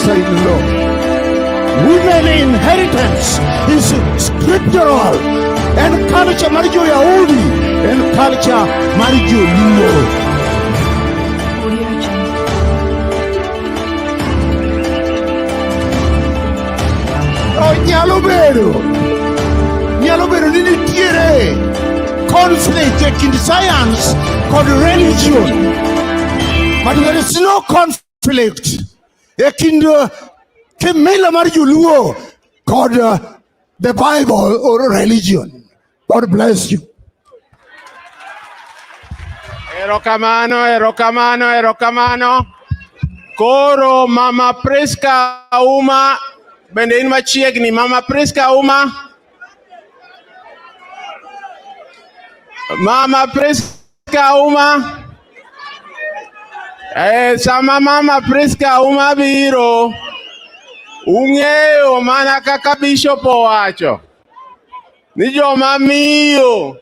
culture in law. Women inheritance is scriptural. And culture marriage Yahudi and culture marriage Luo. Nyalo bedo ni nitiere conflict e kind science and religion, but there is no conflict e kind kimila mar joluo and the Bible or religion. God bless you. Erokamano. Koro Mama Priska Uma. Bende in machiegni Mama Priska Uma. Mama Priska Uma. Sama Mama Priska Uma biro. Ung'eyo mana kaka Bishop owacho. Ni joma miyo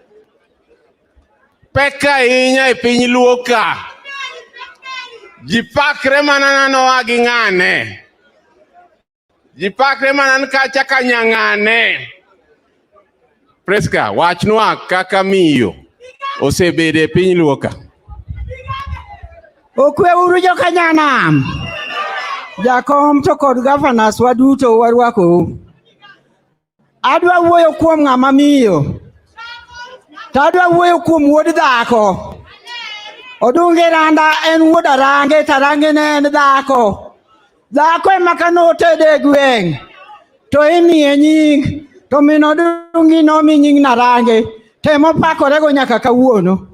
pek ahinya e piny Luo ka. Ji pakre mana nano gi ng'ane. Ji pakre mana kacha ka nyang'ane. Priska, wachnwa kaka miyo osebedo e piny Luo ka. Okwe uru joka nyanam. Jakom to kod governors waduto warwako. Adwa wuoyo kuom ng'ama miyo. Tadwa wuoyo kuom wuod dhako. Odungi Randa en wuod Arange, Tarange ne en dhako. Dhako ema kanotede gweng'. To imiye nying. To min Odungi nomi nying Narange. Temo pakorego nyaka kawuono.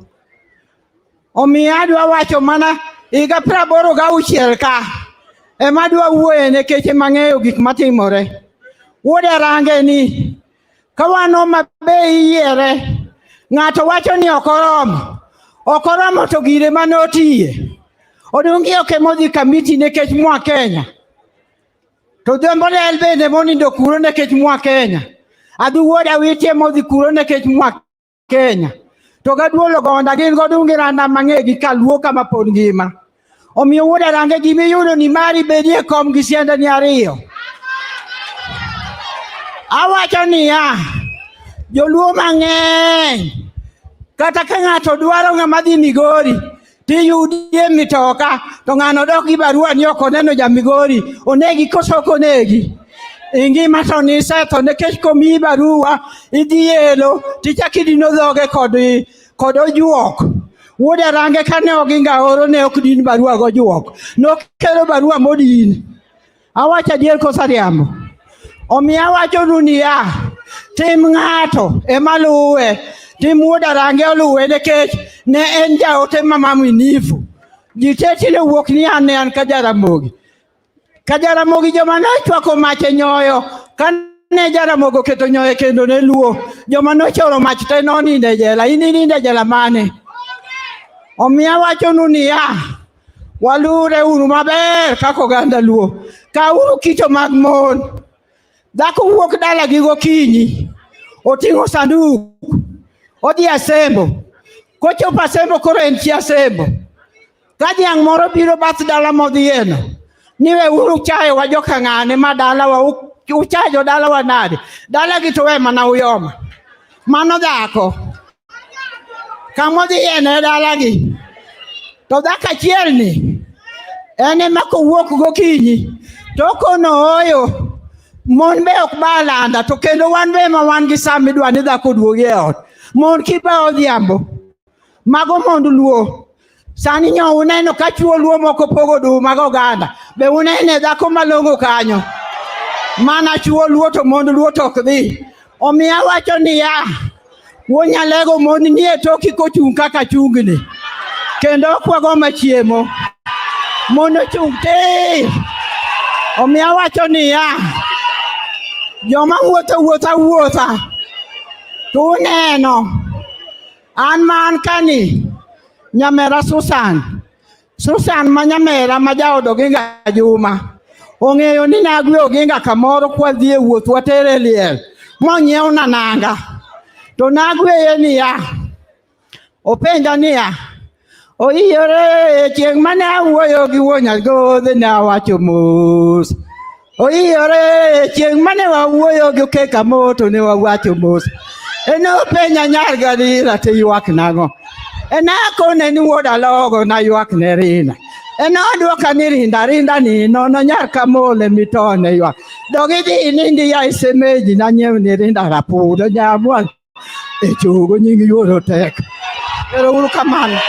Omiyo adwa wacho mana higa 86 ka. Ema adwa wuoye nikech mang'eyo gik matimore. Wuod Arange ni kawano mabe yiere. Ng'ato wacho ni okoromo to gire manotiye. Odungi okemodhi kamiti nikech mwa Kenya. To dhembole bende monindo kuro nikech mwa Kenya. Adhi wuoda witie modhi kuro nikech mwa Kenya. To gaduolo gonda gin godungi Randa mang'egi kaluo kama pod ngima. Omiyo wuod Arange gimiyudo ni mari bedie kom gi siendani ariyo. Awacho niya, joluo mang'eny kata ka ng'ato dwaro ng'ama dhi Migori tiyudie mitoka to ng'ano dok gi barua ni ok oneno ja Migori onegi koso ok onegi. Ngima to nisetho nikech komiyi barua idhi elo tichako idino dhoge kod ojuok. Wuod Arange kane oginga oro ne ok din barua gojuok. Nokelo barua modin. Awacho adier koso riambo. Omiyo awacho niya, tim ng'ato ema luwe. Tim wuod Arange oluwe nikech ne en jaote mamaminifu. Ji tetine wuok ni an ka Jaramogi. Ka Jaramogi joma nochwako mach e nyoyo. Kane Jaramogi oketo nyoyo kendo ne Luo. Joma nochoro mach te noninde jela. Ininde jela mane? Omiyo awacho niya, walure uru maber kaka oganda Luo. Kauru kito mag mon. Dhako wuok dala gi gokinyi. Oting'o sanduk. Odhi Asembo. Kochopo Asembo koro en chi Asembo. Ka dhiang' moro biro bath dala modhieno. Niwe uru chayo wa joka ng'ane ma dala wa uchajo dala wa nade. Dala gi to we mana uyoma. Mano dhako. Kamodhieno dala gi. To dhako achiel ni. Ene ma kowuok gokinyi. Tokono oyo. Mon be ok ba landa to kendo wan be ma wan gi sami dwa ni dhako duogi e ot. Mon kipa odhiambo. Mago mond Luo. Sani nyo uneno ka chuo Luo moko pogo duma go ganda. Be unene dhako malongo kanyo. Mana chuo Luo to mond Luo tok dhi. Omiyo awacho niya, wonyalego mon ni e toki kochung' kaka chungni. Kendo okwago machiemo. Mon ochung' te. Omiyo awacho niya, joma wuotha. Tu neno. An man kani. Nyamera Susan ma nyamera ma jaod Oginga Juma. Ong'eyo ni nagwe Oginga kamoro kwa dhi e wuoth watere liel. Monyiew na nanga. To nagwe niya. Openja niya. Oiyore chieng' mane awuoyo gi wuon Nyagodhi ne awacho mos. Oiyore chieng' mane wawuoyo gi Kekamoto ne wawacho mos. Eno penja nyar Gadira te ywak nang'o. Ena kone ni wuod alogo na ywak ne Rina. Ena aduoka ni rinda ni nono nyar kamole mitone ywak. Dogi di nindi ya isemeji na nyiew ni rinda rapudo nyamwal. E chogo nyingi yuoro tek. Ero uru kamano.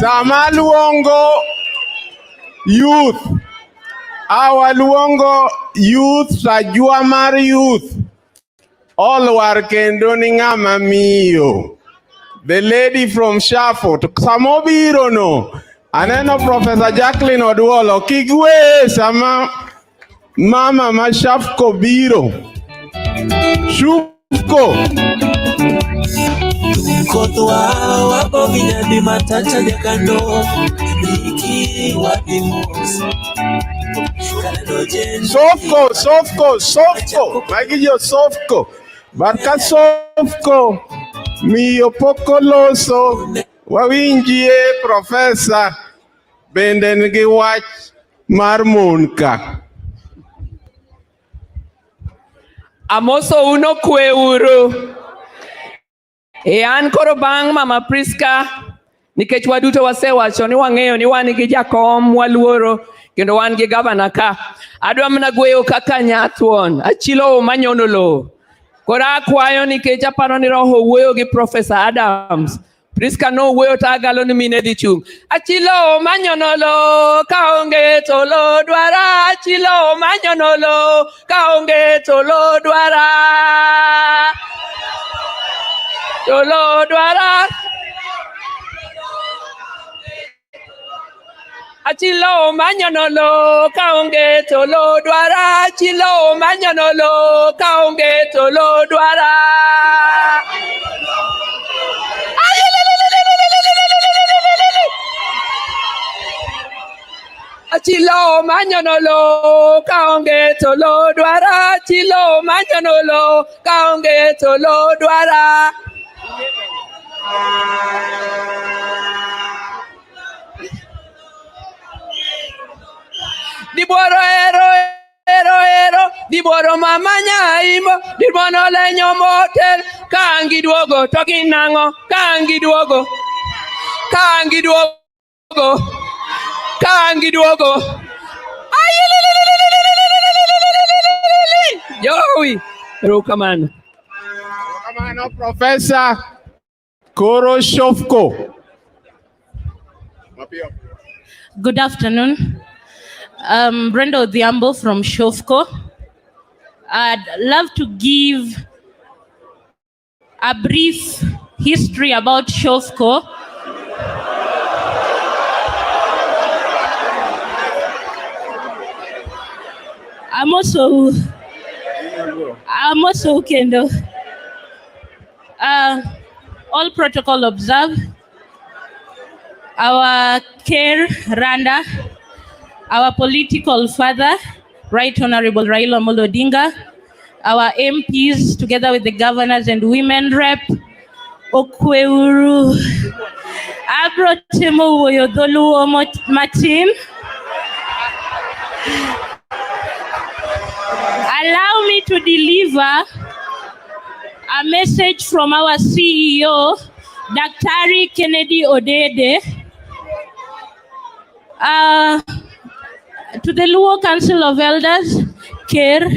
Sama luongo youth, awa luongo youth, sajua mar youth, olwar kendo ni ng'ama miyo. The lady from Shafo, samo biro no, aneno Professor Jacqueline Odwolo, kigwe sama mama ma Shafko biro. Shufko. Kotwa wako vinyadi matacha jakando Niki wadimos Sofko Magijo Sofko Barka Sofko Miyo Pokoloso Wawinjie Professor bende nigi wach mar monka. Amoso uno kwe uru. An koro bang' Mama Priska nikech waduto wasewacho ni wang'eyo ni wan gi jakom waluoro kendo wan gi gavana ka. Adwa mana gweyo kaka nyathuon achilo manyono lo. Koro akwayo nikech aparo ni roho wuoyo gi Professor Adams. Priska no wuoyo ta agalo ni mine dhi chung'. Achilo manyono lo kaonge to lo dwara. Achilo manyono lo kaonge to lo dwara. Tolo dwara Achilo manyono lo kaonge tolo dwara. Achilo manyono lo kaonge tolo dwara. Achilo manyono lo kaonge tolo dwara. Achilo manyono lo kaonge tolo dwara. Dibuoro ero dibuoro mama nyaimo dibuono lenyo motel kangi duogo to ginang'o kangi duogo Joey Rokamano Professor Koro Shofko. Good afternoon. Brenda Odhiambo from Shofko. I'd love to give a brief history about Shofko. I'm also Kendo. All protocol observed. Our Ker Randa, our political father, Right Honorable Raila Odungi, our MPs, together with the governors and women rep, Okweuru, Abrotemo Woyodolu Martin. Allow me to deliver a message from our CEO, Dr. Kennedy Odede, to the Luo Council of Elders, Ker.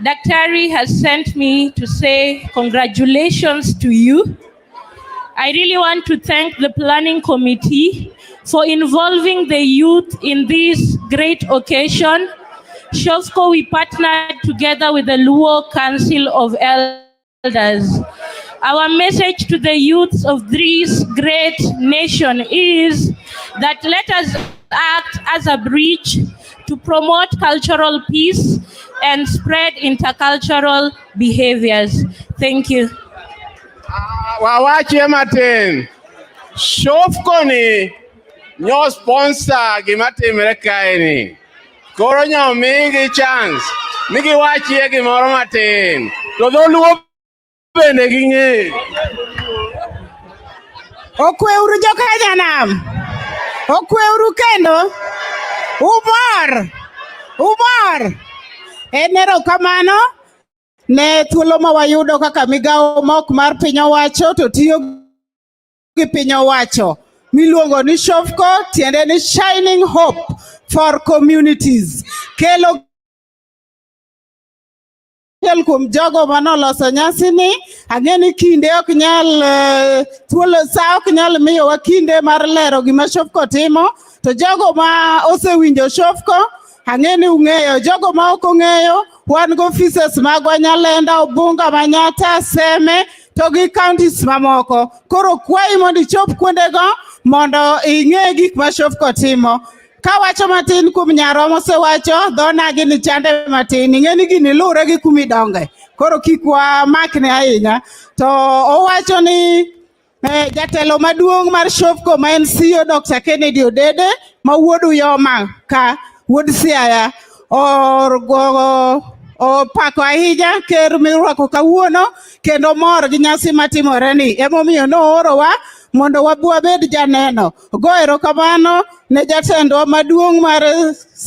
Dr. has sent me to say congratulations to you. I really want to thank the planning committee for involving the youth in this great occasion. Shofko, we partnered together with the Luo Council of Elders. Our message to the youths of this great nation is that let us act as a bridge to promote cultural peace and spread intercultural behaviors. Thank you. Wawache matin. Shofko ni nyo sponsor gimatimre kae ni. Koro nyo migi chance. Migi wachie gimoro matin. To dholuo bende ging'e. Okweuru jokanyanam. Okweuru kendo. Umor. Enero kamano ne thuolo ma wayudo kaka migawo mok mar piny owacho to tiyo gi piny owacho miluongo ni Shofco, tiende ni Shining Hope for Communities. Kelo kuom jogo manoloso nyasi ni, ang'e ni kinde ok nyal thuolo sa ok nyal miyowa kinde mar lero gima Shofco timo, to jogo ma osewinjo Shofco ang'e ni ung'eyo. Jogo ma ok ong'eyo, wan go offices magwa Nyalenda, Obunga, Manyata, Seme to gi counties mamoko. Koro kwayi mondo ichop kuondego mondo ing'e gik ma Shofco timo. Kawacho matin kuom nyaro mosewacho dhonagi ni chande matin, ing'e ni gini lure gi kumidonge, koro kik wamakne ahinya. To owacho ni jatelo maduong' mar Shofco ma en CEO Dr. Kennedy Odede ma wuod Uyoma ka wuod Siaya opako ahinya ker mirwako kawuono kendo mor gi nyasi matimore ni. Emomiyo noorowa mondo wabed janeno. Go erokamano ne jatendwa maduong' mar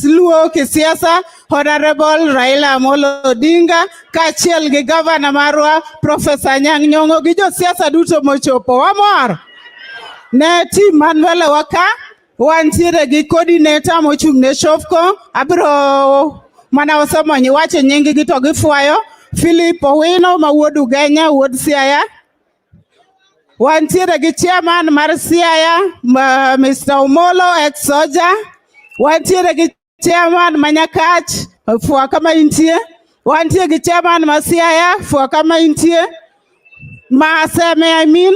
Luo kisiasa Honorable Raila Amolo Odinga kaachiel gi gavana marwa Professor Anyang' Nyong'o gi josiasa duto mochopo. Wamor ne team Manuel waka wantiere gi coordinator mochung' ne Shofco. Abiro mana osemonyo wacho nying gi to gifuayo. Philip Owino ma wuod Ugenya, wuod Siaya. Wantiere gi chairman mar Siaya Mr. Omolo ex-soja. Wantiere gi chairman Manyakach, fua kama intie. Wantiere gi chairman ma Siaya, fua kama intie. Ma Seme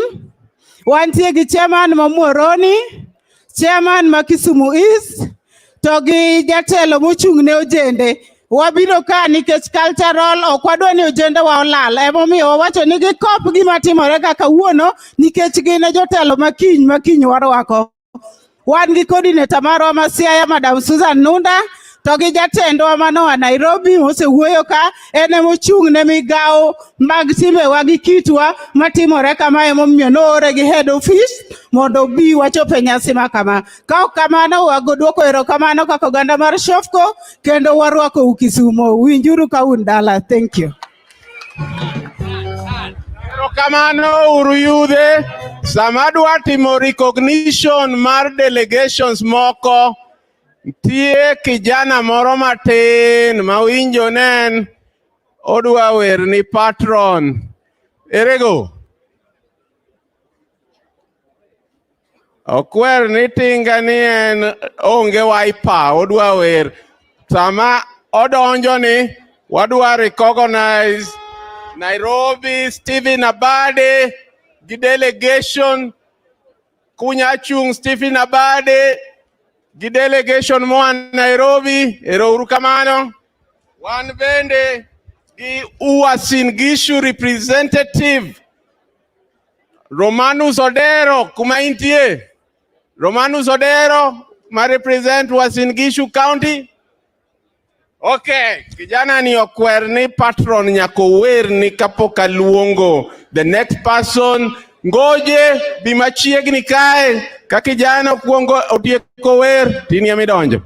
wantiere gi chairman ma Muoroni, chairman ma Kisumu East, to gi jatelo mochung' ne ojende. Wabiro ka nikech cultural ok wadwa ni ojende wa olal. Emomiyo wawacho ni gikop gima timore kaka kawuono nikech gin jotelo makiny warwako. Wan gi coordinator marwa ma Siaya Madam Susan Nunda, to gi jatendwa manoa Nairobi mosewuoyo ka, ene mochung' ne migawo mag timbewa gi kitwa matimore kama. Emomiyo noore gi head office mondo bi wachope nyasi makama. Ka ok kamano wagoduoko erokamano kaka oganda mar Shofco kendo warwako u Kisumo. Winjuru ka un dala. Thank you. Erokamano uru yudhe. Sama dwa timo recognition mar delegations moko, tie kijana moro matin ma winjo nen odwa wer ni patron. Erego okwer ni tinga ni en onge wiper, odwa wer. Sama odonjo ni wadwa recognize Nairobi Stephen Abade gi delegation kunya chung Stephen Abade gi delegation moa Nairobi. Ero uru kamano. Wan bende gi Uasin Gishu representative Romanus Odero kuma intie. Romanus Odero ma represent Uasin Gishu County. Okay, kijana ni okwer ni patron nyako wer ni kapoka luongo. The next person ngoje bimachiegni kae ka kijana kuongo otieko wer tini amidonjo.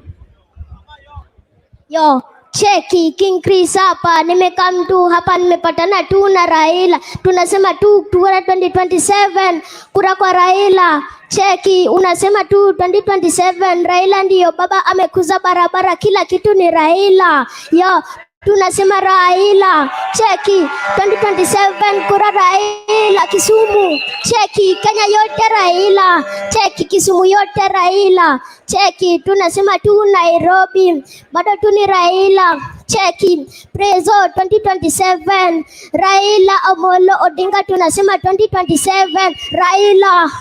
Yo, cheki King Chris hapa, nimekam tu hapa, nimepatana tu na Raila. Tunasema tu kura 2027 kura kwa Raila. Cheki unasema tu 2027 Raila ndiyo baba, amekuza barabara, kila kitu ni Raila. Yo, tunasema Raila. Cheki 2027 kura Raila Kisumu. Cheki Kenya yote Raila. Cheki Kisumu yote Raila. Cheki tunasema tu Nairobi bado tu ni Raila. Cheki Prezo 2027 Raila Amolo Odinga. Tunasema 2027 Raila.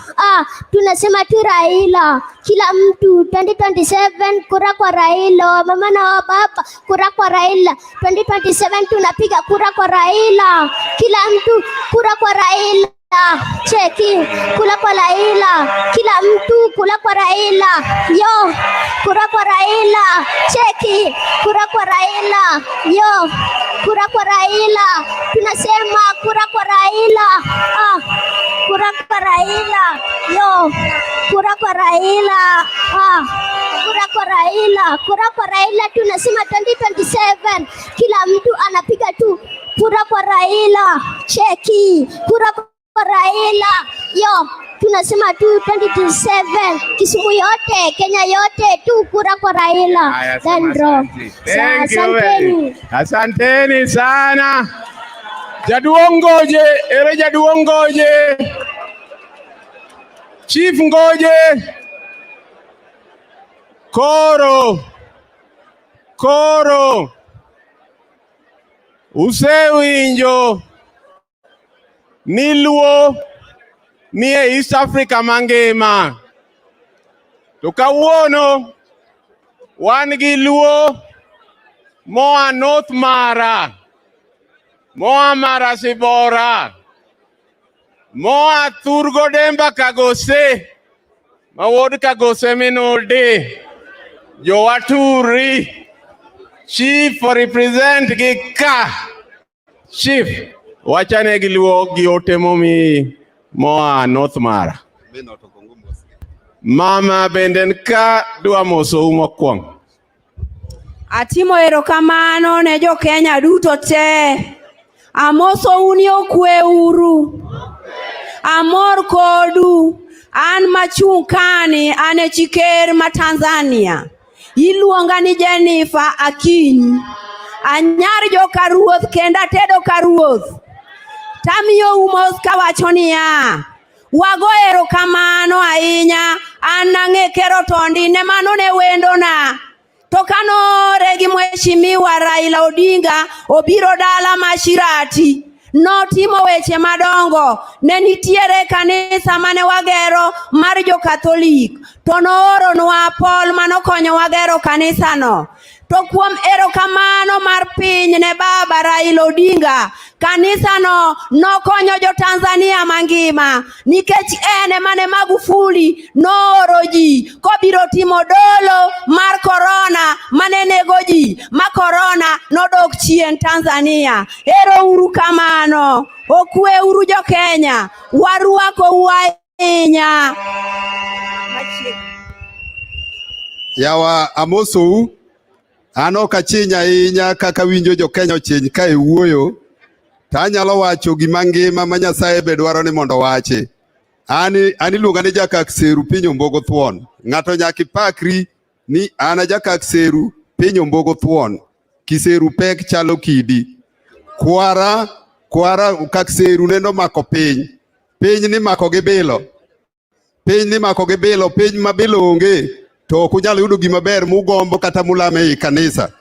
Tunasema tu Raila. Kila mtu 2027 kura kwa Raila. Mama na baba kura kwa Raila. 2027 tunapiga kura kwa Raila. Kila mtu kura kwa Raila. cheki, kula kwa Raila, kila mtu kula kwa Raila, yo, kura kwa Raila, cheki, kura kwa Raila, yo, kura kwa Raila, tunasema kura kwa Raila, kura kwa Raila, yo, kura kwa Raila, kura kwa Raila, kura kwa Raila, tunasema 2027, kila mtu anapiga tu kura kwa Raila, cheki, kura kwa Raila, yo, tunasema tu 2027, Kisumu yote, Kenya yote tu kura kwa Raila. Asanteni sana. Jaduongoje, ere jaduongoje. Chief ngoje. Koro. Usewinjo. Niluo ni East Africa mangima. To kawuono wan gi luo moa North Mara, moa Mara Sibora, moa Thurgo Demba Kagose, mawod Kagose Minode, Joaturi, Chief for represent Gika, Chief. Wachane gi luo gi otemo mi moa North Mara. Mama benden ka dwa moso mokwong. Atimo erokamano ne jo Kenya duto te. Amoso uni okwe uru. Amor kodu. An machung kani ane chiker ma Tanzania. Iluonga ni Jennifer Akinyi. Anyar jo karuoth kenda tedo karuoth. Tamiyo umos kawachonia. Wago erokamano ahinya. An nang'e kero tondi ne mano ne wendo na. To kanore gi mheshimiwa Raila Odinga obiro dala Mashirati. Notimo weche madongo. Ne nitiere kanisa mane wagero mar jo Katolik. To nooro nwa Paul manokonyo wagero kanisa no. To kuom erokamano mar piny ne baba Raila Odinga, kanisa no nokonyo jo Tanzania mangima, nikech ene mane Magufuli nooro ji kobiro timo dolo mar corona mane nego ji, ma corona nodok chien Tanzania. Ero uru kamano, okwe uru jo Kenya, waruako ahinya. Yawa amosou. Ano kachinya inya kaka winjo jo Kenya ochiny ka iwuoyo. Tanyalo wacho gima ngima ma Nyasaye be dwaro ni mondo wache. Ani luonga ni jakak seru piny Ombogo Thuon. Ng'ato nyaki pakri ni ana jakak seru piny Ombogo Thuon. Kiseru pek chalo kidi. Kwara kak seru nendo mako piny. Piny ni mako gi bilo. Piny ma bilo onge. To okunyalo yudo gima ber mugombo kata mulame I kanisa.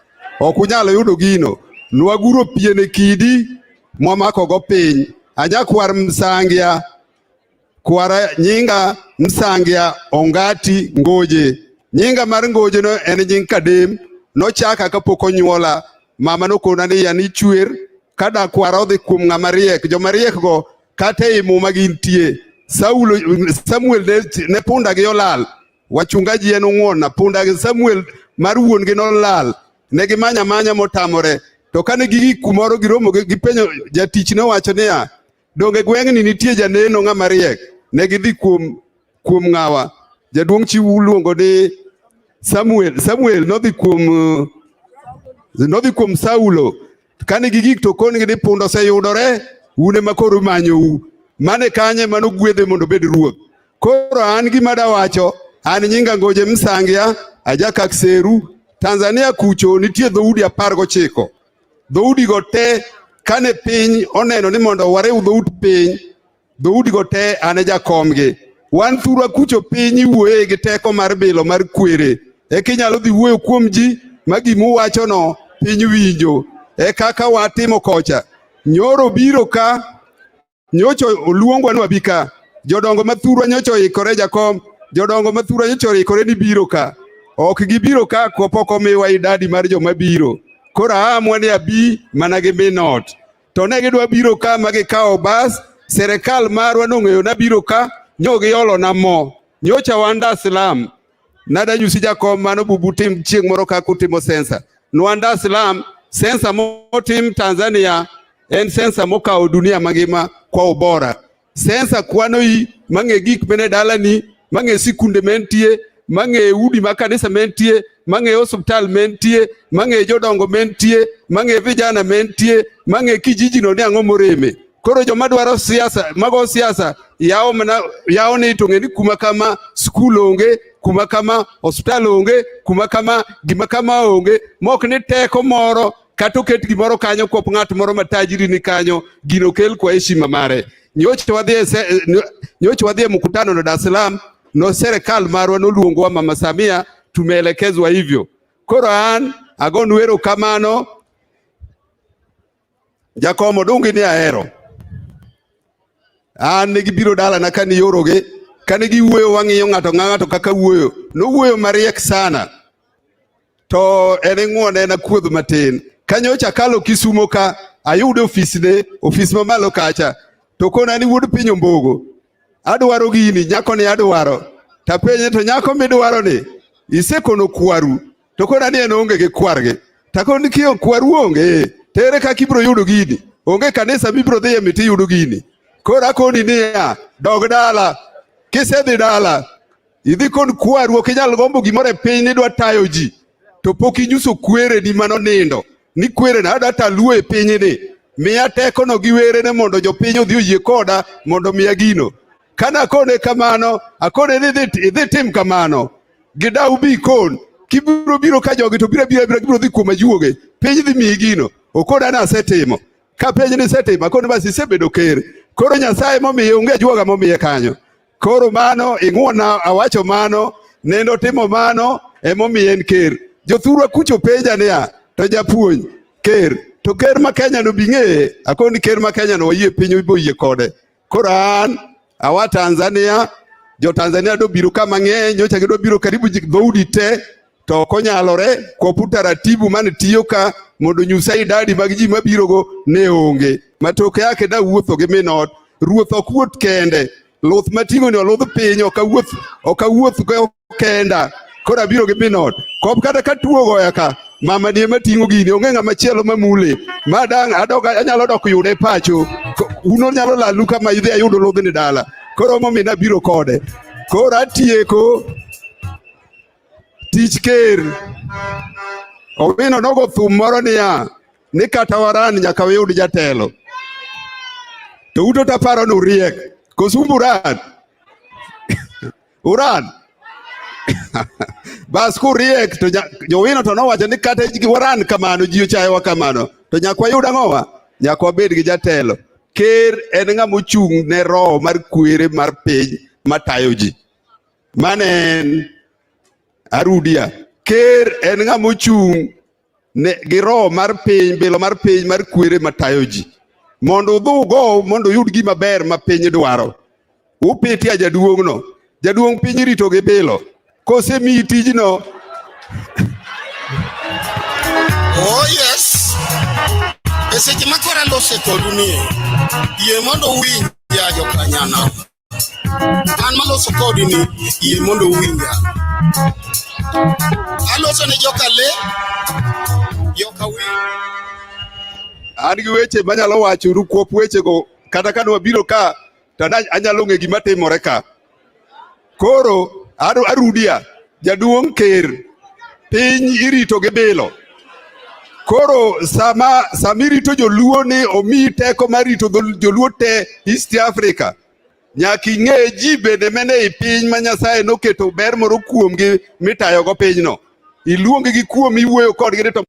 Okunyalo yudo gino. Nwaguro piene kidi mwamako go piny. Anya kwar Msangia. Kwara nyinga Msangia Ongati Ngoje. Nyinga mar Ngoje no en nying kadem. No chaka kapok onyuola. Mama no kona ni yani chwer. Kada kwara odhi kuom ng'ama riek. Joma riek go kata I muma gintie. Samuel ne punda gi olal. Wachungaji en ong'won na punda gi Samuel mar wuon gi nolal. Ne gimanya motamore. To kane gigi kumoro giromo gipenjo jatich ne wacho niya, donge gweng'ni nitie janeno ng'ama riek. Ne gidhi kuom ng'awa. Jaduong' chi luongo ni Samuel nodhi kuom Saulo. Kane gigi to kongi ni punda oseyudore, une makoro manyou. Mane kanye mano gwedhe mondo bed ruoth. Koro an gima da wacho, an nyinga Ngoje Msangia, ajakak seru. Tanzania kucho nitie dhoudi 19. Dhoudi go te kane piny oneno ni mondo warew dhoudi piny. Dhoudi go te ane jakomgi. Wan thurwa kucho piny iwuoye gi teko mar bilo mar kwere. Kinyalo dhi wuoyo kuom ji ma gimu wacho no piny winjo. Kaka watimo kocha. Nyoro biro ka, nyocho oluongwa ni wabika. Jodongo mathurwa nyocho ikore jakom. Jodongo mathurwa nyocho ikore ni biro ka. Ok gibiro ka kopok omiwa idadi mar joma biro. Kora amwa ni abi mana gi minot. To ne gidwa biro ka ma gikawo bas serikal marwa nong'eyo nabiro ka nyogi yolo na mo nyocha wan Dar es Salaam nada nyusi jakom mano bubu tim chieng' moro ka kutimo sensa nwan Dar es Salaam sensa motim Tanzania en sensa mokawo dunia mangima kwa ubora sensa kwano yi mang'e gik mene dalani mang'e sikunde mentie mang'e udi makanisa mentie mang'e hospital mentie mang'e jodongo mentie mang'e vijana mentie mang'e kijijino ni ang'o moreme koro joma dwaro siasa mago siasa yawo ni to ng'eni kuma kama skul onge kuma kama hospital onge kuma kama gima kama onge mok ni teko moro kata oket gimoro kanyo kop ng'at moro matajiri ni kanyo gino kel kwa heshima mare nyocha wadhie mkutano na Dar es Salaam no serikal marwa noluongwa Mama Samia tumeelekezwa hivyo koro an agonu erokamano Jakom Odungi ni ahero an negi biro dala na kani yoroge kani gi wuoyo wang'iyo ng'ato kaka wuoyo no wuoyo mariek sana to ene ng'wone na kuodho matin kanyocha kalo Kisumo ka ayudo ofis mamalo kacha to kona ni wuod piny Ombogo adwaro gini nyako ni adwaro tapenye to nyako midwaro ni isekono kwaru to kona ni en onge gi kwarge takoni kio kwaru onge tere kaka ibro yudo gini onge kanisa mibro dhiye miti yudo gini kora koni niya dog dala kisedhi dala idhi kon kwaru ok inyal gombo gimore piny ni dwa tayo ji to pok inyuso kwere ni mano nindo ni kwere na adata luo e piny ni miya teko no gi were ne mondo jopiny odhi oyie koda mondo miya gino kana kone kamano akone ni idhi tim kamano gidau bi kon kibiro biro ka jogi to biro dhi kuom ajuoge piny dhi miyi gino okoda na asetimo ka piny ni setimo akone basi isebedo ker koro Nyasaye momiye onge ajuoga momiye kanyo koro mano ing'wona awacho mano nendo timo mano emomiye en ker jothurwa kucho penja niya to japuonj ker to ker ma Kenya no bing'eye akoni ker ma Kenya no wayie piny ibo yie kode koro an awa Tanzania jo Tanzania do biro kama ng'eny nyocha gido biro karibu dhoudi te to konyalore kopu taratibu mane tiyo ka mondo nyusa idadi mag ji mabiro go ne onge matoke yake da wuotho gi minot ruoth ok wuoth kende luth mating'o ni oluth piny ok awuoth kenda koro abiro gi minot kop kata ka tuo goya ka mama ni mating'o gini onge ng'ama chielo mamule madang anyalo dok yude pacho uno nyalo lalu kama idhi ayudo ludhni dala koro momina biro kode koro atieko tich ker Owino nogo thum moro niya ni kata waran nyaka wayud jatelo to uto taparo no riek kosumbu uran bas ku riek to Owino to nowacho ni kata waran kamano ji ochayowa kamano to nyaka wayud ang'owa nyaka wabed gi jatelo ker en ng'ama ochung' ne roho mar kwere mar piny matayo ji manen arudia ker en ng'ama ochung' gi roho mar piny bilo mar piny mar kwere matayo ji mondo udhugo mondo yud gima ber ma piny dwaro upiti a jaduong'no jaduong' piny rito gi bilo kosemiyi tijno Oh yes. Seche makora lose kodu ni yie mondo winja jokanyana an maloso kodi ni yie mondo winja aloso ne jokale jokawi an gi weche manyalo wacho ru kuop weche go kata ka wabiro ka to anyalo ng'e gima timore ka koro arudia jaduong' ker piny irito gi bilo koro samirito joluo ni omi teko marito joluo te East Africa nyaka ing'e ji bende mene i piny ma Nyasaye noketo ber moro kuomgi mitayo go pinyno iluongi gi kuom iwuoyo kodgi to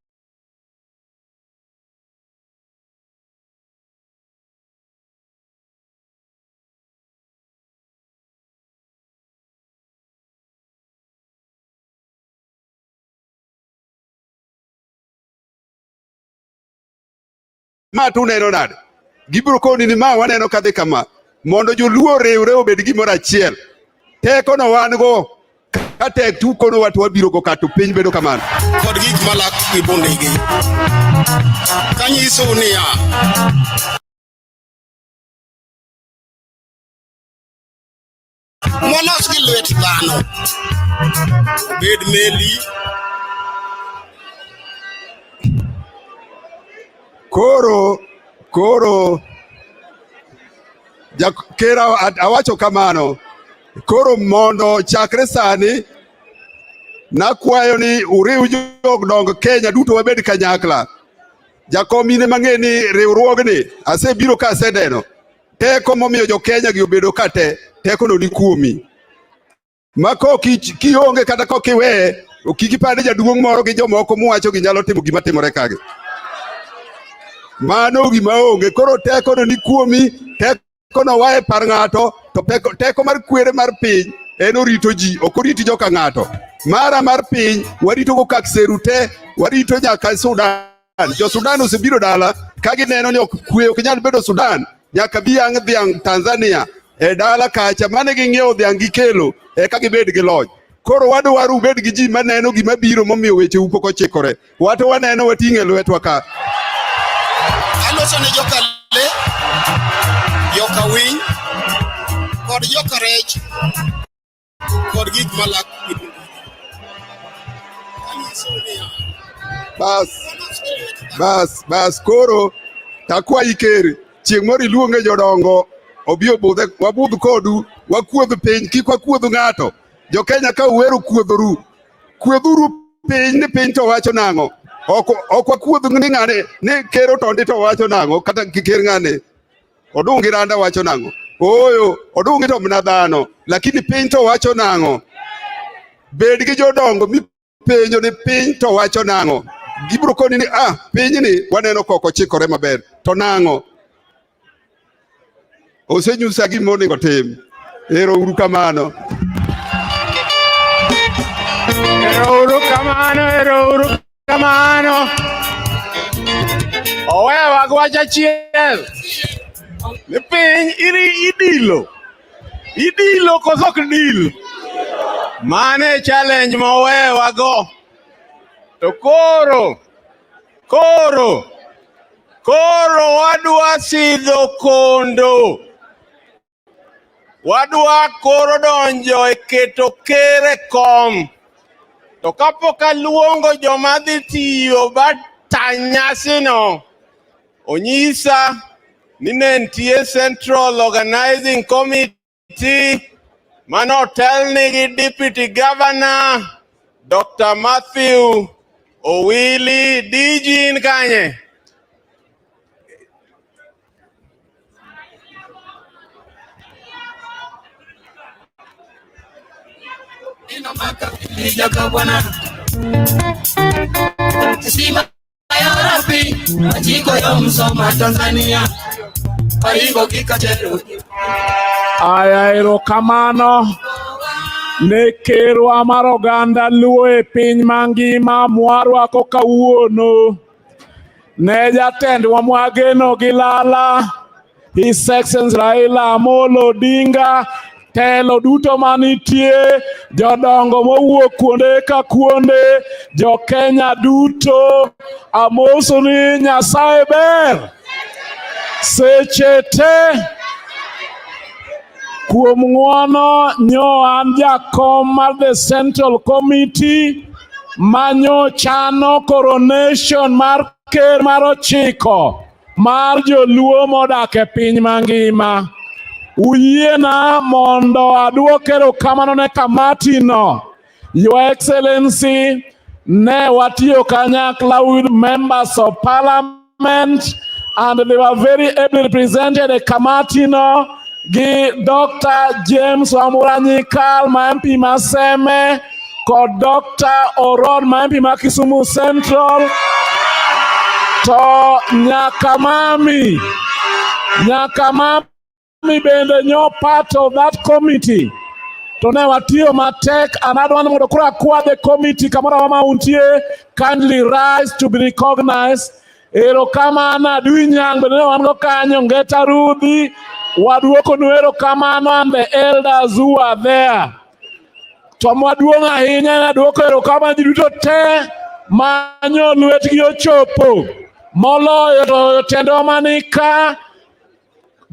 ma tu neno nade gibiro koni ni ma waneno kadhi kama mondo joluo riwre obed gimoro achiel teko no wan go ka tek tu kono watu wabiro go katu piny bedo kamano kod gik malak gi bondegi kanyiso niya molos gi lwet dhano bed meli koro Ker awacho kamano. Koro mondo chakre sani nakwayo ni uriw jodong Kenya duto wabed kanyakla. Jakom ine mang'e ni riwruogni asebiro ka aseneno teko momiyo jo Kenya gi obedo ka teko no ni kuomi. Ma kionge kata kiwe kikipande jaduong' moro gi jomoko muwacho gi nyalo timo gima timore kage. Mano gima onge. Koro teko no ni kuomi, teko no wae par ng'ato, to teko mar kwere mar piny en orito ji, ok oriti joka ng'ato. Mara mar piny warito go kak seru te, warito nyaka Sudan. Jo Sudan osebiro dala ka gineno ni kwe ok nyal bedo Sudan, nyaka bi ang' dhiang' Tanzania e dala kacha mane ging'iewo dhiang' gikelo ka gibed gi lony. Koro wadwaro ubed gi ji maneno gima biro momiyo weche upok ochikore. Wato waneno wating'e lwetwa ka. Aloso ne joka le, joka winy, kod joka rech, kod gik malak. Bas koro takwayi Ker chieng' moro iluonge jodongo obi obudhe wabudh kodu wakuodh piny kik wakuodh ng'ato. Jo Kenya ka uwero kuodhuru piny ni piny to wacho nang'o. Ok wakuodh ni ng'ane ni Ker Otondi to wacho nang'o kata Ker ng'ane Odungi Randa wacho nang'o. Oyo Odungi to mna dhano lakini piny to wacho nang'o. Bed gi jodongo mipenjo ni piny to wacho nang'o. Gibro koni ni piny ni waneno koko chikore maber to nang'o. Osenyusa gima onego tim. Ero uru kamano. Ero uru kamano. Owewa gwacha chiel. Ni piny idilo koso ok dil. Mane challenge ma owewa go. To koro wadwa sidho kondo. Wadwa koro donjo e keto Ker e kom. To kapok aluongo joma dhi tiyo nyasino, onyisa ni ne nitie Central Organizing Committee manotelni gi Deputy Governor Dr. Matthew Owili Dijin kanye. Aya erokamano ne Kerwa mar oganda Luo e piny mangima mwarwako kawuono, ne jatendwa mwageno gi lala His Excellency Raila Amolo Odinga, telo duto manitie, jodongo mowuok kuonde ka kuonde, jo Kenya duto, amoso ni Nyasaye ber seche te. Kuom ng'uono nyo an jakom mar the Central Committee manyo chano coronation mar Ker mar 9 mar joluo modak e piny mangima. Uyiena mondo aduok erokamano ne kamati no. Your Excellency, ne watiyo kanyakla with members of parliament and they were very ably represented e kamati no gi Dr. James Wambura Nyikal ma MP ma Seme kod Dr. Orod ma MP ma Kisumu Central to nyaka mami bende nyo part of that committee. To ne watiyo matek and I don't want to akwa the committee kamora wama untie kindly rise to be recognized. Erokamano adui nyang bende wan go kanyo Ngeta Rudhi waduoko erokamano and the elders who are there. To mwaduong' ahinya naduoko erokamano ji duto te manyo lwetgi ochopo moloyo to tendwa manika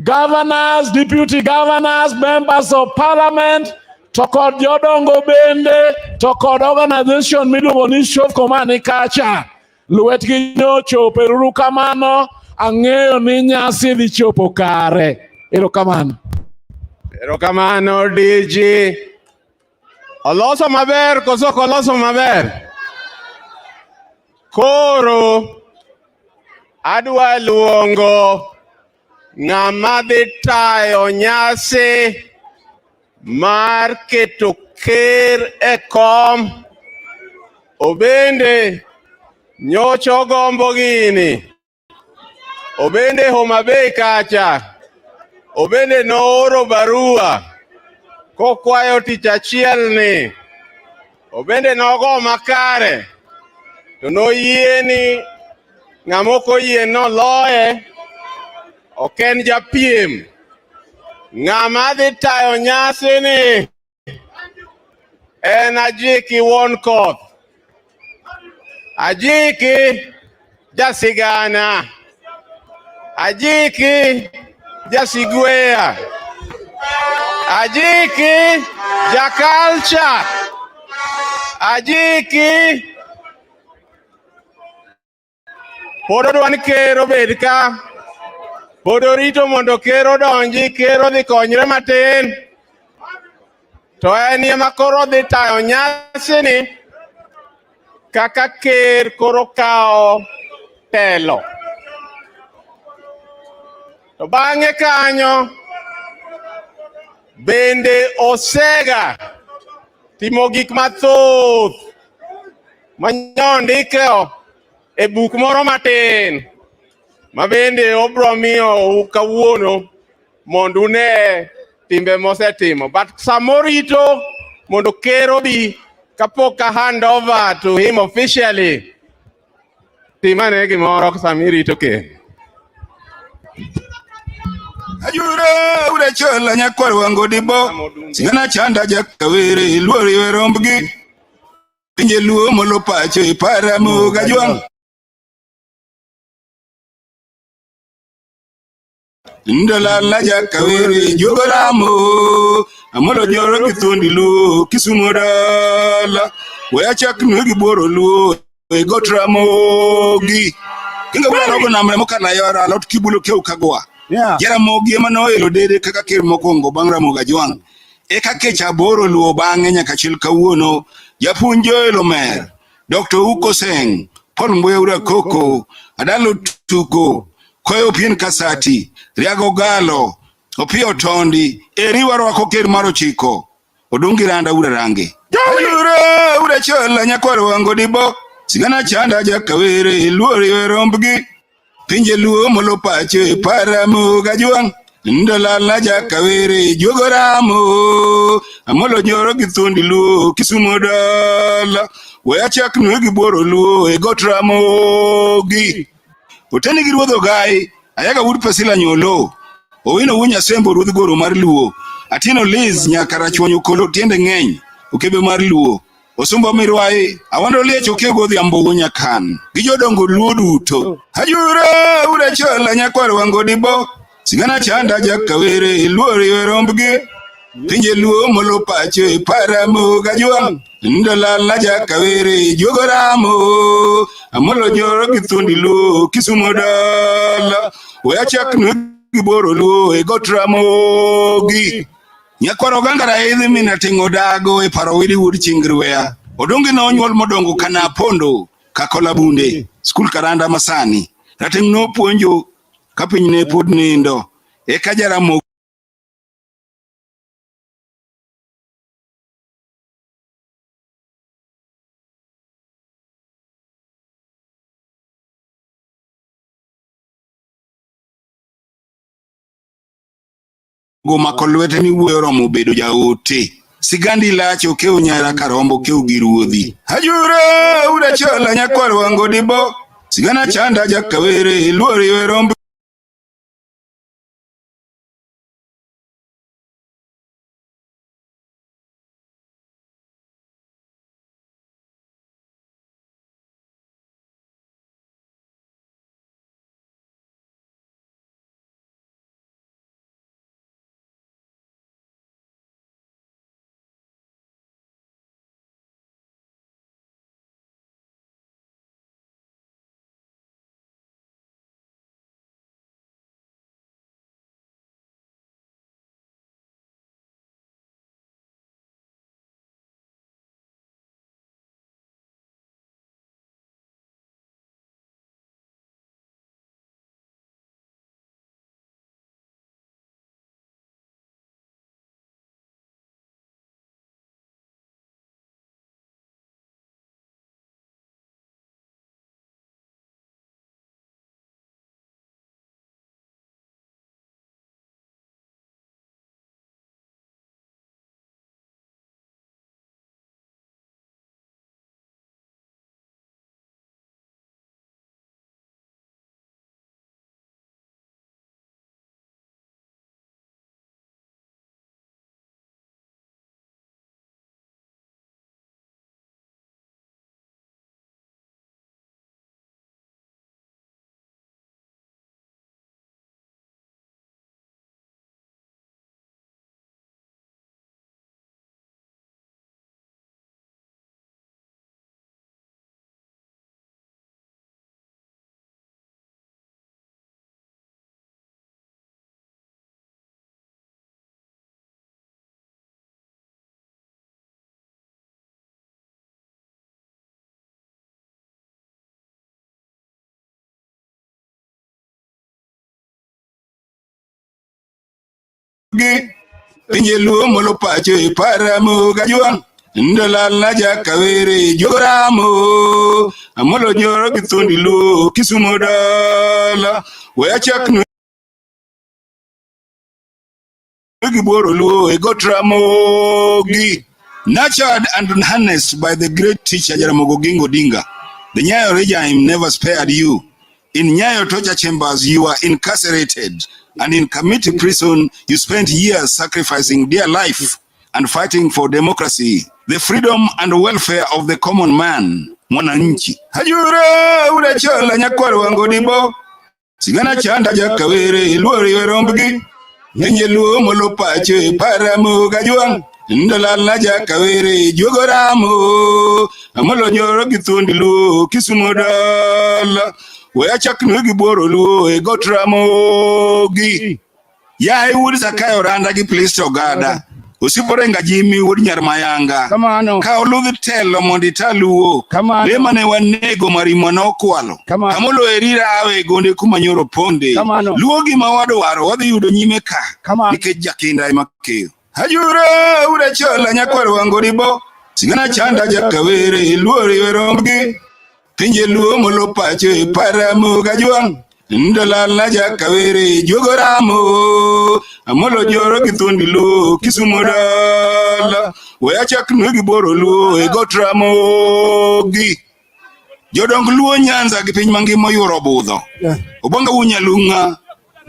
governors, deputy governors, members of parliament, to kod jodongo bende, to kod organization miluongo ni Shop Komani Kacha. Lwetgi nyochopo, ero kamano, ang'eyo ni nyasi dhi chopo kare. Erokamano. Erokamano DG. Oloso maber koso ok oloso maber? Koro adwa luongo ng'ama dhi tayo nyasi mar keto ker e kom. Obende nyocha gombo gini. Obende Homa Bay kacha. Obende nooro barua kokwayo tich achiel ni. Obende nogo makare. To noyie ni ng'amok oyie noloye. Ok en japiem. Ng'ama dhi tayo nyasi ni en Ajiki wuon koth. Ajiki jasigana. Ajiki jasigweya. Ajiki jaculture. Ajiki pod odwa ni ker obed ka. Pod orito mondo ker odonji, ker odhi konyre matin. To en ema koro dhi tayo nyasi ni kaka ker koro kao telo. To bang'e kanyo bende osega timo gik mathoth manyondikeo e buk moro matin ma bende obro miyo kawuono mondo une timbe mosetimo. But samorito mondo ker obi kapok ka hand over to him officially. Timane gimoro samirito ker. Ajura ura chola nyakwar wango dibo sigana chanda jakawere luori werombgi pinje luo molo pacho ipara muga juang ndola la jakawere jogoramo amolo joro kithundi luo kisumodala wachak nugi boro luo egotramogi kinga wala go namre mokana yora lot kibulo keu kagwa. Jara mogi ema noelo dede kaka ker mokongo bang' Ramogi Ajwang'. Eka kecha boro luo bang'e nyaka chil kawuono. Japuonjo elo mer. Dr. Uko Seng. Paul Mbweura Koko. Adalo Tuko. Koyo Pien Kasati. Riago Galo. Opio Tondi. Eriwa rwako ker maro chiko. Odungi Randa ura rangi. Ayura ura chola nyakwar wango dibo. Sigana chanda jakawere luori werombgi. Pinje luo molo pacho para Ramogi Ajwang'. Ndola la jakawere jogoramo. Amolo nyoro githundi luo kisumodala. Wachak nugi boro luo egotramogi. Oteni gi ruodho gai. Ayaga wud Pasila Nyolo. Owino wunya sembo ruodh goro mar luo. Atieno Liz nyaka rachwanyo kolo tiende ng'eny. Okebe mar luo. Osumba mirwai, awando liech okego dhiambo nyakan. Gijodongo luo duto. Ajura ura chola nyakwar wango dibo. Sigana chanda jakawere luori werombgi. Pinje luo molo pacho para Ramogi Ajwang'. Ndola la jakawere jogoramo. Amolo nyoro githundi luo kisumodala. Wachak nugi boro luo egotramogi. Nyakwar oganga raidhi minating'o dago e paro wili wud chingriwea. Odungi no onyuol modongo kana pondo kakola bunde. Skul karanda masani. Rating no puonjo kapiny ne pod nindo. Eka Jaramogi mako lwete ni wuoyo romo bedo jaote. Sigandi lacho keu nyara karombo keu giruodhi. Ajura ura chola nyakwar wango dibo. Sigana chanda jakawere luori werombgi. pinje luo molo pacho paramo gajuang ndalal na jakawere joramo amolo nyoro githundi luo Kisumo dala weachak giboro luo egotramogi. Nurtured and harnessed by the great teacher Jaramogi Oginga Odinga, the Nyayo regime never spared you. In Nyayo torture chambers, you were incarcerated, and in Kamiti prison, you spent years sacrificing their life and fighting for democracy, the freedom and welfare of the common man, mwananchi. Hajura udachola nyakwaro wango dibo, sigana chanda jakawere iluori werombgi, yenye luo molo pache paramo gajuang, ndalal na jakawere jogoramo, amolo nyoro githundi luo Kisumo dala, weachak giboro luo egotramogi. Ya iwudi Ker Randa gi please ogada. Usiporenga Jimmy wudi Nyarmayanga. Ka oludhi telo mondi taluo. Lema ne wanego marimo na okwalo. Kamolo erira awe gonde kumanyoro ponde. Luo gima wadwaro wadhi yudo nyime ka. Nikech jakinda ema keyo. Hajura udachola nyakwaro wango dibo. Sigana chanda jakawere iluori werombgi. Pinje luo molo pache paramo gajuang. Ndalal na jakawere jogoramo amolo joro githundi luo Kisumo dala weachak giboro luo egotramogi. Jodong luo Nyanza gi piny mangima oyuro budho. Obonga Unyalunga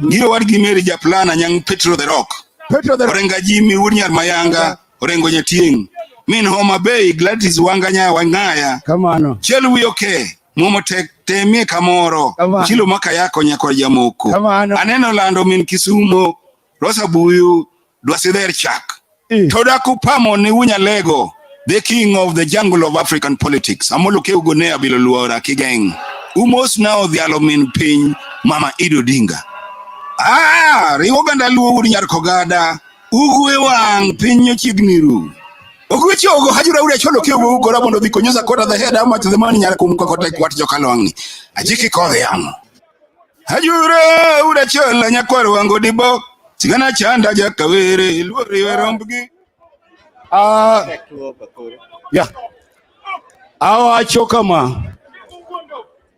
ngiro wadgi Mary Japlana nyang Petro the Rock. Orenga Jimmy wudi Nyarmayanga orengo Nyatieng. Min Homa Bay Gladys Wanganya Wangaya. Chelwi okay. Momo temie kamoro chilo maka yako nyako jamoko aneno lando min Kisumo Rosa Buyu dwasider chak toda kupamo ni Unyalego, the king of the jungle of African politics. Amolo ke ugonea bilo luora kigeng umos now the alomin piny Mama Ido Dinga riwoganda luo wudi Nyarkogada ugwe wang piny chigniru. Ogwechogo hajura ule cholo kego ugora mondo bikonyoza kota the head how much the money nyara kumka kota kwati jokalwangni ajiki kore yangu hajura ule chola nyakwaro wango dibo sigana chanda jakawere iluori werombgi. Awacho kama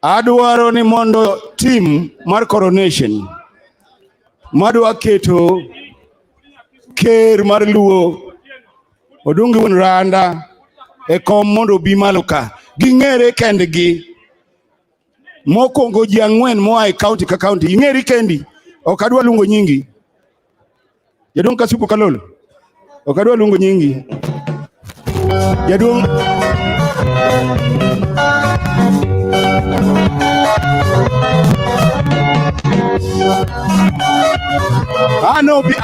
adwaro ni mondo team mar Coronation madwa keto ker mar luo Odungi Randa kom mondo bi malo ka ging'ere kendgi mokongo ji ang'wen moa e county ka county ing'eri kendi ok adwa luongo nyingi jadong Kasuku Kalolo ok adwa luongo nyingi jadong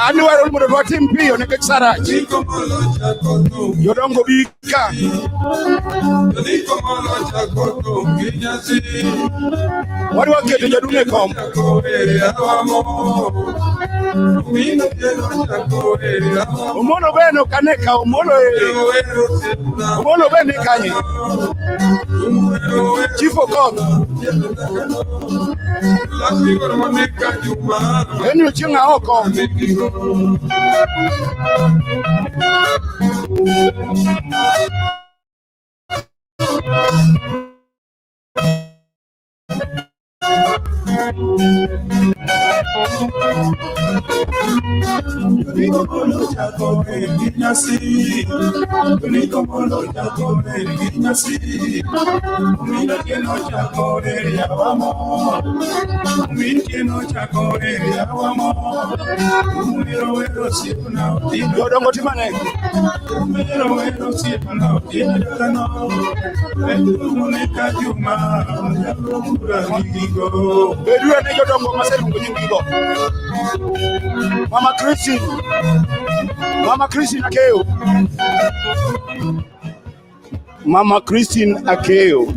anwaro mondo watim piyo nikech Sarach jodongo bika wadwa keto jadung e kom Omolo beno kaneka omolo bene kanye Chief Okot enu chinga oko Yodongo timane bedura ne jodongo maselu nyingigo Mama Christine Akeo Mama Christine Akeo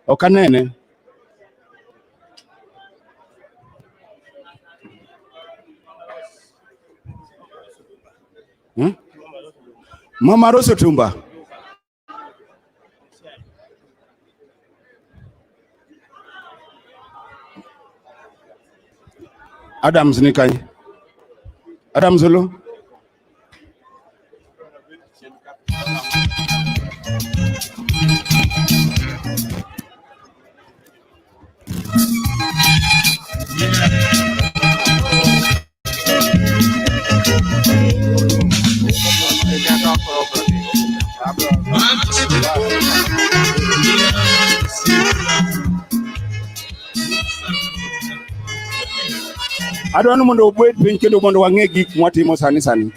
okanene Mama Rosa Tumba Adams Nikai Adam Zulu. Adwa ni mondo obed piny kendo mondo wang'e gik mwatimo sani.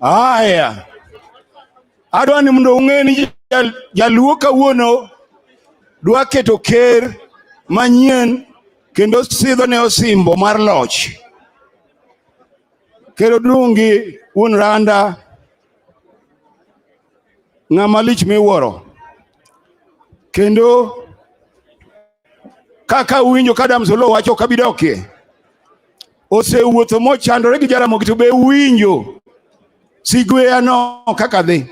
Aya. Adwa ni mondo ung'e ni jaluo kawuono dwa keto ker manyien kendo sidho ne osimbo mar loch. Ker Odungi Randa ng'ama lich miwuoro. Kendo kaka uwinjo ka Adam Zolo wacho kabidokie. Osewuotho mochandore gi Jaramogi to be uwinjo sigweya no kaka dhi.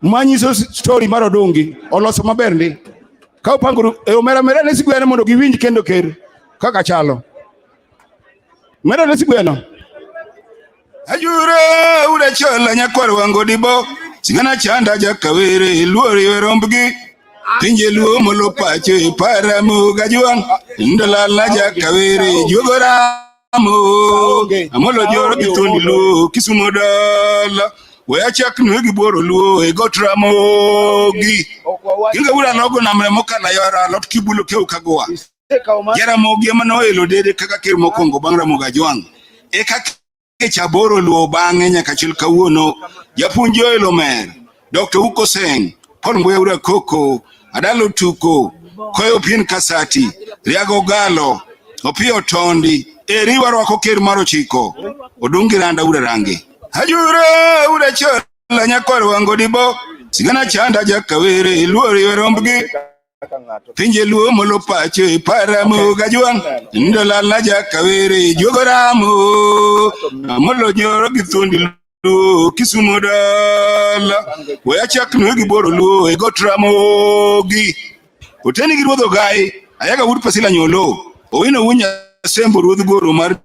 Manyiso story mar Odungi oloso maber ndi. Ka upango e omera ne sigweya no mondo giwinj kendo ker kaka chalo. Mera ne sigweya no. Ajure ure chola nyakwar wango dibo. Sigana chanda jakawere luori werombgi. Pinje luo molo pache para muga juang. Ndalala jakawere jugoramo. Amolo joro gitundi luo kisumodala. Weachak nwegi boro luo egotramogi. Kinga ura nogo namre moka na yara lot kibulu keu kagua. Jaramogi emano elo dede kaka ker mokongo bangra muga juang. Eka chaboro luo bange nyaka chil kawuono. Japunjo elo mer. Dr. Uko Seng. Pon mbuya ura koko. Adalo tuko. Koyo pin kasati. Riago galo. Opio tondi. Eriwa rwako ker maro chiko. Odungi Randa ura rangi. Hajure ura chola nyakwar wango dibo. Sigana chanda jakawere luori werombgi. Pinje luo molo pache para muga juang. Ndalala jakawere jogoramo. Amolo joro gitundi luo kisumodala. Weachak nwegi boro luo egotramogi. Uteni giruodho gai. Ayaga wud pasila nyolo. Owino wunya sembo ruodh goro mar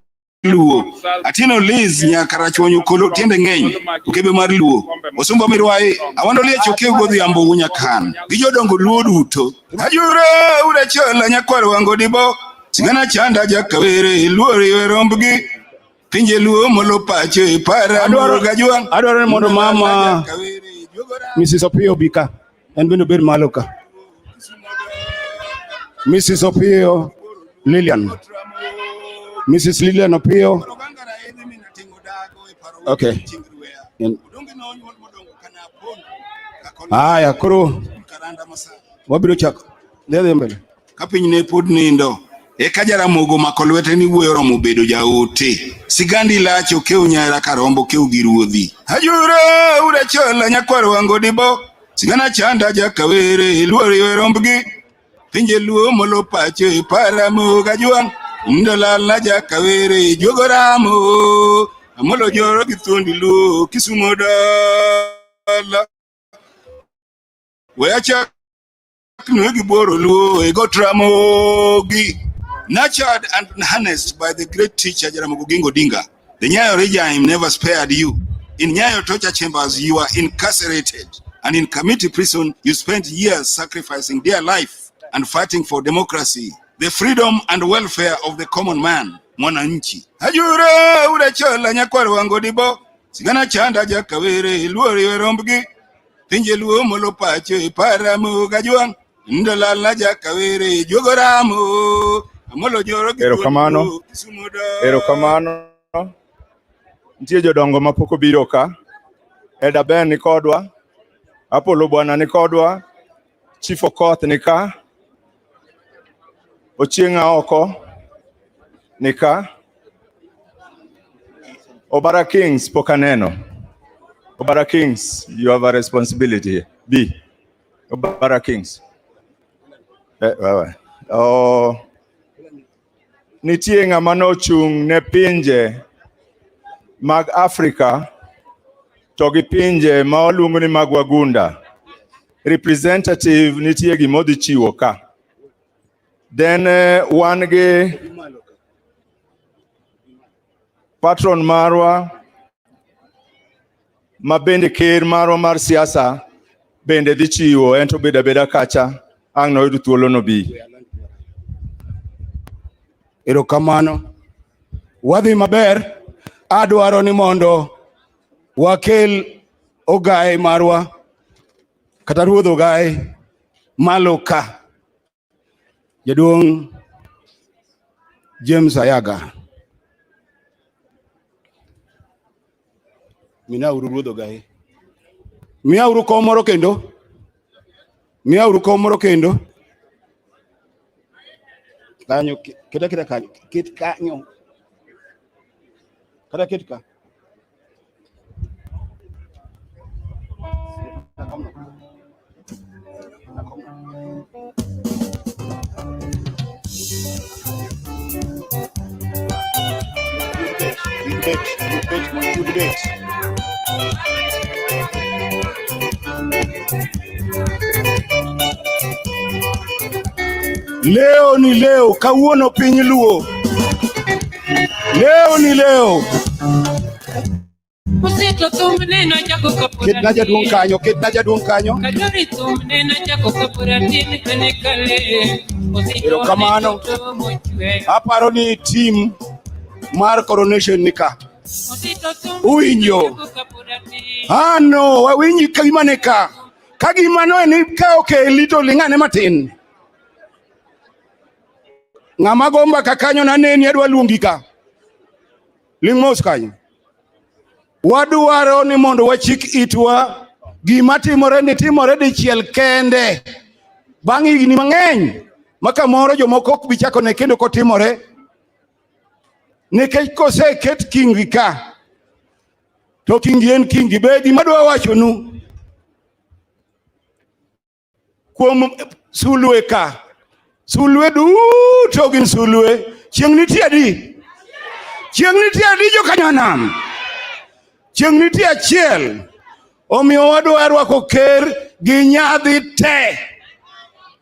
luo. Atino Liz nyakarachuonyo kolo tiende ngeny. Ukebe mar luo. Osumba mirwae. Awando liye choke ugodhi yambo wunya kan. Gijodongo luo duto. Ajure ure chola nyakwar wango dibo. Sigana chanda jakawere luori werombgi. Pinje luo molo pache para muga juang. Adwaro mondo mama Mrs. Opio Bika. En bendo ber maloka. Mrs. Opio Lilian. Mrs. Lilian Opio. Okay. Aya kuro. Wabiro chako. Dede mbele. Kapiny ne pod nindo. Eka Jaramogo makolwete ni wuoyo romo bedo jaote. Sigandi lacho keu nyara karombo keu giruodhi. Hajure ure chola nyakwar wango dibo. Sigana chanda jakawere luori werombgi. Pinje luo molo pache para muga juang. Ndalala jakawere jogoramo. Amolo joro gitundi luo kisumodala. Weachak nwegi boro luo egotramogi. Nurtured and harnessed by the great teacher Jaramogi Odinga, the Nyayo regime never spared you. In Nyayo torture chambers, you are incarcerated, and in community prison, you spent years sacrificing their life and fighting for democracy, the freedom and welfare of the common man, mwananchi. Hajure ure chola nyakwar wango dibo, sigana chanda jakawere luori werombgi, pinje luo molo pache para muga juang, ndalala jakawere jogoramo. Erokamano. Ntie jodongo mapoko biro ka. Eda Ben ni kodwa. Apolo Bwana ni kodwa. Chief Okoth ni ka. Ochieng'a oko ni ka. Obara Kings pokaneno. Obara Kings, you have a responsibility here. B. Obara Kings. Nitie ng'ama nochung' ne pinje mag Afrika to gi pinje ma oluongo ni mag wagunda. Representative nitie gimodhi chiwo ka. Then wan gi patron marwa ma bende ker marwa mar siasa bende dhi chiwo, ento beda beda kacha ang' noyudo thuolo no bi. Erokamano. Wadhi maber. Adwaro ni mondo wakel ogae marwa kata ruodh ogae malo ka. Jaduong' James Ayaga. Minauru ruodh ogae. Miauru kom moro kendo. Miauru kom moro kendo. Kanyo kita kanyo. Kit kanyo. Kada kit ka. Leo ni leo, kawuono piny luo. Leo ni leo. Ketna jaduong' kanyo, ketna jaduong' kanyo. Erokamano. Aparo ni team mar Coronation nika. Uwinjo. No, wawinji kagima nika. Kagima no ni ka okeli to ling'ane matin. Ng'ama gomba kakanyo na neni adwa luongi ka. Ling' mos kanyo. Wadwaro ni mondo wachik itwa gima timore dichiel kende. Bang' higni mang'eny maka moro jomoko ok bi chako ne kendo kotimore. Nikech koseket kingi ka to kingi en kingi. Be gima dwa wachonu kuom sulwe ka. Sulwe duto gin sulwe. Chieng' nitie adi? Chieng' nitie adi jokanyanam? Chieng' nitie achiel. Omiyo wadwa rwako ker gi nyadhi te.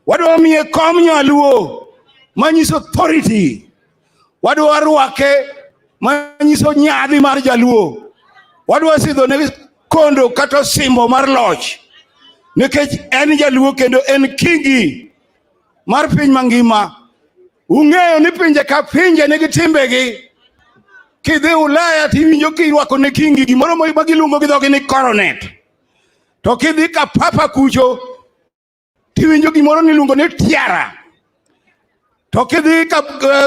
Wadwa miye kom nyaluo manyiso authority. Wadwa rwake manyiso nyadhi mar jaluo. Wadwa sidho ne kondo kata simbo mar loch. Nikech en jaluo kendo en kingi mar piny mangima. Ung'eyo ni pinje ka pinje nigi timbegi. Kidhi Ulaya tiwinjo kirwako ne kingi gimoro ma giluongo gi dhogi ni Coronation. To kidhi ka papa kucho tiwinjo gimoro niluongo ni tiara. To kidhi ka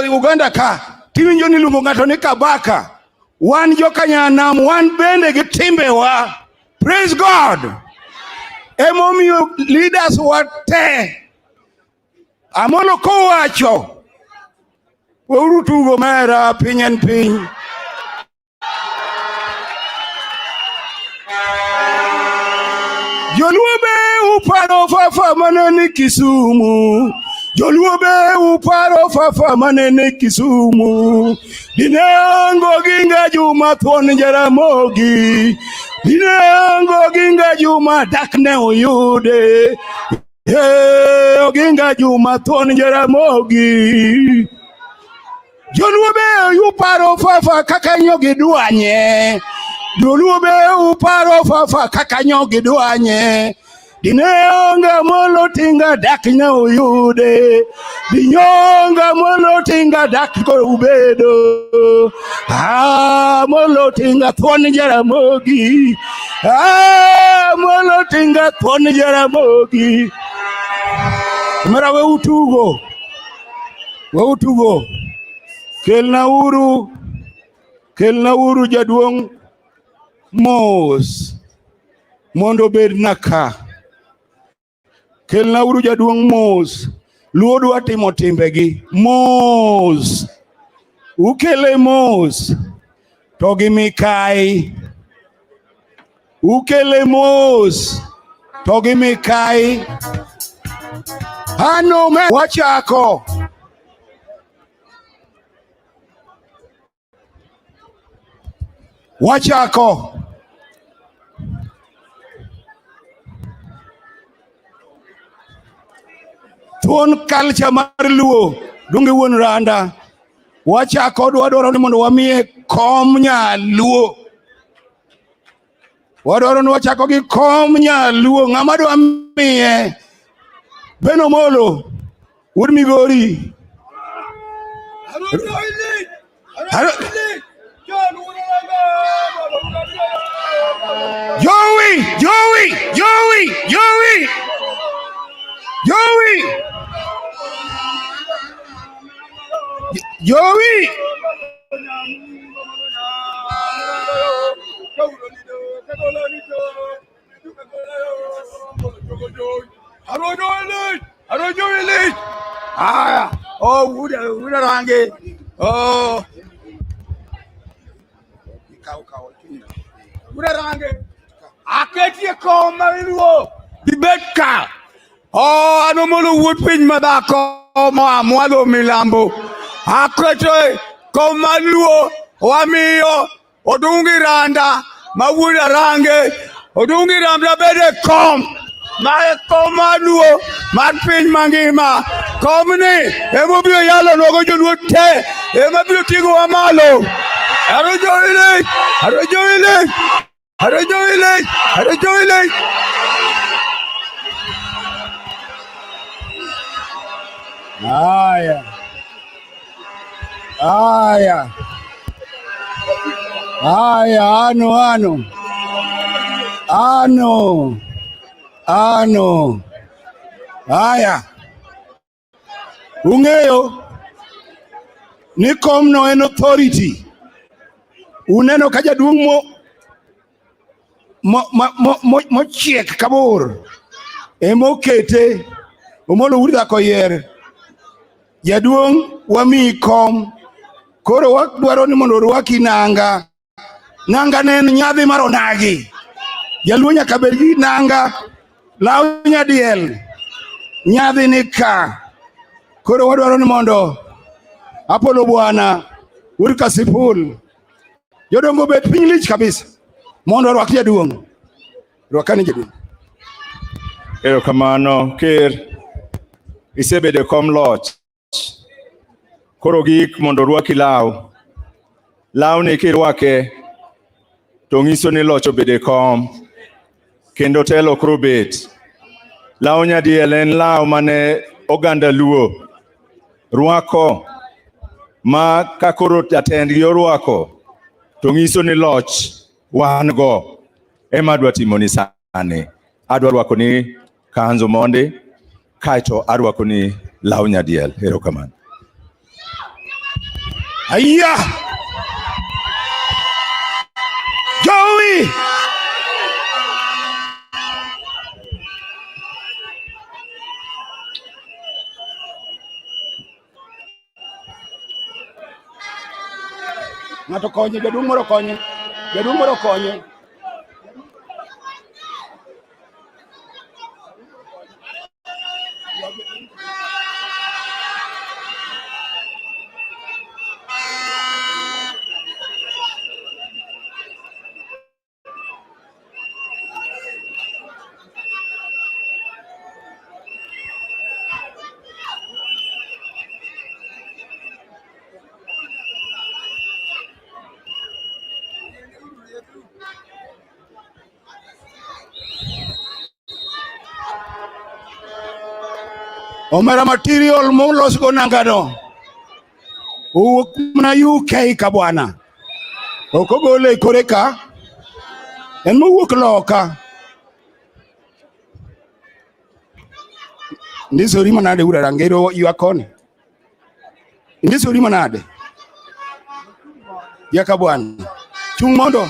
Uganda ka tiwinjo niluongo ng'ato ni kabaka. Wan jokanyanam, wan bende gi timbewa. Praise God. Emomiyo leaders wate Amolo kowacho weuru tugo mera piny en piny. Joluo be uparo fafa manene Kisumu. Joluo be uparo fafa manene Kisumu. Dinengo ginga Juma thuon Jaramogi. Dinengo ginga Juma dakne oyude. Oginga Juma thuon Jaramogi. Joluo be uparo fafa kaka nyogi dwanye. Joluo be uparo fafa kaka nyogi dwanye. Dinenga molo tinga dakne oyude. Dinyonga molo tinga dakko ubedo. Molo tinga thuon Jaramogi. Molo tinga thuon Jaramogi. Mara we utugo. Kelna uru jaduong' mos mondo bed naka. Kelna uru jaduong' mos. Luo dwa timo timbegi. Mos. Ukele mos. To gi mikai. Ukele mos. To gi mikai. Ano me wachako. Wachako. thuon culture mar luo Odungi wuon Randa wachako wadwaro ni mondo wamiye kom nyaluo. Wadwaro ni wachako gi kom nyaluo. Ng'ama dwa miye Beno Molo wuod Migori. Joey. Oh, Wuda Range. Oh. Wuda Range. Aketi ko mariwo. Bibetka. Oh, anomolo wood pin madako ma mwalo milambo. Aketi ko maluo wamiyo Odungi Randa Wuda Range. Odungi Randa bede kom. Mae komaluo mar piny mangima komni emo biro yalo nogo joluo te emo biro ting'o wa malo. Aro joile ano. Aya. Ung'eyo ni komno en authority. Uneno ka jaduong' mochiek kabor emokete omolo wuda koyer. Jaduong' wami kom. Koro wadwaro ni mondo rwaki nanga. Nanga ne en nyadhi mar onagi. Jaluo nyaka bed gi nanga. Law nyadiel nyadhi ni ka. Koro wadwaro ni mondo Apolo bwana wuod Kasipul jodongo bet piny lich kabisa mondo rwak jaduong'. Rwakani jaduong'. Erokamano Ker, isebedo kom loch. Koro gik mondo rwaki law ni kirwake to ng'iso ni loch obede kom kendo telo koro bet. Law nyadiel en law mane oganda luo rwako ma kakoro jatendgi orwako to ng'iso ni loch wan go ema adwa timo ni sani. Adwa rwako ni kanzo monde kaito arwako ni law nyadiel. Erokamano. Aya! Joey! Ng'ato konye, jaduong' moro konye. Omera material molos go nangano. Uwuok mana UK ka bwana. Ok ogole kore ka. En mowuok loka. Ndisori manade Wuda Rangero yu akone. Ndisori manade. Yaka bwana. Chung mondo.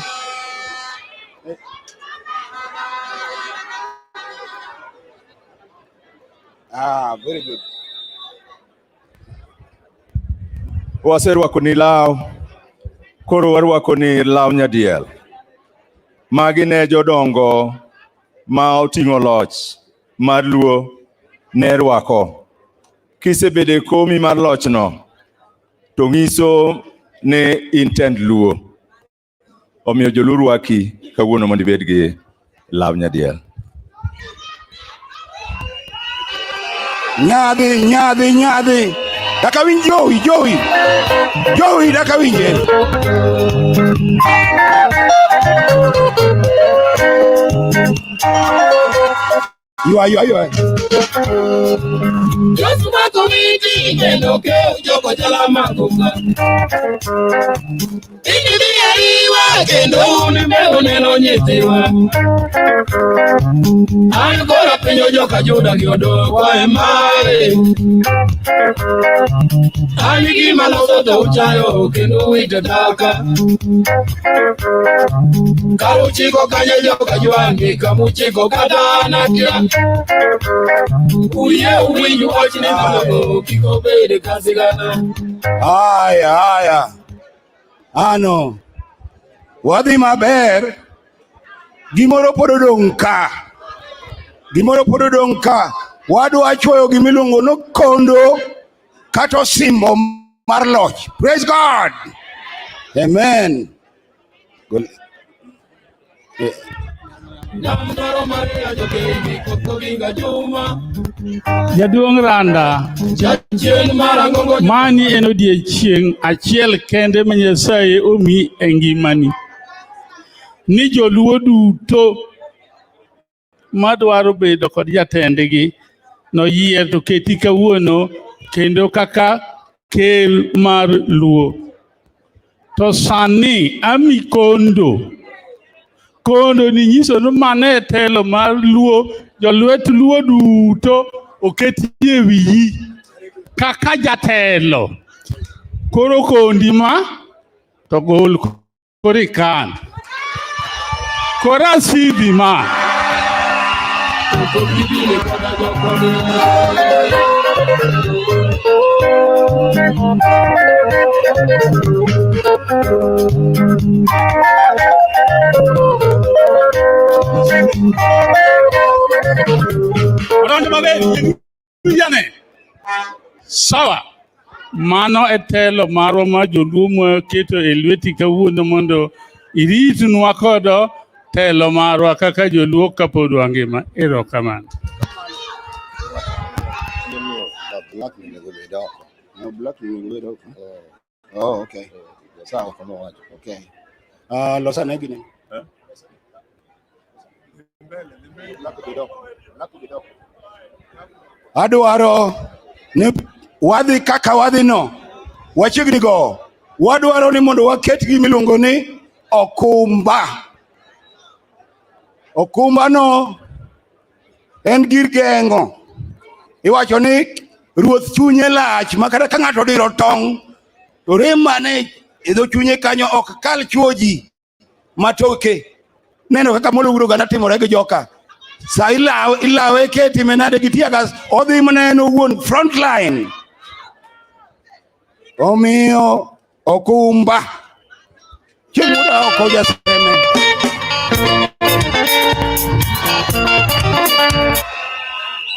Very good. Waserwako ni law. Koro warwako ni law nyadiel. Magi ne jodongo ma oting'o loch mar luo ne rwako. Kisebede komi mar loch no to ng'iso ne intend luo. Omiyo joluo rwaki kawuono mondo ibed gi law nyadiel. Nyadhi. Daka winj Joey, daka winje. You. Josuma komiti kendo ke joko jala makunga. Ini biyariwa kendo uneno nyitiwa. An kora penyo joka juda giodo kwa emare. Ani gima loso to uchayo kendo wite daka. Karuchiko kanya joka juangi kamuchiko kadana kia. Uye uwinju wachini nalogo kiko bede kasigana. Aya. Ano. Wadhi maber. Gimoro pod odong ka. Wadwa chwoyo gimiluongo no kondo kato simbo mar loch. Praise God. Amen. Jaduong Randa, mani en odiechieng' achiel kende ma Nyasaye omi e ngimani. Ni joluo duto madwaro bedo kod jatendgi noyier to keti kawuono kendo kaka ker mar luo. To sani ami kondo ni nyiso no mane telo mar luo, jolwet luo duto oketi e wiyi kaka jatelo. Koro kondi ma to gol korikan. Kora sidhi ma. Sawa. Mano e telo marwa ma joluo ma keto e lweti kawuono mondo iritunwa kodo telo marwa kaka joluo kapod wangima. Erokamano. Oh, okay. Sawa kama wacho. Okay. Losa na gine. Adwaro ne wadhi kaka wadhi no. Wachigni go. Wadwaro ni mondo waket gimiluongo ni okumba. Okumba no en gir geng'o. Iwacho ni ruoth chunye lach makata ka ng'ato diro tong' to rem mane idho chunye kanyo ok kal chuoji matoke. Neno kaka molo uro gana timore gi joka. Sa ilawe keti menade gi tiagas odhi maneno wuon front line. Omiyo okumba. Chimuda okoja seme.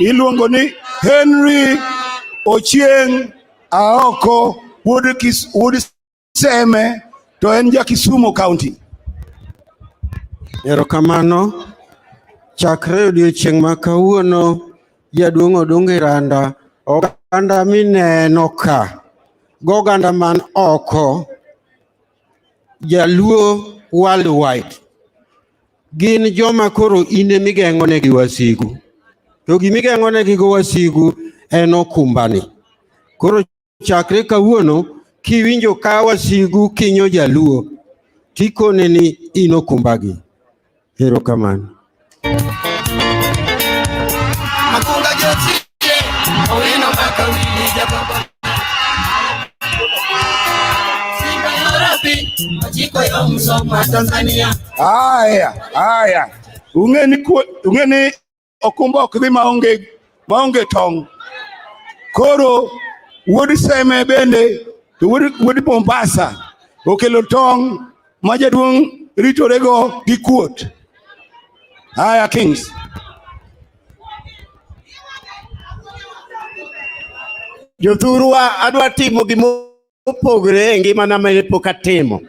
Iluongo ni Henry Ochieng Aoko Wood Seme to en ja Kisumu County. Erokamano. Chakre odiechieng' ma kawuono Jaduong' Odungi Randa oganda mineno ka goganda man oko jaluo worldwide gin joma koro ine migeng'onegi wasigu. To gimigeng'onegi go wasigu en okumbani. Koro chakre kawuono kiwinjo ka wasigu kinyo jaluo tikone ni in okumbagi. Erokamano. Makunga jotie, owino makawili jababa. Simba yorapi, majiko ya msoma Tanzania. Aya. Ungeni okumba okdhi maonge tong'. Koro Wood Seme bende to Wood Mombasa okelo tong' ma jaduong' ritorego gi kuot. Aya Kings. Jothurwa adwa timo gimopogre e ngimana ma pok atimo.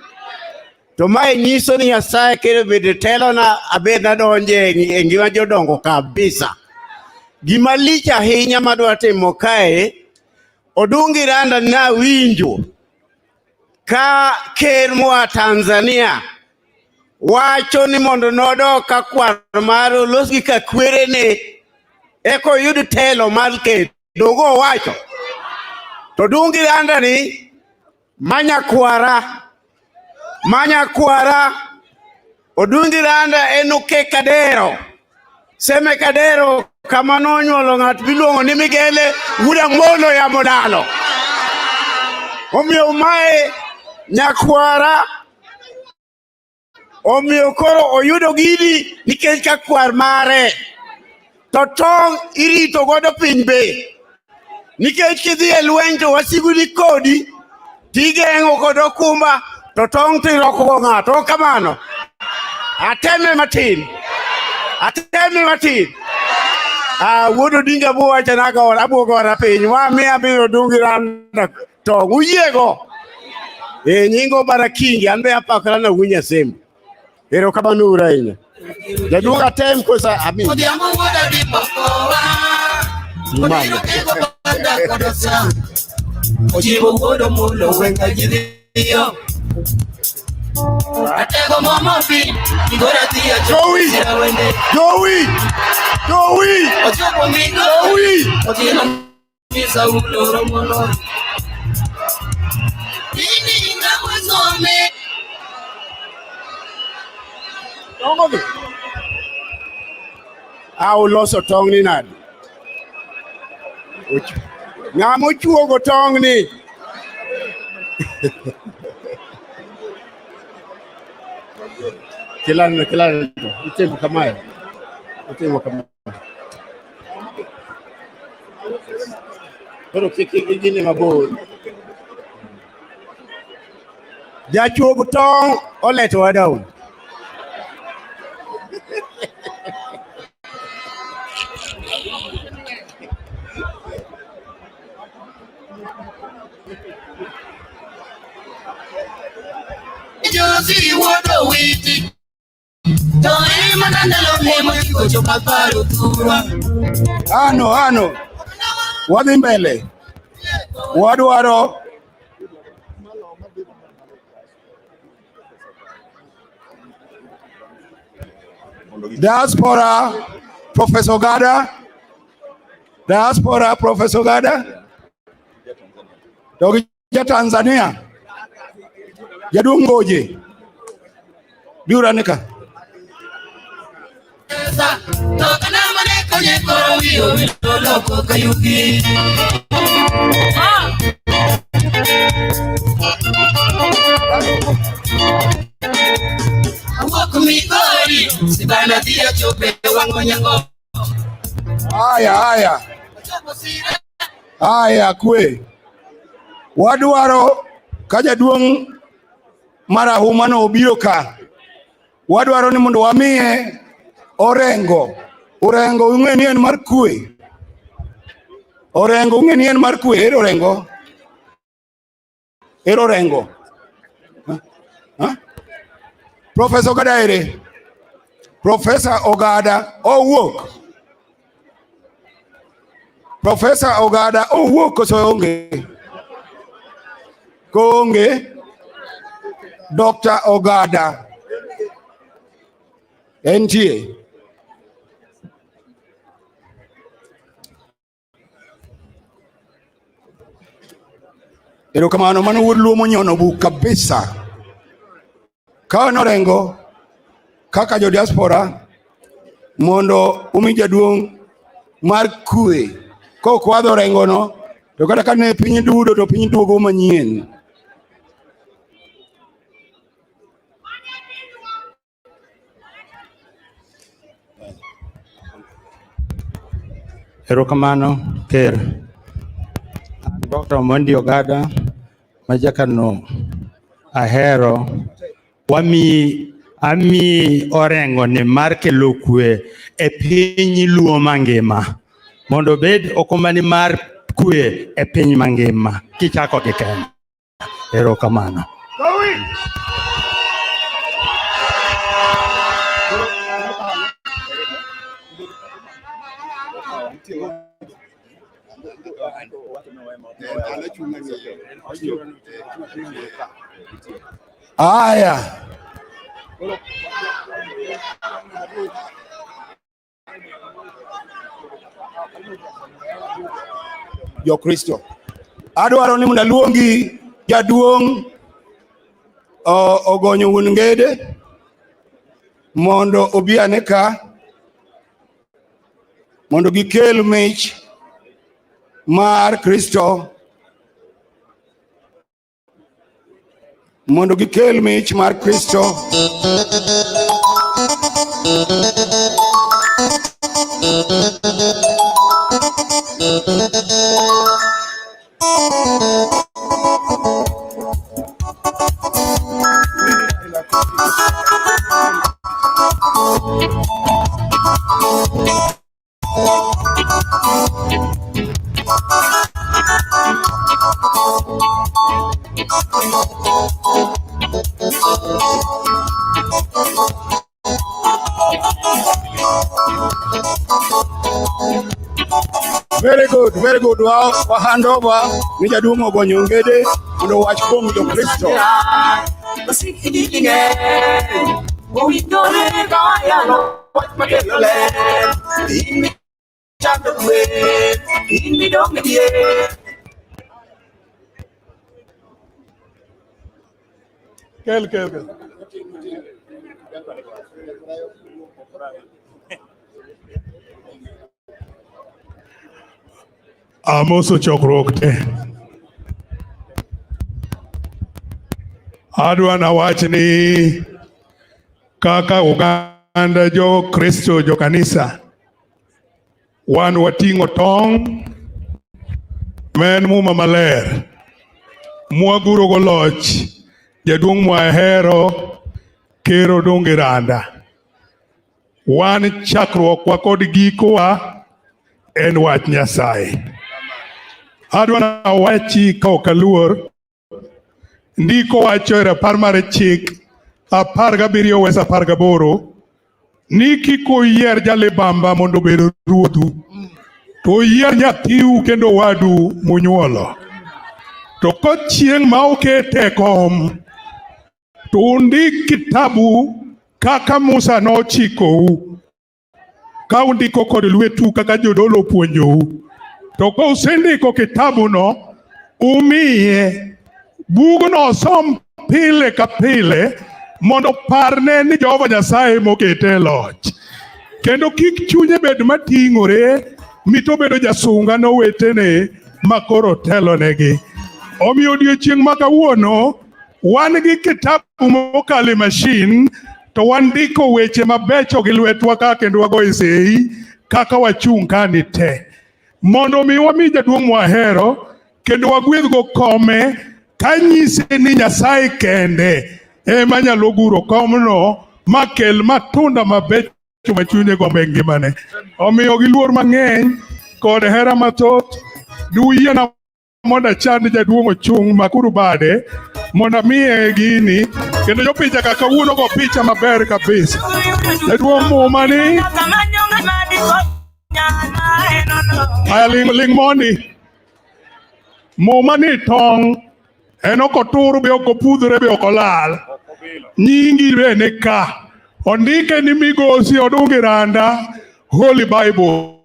To mae nyiso ni Nyasaye kendo bende telo na abed nadonje e ngima jodongo kabisa. Gima lich ahinya madwa timo kae, Odungi Randa na winjo ka ker moa Tanzania wacho ni mondo nodok ka kwar mar los gi ka kwere ne eko yud telo mar ker. Dogo wacho. To Odungi Randa ni manya kwara Odungi Randa enoke kadero. Seme kadero kama nonyuolo ng'at miluongo ni Migele wuda mono ya modalo. Omiyo mae nyakwara, omiyo koro oyudo gini nikech ka kwar mare. To tong' irito godo piny be. Nikech kidhi e lweny to wasigu ni kodi, tigeng'o kod okumba, to tong' tiroko go ng'ato. Kamano. Ateme matin. Wuod Odinga buwacho na go abugora piny wa miya biro Odungi Randa to uyiego. Nyingo Barakingi an be apakra na wunya sem. Erokamano uru ahinya. Jaduong' atem kosa amin. Ojibo wuodo mulo wenga jidhiyo. Atego momo pi, igora tia Joey! Ochopo migo, otino misa uloro mono. Nini inga wazome. Uloso tong' ni nadi? Ng'ama ochuogo tong' ni? Kilano, itimo kamae. Pero kiki gini mabor. Jachuog tong' oleto wadau. Josi wodo witi. Toi manandalo nemo kikocho paparo tura. Ano. Wadhi mbele. Wadwaro. Diaspora, Professor Gada. Dogi Tanzania. Jaduong' Ngoje. Biura nika. Tokana mane konye koro wiyo loko kayuki. Awako migori, sibana dia chope wango nyango. Aya kwe. Wadwaro ka jaduong' marahuma no obiro ka. Wadwaro ni mondo wamiye Orengo ung'e ni en mar kwe. Ero Orengo. Professor Ogada ere. Professor Ogada owuok. Koso onge. Konge. Dr. Ogada. NTA. Erokamano mano wuod luo monyono buk kabisa. Ka Orengo kaka jo diaspora mondo umi jaduong' mar kwe. Kok wadho Orengo no to kata ka ne piny dudo to piny duogo manyien. Erokamano Ker. Dr. Mondi Ogada majakano ahero ami Orengo ni mar kelo kwe e piny luo mangima mondo bed okumani mar kwe e piny mangima kichako gi Kenya. Erokamano. Aya. Jo Kristo. Adwaro ni mnaluongi jaduong ogonyo wuon ngede mondo obiane ka mondo gikel mich mar Kristo, mondo gikel mich mar Kristo. Very good. Wa hand over ni jaduong ogonyo ngede mondo wach kuom jo Kristo. Kel. Amoso chokruok te. Adwa na wach ni kaka oganda jo Kristo jo kanisa wan wating'o tong' men muma maler mwaguro go loch jaduong' mwahero Ker Odungi Randa. Wan chakruokwa kod gikowa en wach Nyasaye. Adwa na wachi ka ok aluor. Ndiko wacho e rapar mar chik 17:18 ni kik oyier jalibamba mondo obed ruodhu, to oyier nyathiu kendo wadu munyuolo. To kochieng' ma okete kom, to undik kitabu kaka Musa nochikou, ka undiko kod lwetu kaka jodolo puonjou. To ka usendiko kitabu no, umiye bugno som pile ka pile mondo parne ni Jehova Nyasaye mokete loch. Kendo kik chunye bed mating'ore mito bedo jasunga no wetene makoro telo negi. Omiyo odiochieng' ma kawuono wan gi kitabu mokale machine, to wandiko weche mabecho gi lwetwa ka kendo wagoyo sei kaka wachung' kani te. Mondo mi wami jaduong' mwahero kendo wagwedhgo kome kanyise ni Nyasaye kende ema nyalo guro komno makel matunda mabecho machunye gombe ngimane. Omiyo gi luor mang'eny kod hera mathoth duyiena mondo achand jaduong' ochung' makuru bade mondo miye gini kendo jopicha kaka wuono go picha maber kabisa. Jaduong' mumani aya ling mondi mumani tong' en okotur be okopudhre be okolal. Nyingi bene ka ondike ni Migosi Odungi Randa, Holy Bible.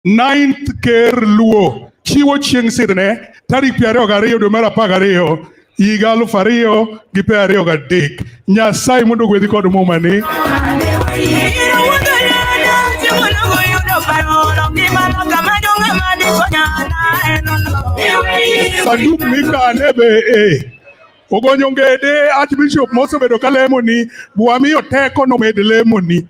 9th Ker Luo chiwo chieng' sirne tarik 22 dwe mar 12 higa 2023. Nyasaye mondo gwedhi kod mumani. Saduk mikane be ogonyo ngede Archbishop mosebedo ka lemoni bwamiyo teko nomed lemoni.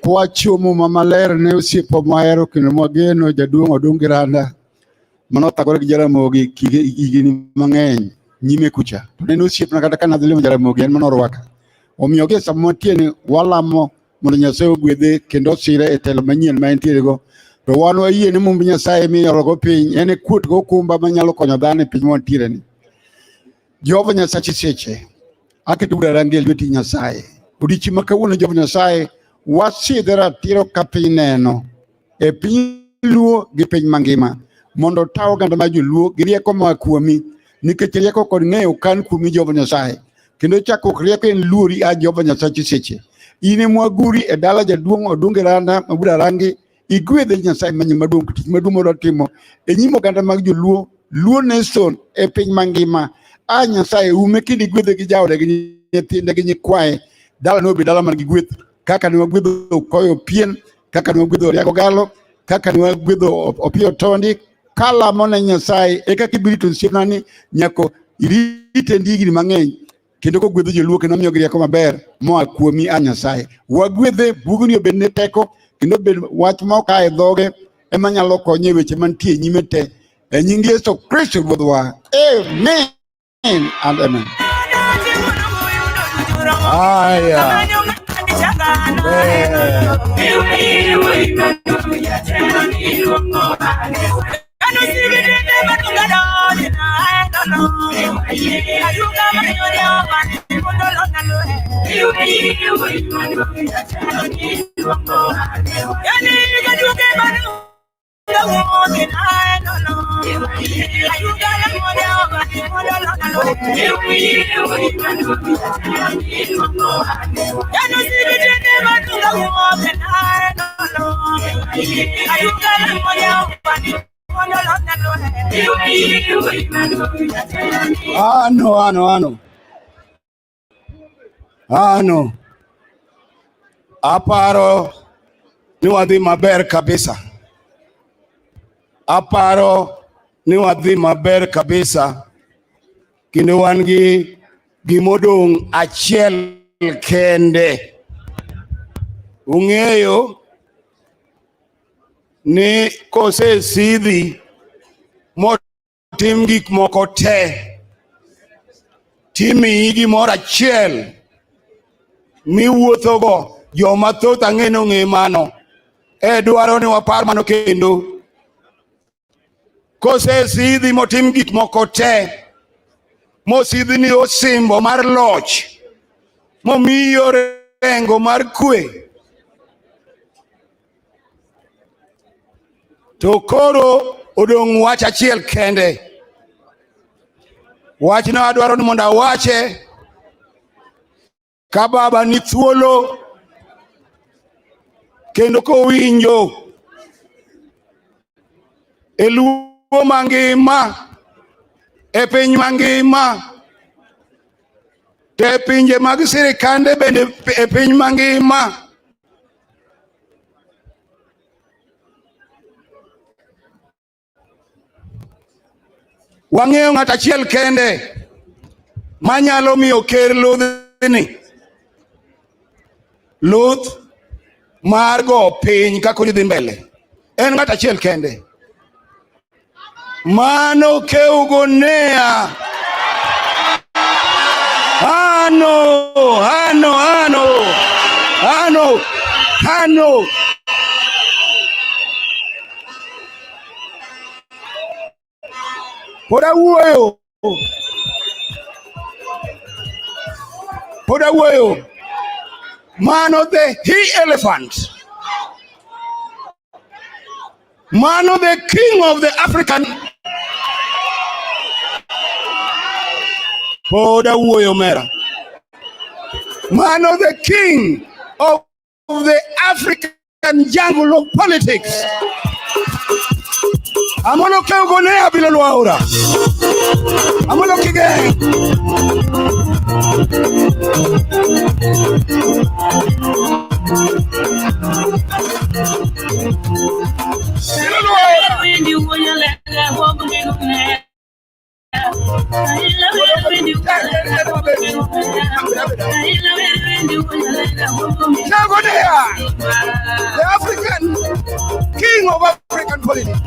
Kwachomo mamaler ne osiepo mahero kendo mwageno jaduong' Odungi Randa manothagore gi Jaramogi higni mang'eny nyime kucha. To ne osiepna kata ka nadhi limo Jaramogi en manorwaka. Omiyo gi sama tiene walamo mondo Nyasaye ogwedhe kendo sire e telo manyien ma entiere go. To wan wayie ni mumb Nyasaye miyoro go piny en kuot go kumba manyalo konyo dhano e piny mwantiere ni. Jehova Nyasaye seche aketubuda rangel lweti Nyasaye. Odiochieng' ma kawuono Jehova Nyasaye wasidhra tiro ka piny neno e piny Luo gi piny mangima mondo taw oganda ma joluo gi rieko ma kuomi nikech rieko kod ng'eyo kan kuomi Jehova Nyasaye kendo chakruok rieko en luori a Jehova Nyasaye seche ine mwaguri e dala jaduong' Odungi Randa mabuda rangi igwedhe Nyasaye manyi maduong' tich maduong' modwa timo e nyim oganda mag joluo Luo Nation e piny mangima a Nyasaye ume kindi gwedhe gi jaode gi nyithinde gi nyikwaye dala no be dala man gi gweth kaka ne wagwedho Koyo Pien kaka ne wagwedho Riago Galo kaka ne wagwedho Opiyo Tondi kalamo ne Nyasaye e kaka ibirito osiepnani nyako irite ndigni mang'eny kendo ko gwedho joluo kendo miyo rieko maber moa kuomi a Nyasaye wagwedhe bugni obed ne teko kendo bed wach ma ok ae dhoge ema nyalo konye weche mantie nyime te e nying Yesu Kristo Ruodhwa amen and amen. Haya. Ano. Aparo ni wadhi maber kabisa. Aparo ni wadhi maber kabisa. Kendo wan gi gimodong' achiel kende. Ung'eyo ni kose sidhi motim gik moko te timi gimoro achiel miwuothogo joma thoth ang'eno ng'e mano dwaro ni wapar mano kendo kose sidhi motim gik moko te mosidhi ni osimbo mar loch momiyo rengo mar kwe to koro odong' wach achiel kende. Wachno adwaro ni mondo awache ka baba ni thuolo kendo kowinjo e Luo mangima e piny mangima te pinje mag sirikande bende e piny mangima wang'eyo ng'at achiel kende manyalo miyo ker ludhni luth mar go piny kako dhi mbele en ng'at achiel kende mano keugonea ano Poda wuoyo mano the he-elephant mano the king of the African Poda wuoyo mera mano the king of the African jungle of politics Amolo keugonea bila luaura Amolo kige the African king of African politics.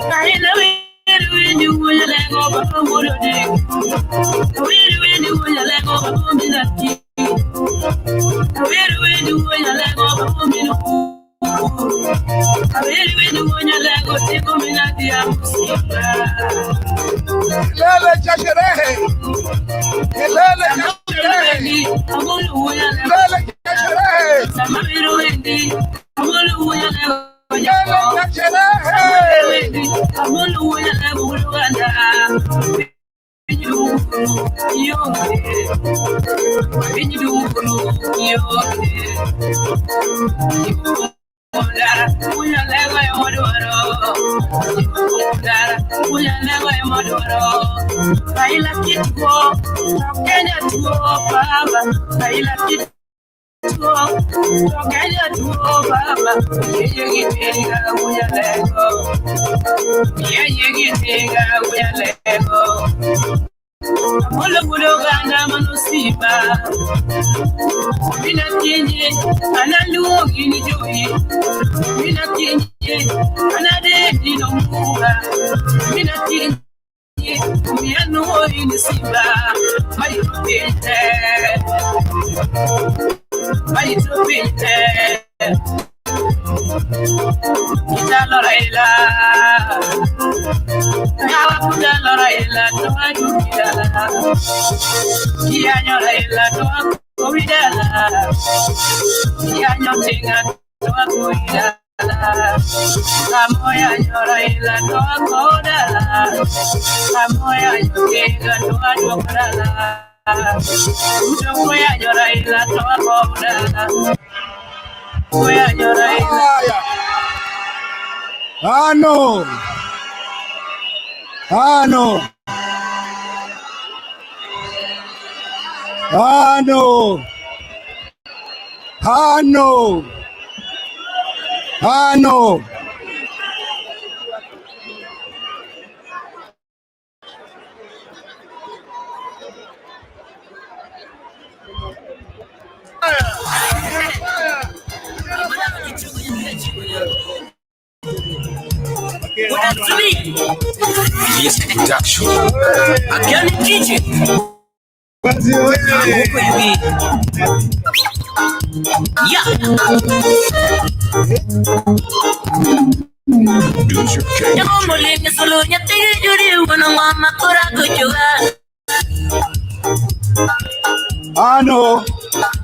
Ano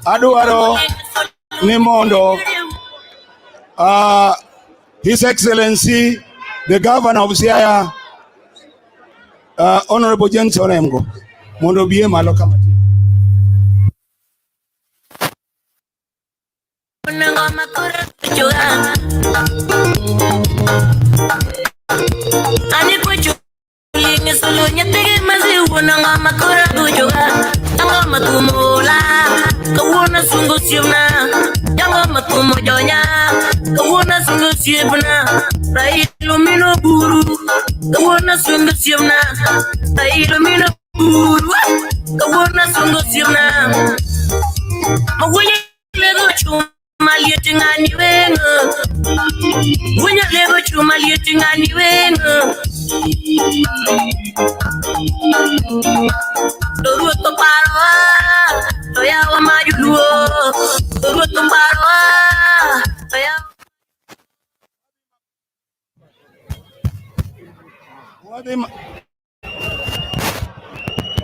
aduaro ni mondo His Excellency the Governor of Siaya Honorable James Oremgo mondo biye malo kama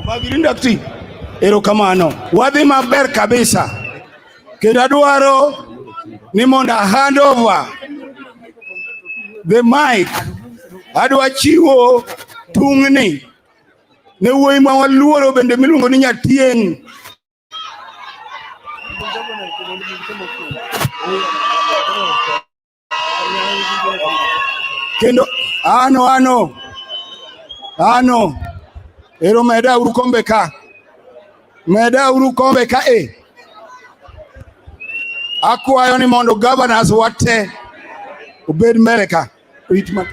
Magirindakti ero kamano wadhi maber kabisa kendo adwaro ni mondo hand over the mic adwa chiwo tungni ne wuoyi ma waluoro bende miluongo ni Nyatieng kendo ano ero meda uru kombe ka akwayo ni mondo governors wate obed mbele ka ritma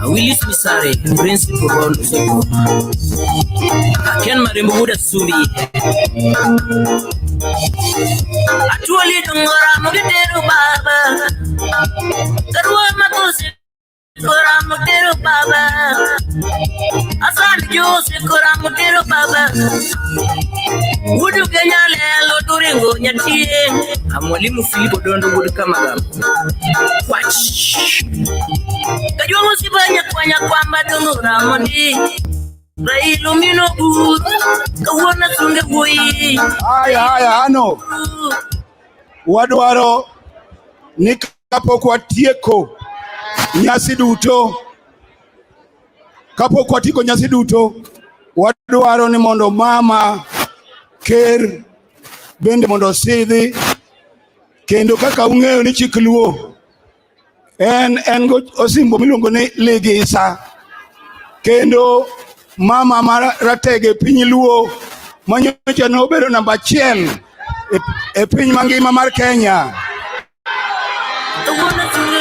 Willis Misare, principal Ron Seko. Ken Marimbuda Sumi. Actually, Dungora Mugiteru Baba. Karua Makosi, Kora Mugiteru Baba. Asan Jose Kora Mugiteru Baba. Would you Kenya Loduringo Nyatien? Amwalimu Filipo Dondo would come again. Watch. Kajua musibanya kwanya kwamba Dungora Mondi. Raila mino good. Kawana sunge boy. Haya, ano. Wadwaro ni kapok watieko nyasi duto. Kapok watieko nyasi duto, wadwaro ni mondo mama Ker bende mondo sidhi, kendo kaka ung'eyo ni chik luo en go osimbo miluongo ni ligisa, kendo mama maratege piny luo manyocha nobedo namba 1 e piny mangima mar Kenya.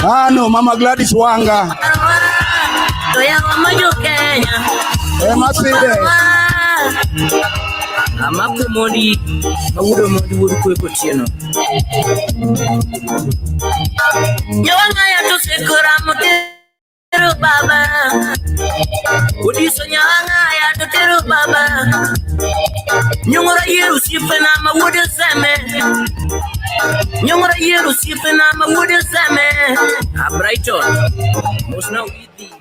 Ano mama Gladys Wanga emaside Amaku modi awudo modi wudu kwe kotieno. Nyawanga ya to sekora motero baba. Udiso nyawanga ya to tero baba. Nyongora yeru sife na mawude seme. Nyongora yeru sife na mawude seme. A Brighton. Mosna uidi.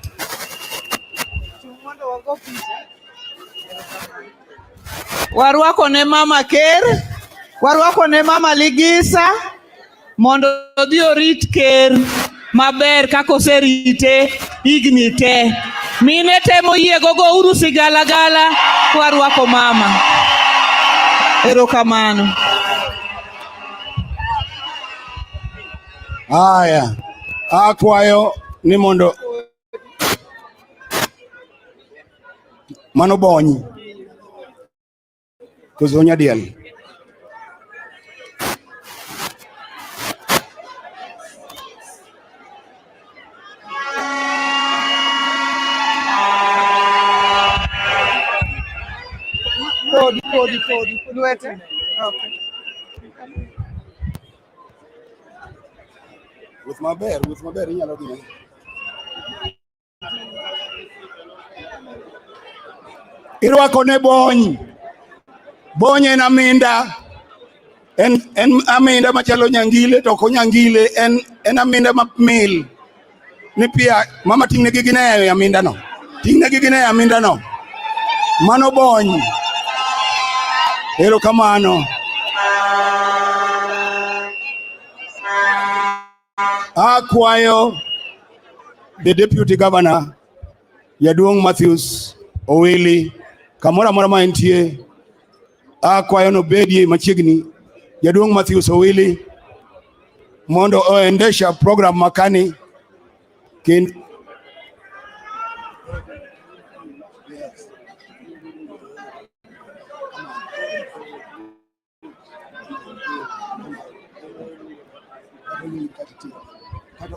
Warwako ne mama Ker, warwako ne mama Ligisa, mondo odhi orit Ker maber kaka oserite higni te. Mine temo yie gogo uru sigalagala, warwako mama. Erokamano. haya, akwayo ni mondo mano bonyi kuzonya diel. Podi. Luete. Okay. With maber inyalo dhi. Irwako ne bony. Bony en aminda. En aminda machalo nyangile to ko nyangile en aminda mapmil. Ni pia mama ting'ne gigine aminda no. Ting'ne gigine aminda no. Mano bony. Erokamano. Akwayo the deputy governor Yaduong Matthews Owili kamora mora ma entie, akwayo no bedie machiegni Yaduong Matthews Owili mondo oendesha program makani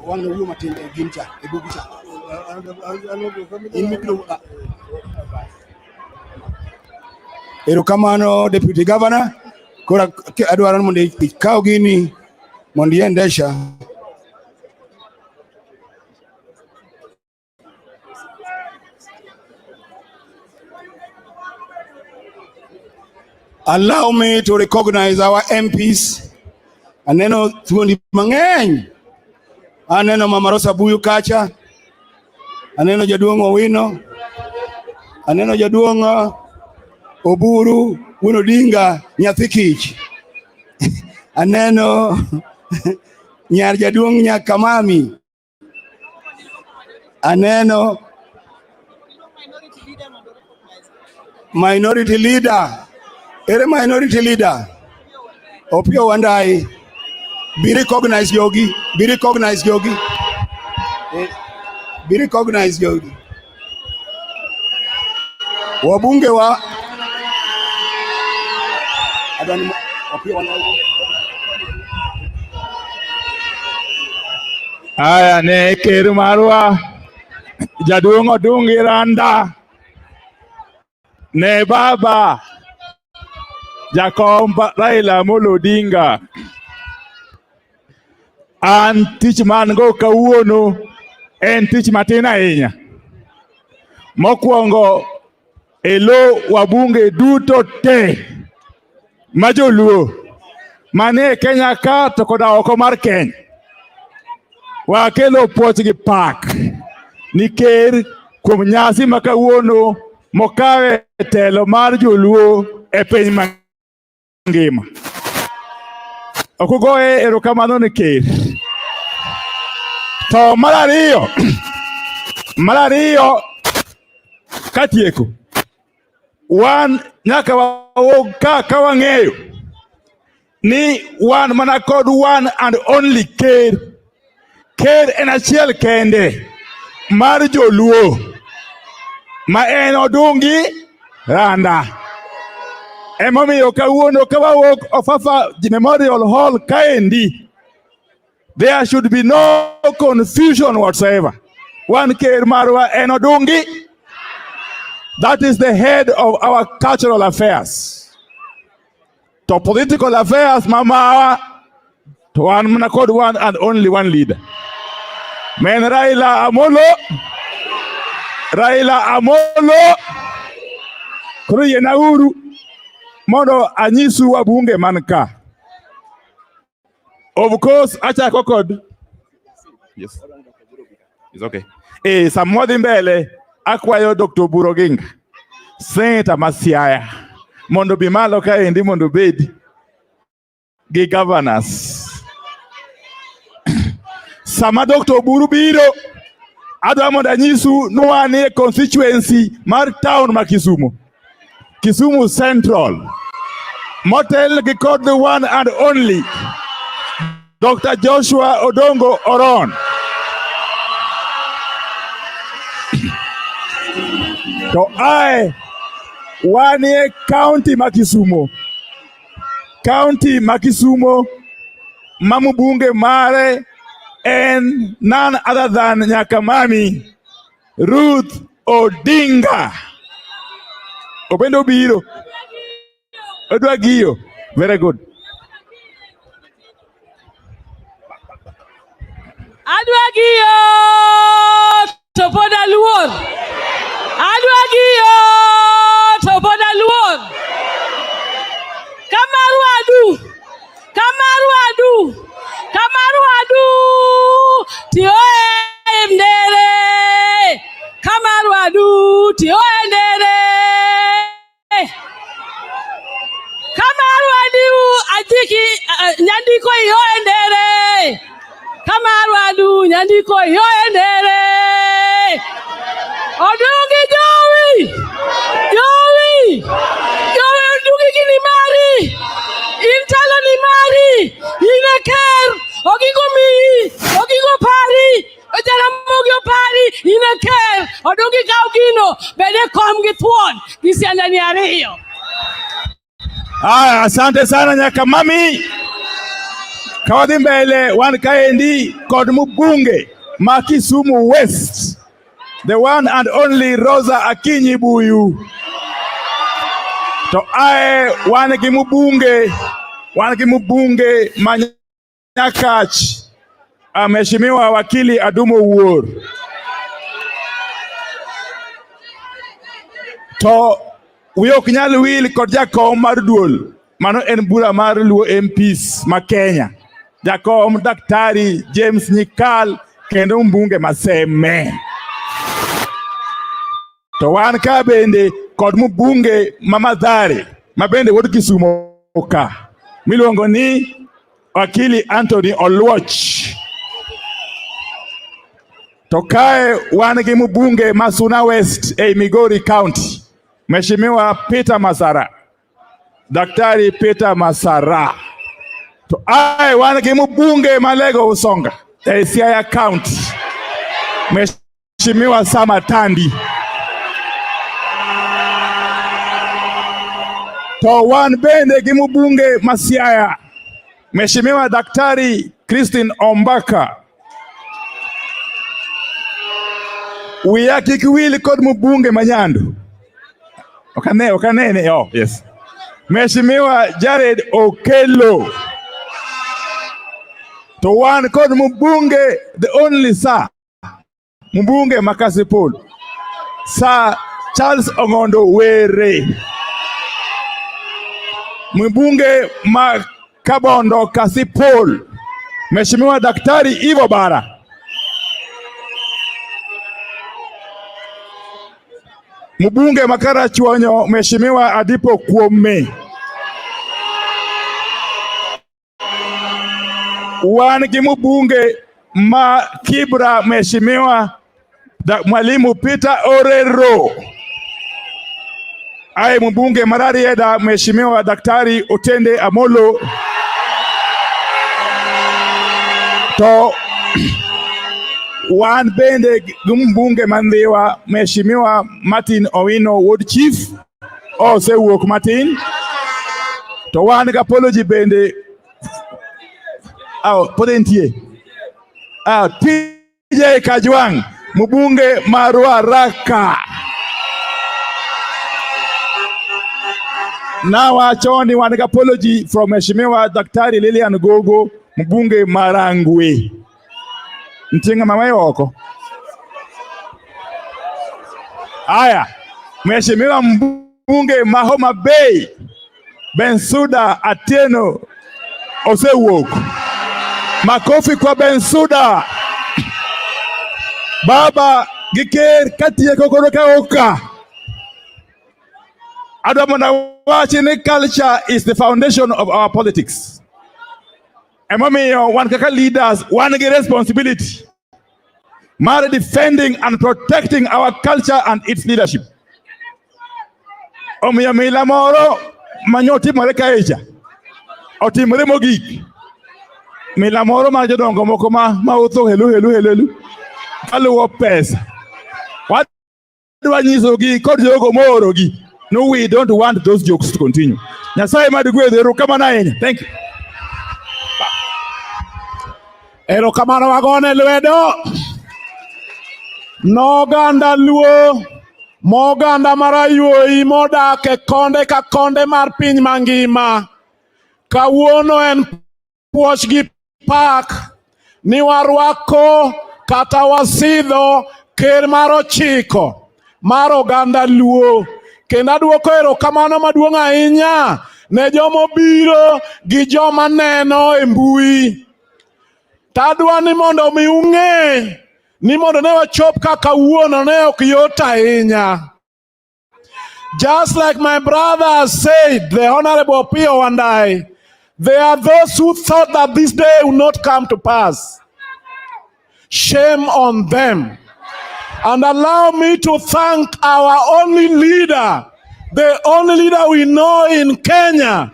wanga huyo matende gincha ebugucha erokamano deputy governor kora adwaro mondo ikaw gini mondo iendesha. Allow me to recognize our MPs. Aneno thuondi mang'eny. Aneno Mama Rosa Buyu kacha, aneno Jaduong Owino, aneno Jaduong Oburu, Wuon Odinga, nyathi kich. Aneno nyar Jaduong Nyakamami. Aneno minority leader. Ere minority leader? Opio Wandai. Be recognized, Yogi. Be recognized, Yogi. Be recognized, Yogi. Wabunge wa Aya ne Ker marwa Jaduong Odungi Randa, ne baba Jakom Raila Odinga. An tich man go kawuono en tich matin ahinya. Mokwongo elo wabunge duto te majoluo mane Kenya ka to koda oko mar Kenya. Wakelo puoch gi pak ni Ker kuom nyasi ma kawuono mokawe telo mar joluo e piny mangima. Okugoye erokamano ne ker. To mar ariyo katieko, wan nyaka wawuog ka wang'eyo ni wan mana kod one and only ker. Ker en achiel kende mar joluo ma en Odungi Randa. Emomiyo kawuono ka wawuok Ofafa Memorial Hall kaendi, there should be no confusion whatsoever. One ker marwa en Odungi. That is the head of our cultural affairs. To political affairs, mamawa, to one mana kod one and only one leader. Men Raila Amolo, koro yenauru mondo anyisu wabunge manka. Of course, achako kod. Yes. It's okay. Samodhi mbele akwayo Dr. Buroginga, Senator Masiaya, mondo bimalo kaendi mondo bedi gi governors. Sama Dr. Buru biro, adwa mondo anyisu nuanie constituency mar town ma Kisumu. Kisumu Central. Motel gi kod the one and only Dr. Joshua Odongo Oron. To I wanie county ma Kisumu. County ma Kisumu, mamubunge mare and none other than Nyakamami Ruth Odinga. Obendo biro. Odwagiyo. Very good. Adwagiyo topoda luor. Adwagiyo topoda luor. Kamaru adu. Tioe ndere. Kamaru adu. Tioe ndere. Kamaru adu. Ajiki nyandiko yoe ndere. Kamaru adu. Nyandiko yoe ndere. Odungi Jowi Odungi kini mari. Intalo ni mari. Ineker. Ogigo pari. Ojaramogi pari. Ineker. Odungi kaugino. Bede kom gitwon. Gisianda ni ariyo. Asante sana Nyakamami. Kawadhi mbele wan kaendi kod mbunge ma Kisumu West. The one and only Rosa Akinyi Buyu. To ae wan gi mbunge Manyakach, Mheshimiwa wakili Adumo Wuor. To wiok nyal wil kod jakom mar duol, mano en bura mar Luo MPs ma Kenya. Jakom Daktari James Nyikal kendo mbunge Maseme. To wan ka bende kod mbunge Mamadhare, ma bende wuod Kisumu ka, miluongo ni wakili Anthony Oluoch. To kae wan gi mbunge Masuna West Migori County, Mheshimiwa Peter Masara, Daktari Peter Masara. To ae wan gi mbunge Malego Usonga Siaya County, Mheshimiwa Sama Tandi. To wan bende gi mbunge Masiaya, Mheshimiwa Daktari Christine Ombaka. Wiya kik wil kod mbunge Manyando. Okanene, oh yes. Mheshimiwa Jared Okelo. To wan kod mbunge the only sir, mbunge Makasipol, Sir Charles Ongondo Were. Mbunge Makabondo Kasipol, Mheshimiwa Daktari Ivo Bara. Mbunge Makara Chuonyo Mheshimiwa Adipo Kuome. Wan gi mbunge ma Kibra Mheshimiwa Mwalimu Peter Orero. Aye mbunge Mararieda Mheshimiwa Daktari Otende Amolo. To wan bende mbunge Mandhiwa Mheshimiwa Martin Owino Wood Chief osewuok Martin. To wan ga apology bende podentie. TJ Kajwang mbunge Marwa Raka. Now achoni wan ga apology from Mheshimiwa Daktari Lilian Gogo mbunge Marangwe. Ntinga mama yoko. Aya, Mheshimiwa mbunge Mahoma Bay Bensuda Atieno osewuok. Makofi kwa Bensuda. Baba giker katie kokoro ka oka. Adamona wachini culture is the foundation of our politics. Emamiyo one kaka leaders one get responsibility. Mara defending and protecting our culture and its leadership. Omiyo mila moro manyoti moreka eja. Otimore mogik. Mila moro ma jodongo moko ma utho helu. Aluwo pesa. What do I need to give? Kod jogo moro gi. No, we don't want those jokes to continue. Nyasaye madugwedhe kama naenya. Thank you. Erokamano wagone lwedo. Noganda luo. Moganda marayuoi modak e konde ka konde mar piny mangima. Kawuono en puoch gi pak ni warwako kata wasidho ker mar ochiko mar oganda luo. Kendo aduoko erokamano maduong' ahinya ne joma obiro gi joma neno e mbui. Tadwa ni mondo mi ung'e ni mondo ne wachop kaka wuono ne ok yot ahinya. Just like my brother said, the Honorable Pio Wandai, there are those who thought that this day would not come to pass. Shame on them. And allow me to thank our only leader, the only leader we know in Kenya,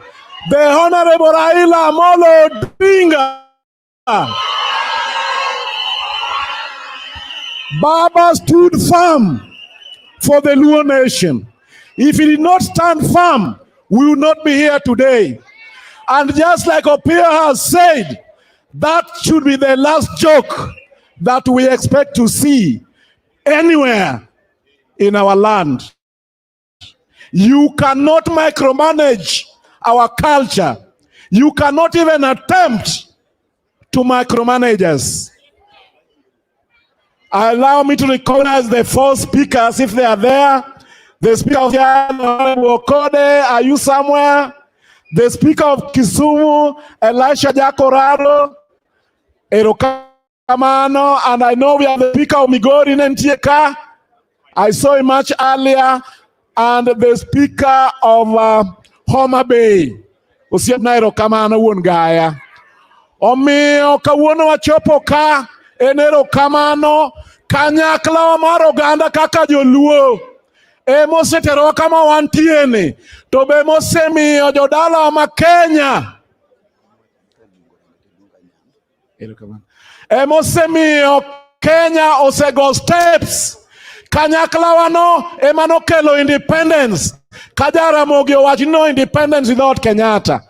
the Honorable Raila Amolo Odinga. Baba stood firm for the Luo nation. If he did not stand firm, we would not be here today. And just like Opia has said, that should be the last joke that we expect to see anywhere in our land. You cannot micromanage our culture. You cannot even attempt to micromanage us. Allow me to recognize the four speakers if they are there. The Speaker of Okode, are you somewhere? The Speaker of Kisumu, Elisha Jakorado, Erokamano, and I know we have the Speaker of Migori, Nentieka. I saw him much earlier. And the Speaker of Homa Bay, Usietna Erokamano Wungaya. Omiyo kawuono wachopo ka enerokamano kanyakla mar oganda kaka joluo emosetero kama wantieni to be mosemiyo jodala ma Kenya emosemiyo Kenya osego steps kanyakla wano emanokelo independence Kajaramogi owacho no independence without Kenyatta.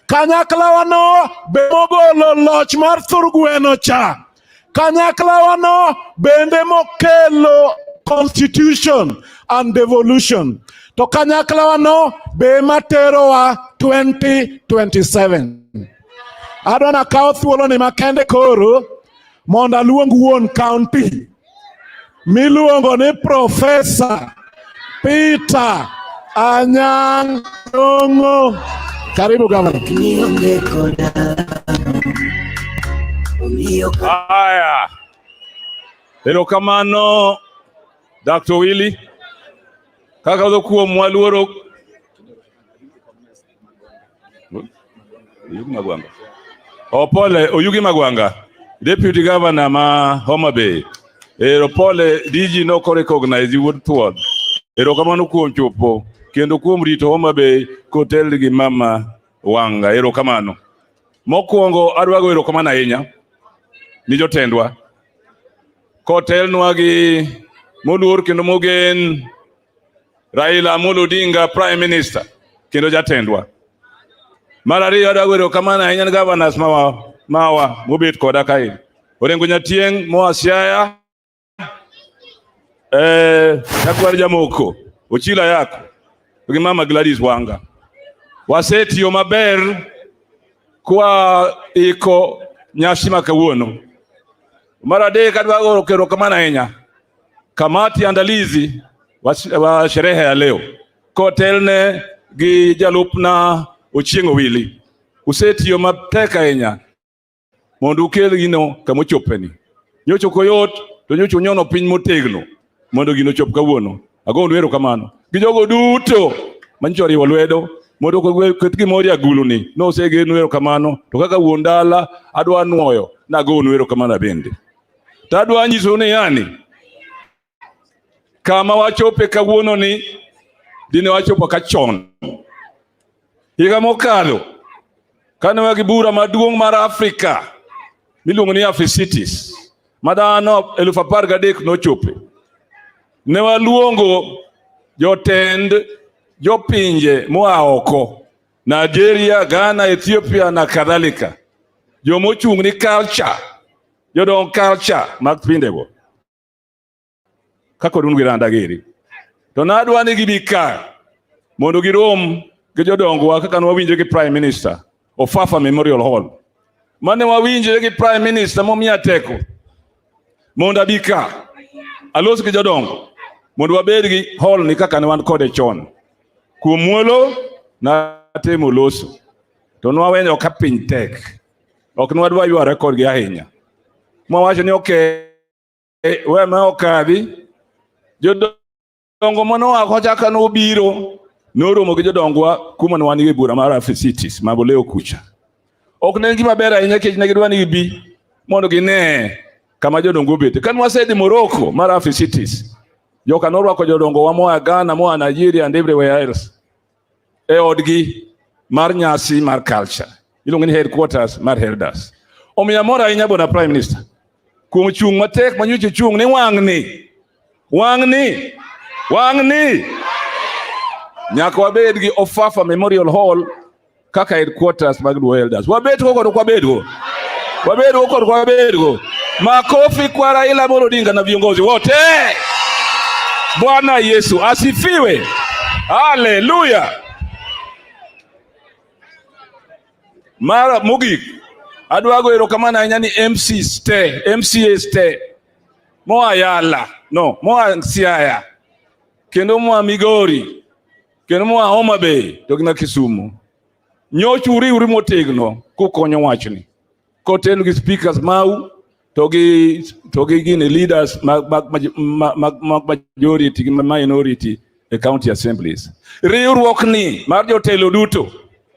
Kanyakla wano bemogolo loch mar Thurgweno cha. Kanyakla wano bende mokelo constitution and devolution. To kanyakla wano be matero wa 2027. Adwana kao thuolo ni makende koro monda luong wuon county. Miluongo ni Professor Peter Anyang' Dongo. Karibu Governor. Haya. Erokamano Dr. Willie. kaka odho kuom waluoro Oyugi Magwanga, Deputy Governor ma Homa Bay. Pole DG no recognize you would thwart. Erokamano kuom chopo kendo kuom rito Homa Bay kotel gi mama Wanga. Erokamano. Mokwongo adwa go erokamano ahinya ni jotendwa. Kotelnwa gi moluor kendo mogen Raila Amolo Odinga Prime Minister kendo jatendwa. Mar ariyo adwa go erokamano ahinya ni governors mawa mobet koda kae. Orengo Nyatieng moa Siaya, Nyakwar Jamoko, Ochila Yako, gi mama Gladys Wanga. Wasetiyo maber kwa iko nyasi ma kawuono. Mar adek adwa go erokamano ahinya kamati andalizi wa sherehe ya leo. Kotelne gi jalupna Ochieng Owili. Usetiyo matek ahinya mondo ukel gino kama ochopeni. Nyocho koyot to nyocho nyono piny motegno mondo gino chop kawuono. Agonu erokamano gi jogo duto manchori lwedo mondo ket gimoro agulu ni. No osegenu erokamano to kaka wuon dala adwa nuoyo nagonu erokamano bende. Tadwa nyiso ni yani kama wachope kawuono ni dine wachopo kachon. Higa mokalo kane wagi bura maduong' mar Afrika miluongo ni SCT madano 1013 nochope. Ne waluongo jotend jopinje moa oko, Nigeria, Ghana, Ethiopia na kadhalika. Jomochung' ni culture, jodong culture mag pindego. Ker Odungi Randa giri. To nadwa ni gibika mondo girom gi jodongwa kaka nwawinjo gi Prime Minister Ofafa Memorial Hall. Mane wawinjo gi Prime Minister momiya teko mondo abika alos gi jodongo mondo wabed gi hall ni kaka ne wan kode chon. Kuom muolo na temo loso to nwawenyo ka piny tek. Ok nwadwa yware kodgi ahinya. Mwawacho ni we ma okadhi jodongo manoa kochaka nobiro noromo gi jodongwa kuma ne wan gi bura mar SCT maboleo kucha. Ok ne gima ber ahinya kech ne gidwa ni gibi mondo gine kama jodongo obete. Kan wasedhi Morocco mar SCT, joka norwako jodongo wa moa Ghana, moa Nigeria and everywhere else e odgi mar nyasi mar culture iluongo ni headquarters mar Elders. Omiya mora ahinya bona Prime Minister kuom chung' matek manyocha chung' ni wang'ni nyaka wabed gi Ofafa Memorial Hall kaka headquarters mag Elders. Wabed go. Makofi kwa Raila Amolo Odinga na viongozi wote. Bwana Yesu asifiwe. Haleluya. Mara mugik adwa go erokamano ahinya ni MCA stay moa Yala, moa Siaya, kendo moa Migori, kendo moa Homa Bay to gi Kisumu. Nyochu uriuri motegno kukonyo wachni. Kotel gi speakers mau to gi gine leaders majority gi minority e county assemblies. Riwruok ni mar jotelo duto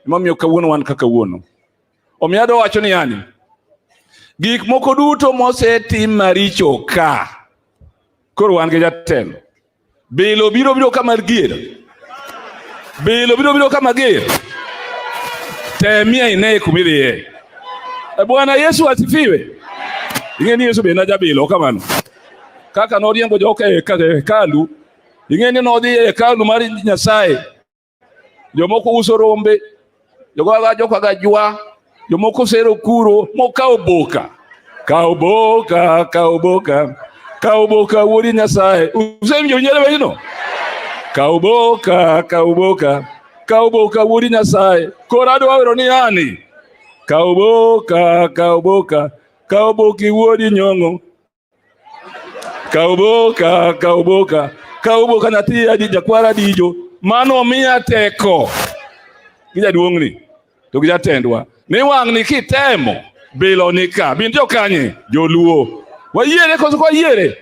momiyo kawuono wan kaka kawuono. Omiado wacho ni yani gik moko duto mosetim maricho ka koro wan gi jatelo. Bilo biro kama ger. Temia ine kumidhiye. Bwana Yesu asifiwe. Ingeni Yesu be na jabilo kamano. Kaka noriembo joka e hekalu, ingeni nodhi e hekalu mar Nyasaye. Jomoko uso rombe, joka ga jwa, jomoko sero kuro, mokawo boka. Kawo boka wuodi Nyasaye. Usemjo nyere weno. Kawo boka wuodi Nyasaye. Kora adwa wero ni yani. Kawo boka wuodi nyong'o. Kawo boka nyathi adi jakwara dijo. Mano miya teko. Gijaduong'ni to gijatendwa. Ni wang'ni kitemo bilo nika. Bin jokanye joluo. Wayiere koso kwa yiere.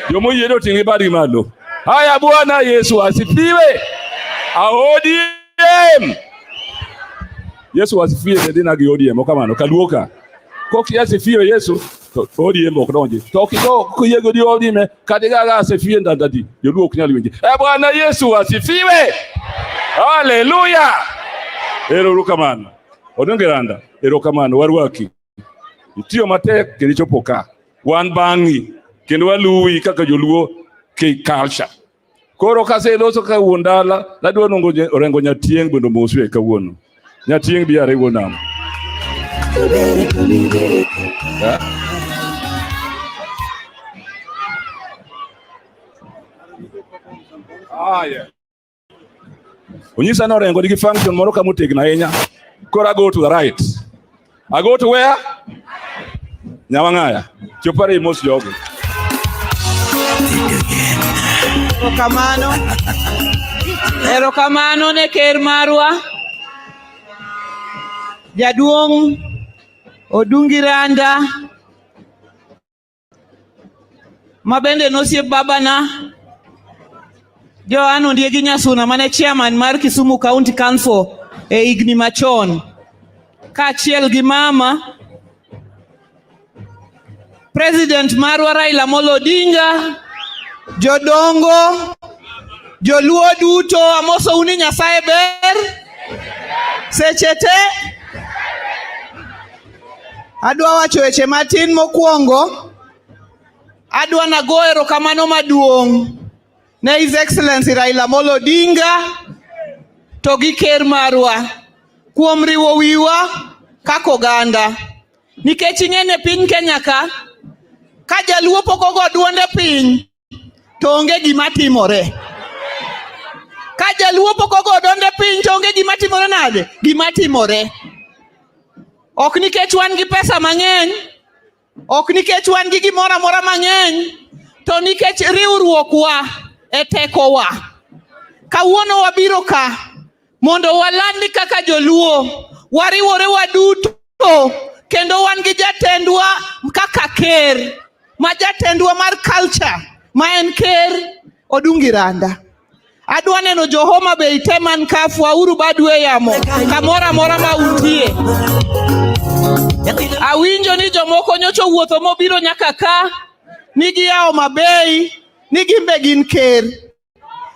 Jomo yiere oting'i badgi malo. Haya, Bwana Yesu asifiwe. ODM. Yesu asifiwe ndina gi ODM okamano kaluoka. Koki asifiwe Yesu to ODM okdonje. To kiko kuyego di ODM kadiga asifiwe ndadadi. Yoluok nyali winje. Bwana Yesu asifiwe. Haleluya. Erokamano. Odungi Randa, erokamano warwaki. Itiyo matek kendo chopoka. Wan bangi kendo waluwi kaka joluo ke culture. Koro kase loso ka wondala ladwa nongo orengo nyatieng bondo moswe kawuono. Nyatieng biare wonam. Yeah. Unyisa no orengo digi function moro ka motegna ahinya. Koro I go to the right. I go to where? Nyawangaya. Chopare mos jogo. Erokamano ne ker marwa Jaduong' Odungi Randa mabende nosiep babana Joan Ondiegi Nyasuna mane chairman mar Kisumu County Council higni machon kaachiel gi mama President marwa Raila Odinga, jodongo, joluo duto, amoso uni Nyasaye ber, sechete, adwa wacho weche matin mokwongo, adwa nago erokamano maduong' ne His Excellency Raila Odinga, to gi ker marwa, kuom riwo wiwa kaka oganda. Nikech ing'ene piny Kenya ka jaluo pokogo duonde piny to onge gima timore. Ka jaluo pokogo duonde piny to onge gima timore nade? Gima timore. Ok nikech wan gi pesa mang'eny, ok nikech wan gi gimoro amora mang'eny, to nikech riwruokwa e tekowa. Kawuono wabiro ka mondo walandi kaka joluo wariwore waduto kendo wan gi jatendwa kaka ker ma jatendwa mar culture ma en Ker Odungi Randa. Adwa neno jo Homa Bay te man kafwa uru badwe yamo kamora mora ma untie. Awinjo ni jomoko nyocho wuotho mobiro nyaka ka nigi ya Homa Bay nigi mbe gin ker.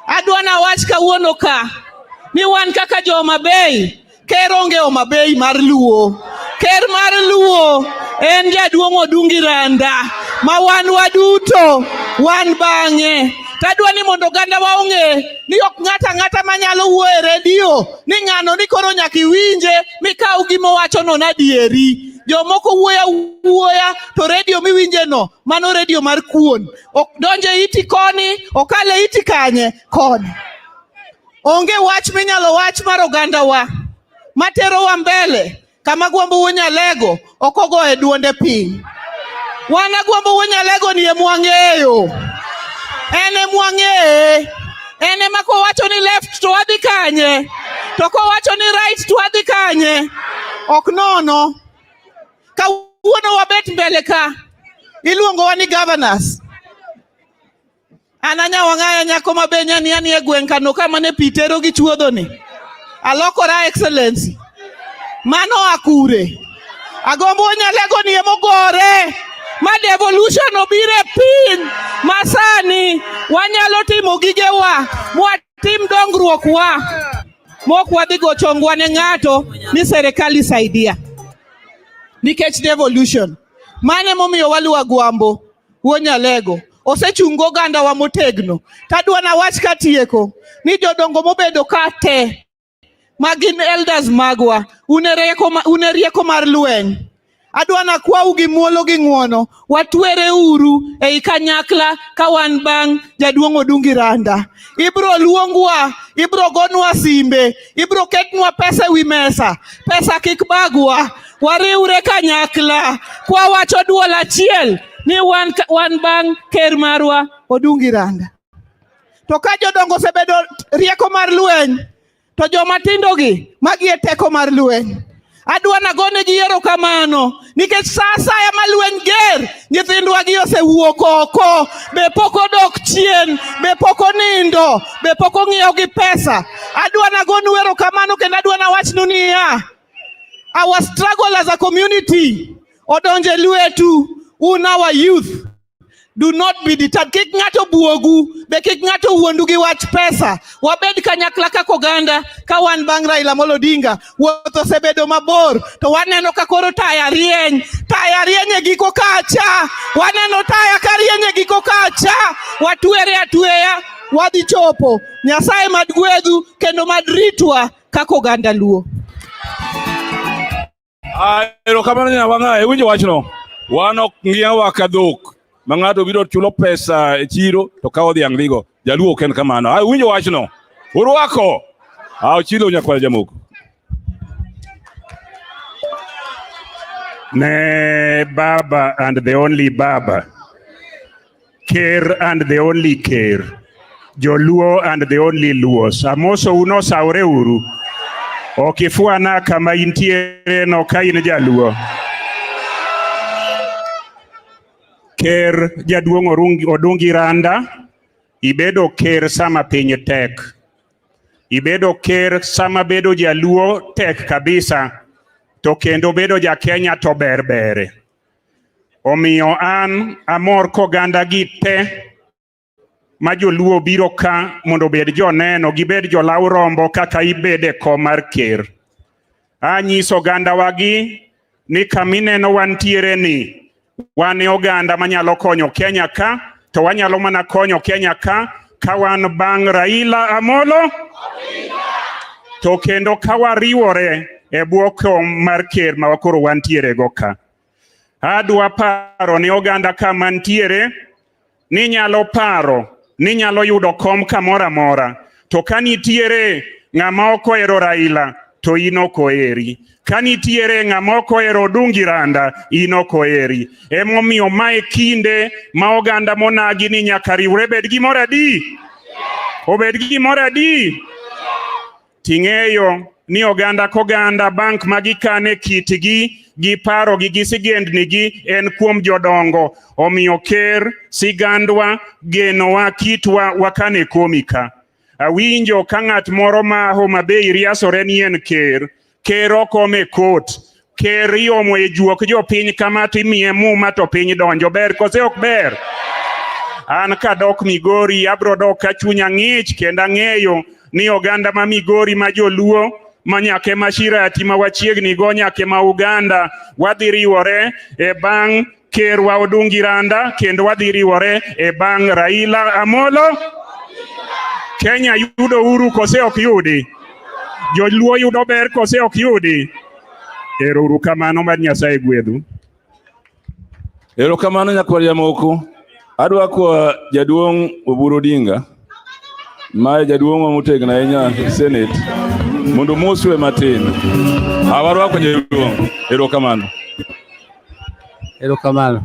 Adwa na wach kawuono ka ni wan kaka jo Homa Bay ker onge Homa Bay mar luo. Ker mar luo en Jaduong' Odungi Randa ma wan waduto wan bang'e. Tadwa ni mondo ganda waong'e ni ok ng'ata ng'ata manyalo wuoyo e redio ni ng'ano ni koro nyaka iwinje mikaw gimo wacho no nadieri. Jomoko wuoya to redio miwinje no mano redio mar kuon. Ok donje iti koni, okale iti kanye koni. Onge wach minyalo wach mar oganda wa matero wa mbele kama gwambo Wuonyalego okogo e duonde piny. Wana gwambo Wuonyalego ni emwang'eyo. Ene mwang'eye. Ene mako wacho ni left to wadhi kanye. To ko wacho ni right to wadhi kanye. Ok nono. Kawuono wabet mbele ka. Iluongo wa ni governors. Ananya wang'aya nyako mabenya ni ani e gweng' kano kama ne pitero gi chuodho ni. Alokora excellency. Mano akure. Agombo Wuonyalego ni emogore. Ma devolution obire piny. Masani wanyalo timo gigewa. Mwatim dongruok wa. Mok wadhi go chongwa ne ng'ato ni serikali saidia. Nikech devolution. Mane momiyo waluwa gwambo Wuonyalego. Osechungo ganda wa motegno. Tadwa na wach katieko. Ni jodongo mobedo ka te. Magin elders magwa. Unerieko mar lweny. Adwa na kwau gi muolo gi ng'uono. Watwere uru ei kanyakla ka wan bang' Jaduong' Odungi Randa. Ibro luongwa, ibro gonwa simbe, ibro ketnwa pesa wi mesa. Pesa kik bagwa. Wariure kanyakla. Kwa wacho duol achiel ni wan bang' ker marwa Odungi Randa. To ka jodongo sebedo rieko mar lweny, to joma tindogi magi e teko mar lweny. Adwa nagone gi erokamano nikech sa asaya ma lweny ger, nyithindwa gi osewuok oko, be pok odok chien, be pok onindo, be pok ong'iewo gi pesa. Adwa nagonu erokamano kendo adwa nawachnu niya, our struggle as a community odonje lwetu, un our youth. Do not be deterred. Kik ng'ato buogu, be kik ng'ato wuondu gi wach pesa. Wabed kanyakla kaka oganda, ka wan bang' Raila Amolo Odinga. Wuoth osebedo mabor, to waneno ka koro taya rieny e giko kacha. Waneno taya ka rieny e giko kacha. Watwere atweya, wadhi chopo. Nyasaye mad gwedhu kendo mad ritwa kaka oganda Luo. Erokamano nyawang'ayo, winjo wachno. Wan ok ng'iewa ka dhok. Ma ng'ato biro chulo pesa e chiro to kawo dhiang' dhigo. Jaluo ok en kamano. Winjo wachno. Urwako. Chilo nyakwar jamoko. Ne Baba and the only Baba. Ker and the only Ker. Joluo and the only Luos. Amoso uno saure uru. Okifuana kama intiere no ka in jaluo. Ker Jaduong' Odungi Randa, ibedo ker sama piny tek. Ibedo ker sama bedo jaluo tek kabisa, to kendo bedo ja Kenya to berbere. Omiyo an amor koganda gi te ma joluo biro ka mondo bed joneno, gibed jolau rombo kaka ibede kom mar ker. Anyiso oganda wagi ni kamineno wantiere ni, wan e oganda manyalo konyo Kenya ka, to wanyalo mana konyo Kenya ka wan bang' Raila Amolo, to kendo ka wariwore e bwo kom mar ker ma wakoro wantiere go ka. Adwa paro ni oganda ka mantiere ni nyalo paro, ni nyalo yudo kom kamoro amora, to ka nitiere ng'ama ok ohero Raila, to in ok oheri. Kanitiere ng'ama ok ohero Odungi Randa, in ok oheri. Emomiyo mae kinde ma oganda monagi ni nyaka riwre bed gimoro adi? Obed gimoro adi? Ting'eyo ni oganda koganda bank magikane kitgi, gi parogi gi sigendnigi en kuom jodongo. Omiyo ker, sigandwa, genowa, kitwa wakane komika. Awinjo ka ng'at moro ma Homa Bay riasore ni en ker. Ker okome kot. Ker iomo e juok jopiny kama timiye muma to piny donjo. Ber kose ok ber? An kadok Migori abro dok ka chunya ng'ich kendo ang'eyo ni oganda ma Migori ma joluo ma nyake ma Shirati ma wachiegni go nyake ma Uganda wadhi riwore e bang' Ker wa Odungi Randa kendo wadhi riwore e bang' Raila Amolo. Kenya yudo uhuru kose ok yudi? Joluo yudo ber kose ok yudi? Erokamano mar Nyasaye gwedhu. Erokamano nyakwar jamoko. Adwa kwa Jaduong' Oburu Odinga, ma jaduong' motegno ahinya Senate, mondo moswe matin. Awarwako jaduong'. Erokamano. Erokamano.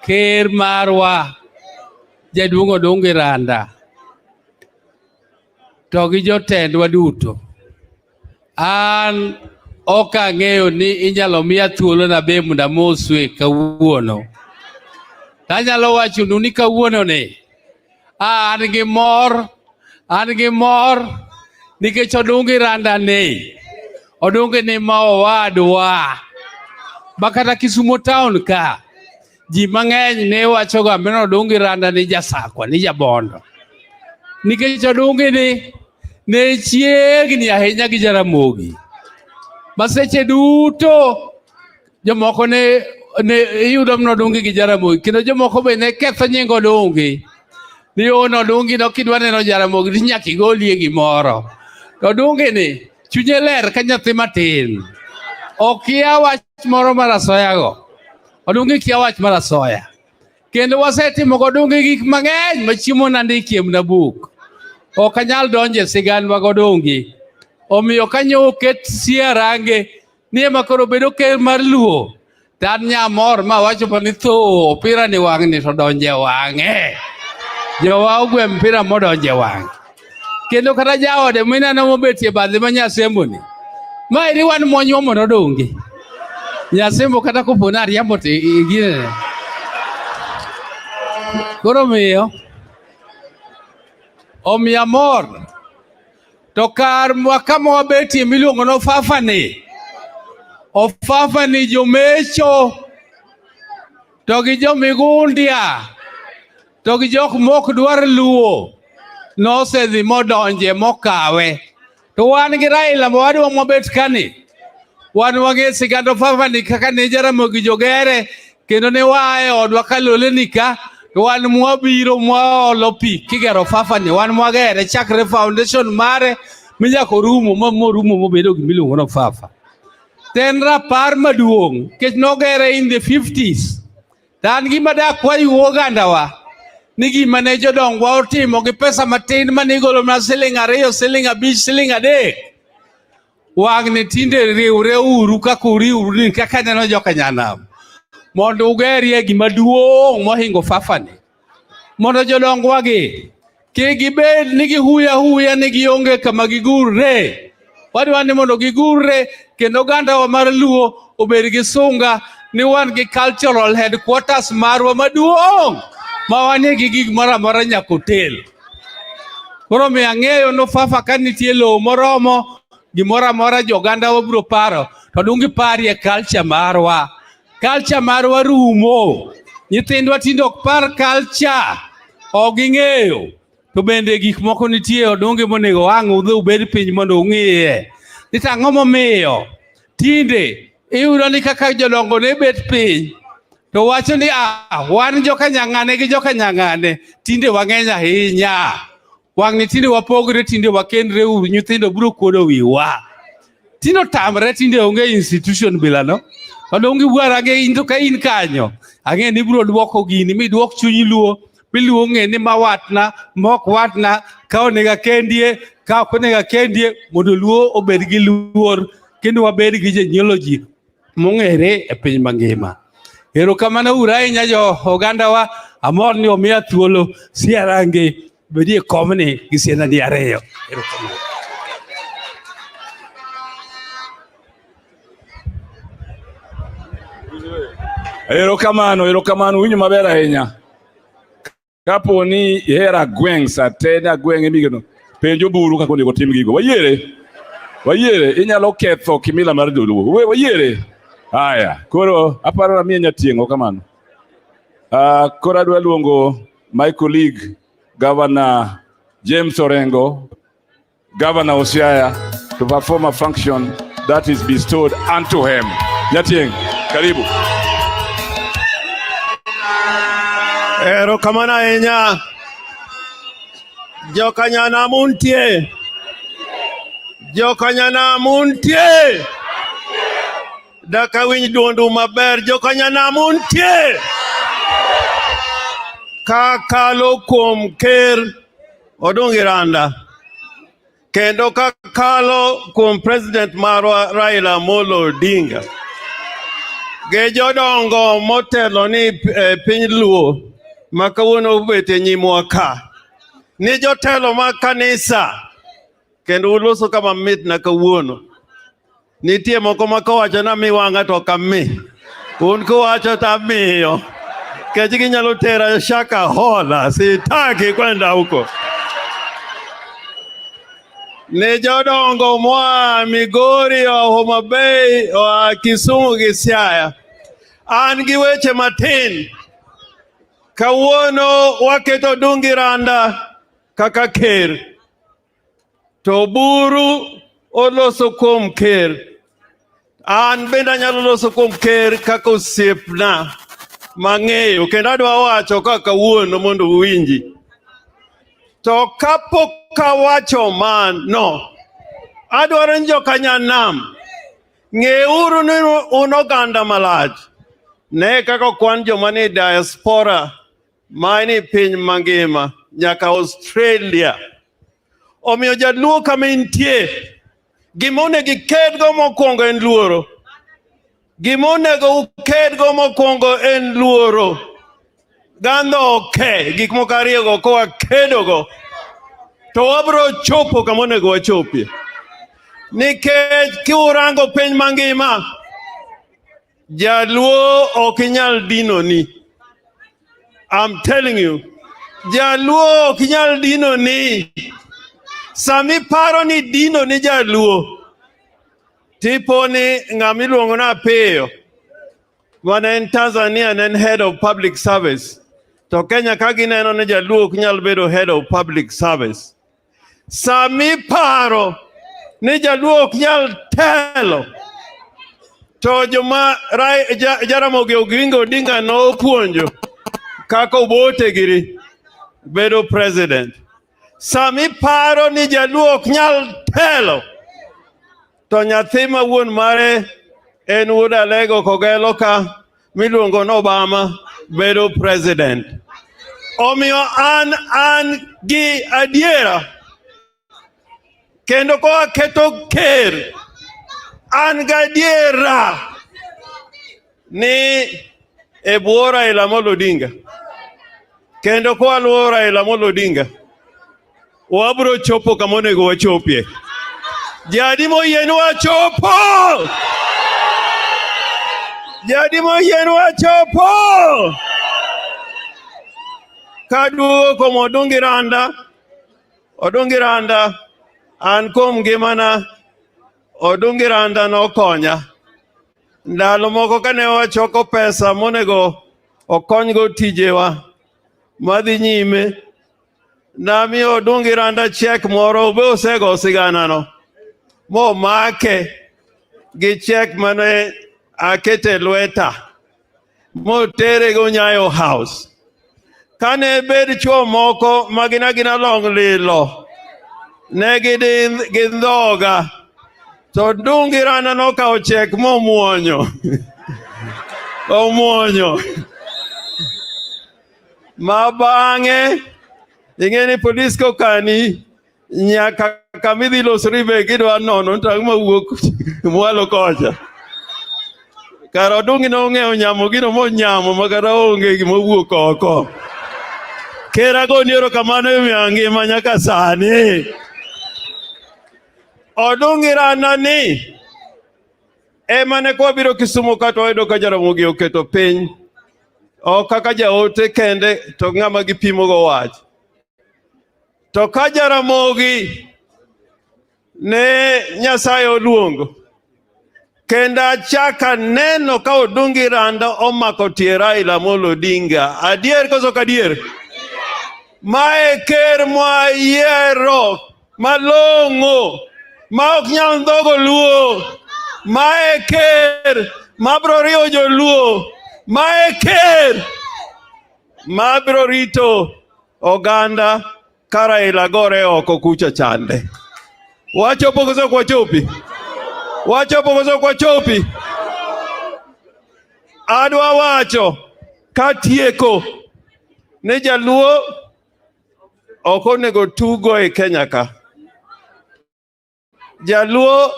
Ker marwa Jaduong' Odungi Randa to gi jotendwa duto. An ok ang'eyo ni inyalo miya thuolo na be mondo amoswe kawuono. Anyalo wachonu ni kawuono ni an gi mor nikech Odungi Randa ni Odungi ni ma owadwa ma kata Kisumo town ka ji mang'eny ne wachoga meno Odungi Randa ni jasakwa, ni jabondo. Nikech Odungi ni ne chiegni ahinya gi Jaramogi. Maseche duto jomoko ne iyudo mno Odungi gi Jaramogi, kendo jomoko be ne ketho nying Odungi. Ni ono Odungi no kidwa neno Jaramogi ni nyaka igolie gimoro. To Odungi ni chunye ler ka nyathi matin. Okia wach moro mar asoya go. Odungi kia wach mar asoya. Kendo wasetimo Odungi gik mang'eny ma chiemo nandikie mna buk. Ok anyal donje sigandwa Odungi. Omiyo kanyo oket siarange ni ema koro bedo ker mar Luo. Tan nyamor ma wacho pa ni tho opira ni wang' ni to donje wang'e. Jowa ogwe mpira modonje wang'. kendo kata jaode minano mobetie badhe ma Nyasembo ni ma iri wan monyuomo nodonge Nyasembo kata kopo na riambo to gine koro miyo omiya mor to kar kama wabetie miluongo no Ofafani jomecho to gi jomigundia to gi jok mok dwar luo nosedhi modonje mokawe to wan gi Raila wadwa mobet kani wan wang'e sigand Ofafani kaka ne Jaramogi Jogere kendo ne wae odwa kalole nika to wan mwabiro mwaolo pi kigero Ofafani wan mwagere chakre foundation mare minyako rumo morumo mobedo gimiluongo no Fafa ten rapar maduong' kech nogere in the 50s tan gima da kwayo ogandawa ni gima ne jodongwa otimo gi pesa matin manigolo na siling 2 siling 5 siling 3 wang' ni tinde riwre uru kaka uriuru ni kaka neno joka nyanam mondo ugerie gima duong' mohingo Ofafani mondo jodongwa gi gibed ni gihuya ni gionge kama gigurre wadwa ni mondo gigurre kendo gandawa mar luo obed gi sunga ni wan gi cultural headquarters marwa maduong' ma wanie gi gik moramora nyakotel koro mi ang'eyo no Fafa ka nitie lowo moromo gimoramora joganda wabiro paro to dungi parie culture marwa rumo nyithindwa tindo ok par culture oging'eyo to bende gik moko nitie odonge monego wang' udhi ubed piny mondo ung'iye ni tang'o momiyo tinde iyudo ni kaka jodongo ne bet piny to wacho ni wan joka nyang'ane gi joka nyang'ane tinde wang'eny ahinya wang' ni tinde wapogre tinde wakendre uru nyithindo biro kuodo wiwa tinde tamre tinde onge institution bilano odongi bwarage in to ka in kanyo ang'e ni biro duoko gini miduok chunyi luo miluonge ni mawatna mok watna ka onega kendie ka ok onega kendie mondo luo obed gi luor kendo wabed gi genealogy mong'ere e piny mangima. Erokamano uru ahinya jo ogandawa amor ni omiya thuolo siarange bedie komni gi siendani ariyo. Erokamano winjo maber ahinya. Kapo ni ihera gweng' satena gweng' emigeno penjo buru kako onego tim gigo wayiere inyalo ketho kimila mar joluo wayiere haya koro aparo na miya nyatieng'o kamano koro adwa luongo my colleague Governor James Orengo, Governor Osiaya to perform a function that is bestowed unto him. Nyatieng, karibu. Erokamano ahinya jokanyana muntie daka winj duondu maber jokanyana muntie kakalo kuom Ker Odungi Randa kendo kakalo kuom President marwa Raila Amolo Odinga ge jodongo motelo ni piny luo makawuono ubete nyimwa ka ni jotelo ma kanisa kendo uloso kama mit na kawuono nitie moko makawacho na mi wanga to kami un kuwacho tamiyo kechi ginyalo tera shaka hola sitaki kwenda huko ne jodongo mwa Migori Homa Bay Kisumu gi Siaya an gi weche matin kawuono waketo Odungi Randa kaka ker to buru oloso kuom ker an bende anyalo loso kuom ker kaka osiepna mang'eyo kendo adwa wacho kaka kawuono mondo uwinji to kapok awacho mano adwaro jokanyanam ng'euru ni un oganda malach ne kaka kwan joma ni diaspora mani piny mangima nyaka Australia omiyo jaluo kama intie gimonego ikedgo mokwongo en luoro gimonego ukedgo mokwongo en luoro gandho gik moko ariyogo kowa kedogo to wabro chopo kama onego wachopie. Nikech kiurango piny mangima, Jaluo ok inyal dino ni. I'm telling you, Jaluo ok inyal dino ni. Sami paro ni dino ni Jaluo. Tipo ni ng'ama iluongo na Apeyo. Wana en Tanzania and head of public service. To Kenya ka gineno ni Jaluo ok nyal bedo head of public service. Sami paro ni Jaluo ok nyal telo. To joma Jaramogi Oginga Odinga no puonjo kaka obote giri bedo president. Sami paro ni Jaluo ok nyal telo. To nyathi ma wuon mare en wuod Alego Kogelo ka miluongo no Obama bedo president. Omiyo an gi adiera kendo ko aketo ker an gi adiera ni e bwo Raila Amolo Odinga kendo ko aluwo Raila Amolo Odinga wabro chopo kama onego wachopie. Jadi moyien wachopo. Jadi moyien wachopo. Kaduogo kuom Odungi Randa, an kuom ngimana, Odungi Randa nokonya. Ndalo moko kane wachoko pesa monego okonygo tijewa madhi nyime, namiyo Odungi Randa chek moro be osego sigana no. Mo make gi chek mane akete lweta. Mo tere go Nyayo House. Kane bed chuo moko magina long lilo. Ne gindhoga. To Odungi Randa nokawo chek mo muonyo. Omuonyo. Mabange ingeni polis ko kani nyaka kamidhi losri be gidwa nono tang' mawuok mwalo kocha. Kar Odungi no ong'eyo nyamo gino monyamo makata onge gima wuok oko. Kera go niero kamano e ngima nyaka sani. Odungi Randa ni emane kwa biro Kisumu kato wayudo ka Jaramogi oketo piny. O kaka jaote kende to ng'ama gipimo go wach. To ka Jaramogi ne Nyasaye oluongo kenda chaka neno ka Odungi Randa omako tie Raila Amolo Odinga. Adier koso kadier? Mae ker mwa yiero malong'o ma ok nyal ndhogo Luo. Mae ker mabro riwo joluo. Mae ker mabro rito oganda ka Raila gore oko kucha chande. Wachopo koso kwa chopi? Wachopo koso kwa chopi? Adwa wacho katieko ne Jaluo ok onego tugo e Kenya ka. Jaluo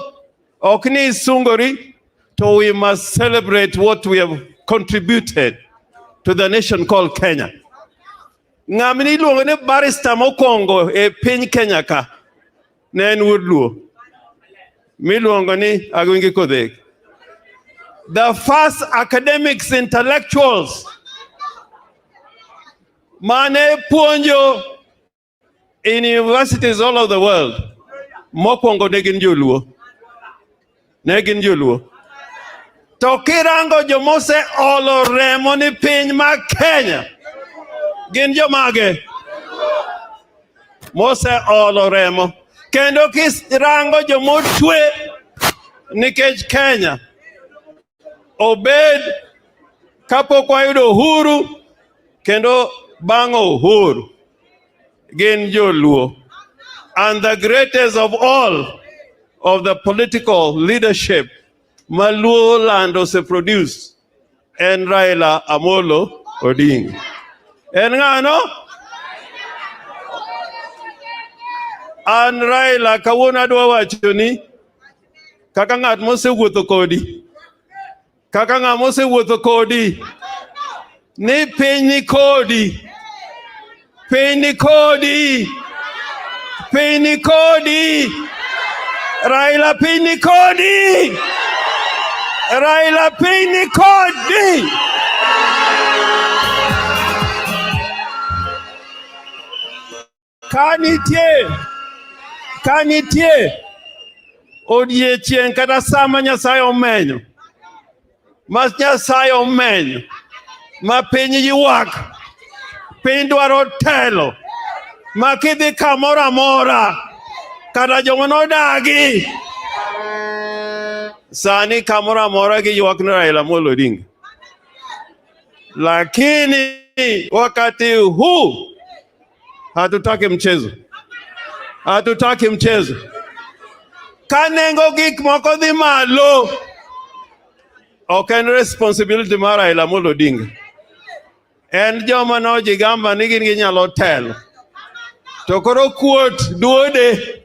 ok ni sungori, to we must celebrate what we have contributed to the nation called Kenya. Ng'amni iluongo ni barrister mokwongo e piny Kenya ka ne en wuod Luo miluongo ni Agwingi Kodhek. The first academics, intellectuals mane puonjo in universities all over the world mokwongo ne gin joluo. Ne gin joluo. To kirango jomose olo remo ni piny ma Kenya gin jomage mose olo remo. Kendo kirango jomotwe nikech Kenya obed kapok wayudo uhuru kendo bang' uhuru gin joluo. And the greatest of all of the political leadership Maluo land ose produce en Raila Amolo Odinga. En ng'ano? An Raila kawuono adwa wacho ni kaka ng'at mosewuotho kodi. Kaka ng'at mosewuotho kodi. Ni piny ni kodi. Piny ni kodi. piny kodi. Raila piny kodi. Raila piny kodi. Kanitie odiechieng' kata sama Nyasaye omenyo, ma Nyasaye omenyo, ma piny ywak, piny dwaro telo, ma kidhi kamoro amora, kata joma nodagi, sani kamoro amora giywak ni Raila Amolo Odinga. Lakini wakati huu hatutaki mchezo. Hatutaki mchezo. Kanengo gik moko dhi malo, ok en responsibility mar Raila Amolo Odinga. En joma nojigamba ni gin ginyalo telo. To koro kuot duode.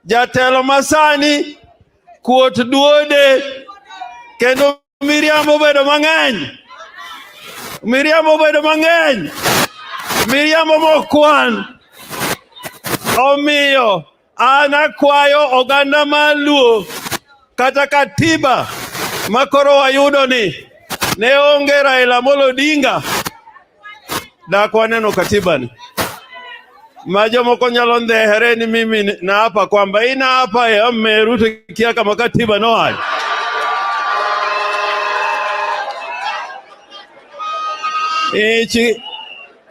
Jatelo masani kuot duode. Kendo miriambo bedo mang'eny. Miriambo bedo mang'eny. Miriambo mokwan. Omiyo an akwayo oganda maluo kata katiba makoro wayudo ni ne onge Raila Amolo Odinga, dak waneno katiba ni. Majomoko nyalo ndhehere ni mimi naapa kwamba inaapa ya Meru tukia kama katiba noayo.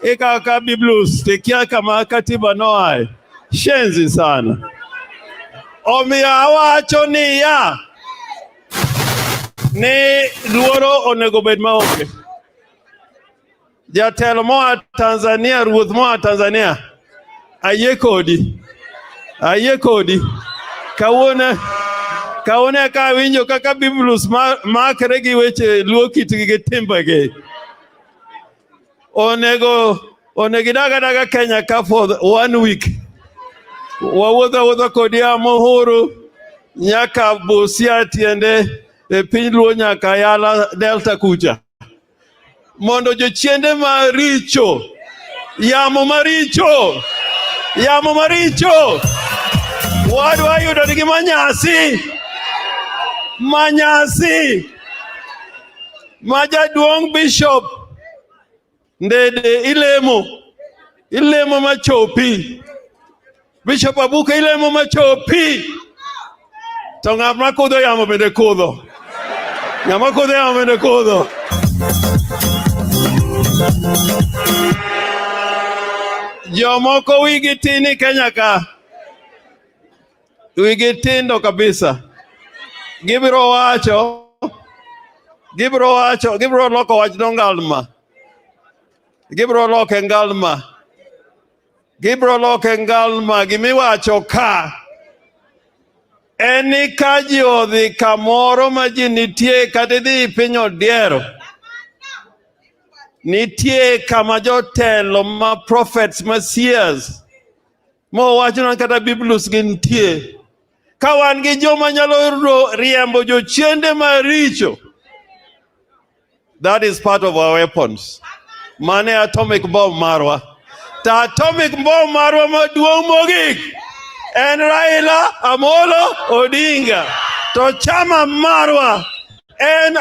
Ika Biblus tukia kama katiba noayo. Shenzi sana. Omiyo awacho niya, ni luoro onego bed maonge. Jatelo moa Tanzania, ruoth moa Tanzania, ayie kodi. Kawone ka winjo kaka Biblus makre gi weche luo kitgi gi timbegi. Onego daga Kenya ka for 1 week. Wawuotho kodi Amuhuru nyaka Busia tiende piny luo nyaka Yala Delta kucha. Mondo jochiende maricho, yamo maricho, wadwa yudo nigi manyasi, majaduong' Bishop Ndede ilemo machopi. Bishop Abuka ilemo machopi. To ng'ama kudho yamo bende kudho. Jomoko wigi tini Kenya ka. Wigi tindo kabisa. Gibiro loko wach nongalma. Gibiro loke ngalma gimiwacho ka. Eni ka ji odhi kamoro ma ji nitie kata idhi piny odiero. Nitie kama jotelo ma prophets ma seers. Mo wacho kata Biblus gintie. Ka wan gi joma nyalo riembo jochiende maricho. That is part of our weapons. Mane atomic bomb marwa. Ta atomic bomb marwa maduong' mogik en Raila Amolo Odinga. To chama marwa en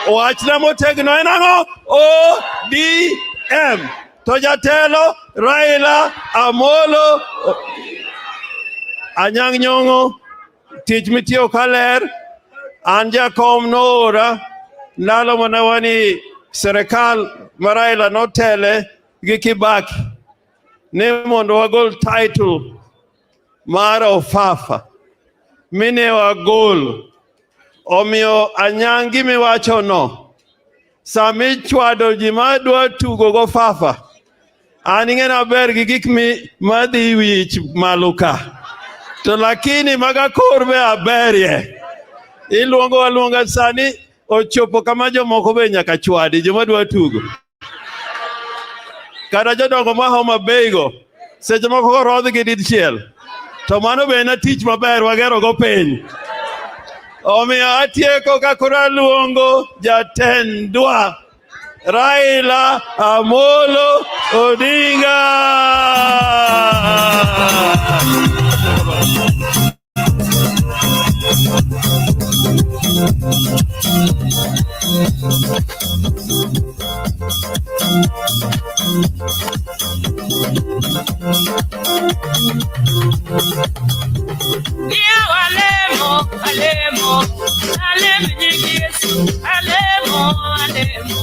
wachna motegno en ang'o? ODM. To jatelo Raila Amolo Anyang' Nyong'o tich mitiyo kaler. An jakom noora ndalo manawani serikal Raila notele gi Kibaki ne mondo wagol title mar ofafa mine wagol. Omiyo Anyang' gimiwacho no sami chwado ji madwa tugo go fafa an ing'ena ber gi gik madhi wich maluka to lakini maga kor be aberie iluonga sani ochopo kama jomoko be nyaka chwadi joma dwa tugo kata jodongo ma Homa Bay go seche moko rodh gi dichiel to mano be na tich maber wagero go piny. Omiyo atieko ka koro aluongo jatendwa Raila Amolo Odinga. Alemo, alemo, alemo, Yesu, alemo, alemo.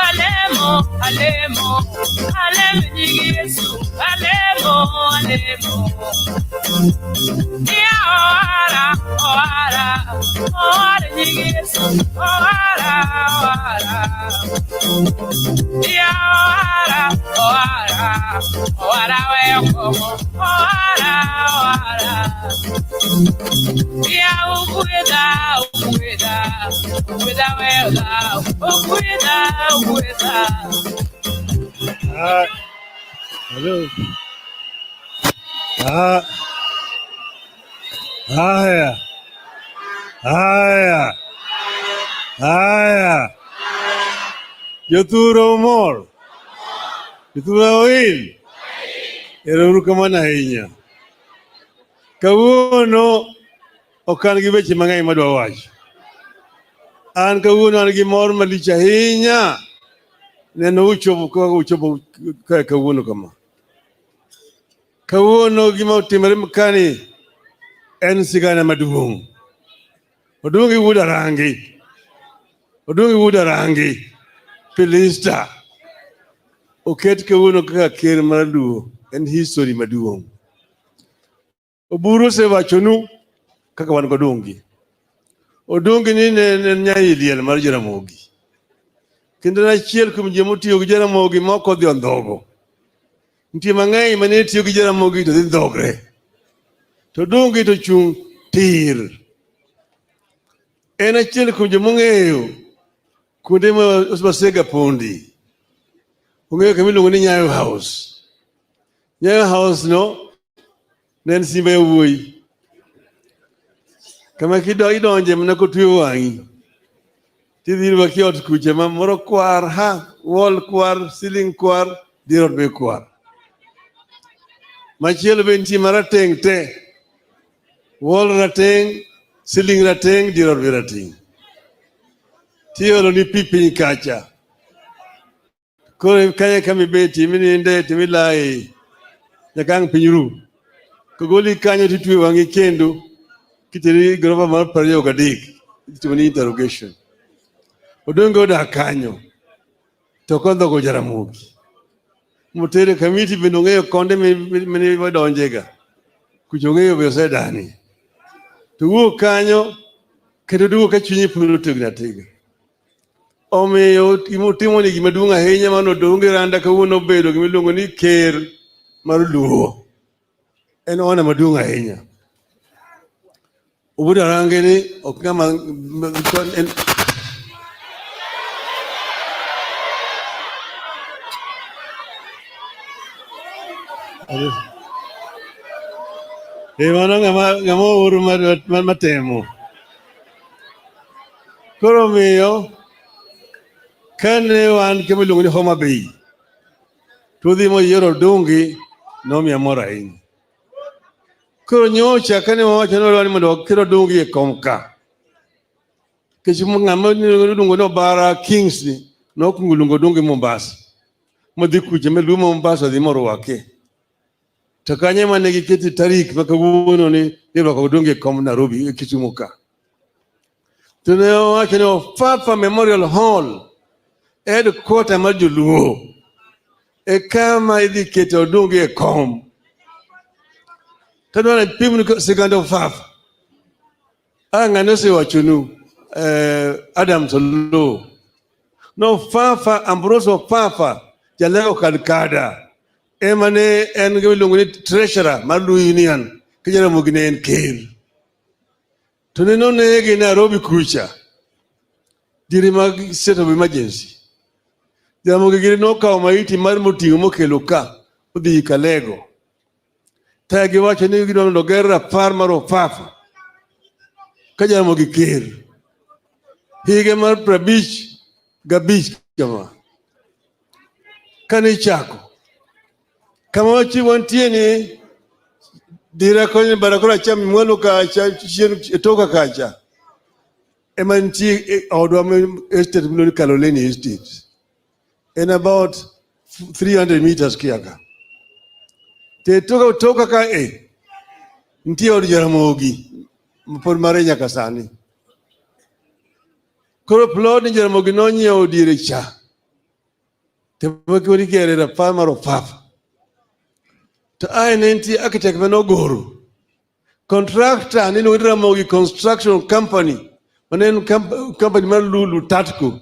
Alemo, alemo, alemo, Yesu, alemo, alemo. Oara, oara, oara, Yesu, oara, oara. Oara, oara, oara, wekomo, oara, oara. Ukweda, ukweda, ukweda, wela, ukweda, ukweda. Hello. Haya. Haya. Haya. Jothuro mor. Jothuro oil. Ero kamana ahinya. Kawuono okan gi weche mang'eny madwa wacho. An kawuono an gi mor malich ahinya. Neno uchopo kawuono kama. Kawuono gima otimore mkani en sigana maduong'. Odungi wuda rangi. Odungi wuda rangi. Pilista. Oket kawuono kaka ker mar Luo. En history maduong'. Oburu osewachonu kaka wan kodungi. Odungi ni ne nyai liel mar Jaramogi. Kendo nachiel kuom joma otiyo gi Jaramogi mok odhi ondhogo. Nitie mang'eny mane tiyo gi Jaramogi to dhi ndhogre. To Odungi to chung' tir. En achiel kuom joma ong'eyo kuonde ma Osmasega pondi. Ong'eyo kama iluongo ni Nyayo House. Nyayo House no ne en simba yawuoyi. Kama idonje mana kotweyo wang'i. Tidhi irwa kiot kuche ma moro kwar, wall kwar, ceiling kwar, dirot be kwar. Machielo be nitie marateng' te. Wall rateng', ceiling rateng', dirot be rateng'. Tiolo ni pi piny kacha. Koro kanya kami beti, mininde, timilai. Nyakang piny ru. Kogoli kanyo titwe wang'i kendo. Kitiri gorofa mar 23. Itimo ni interrogation. Odungi odak kanyo. To kondhogo Jaramogi. Motere kamiti bende ong'eyo konde mane wadonjega. Kucho ong'eyo be osedani. To wuok kanyo, kendo dugo ka chunyi puro tegna tega. Omiyo timo ni gima duong' ahinya mano Odungi Randa kawuono bedo gima iluongo ni ker mar Luo. En ona maduong' ahinya. Obuda range ni ok ng'ama mano ng'ama oro matemo. Koro miyo kane wan kama iluongo ni Homa Bay. Tudhi moyiero Odungi nomiya mor ahinya. Koro nyocha kane wawacho ni mondo wakel Odungi e kom ka. Kech ng'ama iluongo ni Obara Kings ni nokungo luongo Odungi Mombasa. Modhi kuche meluo Mombasa dhi morwake. To kanye mane giketi tarik ma kawuono ni irwako Odungi e kom Nairobi e Kisumu ka. To ne wacho ni Fafa Memorial Hall headquarter mar Joluo e kama idhi keto Odungi e kom. Tadwana pimni sigando Fafa. Ng'ane osewachonu Adam Solo. No Fafa, Ambrosio Fafa, jalego kadkada. Emane en gimiluongo ni treasurer mar Luo Union. Jaramogi ne en ker. To ne nonege Nairobi kucha. Diere mag state of emergency. Jaramogi giri nokawo maiti mar moting'o mokelo ka. Odhi Kalego. Tagi wacho ni gidwa noger rapar mar Fafa. Ka Jaramogi ker. higa mar 55 kama kane chako kama wachi wantie ni dira konye barakora cham mwalo kacha toka kacha emanti odwa estate mlo Coronation estate in about 300 meters kiaka te toka ka ntie od Jaramogi mpor mare nyaka sani koro plot ni Jaramogi nonyiewo diere cha te makori kere da farmer of papa to nenti architect manogoro contractor ni Jaramogi construction company manen company man Lulu Tatco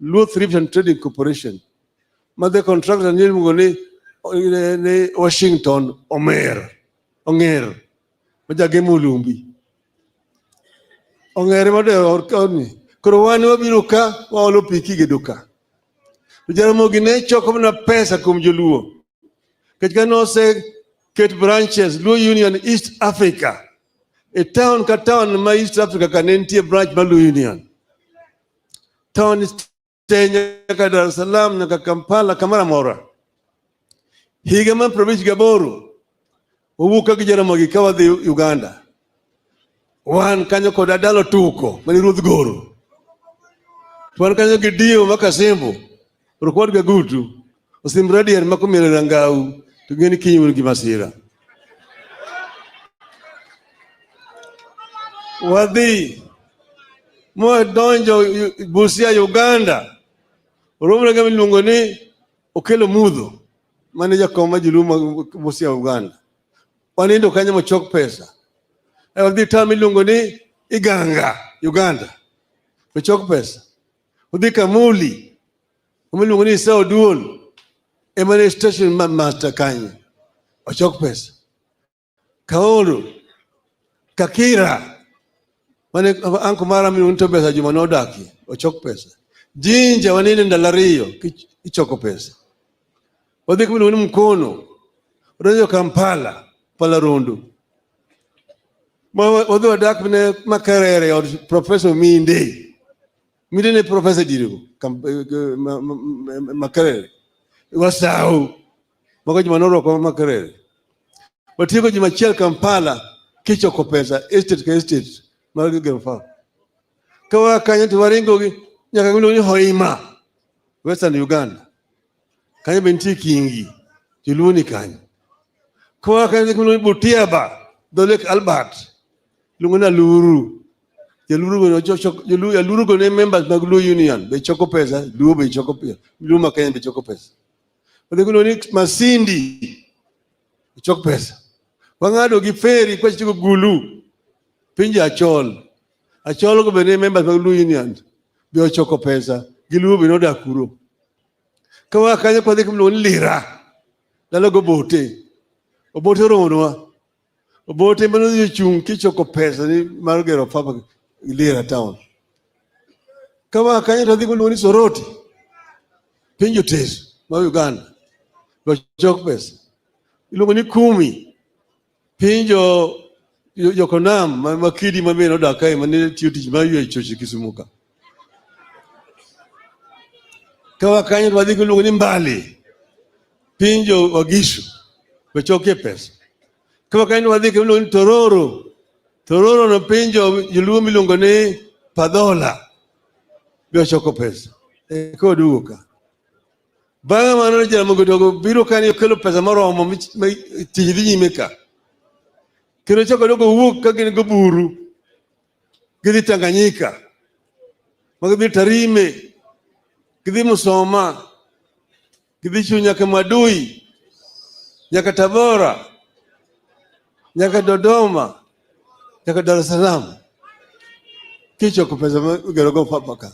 Lu Thrift and Trading Corporation mother contractor ni ngone Washington onger majage mulumbi ongere mode orkoni korowani wabiro ka waolo piki gedoka Jaramogi ne choko na pesa kum joluo katika no se ket branches Luo Union East Africa a town ka town ma East Africa kanentie branch ma Luo Union town Kenya ka Dar es Salaam na Kampala kamara mora higa man province Gaboro uwuka gi Jaramogi ka wadhi Uganda wan kanyo kod adalo tuko mani ruodh goro wan kanyo gi dio makasimbo rukod ga gutu osimradi er makomere rangau to geni kinyo gi masira wadhi mo donjo Busia Uganda romre ga milungo ni okelo mudho mane jakoma jiluma Busia Uganda wanindo kanyo mochok pesa wadhi tam milungo ni Iganga Uganda mochok pesa wadhi Kamuli milungo ni Sao Duol emane station master kanyo ochok pesa Kaoro Kakira mane anko mara milungo to pesa juma no daki ochok pesa Jinja wanene Ndalariyo ichoko pesa wadhi milungo ni Mkono wadhi Kampala pala Rondo wadhi wadak mine Makerere od Professor Minde ne Professor Dirigo Makerere wasau mako juma noro kwa Makerere watiko juma chiel Kampala kichoko pesa estate ka estate margi gerfa kawa kanya tuwaringo gi nyaka ngulo ni Hoima Western Uganda kanya benti Kingi Juluni kanya kawa kanya ngulo ni Butiaba Dolek Albert lunguna Luru Luru go ne members mag Luo Union be choko pesa Luo be choko pesa Luma kanya be choko pesa ngulo ni Masindi choko pesa wangado gi feri kwa chiko gulu pinja achol go be ne members mag Luo Union be choko pesa giluo be no dakuro kawa kanya kwa dhi ngulo ni Lira dalo go bote obote ronwa obote mano yichung kichoko pesa ni margero papa Lira town kawa kanya to dhi ngulo ni Soroti pinjo teso ma Uganda go choko pesa iluongo ni Kumi pinjo Yokonam makidi mabeno dakai mane tiyo tich maywe chochi Kisumuka kawa kanya to dhi ngulo ni Mbali pinjo Wagishu go choke pesa kawa kanya wadhi ngulo ni Tororo no pinjo joluo milongo ni Padola go choko pesa koduka banga mano Jaramogi dogo biro kani okelo pesa moromo tijidhi nyimeka kendo choko dogo wuok ka gin go buru gidhi Tanganyika magidhi Tarime gidhi Musoma gidhi chunya ka Madui nyaka Tabora nyaka Dodoma nyaka Dar es Salaam kichoko pesa magero go papa ka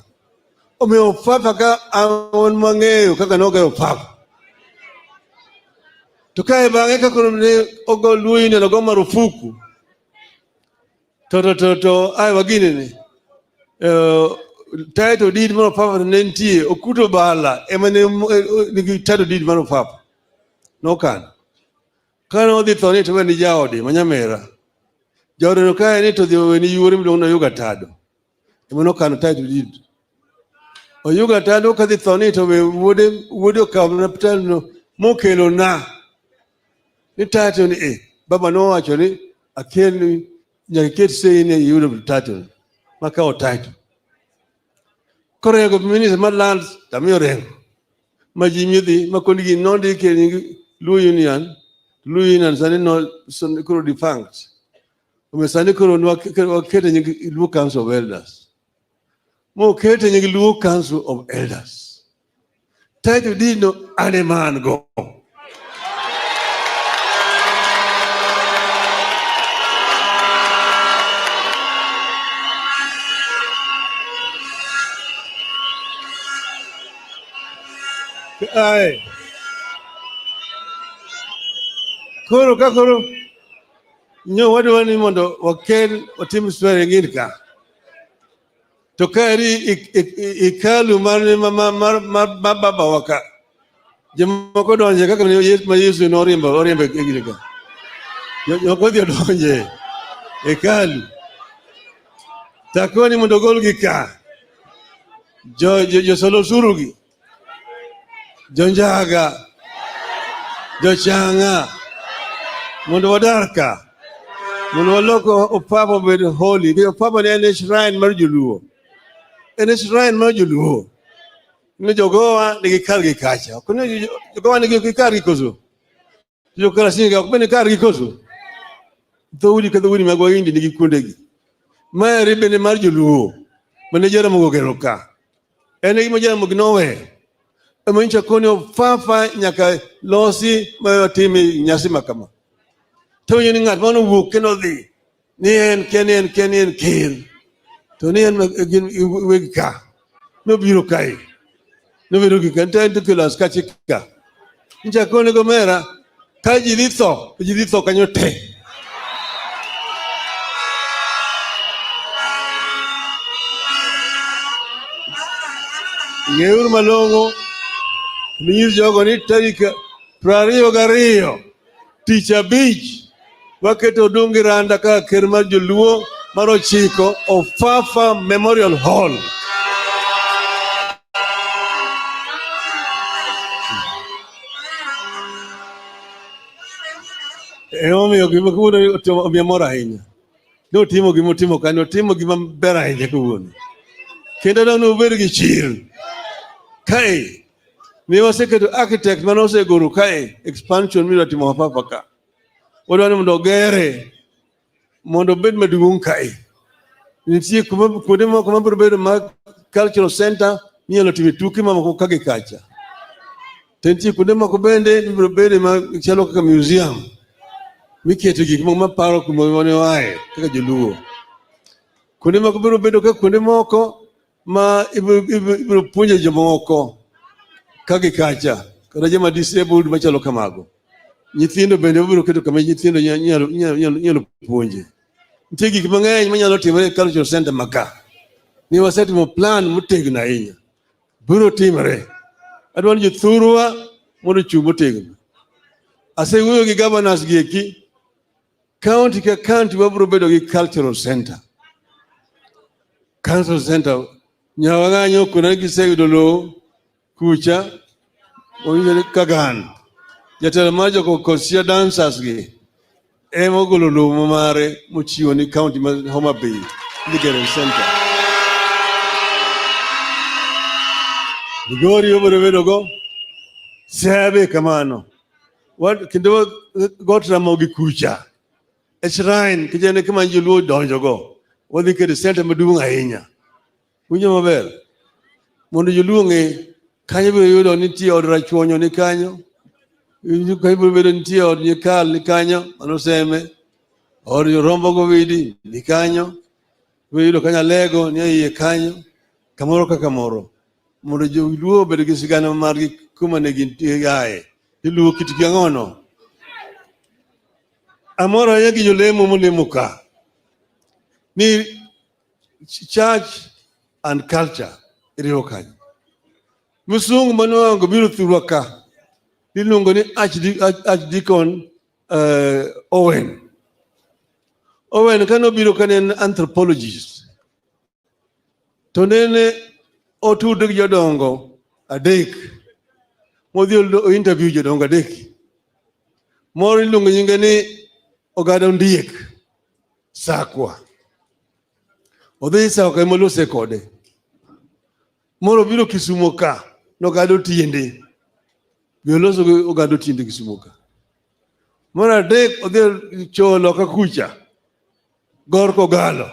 omeo papa ka awon mang'eyo kaka nogero papa to kae bang'e ka koro ne ogo Luo Union ogo marufuku to ai wagine ne title deed mano papa ne nitie Okuto Bala emane nigi title deed mano papa nokan kano odhi thoni to ni jaode manyamera jaode no kae ni to dhi weni yuore milongo na Yuga Tado emano kan title deed Oyuga tado kadhi thoni to we wuode kapital no mokelo na. Ni title ni baba no wacho ni akel ni nyaket sei ni yudo title. Maka o title. Korego minister madland tamiyo rengo. Majimidi makonigi nondi ke Luo Union sani no kuro defunct. Umesani kuro wakete nyingi Luo Council of Elders. Mo kete nyingi Luo Council of Elders. Title deed no aneman go. Aye. Kuro nyo wadu wani mondo wakel otim swearing in ka. To kari ikalu marne baba waka. Jemoko donje kaka Yesu no oriembe ka. Yoko dio donje ikalu. Takoni mondo golgi ka. Jo solo surugi. Jonjaga. Jo changa. Mondo wadarka. Mondo waloko opapa bed holy. Ki opapa ni ene shrine marjuluo. Ene shrine marjuluo. Ni jogowa ni gikargi kacha. Kuni jogowa ni gikargi kozo. Jokala singa kubeni kargi kozo. Dhawudi kadhawudi magwa hindi ni gikundegi. Maya ribe ni marjuluo. Manejera mungo geroka. Ene imajera muginowe. Emancha koni ofafa nyaka losi mayo timi nyasi makama. To yun nga mano wuk keno di nien kenen kir to nien wegka no biro kai no biro ki kanta into kilas kachika nja kone gomera kaji ditho kanyote ngeur malongo ni jogo ni tarika prario gario Teacher Beach Waketo Odungi Randa ka ker mar joluo mar ochiko Ofafa Memorial Hall. Omiyo gima kawuono omiya mor ahinya. Notimo gima otimo kanyo, otimo gima ber ahinya kawuono. Kendo dang' nobed gi chir. Kae, ne waseketo architect mane osegoro kae, expansion midwa timo Ofafa ka. Wadwani mondo gere mondo bed maduong' kae. Nitie kuonde moko mabiro bedo mag cultural center minyalo time tuke mamoko kage kacha. To nitie kuonde moko bende biro bedo machalo kaka museum miketo gik moko maparo kuma wane wae kaka joluo. Kuonde moko biro bedo kaka kuonde moko ma ibiro puonje jomoko kage kacha kata joma disabled machalo kamago. Nyithindo bende biro keto kama nyithindo nyalo puonje. Nitie gik mang'eny manyalo timore e cultural center maka. Ni wasetimo plan motegno ahinya. Biro timore. Adwaro ni jothurwa mondo ochung' motegno. Asewuoyo gi governors gi eki. County ka county wabiro bedo gi cultural center. Cultural center. Nyawang'anyo kuna giseyudo lowo kucha. Owinjore Kagan. Jatelo mar jokosia dancers gi. Emo golo lowo mare mochiwo ni county ma Homa Bay Legal Center. Migori obiro bedo go sebe kamano. Kendo got Ramogi kucha. E shrine kijane kama joluo donjo go. Wadhi kede center maduong' ahinya. Winjo maber. Mondo joluo ng'e kanyo biro yudo nitie od rachuonyo ni kanyo. Kanyo biro bedo nitie od nyikal ni kanyo manoseme. Od rombo go vidi ni kanyo. Biro yudo kanyo lego ni iye kanyo. Kamoro ka kamoro. Mondo joluo bedo gi sigana margi kuma ne gintie gae. Iluo kitgi ang'ono. Amoro ahinya gi jolemo molemo ka. Ni church and culture iriwo kanyo. Musungu manuango biro thurwa ka. Iluongo ni Archdeacon Owen. Owen kano biro kane an anthropologist. To nene otudo gi jodongo adek. Modhi interview jodongo adek. Moro iluongo nyinge ni Ogada Ondiek Sakwa. Odhi Sakwa ema olose kode. Moro biro Kisumo ka, nogado tiende. Bioloso ogado tiende Kisumo ka. Moro adek odhi cholo ka kucha. Gor Kogalo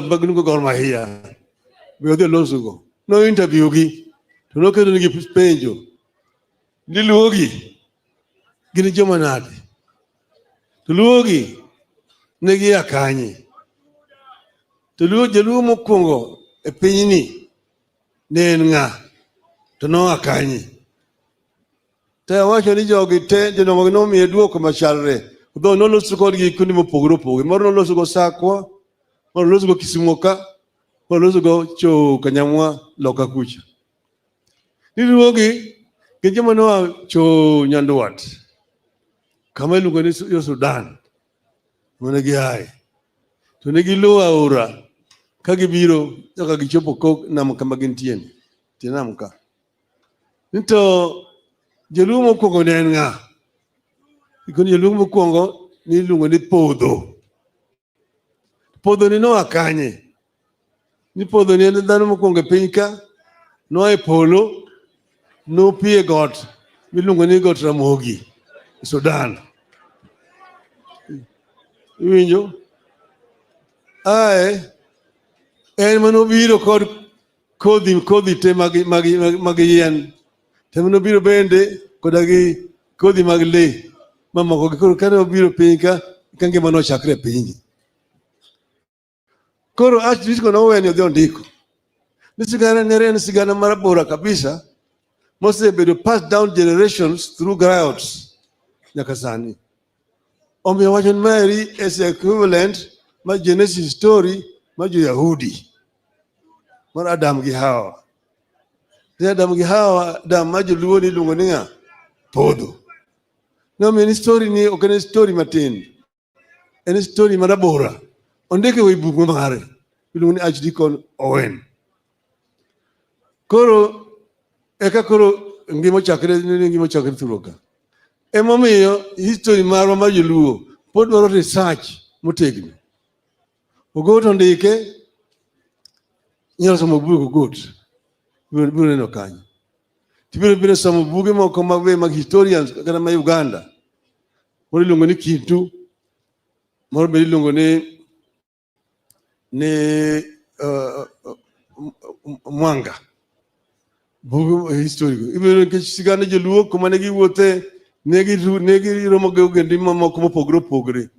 bagnugo Gor Mahia. Be odhi loso go. No interview gi. To nokelo nigi penjo. Niluogi. Gini joma nade. To luogi. Negi akanye. To jaluo mokwongo e pinyni ne en ng'a. To no akanye. To wacho ni jogi te jodongo nomiye duoko machalre. Though noloso kodgi kuonde mopogore opogore. Moro noloso go Sakwa, moro noloso go Kisumo ka, moro noloso go cho Kanyamwa loka kucha. Niluogi gin joma noa cho Nyanduat. Kama iluongo ni yo Sudan. Mane giaye. To ne giluwo aora ka gibiro nyaka gichopo kok nam kama gintie. Tinam ka. Nito jaluo mokwongo ne en ng'a. Ikoni jaluo mokwongo ni iluongo ni Podho. Podho ni noa kanye. Ni Podho ni en dhano mokwongo e piny ka. Noa e polo. Nopie got. Miluongo ni got Ramogi. Sudan. Iwinjo? Ae. En manobiro kod kodhi te mag yien. Te manobiro bende koda gi kodhi mag le. Mamoko gi koro kane obiro piny ka ngima nochakre e piny. Koro Archdistrict noweni odhi ondiko. Ni sigana nere en sigana marabora kabisa. Mosebedo passed down generations through griots. Nyaka sani. Omiyo wacho ni Mary is equivalent ma Genesis story ma Jo-Yahudi. Mar Adam gi Hawa. Adam gi Hawa, Adam ma joluo ni iluongo ni ng'a? Podho. Nomiyo ni story ni ok en story matin. En story marabora. Ondike e buk mare. Iluongo ni Archdeacon Owen. Koro eka koro ngima chakre thuro ka. Emomiyo history marwa mar joluo pod dwaro research motegno. Ogot ondike, inyalo somo buk Ogot. Biro neno kanyo. Tibiro somo buge moko mag historians kata ma Uganda. Moro iluongo ni Kintu. Moro be iluongo ni Mwanga. Buge history. Ibiro nikech sigana joluo kuma ne giwuothe negi romo gi ogendni mamoko mopogore opogore.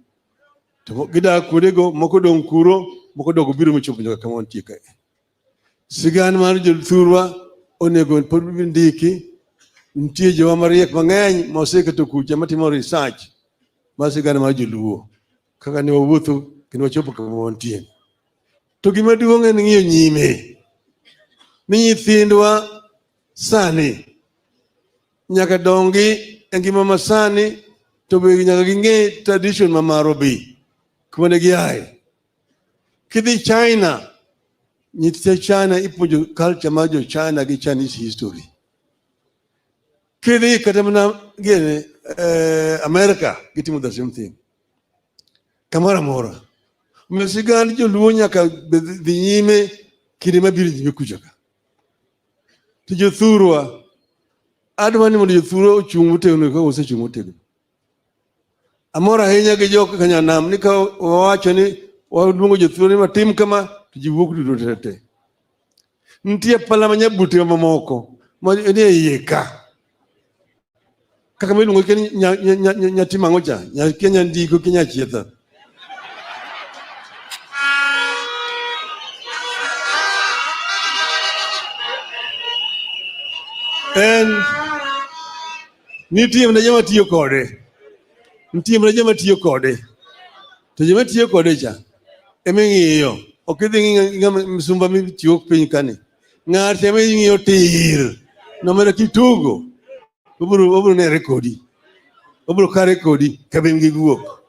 To gidak kuondego, moko dong' kuro, moko dogo biro mochopo nyaka kama wantie kae. Sigana mar jothurwa onego pod ndiki. Nitie jowa mariek mang'eny moseketo kucha matimo research mar sigana mar joluo. Kaka ne wawuotho kendo wachopo kama wantie. To gima duong' en ng'iyo nyime. Ni nyithindwa sani nyaka dongi e ngima masani to be nyaka ging'e tradition ma marwa be. Kuma ne giaye. Kidhi China, nyithi China ipuonjo culture mar Jo-China gi Chinese history. Kidhi kata mana America, gitimo the same thing. Kamoro amora. Omiyo sigand joluo nyaka dhi nyime kinde mabiro nyime kucho ka. To jothurwa, adwa ni mondo jothurwa ochung' motegno ka osechung' motegno. Amor ahinya gi jok Kanyanam ni ka wawacho ni waluongo jothurwa ni matim kama to ji wuok duto te. Nitie pala manyabute mamoko ma ni e iye ka. Kaka miluongo ni nyati mang'o cha, Kenya ndiko Kenya chietha. Nitie mana joma tiyo kode. Nitie mana joma tiyo kode. To joma tiyo kode cha ema ing'iyo. Ok idhi ng'iyo msumba michiwo piny kani. Ng'at ema ing'iyo tir. Nomero kitugo. Obiro nere kodi. Obiro kare kodi kabe ngi guok.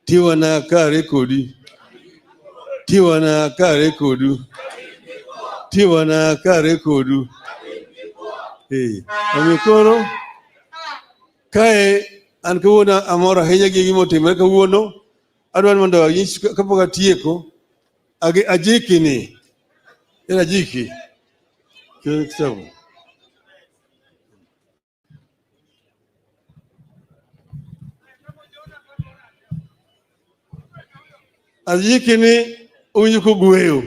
Tiwana kare kodi. Tiwana kare kodu. tiwana kare kodu. Amikoro kae an kawuono amoro ahinya gi gima otimore kawuono. Adwaro mondo anyis kapok atieko ajiki ni en ajiki kitabu ajiki ni owinjo kogweyo.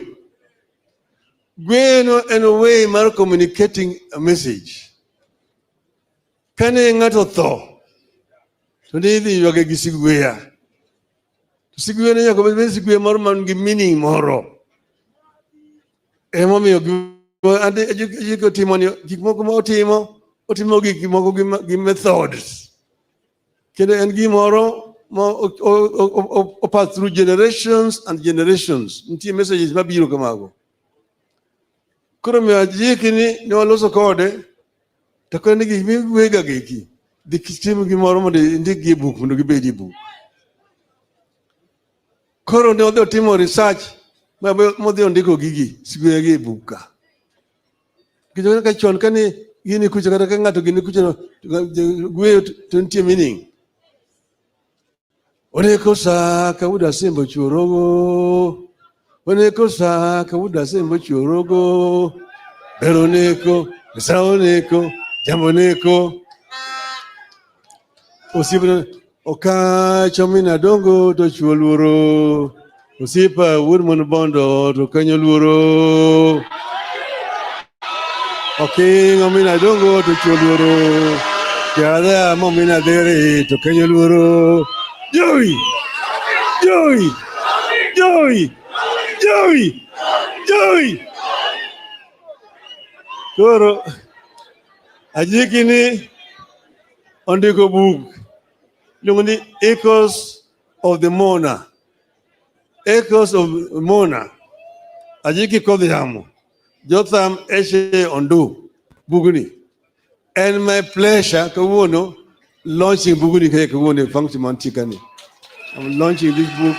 Gweyo en a way mar communicating a message. Kane ng'ato tho to ne idhi ywage gi sigweya. Sigweya nyaka bed sigweya moro man gi meaning moro. Emomiyo ajiki otimoni gik moko ma otimo gik moko gi methods. Kendo en gimoro ma pass through generations and generations. Nitie messages mabiro kamago. Koro miyo ajiki ni ne waloso kode to koro ni gik miwega giki dhi tim gimoro mondo indik gi e buk mondo gibed e buk. Koro ne odhi otimo research modhi ondiko gigi sigweya gi e buk ka. Kicho ka chon kane gini kucho kata ka ng'ato gini kucho gweyo to nitie meaning. Oneko sa kauda sembo chuorogo. Oneko sa kauda sembo chuorogo. Beroneko, saoneko, jamboneko. Osipna okacho mina dongo to chuo luoro. Osipa wuod mon bondo to kanyo luoro. Okingo mina dongo to chuo luoro. Kiadha mo mina dere to kanyo luoro. Joey! Joey! Joey! Joey! Joey! Koro ajiki ni ondiko buk luongo ni Echoes of the Mourner. Echoes of Mourner. Ajiki kodhi yamo. Jotham Eshe Ondo bugni. And my pleasure kawuono launching bugni kaya kawuono function mantikani. I'm launching this book.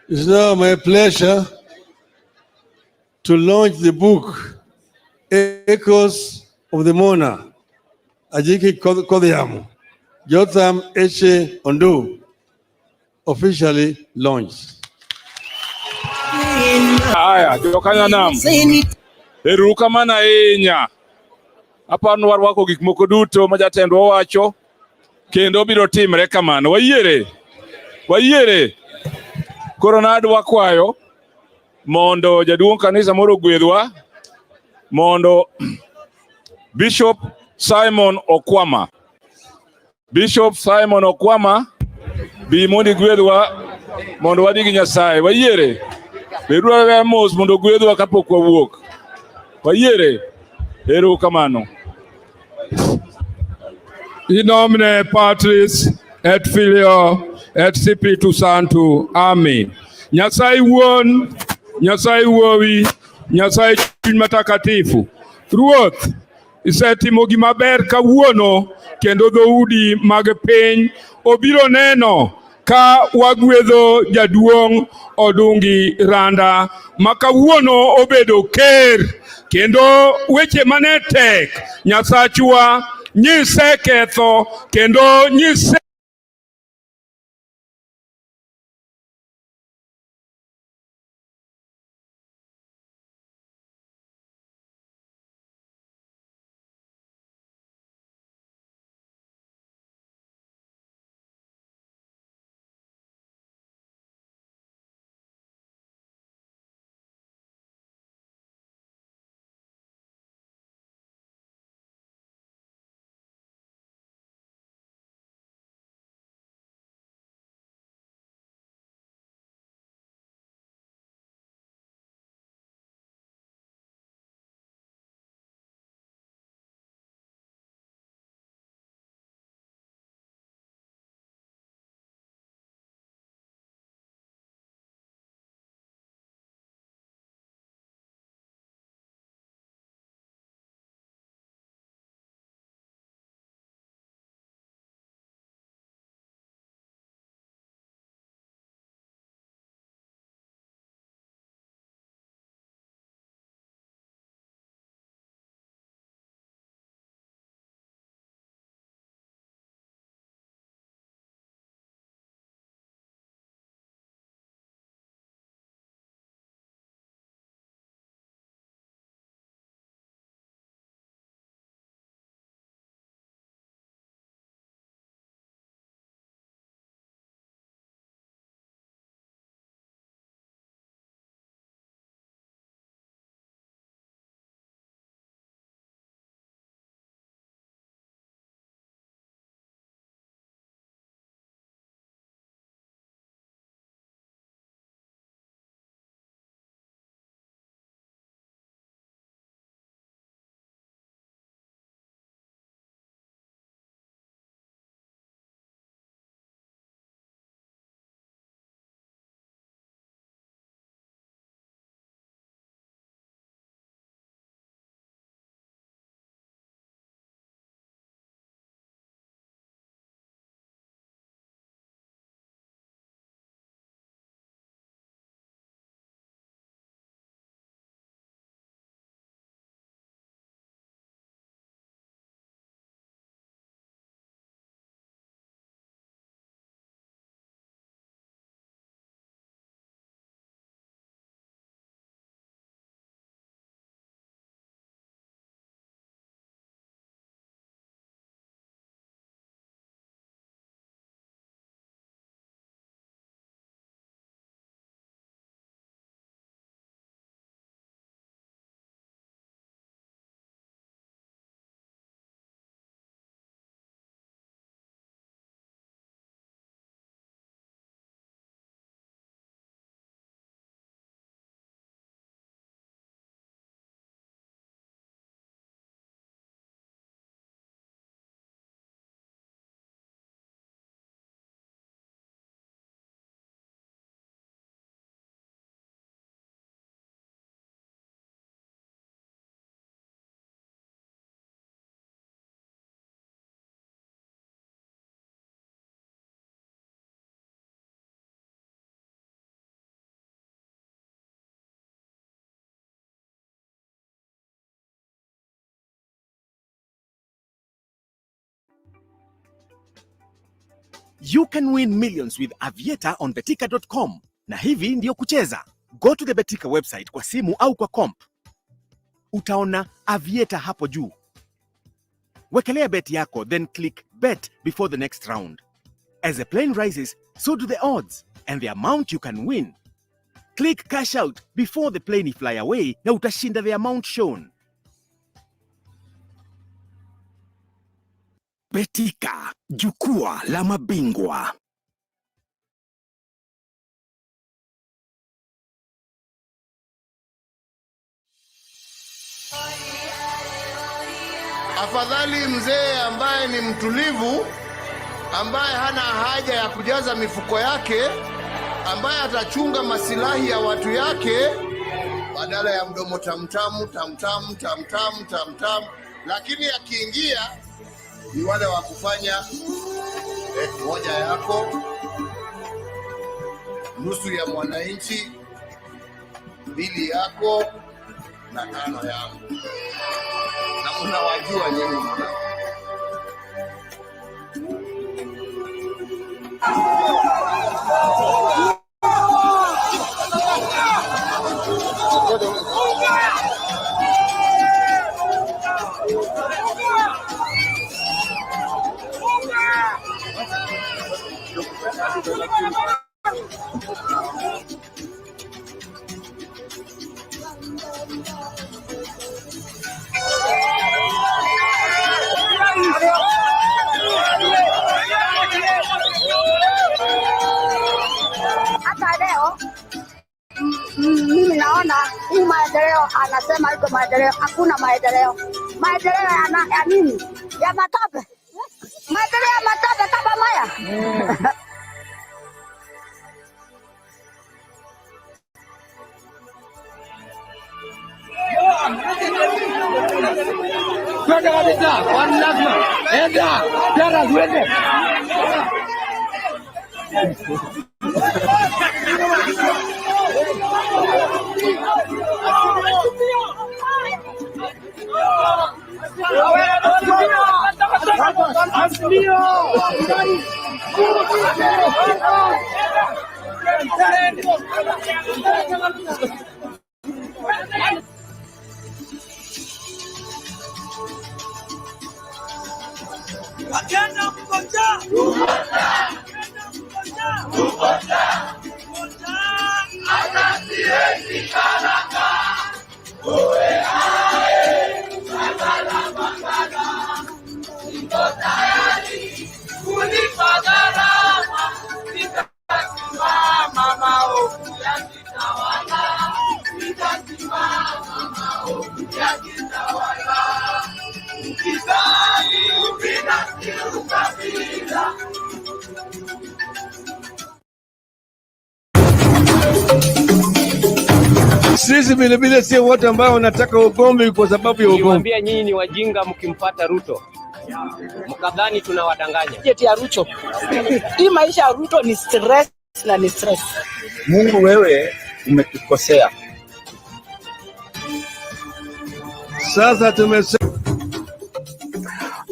It's now my pleasure to launch the book, Echoes of the Mourner. Ajiki Kodhiamu, Jotham Eshe Ondo, officially launched. Aya, jokanya nam. Erukamana ahinya. Aparo warwako gik moko duto ma jatendwa wacho kendo biro timre kamano. Wayiere. Wayiere. Koro nadwa kwayo mondo jaduong' kanisa moro gwedhwa mondo Bishop Simon Okwama. Bishop Simon Okwama bi mondo gwedhwa mondo wadi gi Nyasaye. Wayiere. Bedwa mos mondo gwedhwa kapok wawuok. Wayiere. Erokamano. In nomine Patris et Filio et Spiritus Sancto. Amen. Nyasaye wuon, Nyasaye wuowi, Nyasaye chuny matakatifu. Ruoth, isetimo gima ber kawuono kendo dhoudi mag piny obiro neno ka wagwedho jaduong' Odungi Randa ma kawuono obedo ker kendo weche mane tek Nyasachwa nyise ketho kendo nyise You can win millions with Aviator on betika.com. Na hivi ndio kucheza. Go to the Betika website kwa simu au kwa comp. Utaona Aviator hapo juu. Wekelea bet yako, then click bet before the next round. As the plane rises, so do the odds and the amount you can win. Click cash out before the plane fly away na utashinda the amount shown. Betika, jukwaa la mabingwa. Afadhali mzee ambaye ni mtulivu, ambaye hana haja ya kujaza mifuko yake, ambaye atachunga masilahi ya watu yake, badala ya mdomo tamtamu tamtamu tamtamu tamtamu. Lakini akiingia ni wale wa kufanya moja yako, nusu ya mwananchi, mbili yako na tano yangu. Na mnawajua nyinyi. Hata leo mimi naona hii maendeleo, anasema iko maendeleo, hakuna maendeleo. Maendeleo ya nini? Ya matope. Maendeleo ya matope kama maya. Kwenda kabisa, wani lazima. Enda, tera zuende. Wakenda mkoja. Sisi vile vile sio wote ambao wanataka ugomvi kwa sababu ya ugomvi. Niwaambia nyinyi ni wajinga mkimpata Ruto. Mkadhani tunawadanganya. Jeti ya Ruto. Hii maisha ya Ruto ni stress na ni stress. Mungu wewe umetukosea. Sasa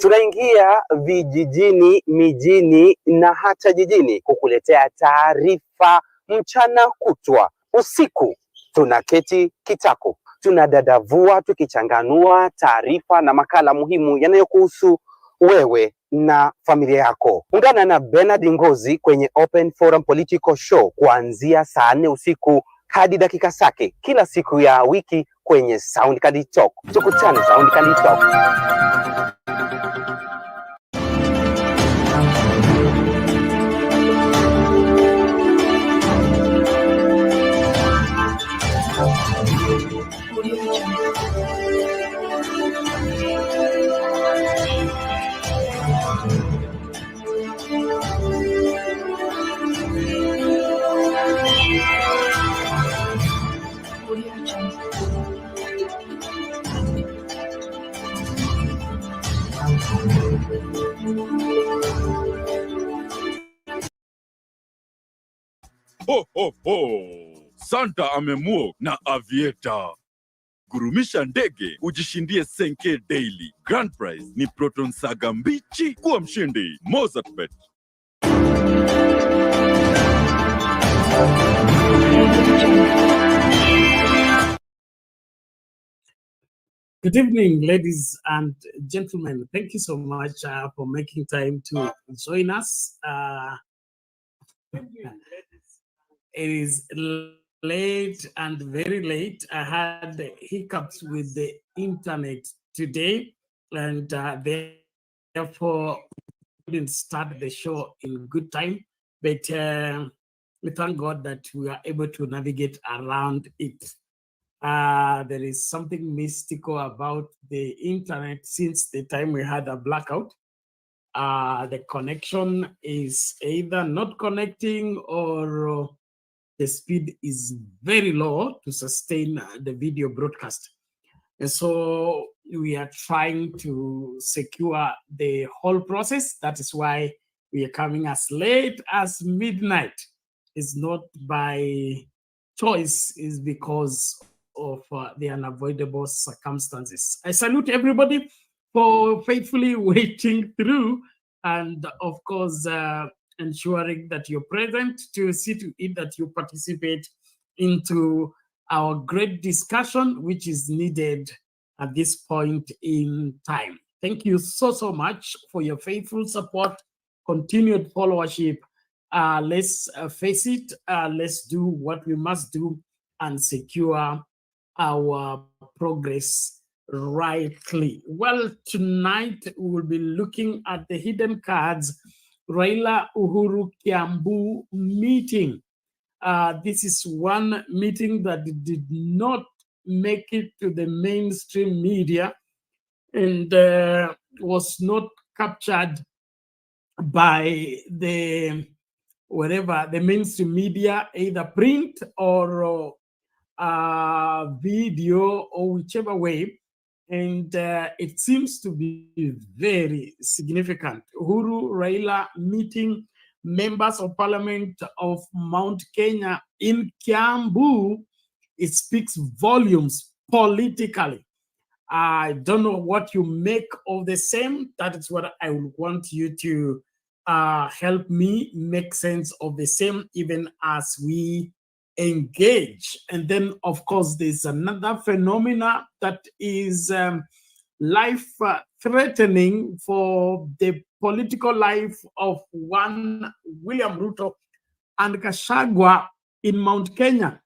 tunaingia vijijini, mijini na hata jijini kukuletea taarifa mchana kutwa. Usiku tunaketi kitako, tunadadavua tukichanganua taarifa na makala muhimu yanayokuhusu wewe na familia yako. Ungana na Bernard Ngozi kwenye Open Forum Political Show kuanzia saa 4 usiku hadi dakika zake kila siku ya wiki kwenye Soundcard Talk. Tukutane Soundcard Talk. Ho, ho, ho. Santa amemua na Aviator. Gurumisha ndege ujishindie Senke Daily. Grand prize ni Proton Saga mbichi. Kuwa mshindi. Mozart Bet. Good evening, ladies and gentlemen. Thank you so much for making time to join us. It is late and very late. I had hiccups with the internet today, and therefore didn't start the show in good time. But we thank God that we are able to navigate around it. There is something mystical about the internet since the time we had a blackout. The connection is either not connecting or the speed is very low to sustain the video broadcast. And so we are trying to secure the whole process. That is why we are coming as late as midnight. It's not by choice, it's because of the unavoidable circumstances. I salute everybody for faithfully waiting through and, of course, ensuring that you're present to see to it that you participate into our great discussion, which is needed at this point in time. Thank you so much for your faithful support, continued followership. Let's face it, let's do what we must do and secure our progress rightly. Well, tonight we will be looking at the hidden cards, Raila Uhuru Kiambu meeting. This is one meeting that did not make it to the mainstream media and was not captured by the mainstream media, either print or video or whichever way. And it seems to be very significant. Uhuru Raila meeting members of parliament of Mount Kenya in Kiambu, it speaks volumes politically. I don't know what you make of the same. That is what I would want you to help me make sense of the same, even as we engage. And then, of course, there's another phenomena that is life-threatening for the political life of one William Ruto and Gachagua in Mount Kenya.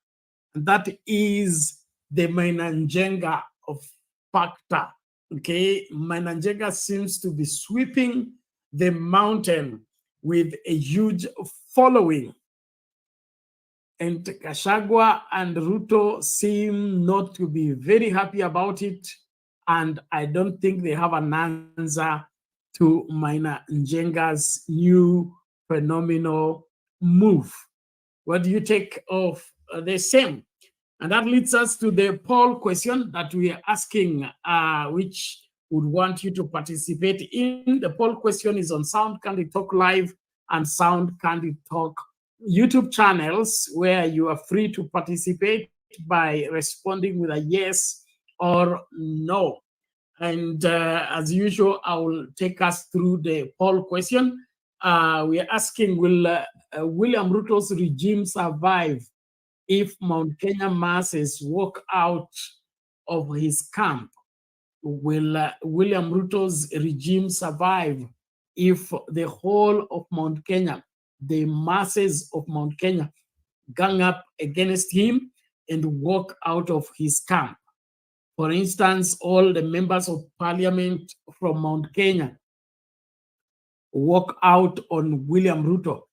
That is the Mainanjenga of factor. Okay, Mainanjenga seems to be sweeping the mountain with a huge following. And Gachagua and Ruto seem not to be very happy about it. And I don't think they have an answer to Mainanjenga's new phenomenal move. What do you take of the same? And that leads us to the poll question that we are asking, which would want you to participate in. The poll question is on Sound Candid Talk Live and Sound Candid Talk YouTube channels, where you are free to participate by responding with a yes or no. And as usual, I will take us through the poll question. We are asking, will William Ruto's regime survive if Mount Kenya masses walk out of his camp? Will William Ruto's regime survive if the whole of Mount Kenya, the masses of Mount Kenya, gang up against him and walk out of his camp? For instance, all the members of parliament from Mount Kenya walk out on William Ruto.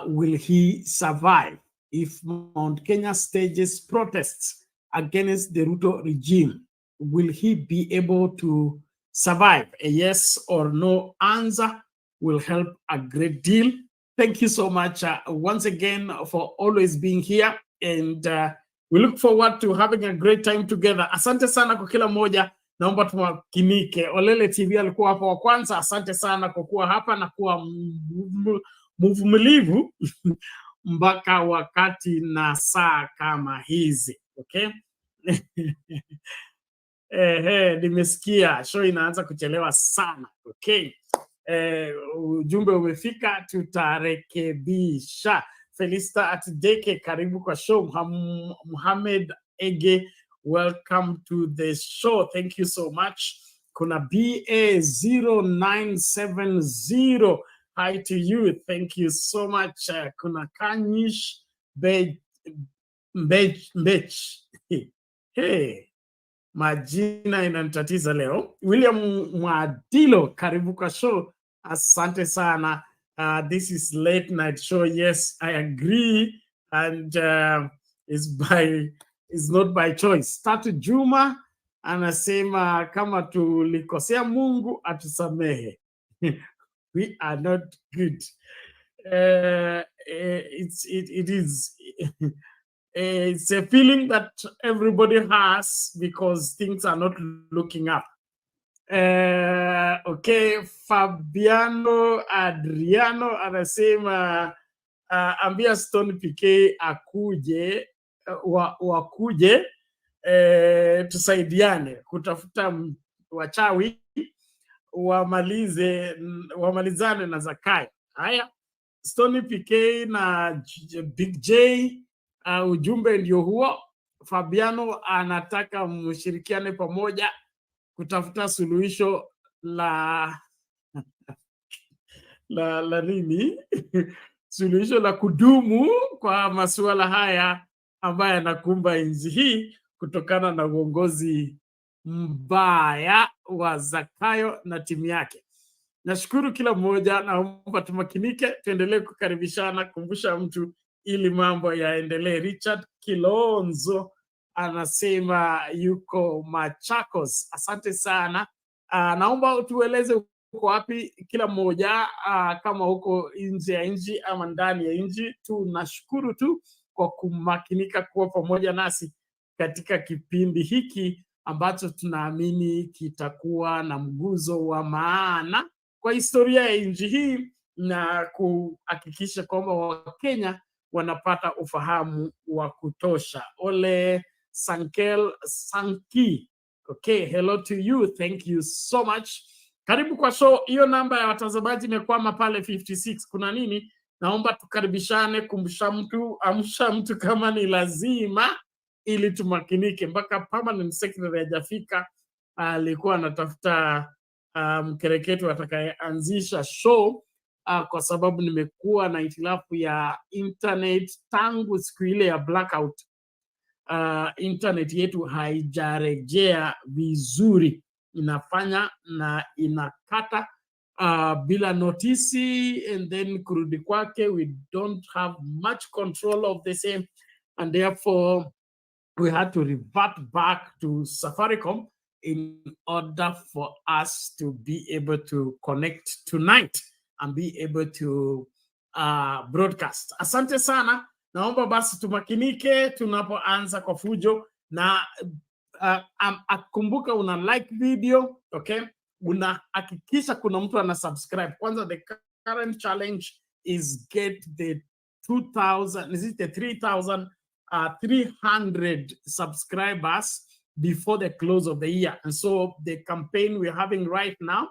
Will he survive if Mount Kenya stages protests against the Ruto regime? Will he be able to survive? A yes or no answer will help a great deal. Thank you so much once again for always being here, and we look forward to having a great time together. Asante sana kwa kila moja. Naomba tumakinike. Olele TV alikuwa hapa wa kwanza. Asante sana kwa kuwa hapa na kuwa mvumilivu mpaka wakati na saa kama hizi. Okay? Nimesikia show inaanza kuchelewa sana. Okay. Ujumbe umefika, tutarekebisha. Felista Atideke, karibu kwa show. Muhammad Ege, welcome to the show. Thank you so much. Kuna BA0970, hi to you. Thank you so much. Kuna Kanyish Mbech. Hey, majina inanitatiza leo. William Mwadilo, karibu kwa show. Asante sana. This is late night show. Yes, I agree. And it's not by choice. Tatu Juma anasema kama tulikosea Mungu atusamehe. We are not good. It's a feeling that everybody has because things are not looking up. Okay, Fabiano Adriano anasema ambia Stone PK akuje wakuje tusaidiane kutafuta wachawi wamalizane na Zakayo. Haya, Stone PK na Big J, ujumbe ndio huo. Fabiano anataka mshirikiane pamoja kutafuta suluhisho la nini? Suluhisho la kudumu kwa masuala haya ambayo yanakumba nchi hii kutokana na uongozi mbaya wa Zakayo na timu yake. Nashukuru kila mmoja, naomba tumakinike, tuendelee kukaribishana, kumbusha mtu ili mambo yaendelee. Richard Kilonzo anasema yuko Machakos. Asante sana. Naomba tueleze uko wapi kila mmoja, kama uko nje ya nchi ama ndani ya nchi. Tunashukuru tu kwa kumakinika kuwa pamoja nasi katika kipindi hiki ambacho tunaamini kitakuwa na mguzo wa maana kwa historia ya nchi hii na kuhakikisha kwamba Wakenya wanapata ufahamu wa kutosha. Ole Sanki. Okay, hello to you. Thank you so much. Karibu kwa show. Hiyo namba ya watazamaji imekwama pale 56. Kuna nini? Naomba tukaribishane, amsha mtu kama ni lazima ili tumakinike. Mpaka permanent secretary hajafika, alikuwa anatafuta mkereketo atakayeanzisha show, kwa sababu nimekuwa na itilafu ya internet tangu siku ile ya blackout. Internet yetu haijarejea vizuri, inafanya na inakata bila notisi, and then kurudi kwake we don't have much control of the same, and therefore we had to revert back to Safaricom in order for us to be able to connect tonight and be able to broadcast. Asante sana. Naomba basi tumakinike tunapoanza kwa fujo, na akumbuka una like video, okay? Unahakikisha kuna mtu ana subscribe. Kwanza, the current challenge is get the 3,300 subscribers before the close of the year. And so the campaign we're having right now,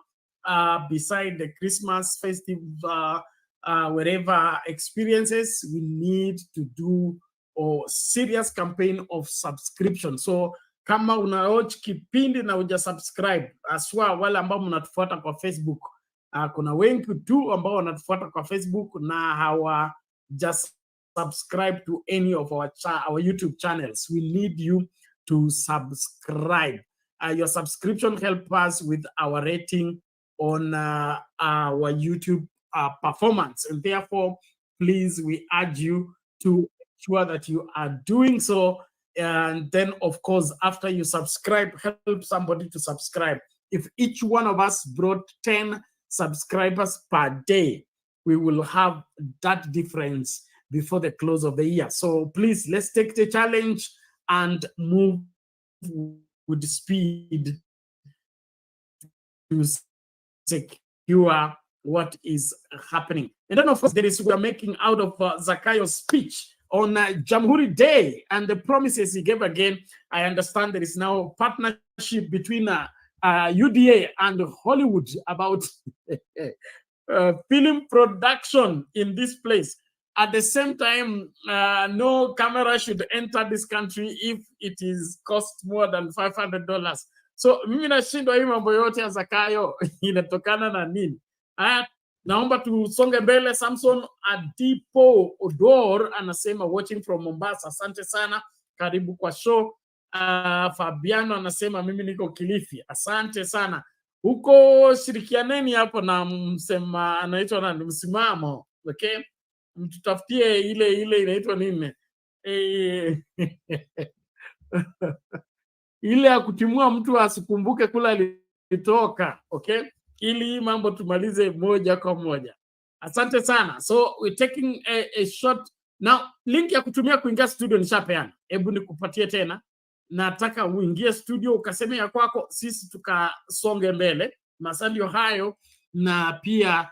beside the Christmas festive wherever experiences, we need to do a serious campaign of subscription. So kama unaoch kipindi na uja subscribe, aswa wale ambao mnatufuata kwa Facebook, kuna wengi tu ambao wanatufuata kwa Facebook na hawa just subscribe to any of our YouTube channels. We need you to subscribe. Your subscription help us with our rating on our YouTube performance, and therefore please, we urge you to ensure that you are doing so. And then of course, after you subscribe, help somebody to subscribe. If each one of us brought 10 subscribers per day, we will have that difference before the close of the year. So please, let's take the challenge and move with speed to secure what is happening. And then of course, we're making out of Zakayo's speech on Jamhuri Day and the promises he gave again. I understand there is now a partnership between UDA and Hollywood about film production in this place. At the same time, no camera should enter this country if it is cost more than $500. So mimi nashindwa hii mambo yote ya Zakayo inatokana na nini? Naomba tusonge mbele. Samson Adipo Odor anasema watching from Mombasa. Asante sana, karibu kwa show. Fabiano anasema mimi niko Kilifi. Asante sana. Huko shirikianeni hapo na msema anaitwa nani, msimamo. Okay? Mtutafutie ile inaitwa nini? Ile ya kutimua mtu asikumbuke kula alitoka. Okay? Ili mambo tumalize moja kwa moja. Asante sana. So we're taking a short now. Link ya kutumia kuingia studio nishapeana. Hebu nikupatie tena. Nataka uingie studio ukaseme ya kwako, sisi tukasonge mbele. Masalio hayo, na pia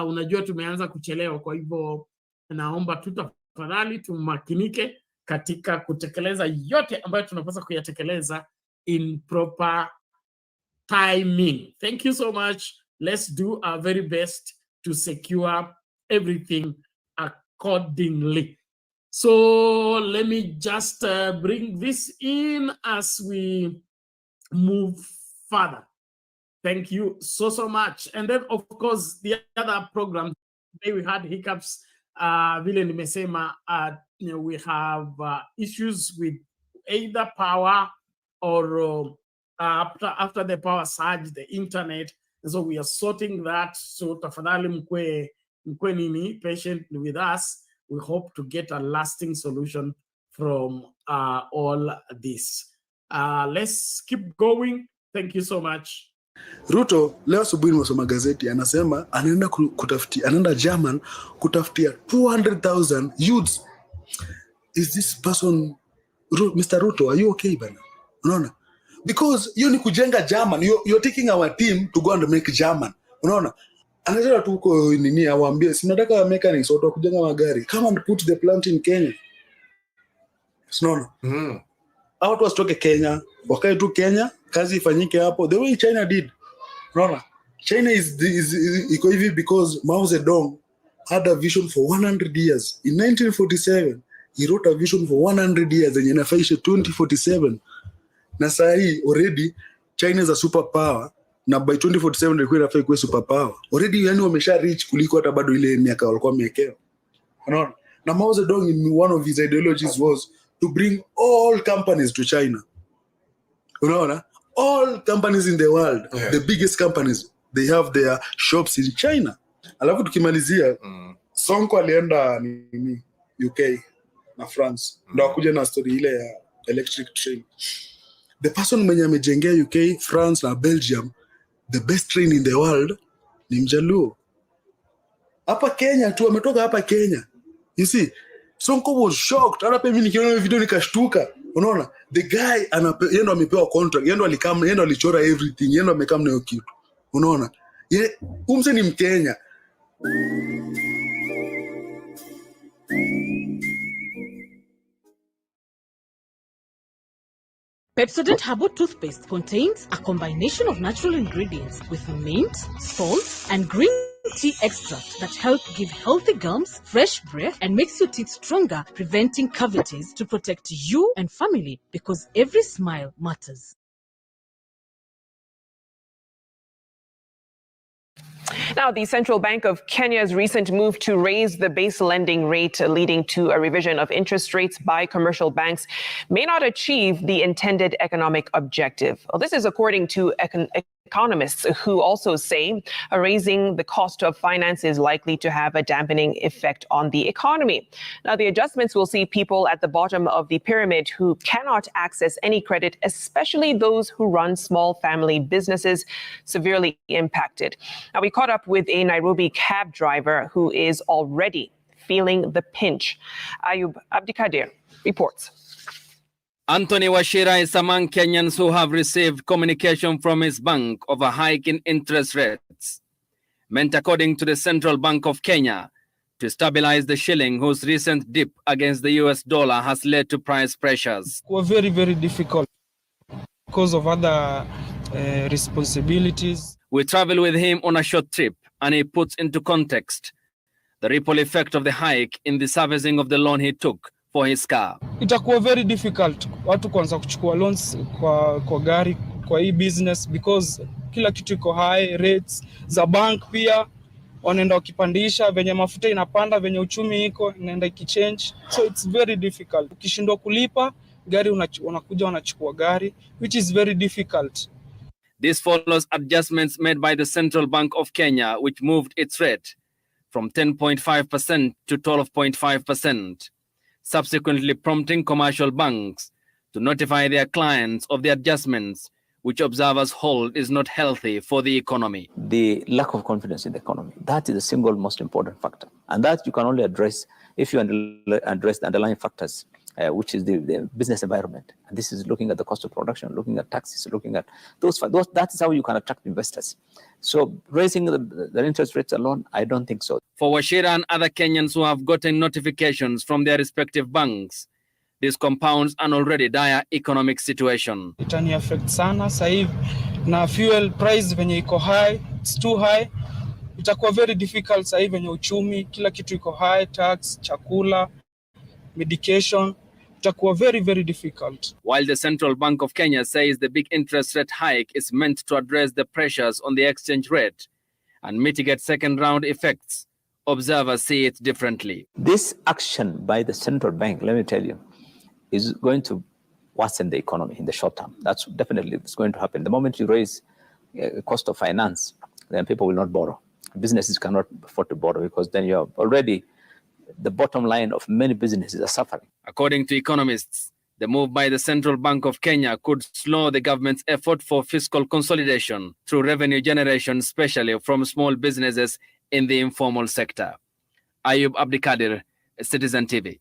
unajua tumeanza kuchelewa, kwa hivyo naomba tafadhali tumakinike katika kutekeleza yote ambayo tunapaswa kuyatekeleza in proper timing. Thank you so much. Let's do our very best to secure everything accordingly. So let me just bring this in as we move further. Thank you so much. And then, of course, the other program, today we had hiccups. Vile nimesema, we have issues with either power or after the power surge, the internet. And so we are sorting that. So tafadhali mkwe nini patient with us. We hope to get a lasting solution from all this. Let's keep going. Thank you so much. Ruto leo asubuhi nimesoma gazeti, anasema anaenda kutafutia, anaenda German kutafutia 200,000 youths. Is this person Mr. Ruto, are you okay bana? Unaona? Because you ni kujenga German, you're taking our team to go and make German. Unaona? Anataka tu uko nini awaambie, si nataka mechanics watu kujenga magari. Come and put the plant in Kenya. Unaona? Hao watu wasitoke Kenya, wakae tu Kenya, kazi ifanyike hapo the way China did. Unaona? China is iko hivi because Mao Zedong had a vision for 100 years. In 1947, he wrote a vision for 100 years and inafaisha 2047. Na saa hii already China is a superpower, na by 2047 ilikuwa inafaa kuwa superpower. Already yani wamesha reach kuliko hata bado ile miaka walikuwa wamewekewa. Unaona? Na Mao Zedong, in one of his ideologies was to bring all companies to China. Unaona? All companies in the world, the biggest companies, they have their shops in China. Alafu tukimalizia, Sonko alienda nini UK na France. Ndio akuja na story ile ya electric train. The person mwenye amejengea UK, France na Belgium the best train in the world ni Mjaluo. Hapa Kenya tu, ametoka hapa Kenya. You see, Sonko was shocked. Hata mimi nikiona video nikashtuka. Unaona? The guy yeye ndo amepewa contract, yeye ndo alikam, yeye ndo alichora everything, yeye ndo amekam na hiyo kitu. Unaona? Yeye umse ni Mkenya. Pepsodent Herbal Toothpaste contains a combination of natural ingredients with mint, salt, and green tea extract that help give healthy gums, fresh breath, and makes your teeth stronger, preventing cavities, to protect you and family, because every smile matters. Now, the Central Bank of Kenya's recent move to raise the base lending rate, leading to a revision of interest rates by commercial banks, may not achieve the intended economic objective. Well, this is according to economists who also say raising the cost of finance is likely to have a dampening effect on the economy. Now, the adjustments will see people at the bottom of the pyramid who cannot access any credit, especially those who run small family businesses, severely impacted. Now, we caught up with a Nairobi cab driver who is already feeling the pinch. Ayub Abdikadir reports. Anthony Washira is among Kenyans who have received communication from his bank of a hike in interest rates, meant according to the Central Bank of Kenya to stabilize the shilling, whose recent dip against the US dollar has led to price pressures. Were very, very difficult because of other responsibilities. We travel with him on a short trip, and he puts into context the ripple effect of the hike in the servicing of the loan he took for his car. Itakuwa very difficult watu kuanza kuchukua loans kwa gari kwa hii business because kila kitu iko high, rates za bank pia wanaenda wakipandisha, venye mafuta inapanda, venye uchumi iko inaenda ikichange, so it's very difficult. Ukishindwa kulipa gari unakuja wanachukua gari, which is very difficult. This follows adjustments made by the Central Bank of Kenya, which moved its rate from 10.5% to 12.5%, subsequently prompting commercial banks to notify their clients of the adjustments, which observers hold is not healthy for the economy. The lack of confidence in the economy, that is the single most important factor. And that you can only address if you address the underlying factors, which is the business environment. And this is looking at the cost of production, looking at taxes, looking at those. That is how you can attract investors. So raising the interest rates alone, I don't think so. For Wachira and other Kenyans who have gotten notifications from their respective banks, this compounds an already dire economic situation. Itani affect sana sasa na fuel price venye iko high, it's too high. Itakuwa very difficult sasa venye uchumi, kila kitu iko high, tax, chakula, medication. Itakuwa very, very difficult. While the Central Bank of Kenya says the big interest rate hike is meant to address the pressures on the exchange rate and mitigate second-round effects, observers see it differently. This action by the central bank, let me tell you, is going to worsen the economy in the short term. That's definitely it's going to happen. The moment you raise cost of finance, then people will not borrow. Businesses cannot afford to borrow because then you have already the bottom line of many businesses are suffering. According to economists, the move by the Central Bank of Kenya could slow the government's effort for fiscal consolidation through revenue generation, especially from small businesses in the informal sector. Ayub Abdikadir, Citizen TV.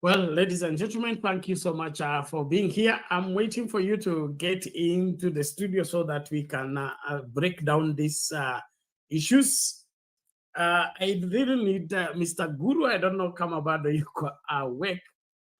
Well, ladies and gentlemen, thank you so much for being here. I'm waiting for you to get into the studio so that we can break down these issues. I really need Mr. Guru. I don't know, Kamabado, you awake.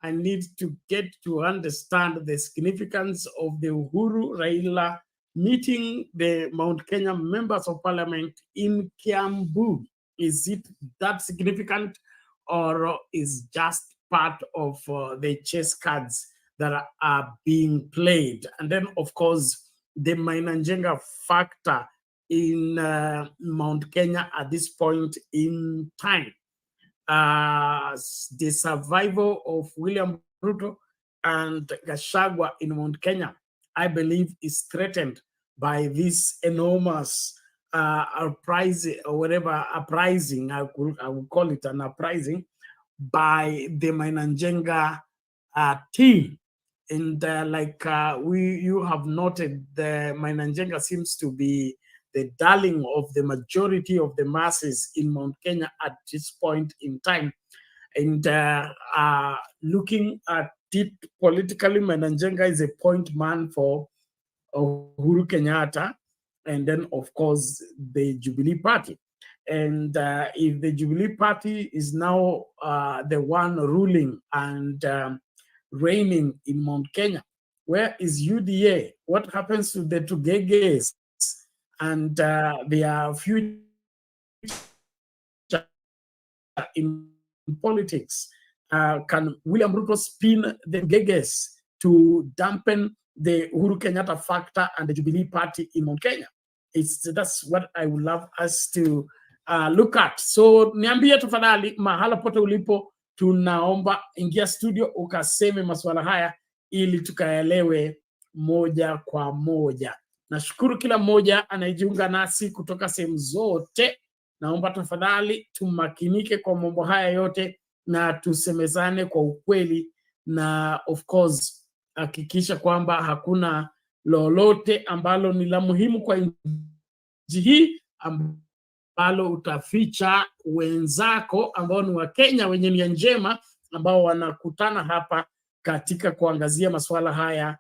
I need to get to understand the significance of the Uhuru Raila meeting the Mount Kenya members of parliament in Kiambu. Is it that significant, or is just part of the chess cards that are being played? And then, of course, the Mainanjenga factor in Mount Kenya at this point in time. The survival of William Ruto and Gachagua in Mount Kenya, I believe, is threatened by this enormous uprising, or whatever uprising, I would call it an uprising, by the Mainanjenga team. And you have noted, the Mainanjenga seems to be the darling of the majority of the masses in Mount Kenya at this point in time. And looking at it politically, Mainanjenga is a point man for Uhuru Kenyatta, and then, of course, the Jubilee Party. And if the Jubilee Party is now the one ruling and reigning in Mount Kenya, where is UDA? What happens to the Tugeges and their future in politics? Can William Ruto spin the Tugeges to dampen the Uhuru Kenyatta factor and the Jubilee Party in Mount Kenya? That's what I would love us to look at. So niambie tafadhali, mahala pote ulipo, tunaomba ingia studio ukaseme masuala haya ili tukaelewe moja kwa moja. Nashukuru kila mmoja anayejiunga nasi kutoka sehemu zote. Naomba tafadhali tumakinike kwa mambo haya yote na tusemezane kwa ukweli, na of course hakikisha kwamba hakuna lolote ambalo ni la muhimu kwa nchi hii ambalo utaficha wenzako ambao ni Wakenya wenye nia njema ambao wanakutana hapa katika kuangazia masuala haya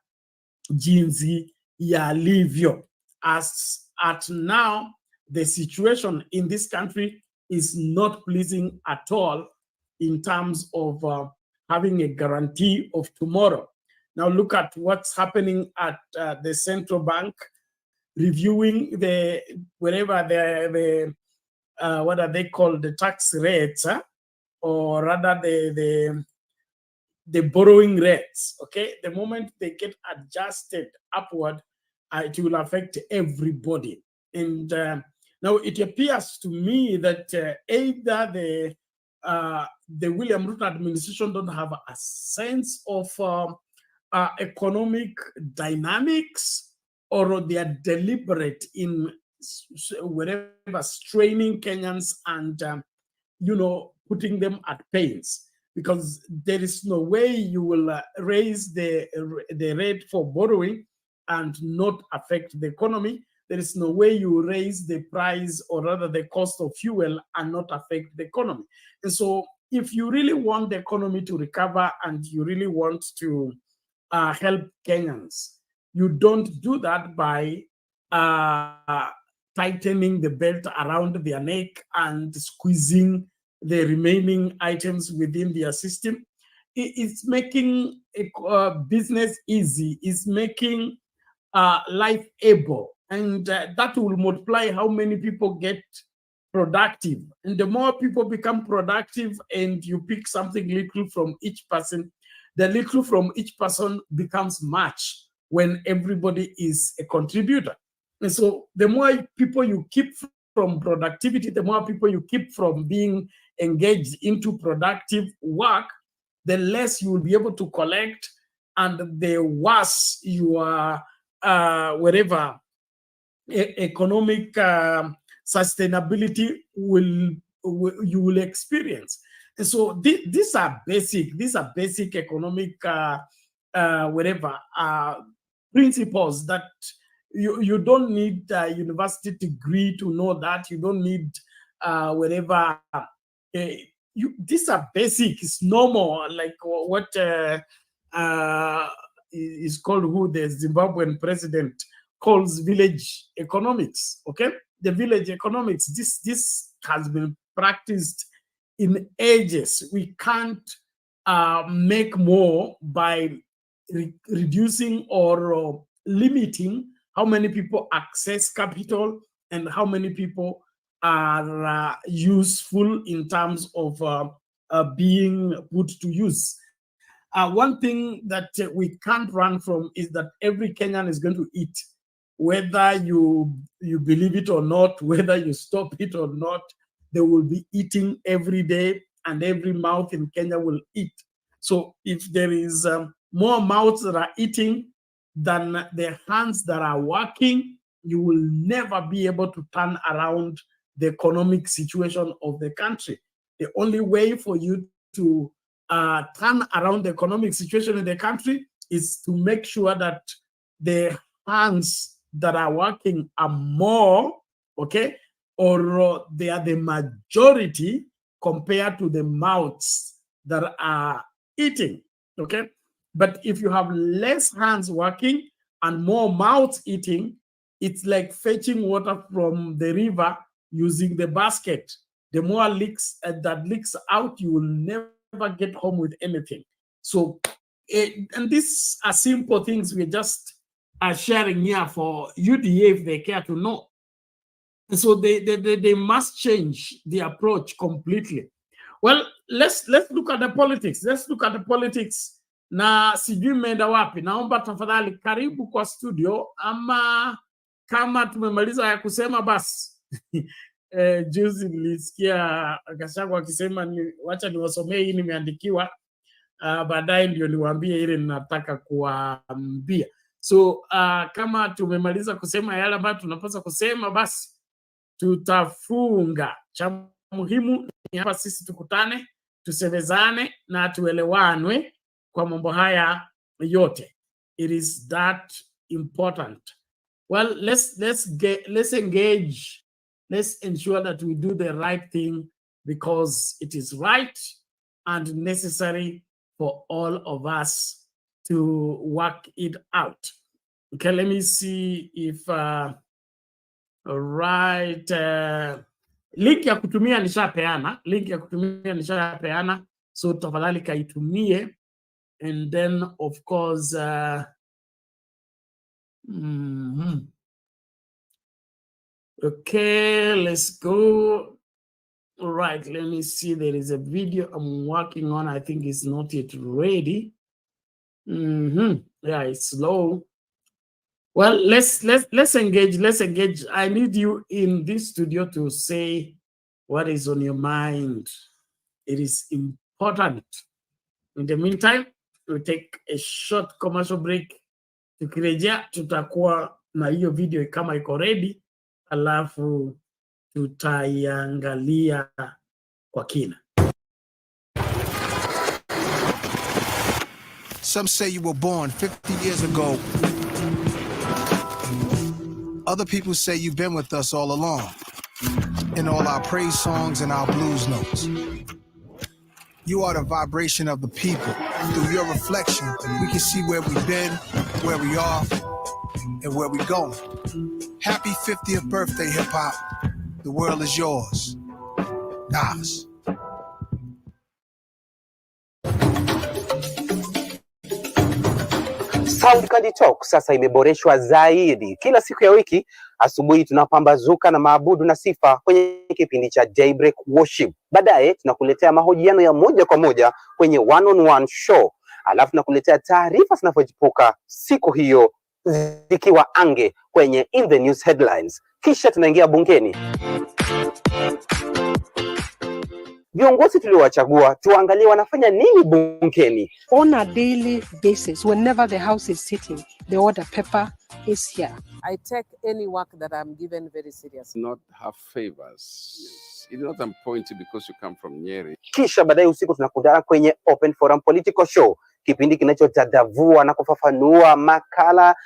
jinsi yalivyo. As at now, the situation in this country is not pleasing at all in terms of having a guarantee of tomorrow. Now look at what's happening at the central bank. reviewing the wherever the what are they called, the tax rates, or rather the borrowing rates. Okay, the moment they get adjusted upward, it will affect everybody. And now it appears to me that either the William Ruto administration don't have a sense of economic dynamics, or they are deliberate in wherever straining Kenyans and putting them at pains, because there is no way you will raise the rate for borrowing and not affect the economy. There is no way you raise the price, or rather the cost of fuel, and not affect the economy. And so if you really want the economy to recover and you really want to help Kenyans, you don't do that by tightening the belt around their neck and squeezing the remaining items within their system. It's making business easy. It's making life able, and that will multiply how many people get productive. And the more people become productive, and you pick something little from each person, the little from each person becomes much when everybody is a contributor. And so the more people you keep from productivity, the more people you keep from being engaged into productive work, the less you will be able to collect, and the worse your wherever economic sustainability you will experience. And so these are basic economic whatever principles that you don't need a university degree to know that. You don't need whatever. These are basic. It's normal, like what is called, who the Zimbabwean president calls village economics. Okay, the village economics. This has been practiced in ages. We can't make more by reducing or limiting how many people access capital and how many people are useful in terms of being put to use. One thing that we can't run from is that every Kenyan is going to eat, whether you believe it or not, whether you stop it or not. They will be eating every day, and every mouth in Kenya will eat. So if there is more mouths that are eating than the hands that are working, you will never be able to turn around the economic situation of the country. The only way for you to turn around the economic situation in the country is to make sure that the hands that are working are more, okay, or they are the majority compared to the mouths that are eating, okay? But if you have less hands working and more mouths eating, it's like fetching water from the river using the basket. The more leaks that leaks out, you will never get home with anything. So, and these are simple things we're just sharing here for UDA if they care to know. So they must change the approach completely. Well, let's look at the politics. Let's look at the politics. Na sijui mmeenda wapi. Naomba tafadhali karibu kwa studio, ama kama tumemaliza ya kusema basi. Juzi nilisikia Gachagua akisema wacha niwasomee hii nimeandikiwa, baadaye ndio niwaambie ile ninataka kuwaambia. So kama tumemaliza kusema yale ambayo tunapaswa kusema, basi tutafunga. Cha muhimu ni hapa sisi tukutane, tusemezane na tuelewanwe kwa mambo haya yote. It is that important. Well, let's engage. Let's ensure that we do the right thing, because it is right and necessary for all of us to work it out. Okay, let me see if right, link ya kutumia nishapeana, so tafadhali kaitumie, and then of course Okay, let's go. All right, let me see. There is a video I'm working on. I think it's not yet ready. Yeah, it's slow. Well, let's engage. Let's engage. I need you in this studio to say what is on your mind. It is important. In the meantime, we'll take a short commercial break. Tukirejea tutakuwa na hiyo video kama iko ready, alafu tutaiangalia kwa kina. Some say you were born 50 years ago. Other people say you've been with us all along, in all our praise songs and our blues notes. You are the vibration of the people. Through your reflection, we can see where we've been, where we are, and where we're going. Happy 50th birthday, hip-hop. The world is yours. Nas. Sound Candy Talk sasa imeboreshwa zaidi. Kila siku ya wiki asubuhi tunapambazuka na maabudu na sifa kwenye kipindi cha Daybreak Worship. Baadaye tunakuletea mahojiano ya moja kwa moja kwenye one-on-one show. Alafu tunakuletea taarifa zinazochipuka siku hiyo zikiwa ange kwenye In the News Headlines. Kisha tunaingia bungeni. Viongozi tuliowachagua tuangalie wanafanya nini bungeni. On a daily basis, whenever the House is sitting, the order paper is here. I take any work that I'm given very seriously. Not have favors. It's not appointed because you come from Nyeri. Kisha baadaye usiku tunakutana kwenye Open Forum Political Show, kipindi kinachotadavua na kufafanua makala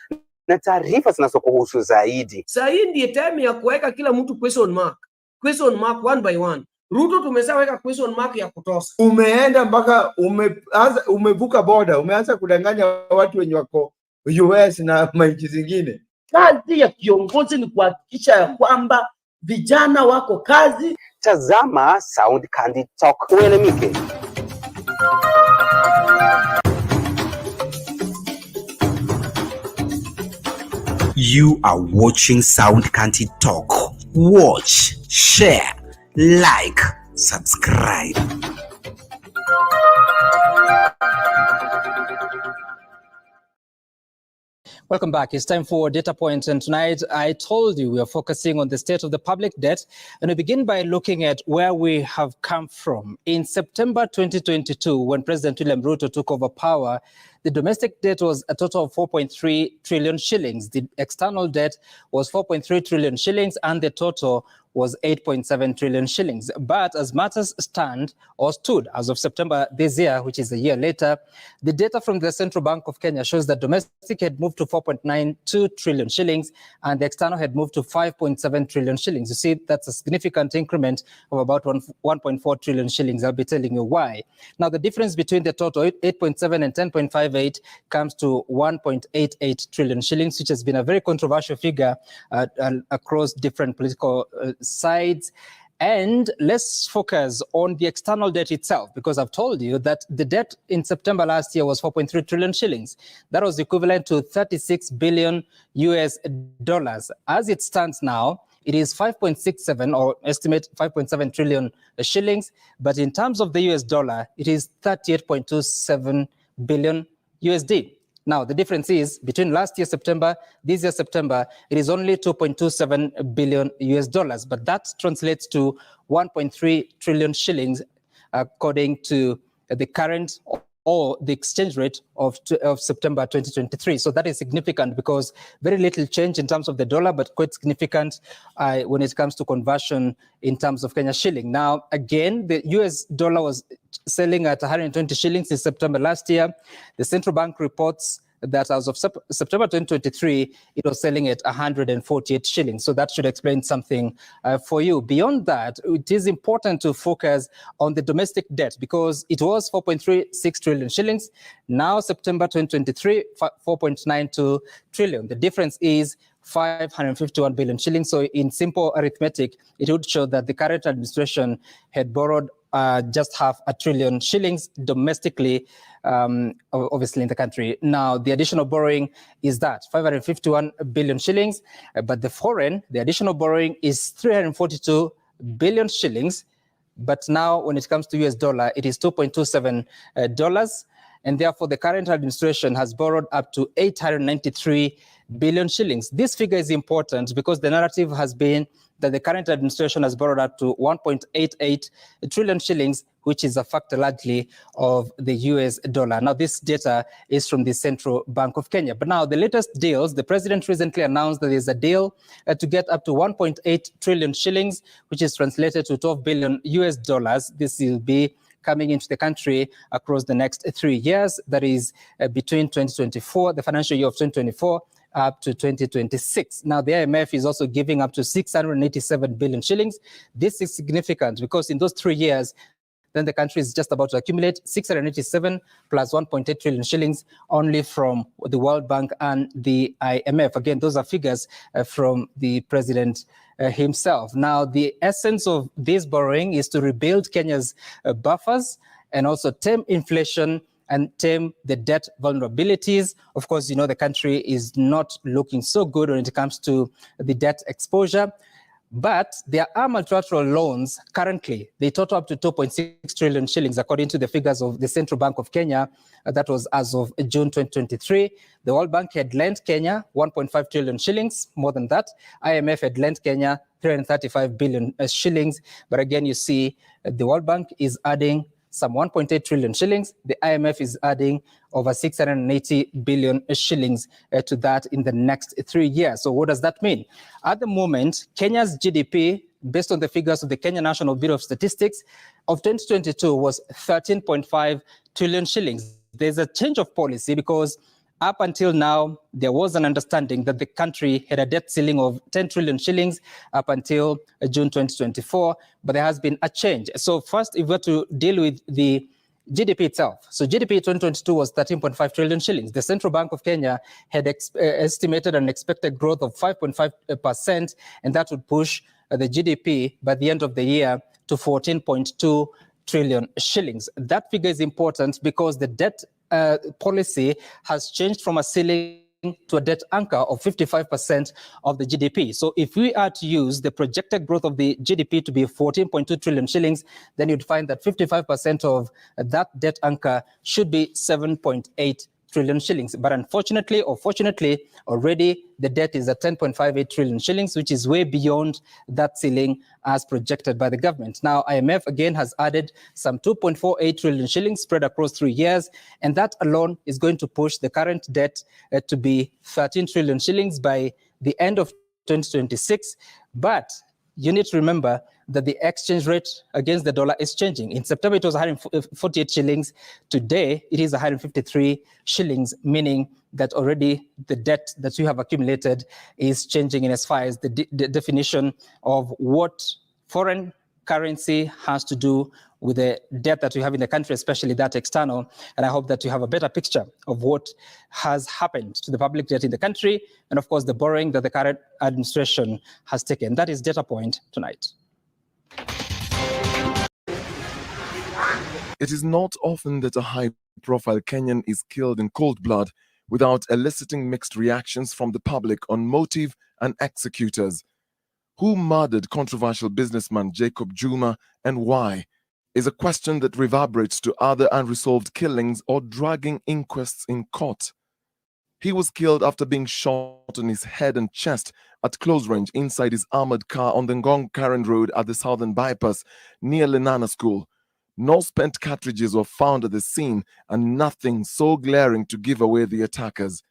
na taarifa zinazokuhusu zaidi. Sasa hii ndiye time ya kuweka kila mtu question mark one by one. Ruto tumeshaweka question mark ya kutosha. Umeenda mpaka umevuka border, umeanza kudanganya watu wenye wako US na nchi zingine. Kazi ya kiongozi ni kuhakikisha ya kwamba vijana wako kazi. Tazama Sound Candy Talk uelemike. You are watching Sound Candy Talk. Watch, share, like, subscribe. Welcome back. It's time for Data Points, and tonight I told you we are focusing on the state of the public debt, and we begin by looking at where we have come from. In September 2022, when President William Ruto took over power, the domestic debt was a total of 4.3 trillion shillings. The external debt was 4.3 trillion shillings, and the total was 8.7 trillion shillings. But as matters stand or stood as of September this year, which is a year later, the data from the Central Bank of Kenya shows that domestic had moved to 4.92 trillion shillings and the external had moved to 5.7 trillion shillings. You see, that's a significant increment of about 1.4 trillion shillings. I'll be telling you why. Now, the difference between the total 8.7 and 10.58 comes to 1.88 trillion shillings, which has been a very controversial figure across different political sides. And let's focus on the external debt itself, because I've told you that the debt in September last year was 4.3 trillion shillings. That was equivalent to $36 billion US. As it stands now, it is 5.67 or estimate 5.7 trillion shillings. But in terms of the US dollar, it is 38.27 billion USD. Now, the difference is between last year, September, this year, September, it is only 2.27 billion US dollars, but that translates to 1.3 trillion shillings, according to the current or the exchange rate of September 2023. So that is significant because very little change in terms of the dollar, but quite significant when it comes to conversion in terms of Kenya shilling. Now, again, the US dollar was selling at 120 shillings in September last year. The central bank reports that as of September 2023, it was selling at 148 shillings. So that should explain something for you. Beyond that, it is important to focus on the domestic debt because it was 4.36 trillion shillings. Now, September 2023, 4.92 trillion. The difference is 551 billion shillings. So in simple arithmetic, it would show that the current administration had borrowed just $500 billion shillings domestically, obviously in the country. Now, the additional borrowing is that 551 billion shillings, but the foreign, the additional borrowing is 342 billion shillings. But now, when it comes to US dollar, it is $2.27. And therefore, the current administration has borrowed up to 893 billion shillings. This figure is important because the narrative has been that the current administration has borrowed up to 1.88 trillion shillings, which is a factor largely of the US dollar. Now, this data is from the Central Bank of Kenya. But now, the latest deals, the president recently announced that there's a deal to get up to 1.8 trillion shillings, which is translated to 12 billion US dollars. This will be coming into the country across the next 3 years. That is between 2024, the financial year of 2024, up to 2026. Now, the IMF is also giving up to 687 billion shillings. This is significant because in those 3 years, then the country is just about to accumulate 687 plus 1.8 trillion shillings only from the World Bank and the IMF. Again, those are figures from the president himself. Now, the essence of this borrowing is to rebuild Kenya's buffers and also tame inflation and tame the debt vulnerabilities. Of course, you know, the country is not looking so good when it comes to the debt exposure. But there are multilateral loans currently. They total up to 2.6 trillion shillings, according to the figures of the Central Bank of Kenya. That was as of June 2023. The World Bank had lent Kenya 1.5 trillion shillings, more than that. IMF had lent Kenya 335 billion shillings. But again, you see, the World Bank is adding some 1.8 trillion shillings. The IMF is adding over 680 billion shillings to that in the next 3 years. So what does that mean? At the moment, Kenya's GDP, based on the figures of the Kenya National Bureau of Statistics, of 2022 was 13.5 trillion shillings. There's a change of policy because up until now, there was an understanding that the country had a debt ceiling of 10 trillion shillings up until June 2024, but there has been a change. So first, if we were to deal with the GDP itself. So GDP 2022 was 13.5 trillion shillings. The Central Bank of Kenya had estimated an expected growth of 5.5%, and that would push the GDP by the end of the year to 14.2 trillion shillings. That figure is important because the debt policy has changed from a ceiling to a debt anchor of 55% of the GDP. So if we are to use the projected growth of the GDP to be 14.2 trillion shillings, then you'd find that 55% of that debt anchor should be 7.8 trillion shillings. But unfortunately or fortunately, already the debt is at 10.58 trillion shillings, which is way beyond that ceiling as projected by the government. Now, IMF again has added some 2.48 trillion shillings spread across 3 years, and that alone is going to push the current debt to be 13 trillion shillings by the end of 2026. But you need to remember that the exchange rate against the dollar is changing. In September, it was 148 shillings. Today, it is 153 shillings, meaning that already the debt that you have accumulated is changing in as far as the definition of what foreign currency has to do with the debt that we have in the country, especially that external. And I hope that you have a better picture of what has happened to the public debt in the country, and of course, the borrowing that the current administration has taken. That is Data Point tonight. It is not often that a high-profile Kenyan is killed in cold blood without eliciting mixed reactions from the public on motive and executors. Who murdered controversial businessman Jacob Juma and why is a question that reverberates to other unresolved killings or dragging inquests in court. He was killed after being shot in his head and chest at close range inside his armored car on the Ngong Karen Road at the Southern Bypass near Lenana School. No spent cartridges were found at the scene and nothing so glaring to give away the attackers.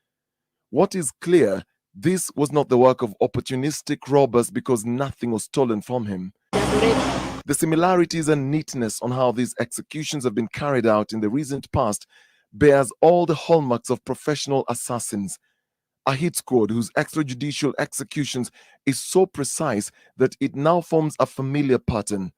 What is clear, this was not the work of opportunistic robbers because nothing was stolen from him. The similarities and neatness on how these executions have been carried out in the recent past bears all the hallmarks of professional assassins. A hit squad whose extrajudicial executions is so precise that it now forms a familiar pattern.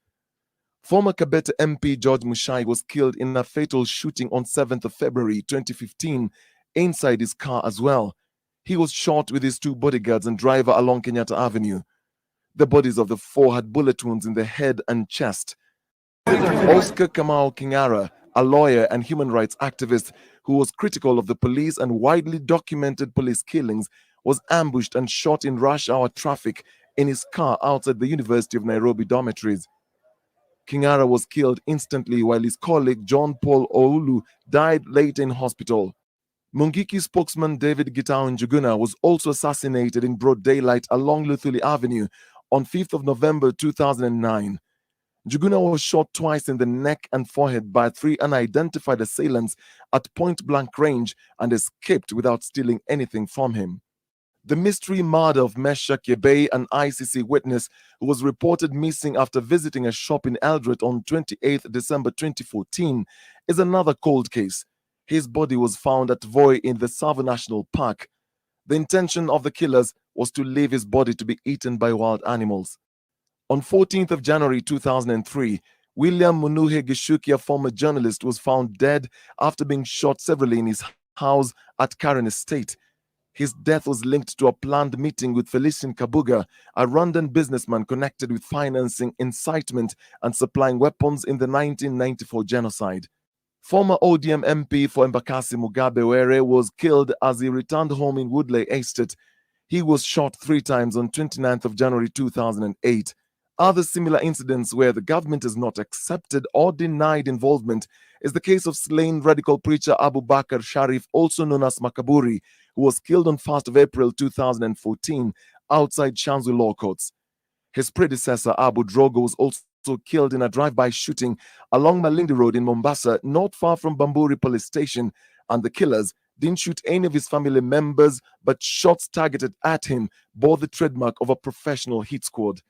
Former Kabete MP George Mushai was killed in a fatal shooting on 7th of February 2015 inside his car as well. He was shot with his 2 bodyguards and driver along Kenyatta Avenue. The bodies of the 4 had bullet wounds in the head and chest. Oscar Kamau Kingara, a lawyer and human rights activist who was critical of the police and widely documented police killings, was ambushed and shot in rush hour traffic in his car outside the University of Nairobi dormitories. Kingara was killed instantly while his colleague John Paul Oulu died later in hospital. Mungiki spokesman David Gitau Njuguna was also assassinated in broad daylight along Luthuli Avenue on 5th of November 2009. Njuguna was shot twice in the neck and forehead by 3 unidentified assailants at point-blank range and escaped without stealing anything from him. The mystery murder of Meshach Yebei, an ICC witness who was reported missing after visiting a shop in Eldoret on 28 December 2014, is another cold case. His body was found at Voi in the Tsavo National Park. The intention of the killers was to leave his body to be eaten by wild animals. On 14th of January 2003, William Munuhe Gishuki, a former journalist, was found dead after being shot severally in his house at Karen Estate. His death was linked to a planned meeting with Felician Kabuga, a Rwandan businessman connected with financing, incitement, and supplying weapons in the 1994 genocide. Former ODM MP for Embakasi Mugabe Were was killed as he returned home in Woodley Estate. He was shot 3 times on 29th of January 2008. Other similar incidents where the government has not accepted or denied involvement is the case of slain radical preacher Abu Bakr Sharif, also known as Makaburi, who was killed on 1st of April 2014 outside Shanzu Law Courts. His predecessor Abu Drogo was also killed in a drive-by shooting along Malindi Road in Mombasa, not far from Bamburi Police Station, and the killers didn't shoot any of his family members, but shots targeted at him bore the trademark of a professional hit squad.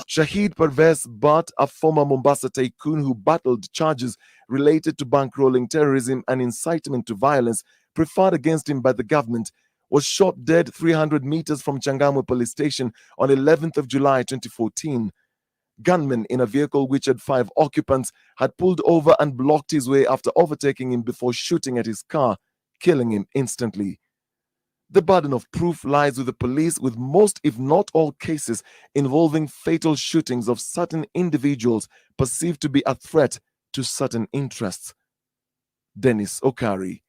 Shahid Parvez Bhatt, a former Mombasa tycoon who battled charges related to bankrolling terrorism and incitement to violence preferred against him by the government, was shot dead 300 meters from Changamwe Police Station on 11th of July 2014. Gunmen in a vehicle which had 5 occupants had pulled over and blocked his way after overtaking him before shooting at his car, killing him instantly. The burden of proof lies with the police, with most, if not all, cases involving fatal shootings of certain individuals perceived to be a threat to certain interests. Dennis Okari,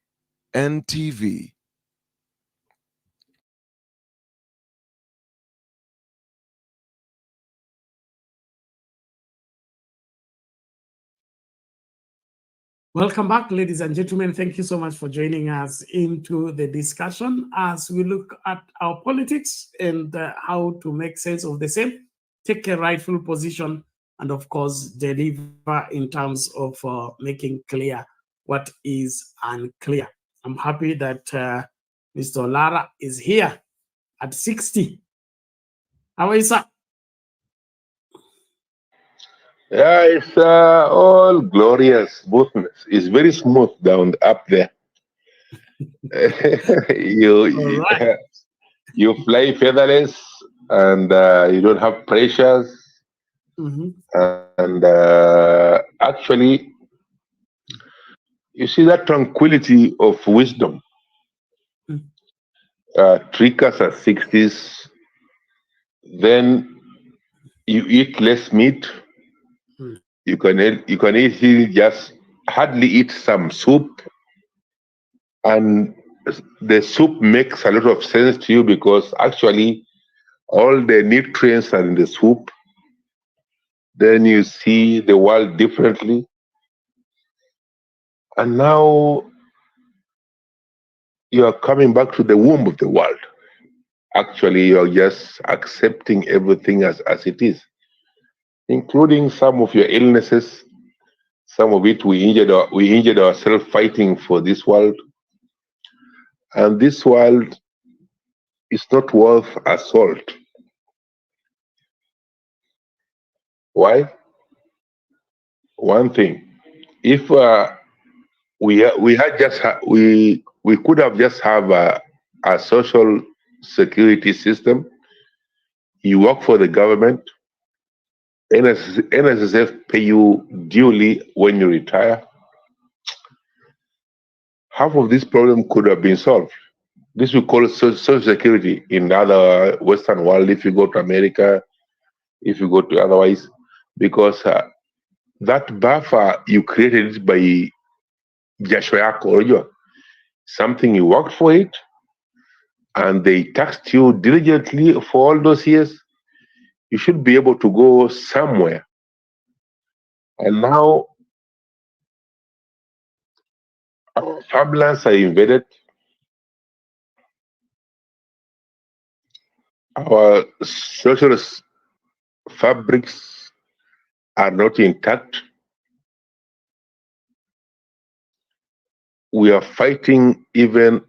NTV. Welcome back, ladies and gentlemen. Thank you so much for joining us into the discussion as we look at our politics and how to make sense of the same, take a rightful position, and of course, deliver in terms of making clear what is unclear. I'm happy that Mr. Lara is here at 60. How are you, sir? Yeah, it's all glorious smoothness. It's very smooth down up there. You fly featherless, and you don't have pressures. And actually, you see that tranquility of wisdom. Trick us at 60s. Then you eat less meat. You can easily just hardly eat some soup, and the soup makes a lot of sense to you because actually all the nutrients are in the soup. Then you see the world differently, and now you are coming back to the womb of the world. Actually, you are just accepting everything as it is, including some of your illnesses. Some of it we injured ourselves fighting for this world. And this world is not worth a salt. Why? One thing, if we could have just have a social security system. You work for the government. NSSF pay you duly when you retire. Half of this problem could have been solved. This we call social security in other Western world. If you go to America, if you go to otherwise, because that buffer you created it by jasho yako, unajua, something you worked for it, and they taxed you diligently for all those years. You should be able to go somewhere. And now our farmlands are invaded. Our social fabrics are not intact. We are fighting even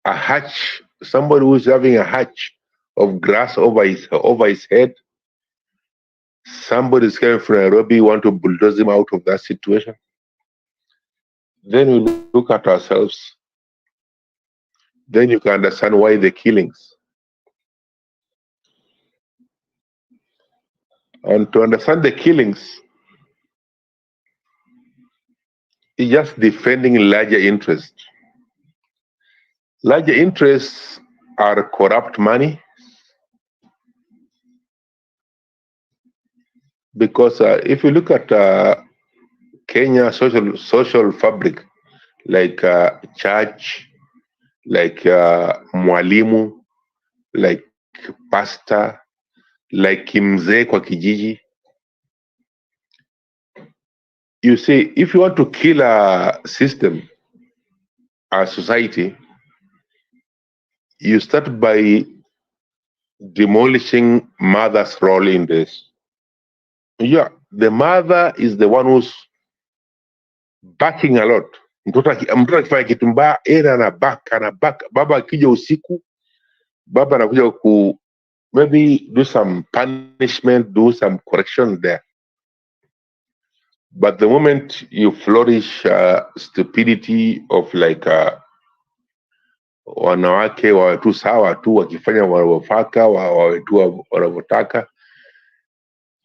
a hatch, somebody who's having a hatch of grass over his head. Somebody's coming from Nairobi, want to bulldoze him out of that situation. Then we look at ourselves. Then you can understand why the killings. And to understand the killings, it's just defending larger interests. Larger interests are corrupt money, because if you look at Kenya social fabric, like church, like mwalimu, like pastor, like kimzee kwa kijiji. You see, if you want to kill a system, a society, you start by demolishing mother's role in this. Yeah, the mother is the one who's backing a lot. Mtoto akifanya kitu mbaya, anabaka. Baba akija usiku, baba anakuja ku maybe do some punishment, do some correction there. But the moment you flourish stupidity of like wanawake wawe tu sawa tu, wakifanya wanavyofaka wawe tu wanavyotaka,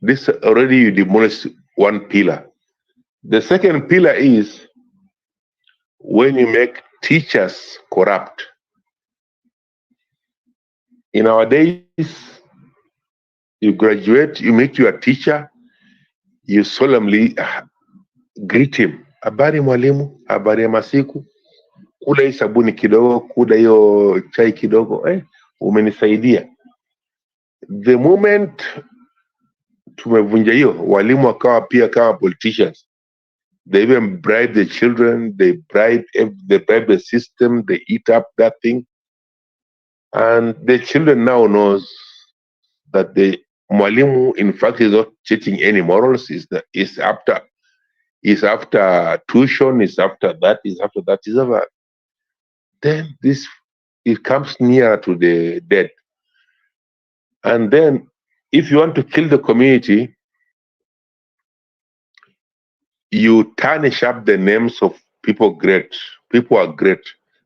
this already you demolish one pillar. The second pillar is when you make teachers corrupt. In our days, you graduate, you meet your teacher, you solemnly greet him. Habari mwalimu, habari ya masiku, kula hii sabuni kidogo, kula hiyo chai kidogo, umenisaidia. The moment tumevunja hiyo, walimu wakawa pia kama politicians. They even bribe the children, they bribe the system, they eat up that thing. And the children now knows that the mwalimu, in fact, is not teaching any morals. Is after tuition, is after that. Then it comes nearer to the dead. And then, if you want to kill the community, you tarnish up the names of people great. People are great.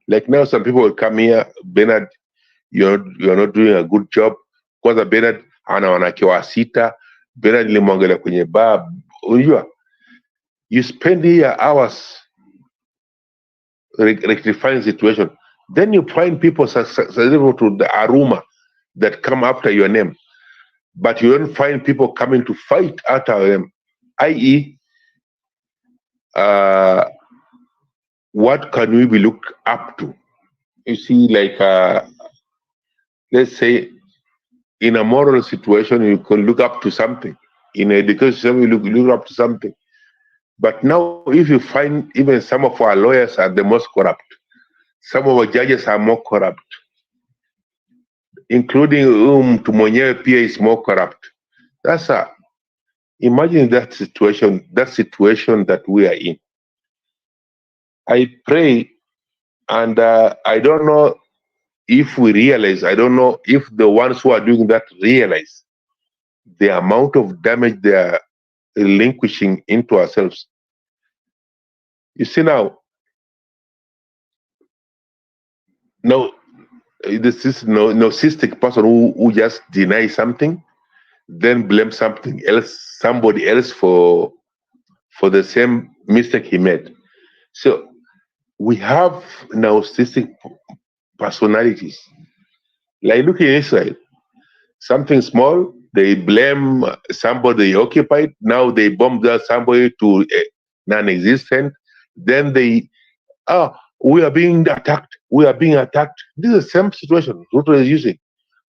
Like now, some people will come here, Bernard, you're not doing a good job. Kwanza Bernard ana wanawake wa sita, Bernard nilimwangalia kwenye bar. Unajua, you spend here hours rectifying situation. Then you find people susceptible to the aroma that come after your name. But you don't find people coming to fight after them, i.e., what can we be looked up to? You see, like, let's say, in a moral situation, you can look up to something. In education, you look up to something. But now, if you find even some of our lawyers are the most corrupt, some of our judges are more corrupt, including Tumonye Pia is more corrupt. Imagine that situation that we are in. I pray, and I don't know if we realize, I don't know if the ones who are doing that realize the amount of damage they are relinquishing into ourselves. You see now, this is narcissistic person who just denies something, then blames somebody else for the same mistake he made. So we have narcissistic personalities. Like look in Israel, something small, they blame somebody occupied. Now they bomb that somebody to non-existent. Then we are being attacked. We are being attacked. This is the same situation Ruto is using.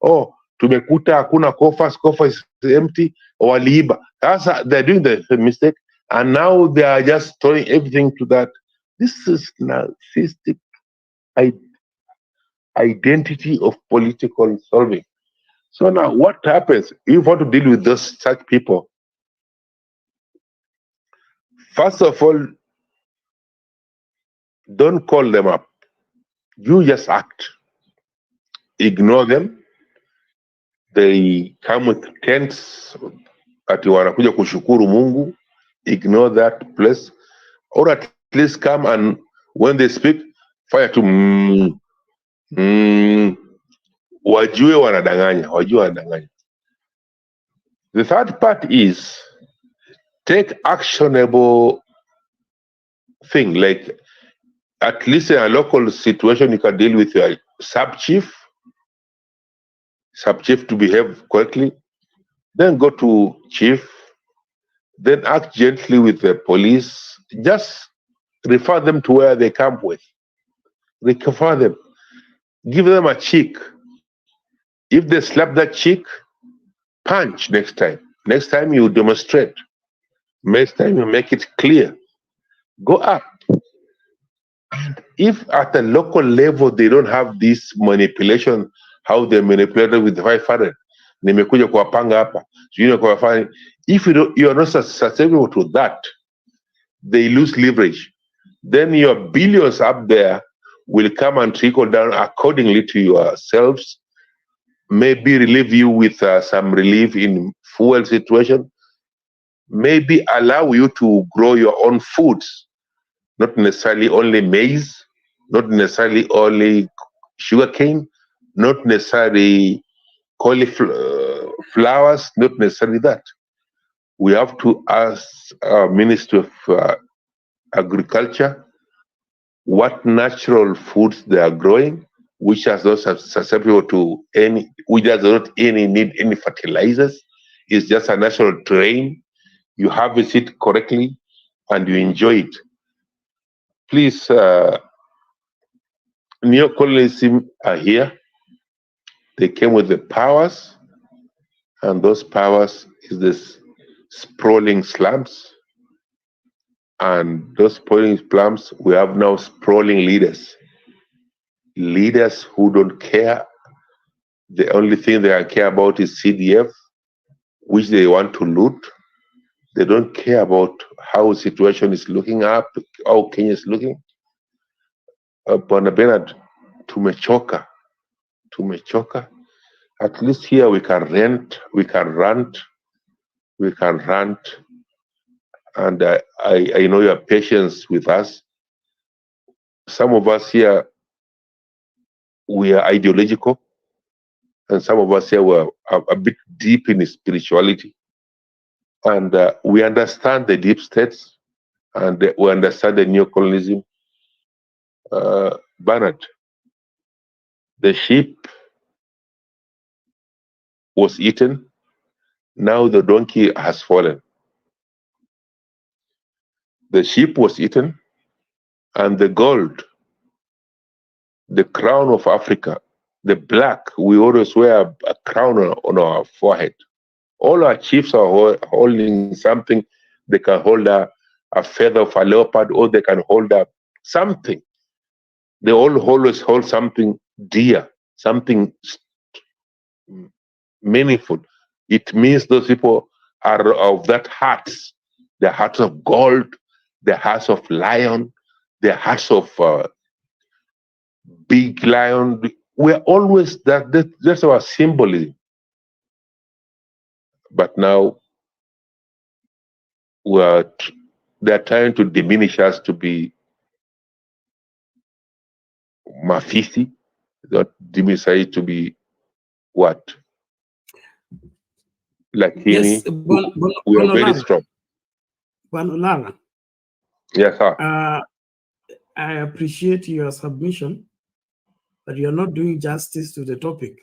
Oh, tumekuta hakuna coffers is empty, or waliiba. They're doing the mistake, and now they are just throwing everything to that. This is narcissistic identity of political solving. So now what happens if you want to deal with such people? First of all, don't call them up. You just act. Ignore them. They come with tents ati wanakuja kushukuru Mungu. Ignore that place. Or at least come and when they speak, fire to wajue wanadanganya. The third part is take actionable thing, like at least in a local situation you can deal with your sub-chief to behave correctly, then go to chief, then act gently with the police, just refer them to where they come with. Refer them, give them a cheek. If they slap that cheek, punch next time. Next time you demonstrate. Next time you make it clear. Go up. And if at a local level they don't have this manipulation, how they manipulated with the 500, nimekuja kuwapanga hapa, if you are not susceptible to that, they lose leverage. Then your billions up there will come and trickle down accordingly to yourselves, maybe relieve you with some relief in fuel situation, maybe allow you to grow your own foods, not necessarily only maize, not necessarily only sugarcane, not necessarily cauliflowers, not necessarily that. We have to ask our Ministry of Agriculture what natural foods they are growing, which are not susceptible to which does not need any fertilizers. It's just a natural terrain. You harvest it correctly and you enjoy it. Please, neocolonialism are here. They came with the powers, and those powers is this sprawling slums. And those sprawling slums, we have now sprawling leaders. Leaders who don't care. The only thing they care about is CDF, which they want to loot. They don't care about how the situation is looking up, how Kenya is looking. Bwana Bernard, tumechoka. At least here we can rant, and I know your patience with us. Some of us here, we are ideological, and some of us here were a bit deep in spirituality. And we understand the deep states, and we understand the neocolonialism. Bernard, the sheep was eaten, now the donkey has fallen. The sheep was eaten, and the gold, the crown of Africa, the black, we always wear a crown on our forehead. All our chiefs are holding something. They can hold a feather of a leopard, or they can hold something. They all always hold something dear, something meaningful. It means those people are of that hearts, the hearts of gold, the hearts of lion, the hearts of big lion. We're always that's our symbolism. But now they're trying to diminish us to be mafisi, not diminish us to be what? Lakini, we are very strong. Bwana, yes, sir. I appreciate your submission. but you're not doing justice to the topic.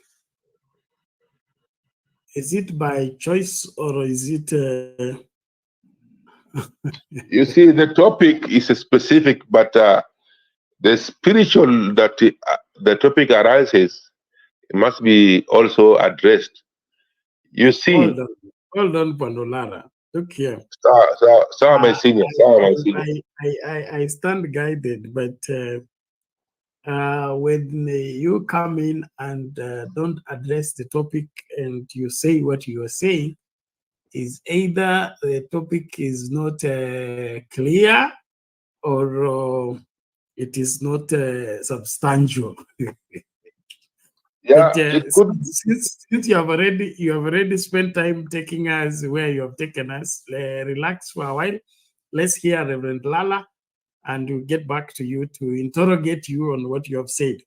Is it by choice or is it? You see, the topic is specific, but the spiritual that the topic arises must be also addressed. You see, Hold on, Pandolara. Look here. my senior. I stand guided, but when you come in and don't address the topic and you say what you are saying, is either the topic is not clear or it is not substantial. Yeah, But, since you have already spent time taking us where you have taken us, relax for a while. Let's hear Reverend Lala, and we'll get back to you to interrogate you on what you have said.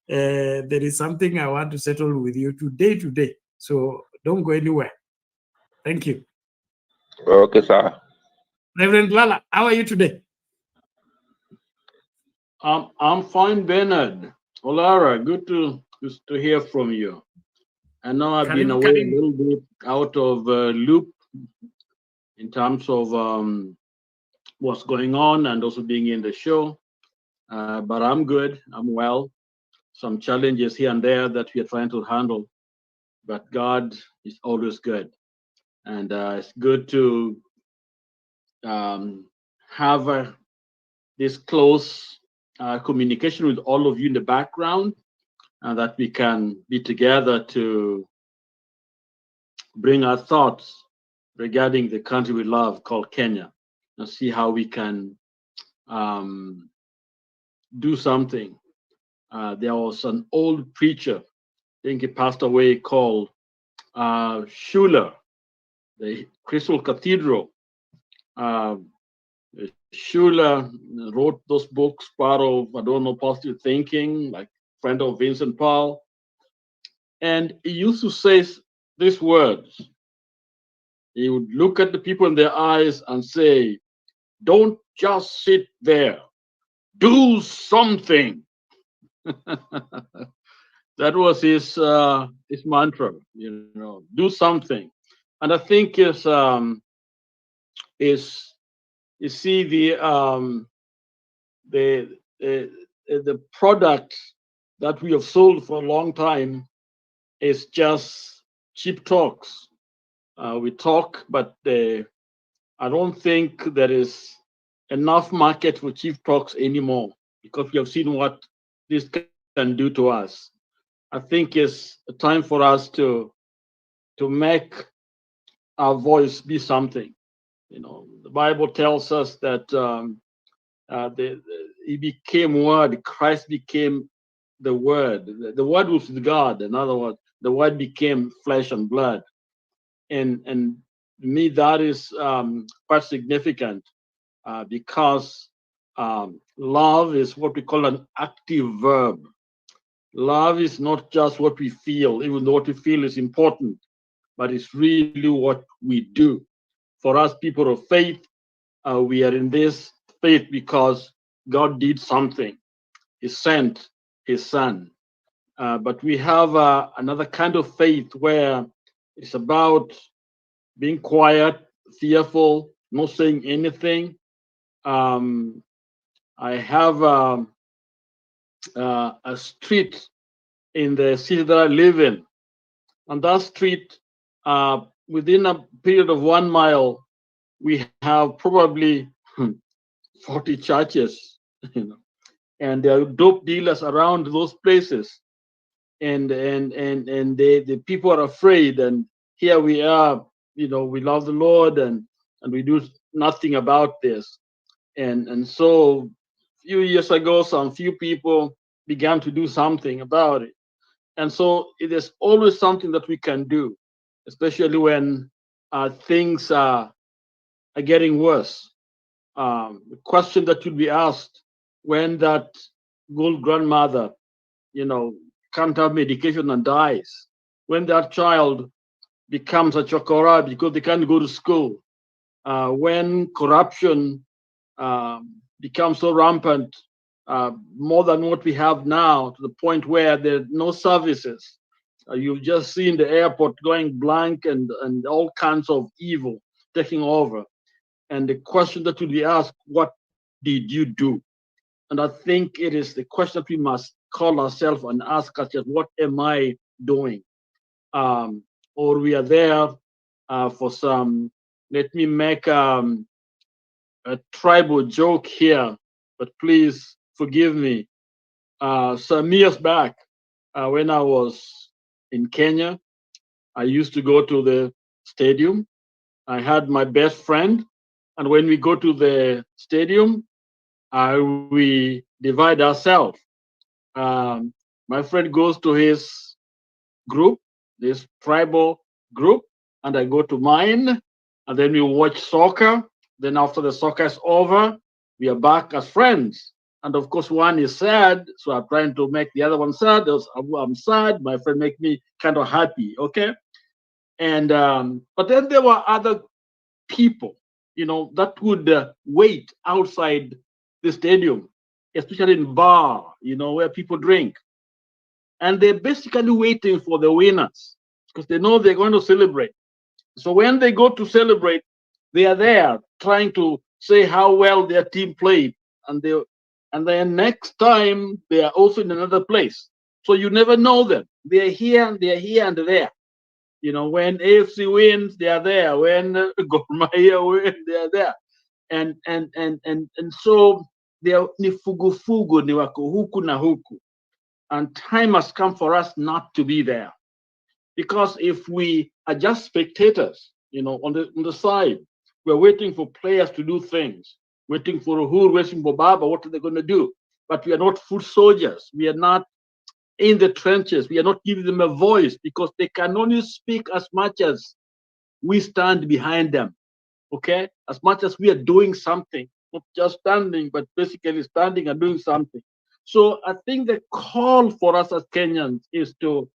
There is something I want to settle with you today. So don't go anywhere. Thank you. Okay, sir. Reverend Lala, how are you today? I'm fine, Bernard. Olara, good to hear from you. I know I've been away a little bit out of loop in terms of what's going on and also being in the show. But I'm good. I'm well. Some challenges here and there that we are trying to handle. But God is always good. And it's good to have this close communication with all of you in the background, and that we can be together to bring our thoughts regarding the country we love called Kenya, and see how we can do something. There was an old preacher, I think he passed away, called Schuller, the Crystal Cathedral. Schuller wrote those books, part of, Positive Thinking, like friend of Vincent Paul. And he used to say these words. He would look at the people in their eyes and say, don't just sit there, do something. That was his mantra, do something. And I think you see the product that we have sold for a long time is just cheap talks. We talk, but I don't think there is enough market for cheap talks anymore, because we have seen what this can do to us. I think it's a time for us to make our voice be something. The Bible tells us that he became Word. Christ became the Word. The Word was with God. In other words, the Word became flesh and blood. And to me, that is quite significant because love is what we call an active verb. Love is not just what we feel, even though what we feel is important, but it's really what we do. For us, people of faith, we are in this faith because God did something. He sent his son. But we have another kind of faith where it's about being quiet, fearful, not saying anything. I have a street in the city that I live in. On that street, within a period of 1 mile, we have probably 40 churches, and there are dope dealers around those places, and the people are afraid. And here we are, we love the Lord, and we do nothing about this. And so, a few years ago, some few people began to do something about it. And so, it is always something that we can do, especially when things are getting worse. The question that should be asked when that old grandmother, can't have medication and dies, when that child becomes a chokora because they can't go to school, when corruption becomes so rampant more than what we have now, to the point where there are no services. You've just seen the airport going blank and all kinds of evil taking over. And the question that will be asked, what did you do? And I think it is the question that we must call ourselves and ask ourselves, what am I doing? Or we are there for some, let me make a tribal joke here, but please forgive me. Some years back, when I was in Kenya, I used to go to the stadium. I had my best friend, and when we go to the stadium, we divide ourselves. My friend goes to his group, this tribal group, and I go to mine, and then we watch soccer. Then after the soccer is over, we are back as friends. And of course, one is sad, so I'm trying to make the other one sad. I'm sad, my friend make me kind of happy, okay? And but then there were other people, that would wait outside the stadium, especially in bar, where people drink. And they're basically waiting for the winners because they know they're going to celebrate. So when they go to celebrate, they are there trying to say how well their team played. And then next time they are also in another place. So you never know them. They're here and there. When AFC wins, they are there. When Gor Mahia wins, they are there. And so they are ni fugu ni wako huku na huku. And time has come for us not to be there. Because if we are just spectators, on the side, we're waiting for players to do things, waiting for Uhuru, waiting for Baba, what are they going to do? But we are not foot soldiers. We are not in the trenches. We are not giving them a voice because they can only speak as much as we stand behind them, okay? As much as we are doing something, not just standing, but basically standing and doing something. So I think the call for us as Kenyans is to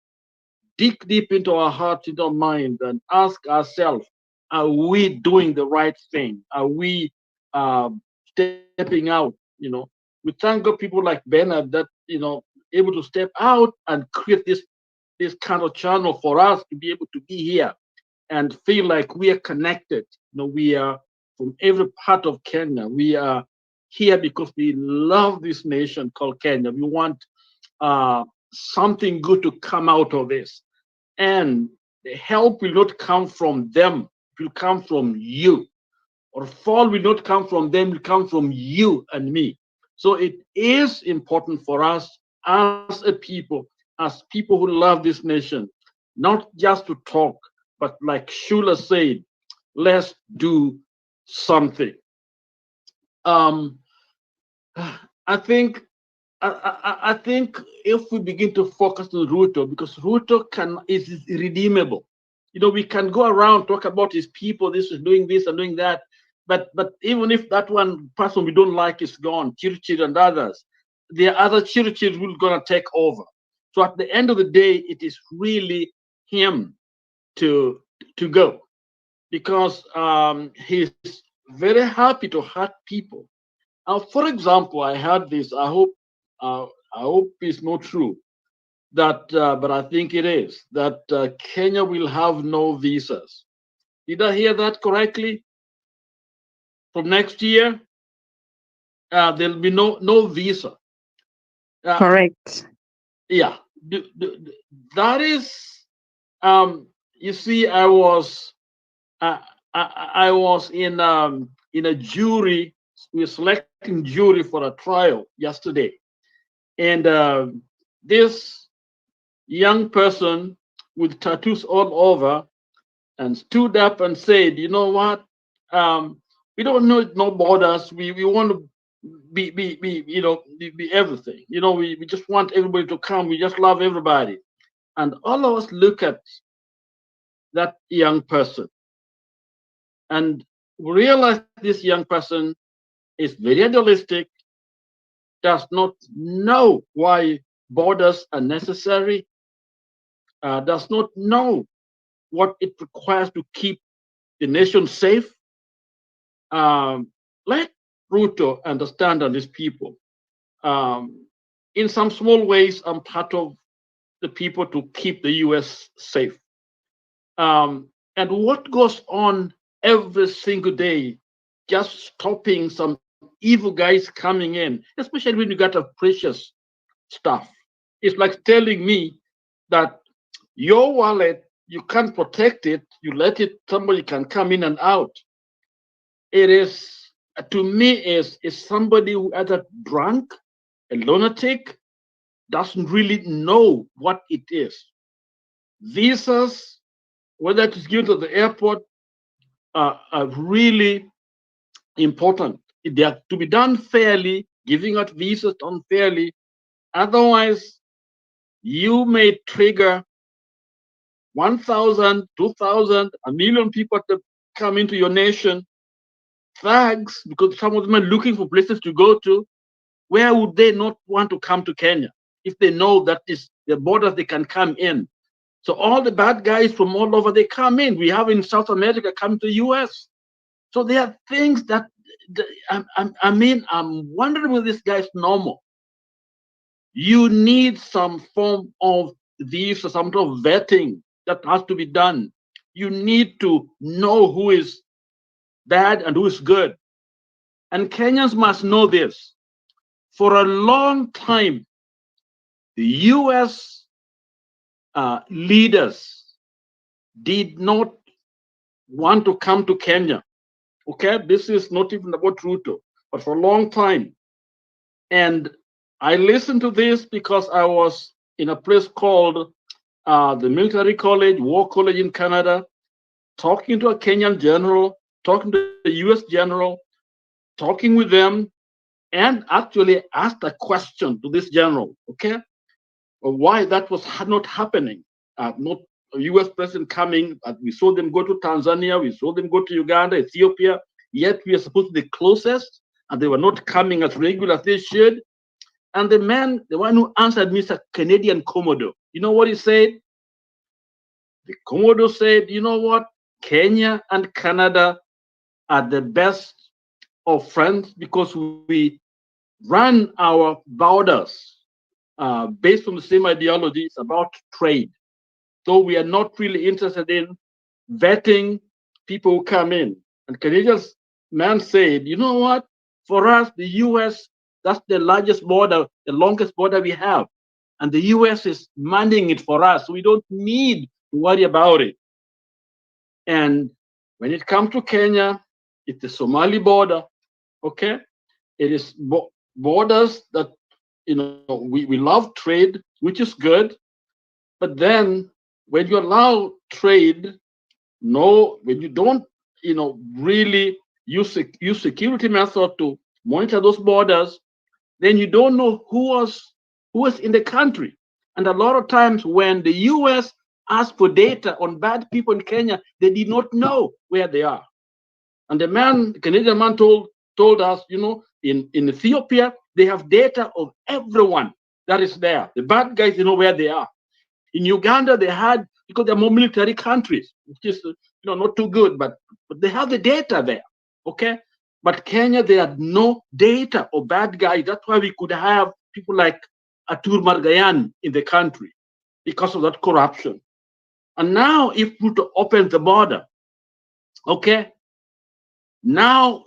dig deep into our hearts, into our mind, and ask ourselves, are we doing the right thing? Are we stepping out? We thank God people like Bernard that, able to step out and create this kind of channel for us to be able to be here and feel like we are connected. We are from every part of Kenya. We are here because we love this nation called Kenya. We want something good to come out of this. And the help will not come from them, it will come from you. Or fall will not come from them, it will come from you and me. So it is important for us as a people, as people who love this nation, not just to talk, but like Shula said, let's do something. I think if we begin to focus on Ruto, because Ruto is irredeemable. We can go around talk about his people, this is doing this and doing that, but even if that one person we don't like is gone, Chirchir and others, there are other Chirchir who are gonna take over. So at the end of the day, it is really him to go, because he's very happy to hurt people. For example, I heard this. I hope it's not true. That, but I think it is. That Kenya will have no visas. Did I hear that correctly? From next year, there'll be no visa. Correct. Yeah, that is. You see, I was in a jury. We were selecting jury for a trial yesterday, and this young person with tattoos all over and stood up and said, "You know what? We don't know no borders. We want to be everything. We just want everybody to come. We just love everybody." And all of us look at that young person and realize this young person is very idealistic, does not know why borders are necessary, does not know what it requires to keep the nation safe. Let Ruto understand on these people. in some small ways, I'm part of the people to keep the US safe. And what goes on every single day, just stopping some evil guys coming in, especially when you got a precious stuff. It's like telling me that your wallet, you can't protect it, you let it, somebody can come in and out. It is, to me, is somebody who either drunk, a lunatic, doesn't really know what it is. Visas, whether it is given to the airport, are really important. They have to be done fairly, giving out visas unfairly. Otherwise, you may trigger 1,000, 2,000, a million people to come into your nation. Thugs, because some of them are looking for places to go to. Where would they not want to come to Kenya if they know that is the borders they can come in? So all the bad guys from all over, they come in. We have in South America come to the US. So there are things that, I mean, I'm wondering whether this guy's normal. You need some form of these, some sort of vetting that has to be done. You need to know who is bad and who is good. And Kenyans must know this. For a long time, the US leaders did not want to come to Kenya. Okay, this is not even about Ruto, but for a long time. And I listened to this because I was in a place called the Military College, War College in Canada, talking to a Kenyan general, talking to the US general, talking with them, and actually asked a question to this general, okay, why that was not happening. Not a US president coming, we saw them go to Tanzania, we saw them go to Uganda, Ethiopia, yet we are supposed to be closest, and they were not coming as regular as they should. And the man, the one who answered me, is a Canadian Commodore. You know what he said? The Commodore said, you know what? Kenya and Canada are the best of friends because we run our borders based on the same ideology. It's about trade. So we are not really interested in vetting people who come in. And Canadian's man said, you know what? For us, the US, that's the largest border, the longest border we have. And the US is manning it for us. We don't need to worry about it. And when it comes to Kenya, it's the Somali border, okay? It is borders that, you know, we love trade, which is good. But then when you allow trade, when you don't, you know, really use security method to monitor those borders, then you don't know who was in the country. And a lot of times when the US asked for data on bad people in Kenya, they did not know where they are. And the Canadian man told us, you know, in Ethiopia, they have data of everyone that is there. The bad guys, you know where they are. In Uganda, they had, because they're more military countries, which is, you know, not too good, but they have the data there, okay? But Kenya, they had no data of bad guys. That's why we could have people like Atur Margayan in the country because of that corruption. And now, if Ruto opens the border, okay, now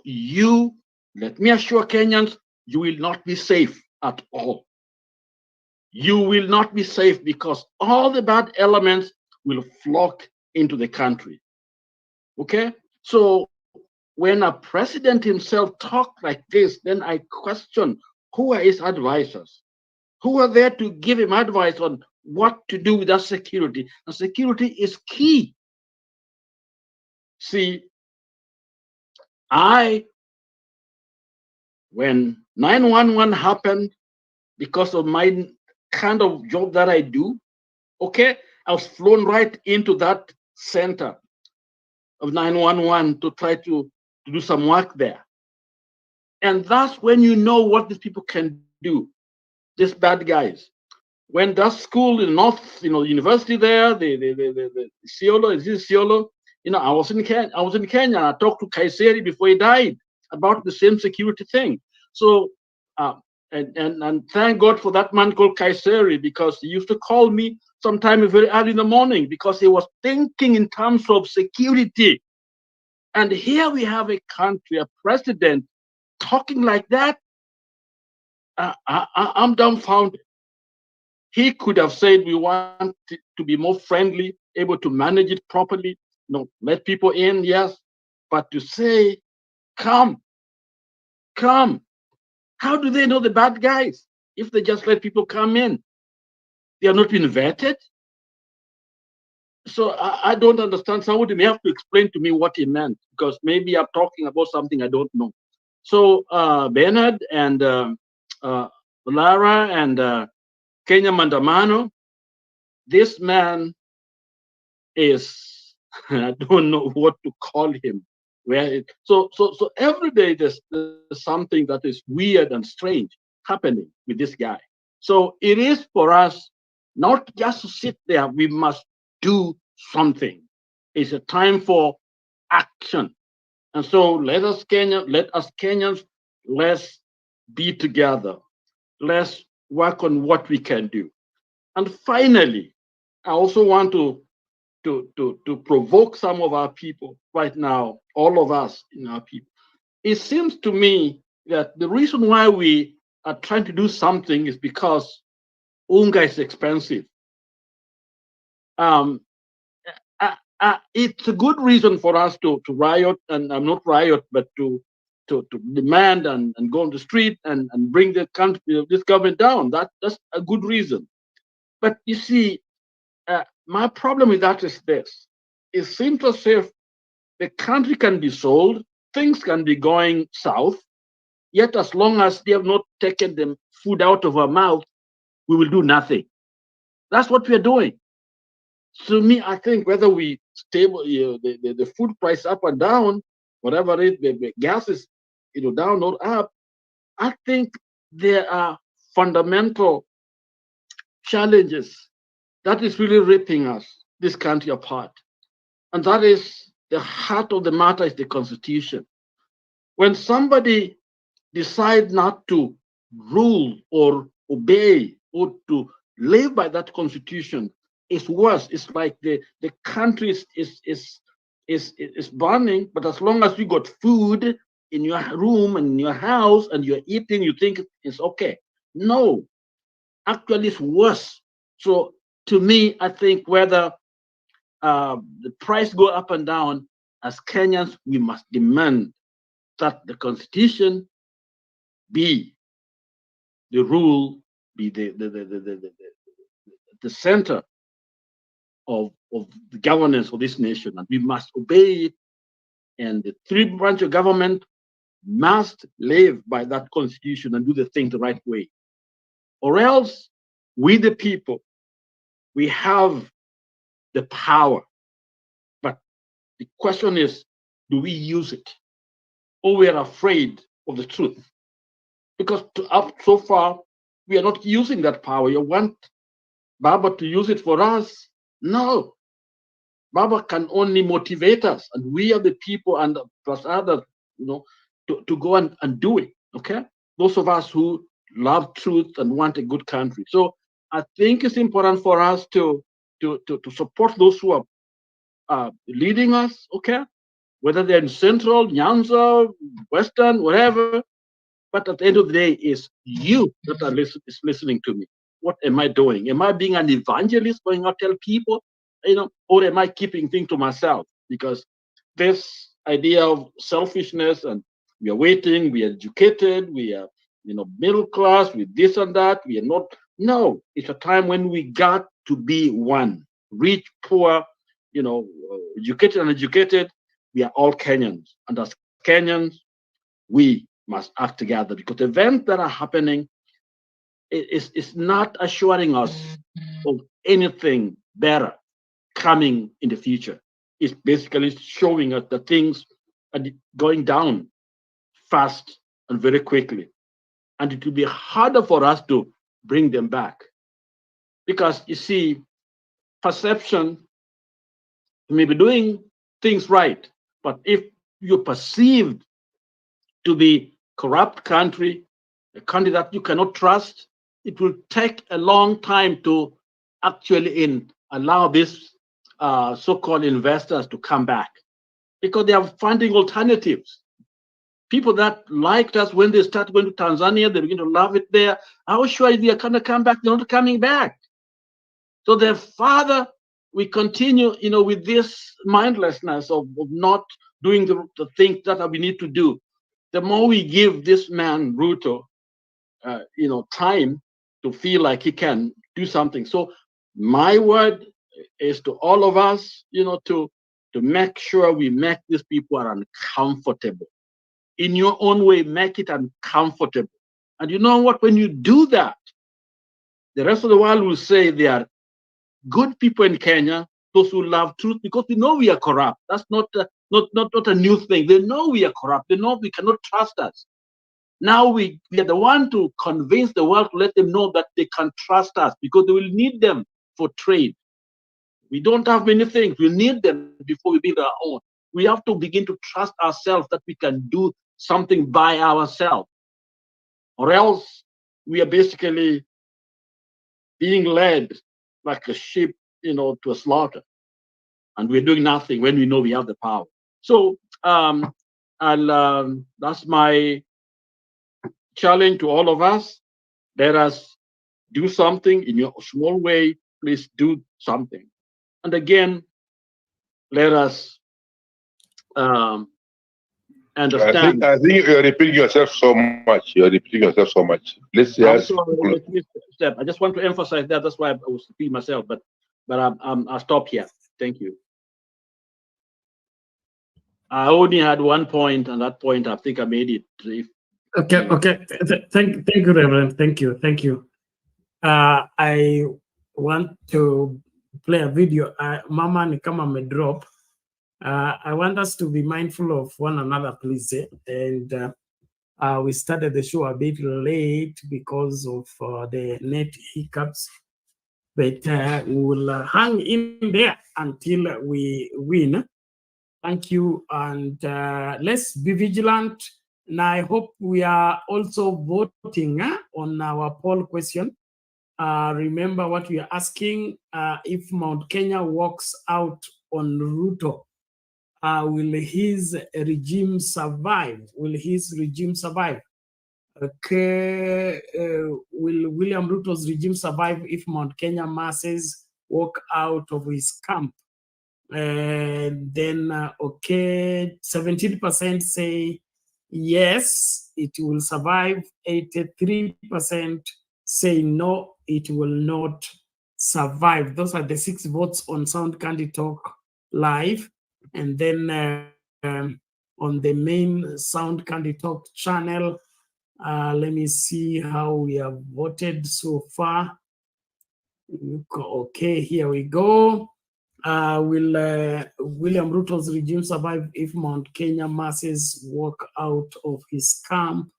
let me assure Kenyans, you will not be safe at all. You will not be safe because all the bad elements will flock into the country. Okay? So when a president himself talks like this, then I question who are his advisors? Who are there to give him advice on what to do with that security? And security is key. See, when 911 happened, because of my kind of job that I do, okay, I was flown right into that center of 911 to try to do some work there. And that's when you know what these people can do, these bad guys. When that school in North, you know, university there, the Isiolo, is this Isiolo? You know, I was in Kenya. I talked to Kaiseri before he died about the same security thing. So And thank God for that man called Kaiseri, because he used to call me sometime very early in the morning because he was thinking in terms of security. And here we have a country, a president talking like that. I'm dumbfounded. He could have said we want it to be more friendly, able to manage it properly, let people in, yes, but to say, come. How do they know the bad guys if they just let people come in? They have not been vetted. So I don't understand. Somebody may have to explain to me what he meant, because maybe I'm talking about something I don't know. So Bernard and Lara and Kenya Mandamano, this man is, I don't know what to call him. So every day there's something that is weird and strange happening with this guy. So it is for us not just to sit there. We must do something. It's a time for action. And so let us Kenyans, let's be together. Let's work on what we can do. And finally, I also want to provoke some of our people right now, all of us in our people. It seems to me that the reason why we are trying to do something is because unga is expensive. It's a good reason for us to riot, and not riot, but to demand and go on the street and bring the country, this government down. That's a good reason. But you see, my problem with that is this: it seems as if the country can be sold, things can be going south, yet as long as they have not taken the food out of our mouth, we will do nothing. That's what we are doing. To me, I think whether we stable the food price up and down, whatever it is, the gas is down or up, I think there are fundamental challenges that is really ripping us, this country, apart. And that is, the heart of the matter is the Constitution. When somebody decides not to rule or obey or to live by that Constitution, it's worse. It's like the country is burning, but as long as you got food in your room and in your house and you're eating, you think it's okay. No, actually it's worse. So to me, I think whether the price go up and down, as Kenyans, we must demand that the Constitution be the rule, be the center of the governance of this nation, and we must obey it. And the three branch of government must live by that Constitution and do the thing the right way, or else we, the people, we have the power, but the question is, do we use it, or we are afraid of the truth? Because up so far, we are not using that power. You want Baba to use it for us? No. Baba can only motivate us, and we are the people, and plus others, to go and do it. Okay? Those of us who love truth and want a good country. So I think it's important for us to support those who are leading us, okay? Whether they're in Central, Nyanza, Western, whatever. But at the end of the day, it's you that are listening to me. What am I doing? Am I being an evangelist, going out tell people, or am I keeping things to myself? Because this idea of selfishness, and we are waiting, we are educated, we are, middle class, with this and that, we are not. No, it's a time when we got to be one. Rich, poor, educated, uneducated, we are all Kenyans. And as Kenyans, we must act together, because events that are happening is not assuring us of anything better coming in the future. It's basically showing us that things are going down fast and very quickly. And it will be harder for us to bring them back. Because you see, perception, you may be doing things right, but if you're perceived to be corrupt country, a candidate you cannot trust, it will take a long time to actually allow these so-called investors to come back, because they are finding alternatives. People that liked us when they started going to Tanzania, they begin to love it there. I was sure they are going to come back. They're not coming back. So the farther we continue, with this mindlessness of not doing the things that we need to do, the more we give this man Ruto, time to feel like he can do something. So my word is to all of us, to make sure we make these people are uncomfortable. In your own way, make it uncomfortable. And you know what? When you do that, the rest of the world will say they are good people in Kenya, those who love truth, because they know we are corrupt. That's not a new thing. They know we are corrupt. They know we cannot trust us. Now we are the one to convince the world to let them know that they can trust us, because they will need them for trade. We don't have many things. We need them before we build our own. We have to begin to trust ourselves that we can do something by ourselves, or else we are basically being led like a sheep, to a slaughter, and we're doing nothing when we know we have the power. So that's my challenge to all of us. Let us do something in your small way. Please do something. And again, let us understand. I think you're repeating yourself so much. Let's just. I just want to emphasize that. That's why I was repeating myself. But I'll stop here. Thank you. I only had one point, and that point I think I made it. Okay. Thank you, Reverend. Thank you. I want to play a video. Mama ni kama me drop. I want us to be mindful of one another, please. And we started the show a bit late because of the net hiccups, but we will hang in there until we win. Thank you, and let's be vigilant. Now, I hope we are also voting on our poll question. Remember what we are asking: if Mount Kenya walks out on Ruto, will his regime survive? Will his regime survive? Will William Ruto's regime survive if Mount Kenya masses walk out of his camp? And then, 17% say yes, it will survive. 83% say no, it will not survive. Those are the 6 votes on Sound Candy Talk Live. And then on the main Sound Candy Talk channel, let me see how we have voted so far. Okay, here we go. Will William Ruto's regime survive if Mount Kenya masses walk out of his camp?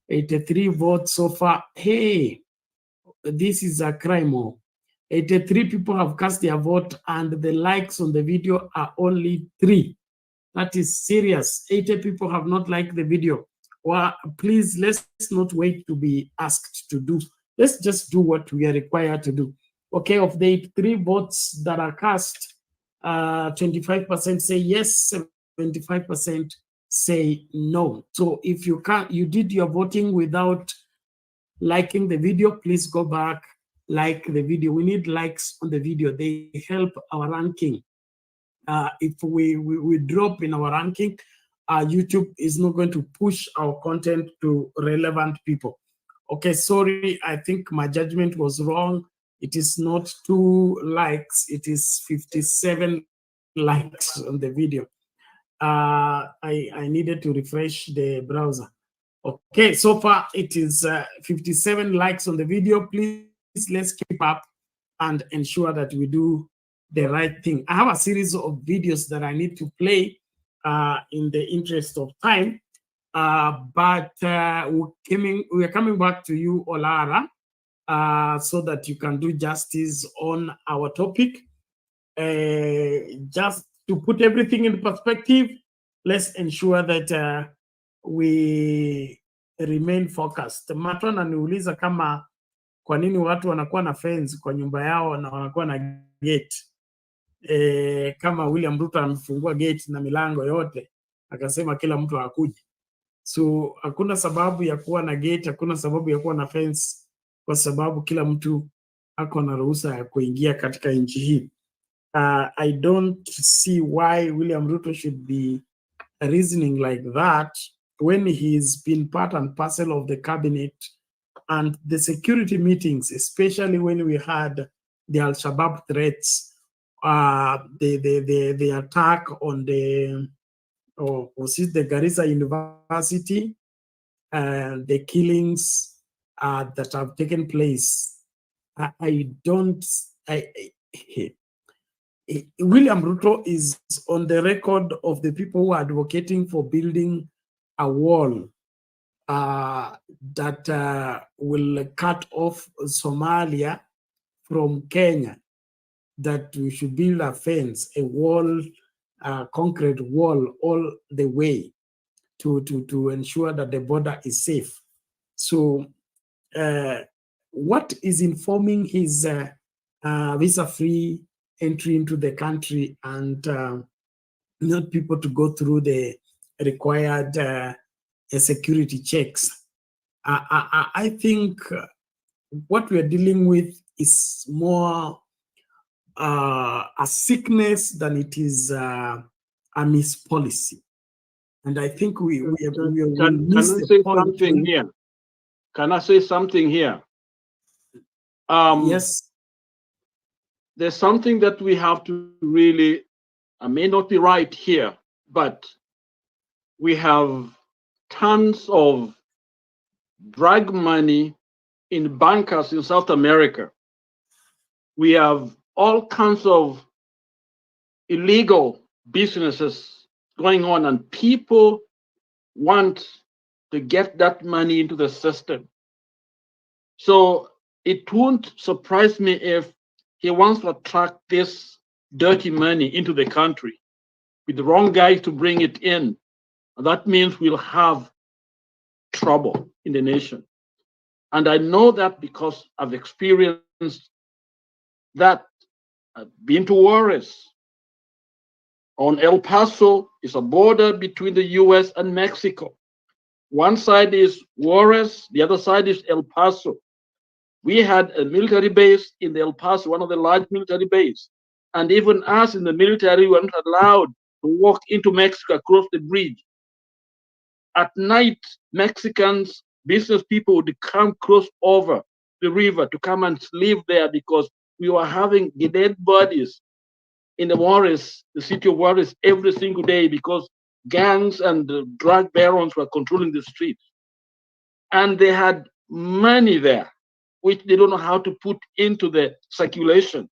83 votes so far. Hey, this is a crime. 83 people have cast their vote, and the likes on the video are only 3. That is serious. 80 people have not liked the video. Well, please, let's not wait to be asked to do. Let's just do what we are required to do. Okay, of the 83 votes that are cast, 25% say yes, 75% say no. So if you did your voting without liking the video, please go back, like the video. We need likes on the video. They help our ranking. If we drop in our ranking, YouTube is not going to push our content to relevant people. Okay, sorry, I think my judgment was wrong. It is not 2 likes, it is 57 likes on the video. I needed to refresh the browser. Okay, so far it is 57 likes on the video. Please, let's keep up and ensure that we do the right thing. I have a series of videos that I need to play in the interest of time, but we are coming back to you, Olara, so that you can do justice on our topic. Just to put everything in perspective, let's ensure that we remain focused. Mato ananiuliza kama kwa nini watu wanakuwa na fence kwa nyumba yao na wanakuwa na gate. Kama William Ruto amefungua gate na milango yote, akasema kila mtu akuje. So hakuna sababu ya kuwa na gate, hakuna sababu ya kuwa na fence, kwa sababu kila mtu ako na ruhusa ya kuingia katika nchi hii. I don't see why William Ruto should be reasoning like that when he's been part and parcel of the cabinet and the security meetings, especially when we had the Al-Shabaab threats, the attack on the Garissa University, the killings that have taken place. William Ruto is on the record of the people who are advocating for building a wall that will cut off Somalia from Kenya, that we should build a fence, a wall, a concrete wall all the way to ensure that the border is safe. So what is informing his visa-free entry into the country and not people to go through the required security checks? I think what we are dealing with is more a sickness than it is a mispolicy. And I think we Can I say something here? Can I say something here? Yes. There's something that we have to really, I may not be right here, but we have tons of drug money in bankers in South America. We have all kinds of illegal businesses going on, and people want to get that money into the system. So it won't surprise me if he wants to attract this dirty money into the country with the wrong guy to bring it in. And that means we'll have trouble in the nation. And I know that because I've experienced that. I've been to Juarez. On El Paso is a border between the US and Mexico. One side is Juarez, the other side is El Paso. We had a military base in the El Paso, one of the large military bases. And even us in the military were not allowed to walk into Mexico across the bridge. At night, Mexicans, business people would come cross over the river to come and live there because we were having dead bodies in the Juarez, the city of Juarez, every single day because gangs and drug barons were controlling the streets. And they had money there, which they don't know how to put into the circulation.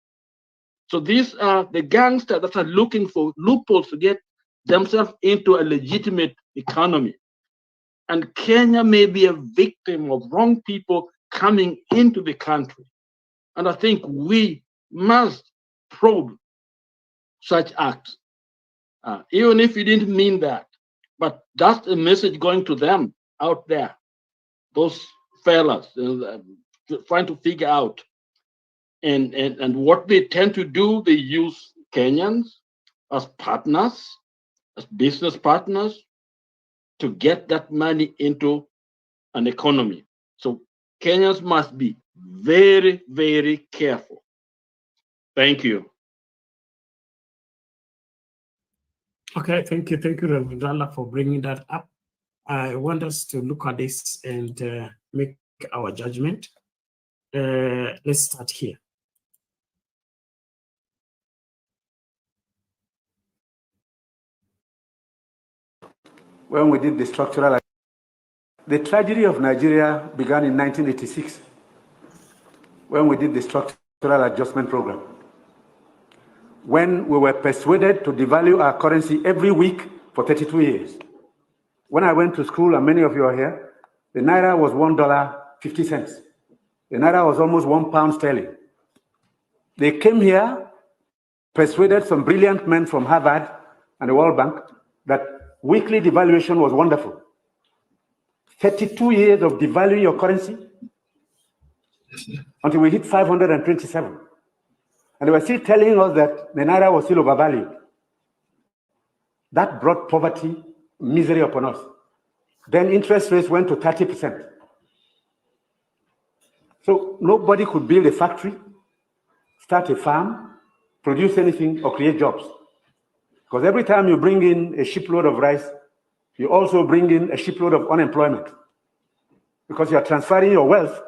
So these are the gangsters that are looking for loopholes to get themselves into a legitimate economy. And Kenya may be a victim of wrong people coming into the country. And I think we must probe such acts, even if you didn't mean that. But that's a message going to them out there, those fellas trying to figure out. And what they tend to do, they use Kenyans as partners, as business partners, to get that money into an economy. So Kenyans must be very, very careful. Thank you. Okay, thank you, Reverend Randa, for bringing that up. I want us to look at this and make our judgment. Let's start here. When we did the structural, the tragedy of Nigeria began in 1986 when we did the structural adjustment program. When we were persuaded to devalue our currency every week for 32 years. When I went to school, and many of you are here, the Naira was $1.50. The Naira was almost £1 sterling. They came here, persuaded some brilliant men from Harvard and the World Bank that weekly devaluation was wonderful. 32 years of devaluing your currency until we hit 527. And they were still telling us that the Naira was still overvalued. That brought poverty, misery upon us. Then interest rates went to 30%. So nobody could build a factory, start a farm, produce anything, or create jobs. Because every time you bring in a shipload of rice, you also bring in a shipload of unemployment. Because you are transferring your wealth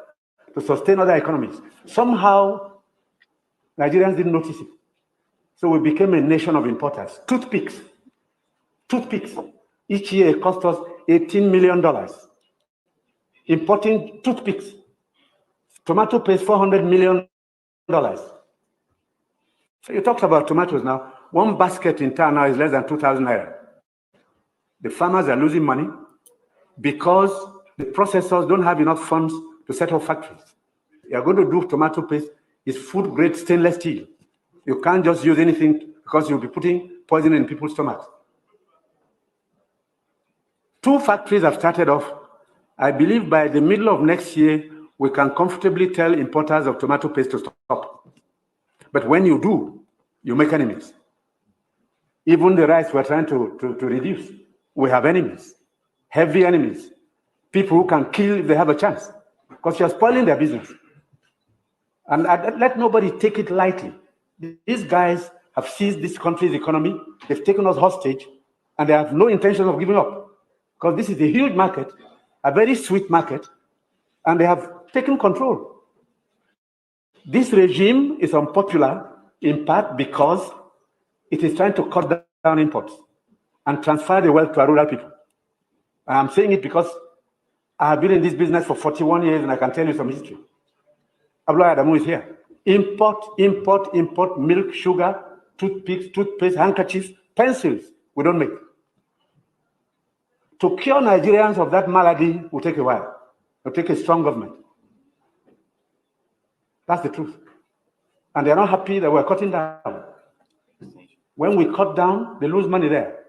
to sustain other economies. Somehow, Nigerians didn't notice it. So we became a nation of importers. Toothpicks. Toothpicks. Each year it cost us $18 million. Importing toothpicks. Tomato paste, $400 million. So you talked about tomatoes now. One basket in town now is less than 2,000 naira. The farmers are losing money because the processors don't have enough funds to set up factories. You're going to do tomato paste, it's food-grade stainless steel. You can't just use anything because you'll be putting poison in people's stomachs. 2 factories have started off. I believe by the middle of next year, we can comfortably tell importers of tomato paste to stop. But when you do, you make enemies. Even the rice we're trying to reduce, we have enemies, heavy enemies, people who can kill if they have a chance, because you're spoiling their business. And let nobody take it lightly. These guys have seized this country's economy, they've taken us hostage, and they have no intention of giving up. Because this is a huge market, a very sweet market, and they have taken control. This regime is unpopular in part because it is trying to cut down imports and transfer the wealth to our rural people. And I'm saying it because I have been in this business for 41 years and I can tell you some history. Abdullah Adamu is here. Import milk, sugar, toothpicks, toothpaste, handkerchiefs, pencils, we don't make. To cure Nigerians of that malady will take a while. It will take a strong government. That's the truth. And they're not happy that we're cutting down. When we cut down, they lose money there.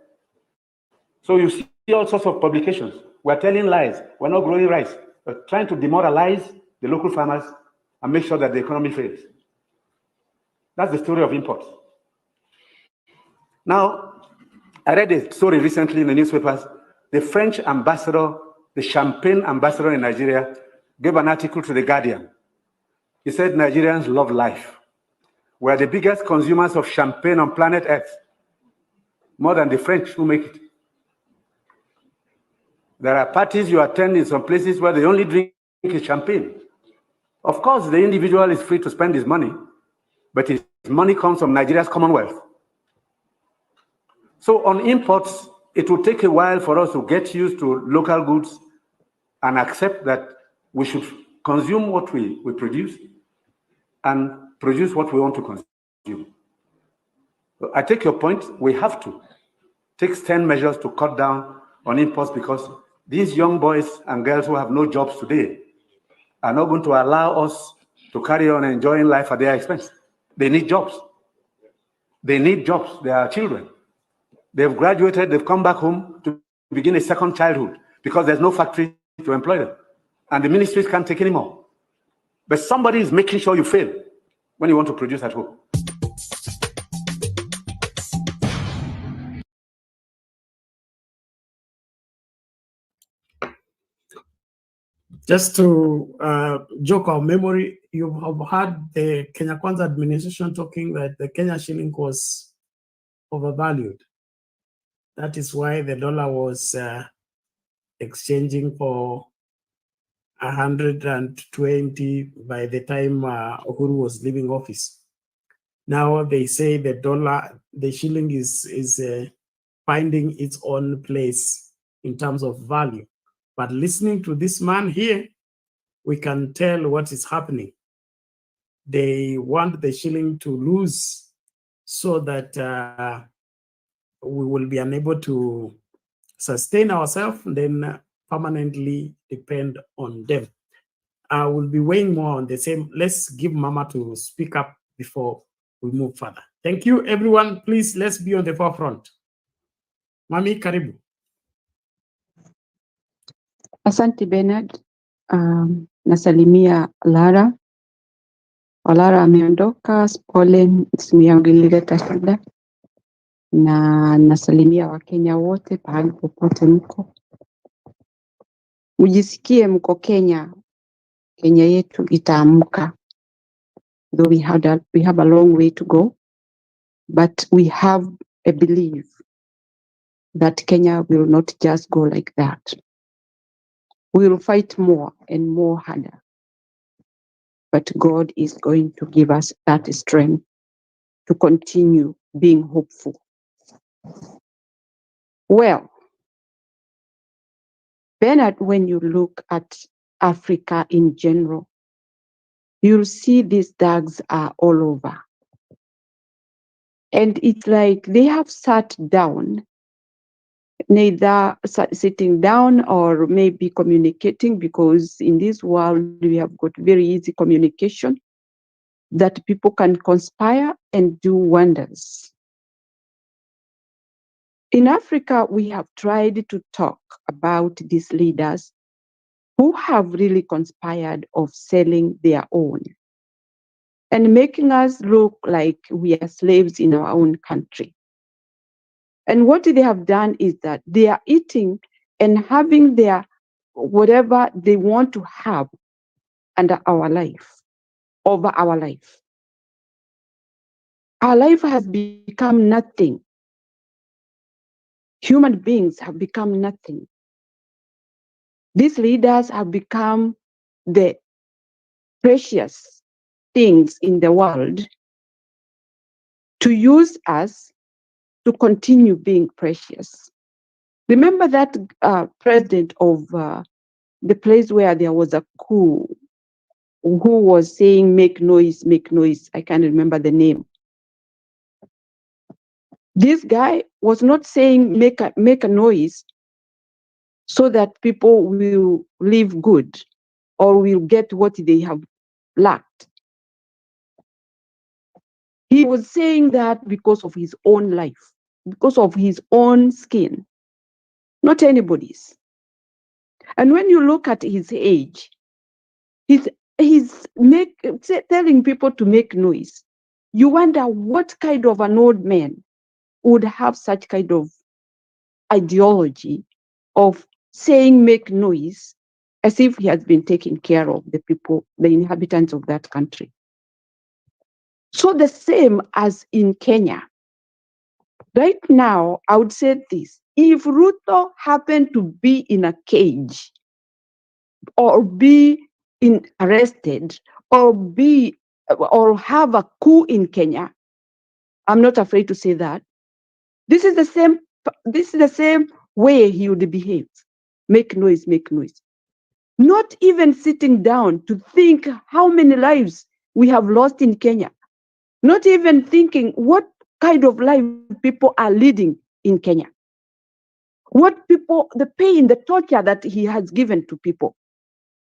So you see all sorts of publications. We're telling lies. We're not growing rice. We're trying to demoralize the local farmers and make sure that the economy fails. That's the story of imports. Now, I read a story recently in the newspapers. The French ambassador, the champagne ambassador in Nigeria, gave an article to The Guardian. He said Nigerians love life. We're the biggest consumers of champagne on planet Earth, more than the French who make it. There are parties you attend in some places where they only drink champagne. Of course, the individual is free to spend his money, but his money comes from Nigeria's commonwealth. So on imports, it will take a while for us to get used to local goods and accept that we should consume what we produce and produce what we want to consume. I take your point. We have to take stern measures to cut down on imports because these young boys and girls who have no jobs today are not going to allow us to carry on enjoying life at their expense. They need jobs. They need jobs. They are children. They've graduated, they've come back home to begin a second childhood because there's no factory to employ them. And the ministries can't take any more. But somebody is making sure you fail when you want to produce at home. Just to jog our memory, you have heard the Kenya Kwanza administration talking that the Kenya shilling was overvalued. That is why the dollar was exchanging for 120 by the time Uhuru was leaving office. Now they say the shilling is finding its own place in terms of value. But listening to this man here, we can tell what is happening. They want the shilling to lose so that we will be unable to sustain ourselves, then permanently depend on them. I will be weighing more on the same. Let's give Mama to speak up before we move further. Thank you, everyone. Please, let's be on the forefront. Mami, karibu. Asante Bernard. Nasalimia Lara. Lara ameondoka, pole, simu yangu ilileta shida. Na nasalimia Wakenya wote pahali popote mko. Mjisikie mko Kenya. Kenya yetu itaamka. Though we have a long way to go, but we have a belief that Kenya will not just go like that. We will fight more and more harder. But God is going to give us that strength to continue being hopeful. Well, Bernard, when you look at Africa in general, you'll see these dogs are all over. And it's like they have sat down, neither sitting down or maybe communicating, because in this world we have got very easy communication that people can conspire and do wonders. In Africa, we have tried to talk about these leaders who have really conspired of selling their own and making us look like we are slaves in our own country. And what they have done is that they are eating and having their whatever they want to have under our life, over our life. Our life has become nothing. Human beings have become nothing. These leaders have become the precious things in the world to use us to continue being precious. Remember that president of the place where there was a coup, who was saying, make noise, make noise. I can't remember the name. This guy was not saying make a noise so that people will live good or will get what they have lacked. He was saying that because of his own life, because of his own skin, not anybody's. And when you look at his age, he's telling people to make noise. You wonder what kind of an old man would have such kind of ideology of saying make noise as if he has been taking care of the people, the inhabitants of that country. So the same as in Kenya. Right now, I would say this: if Ruto happened to be in a cage or be arrested or have a coup in Kenya, I'm not afraid to say that. This is the same way he would behave. Make noise, make noise. Not even sitting down to think how many lives we have lost in Kenya. Not even thinking what kind of life people are leading in Kenya. What people, the pain, the torture that he has given to people.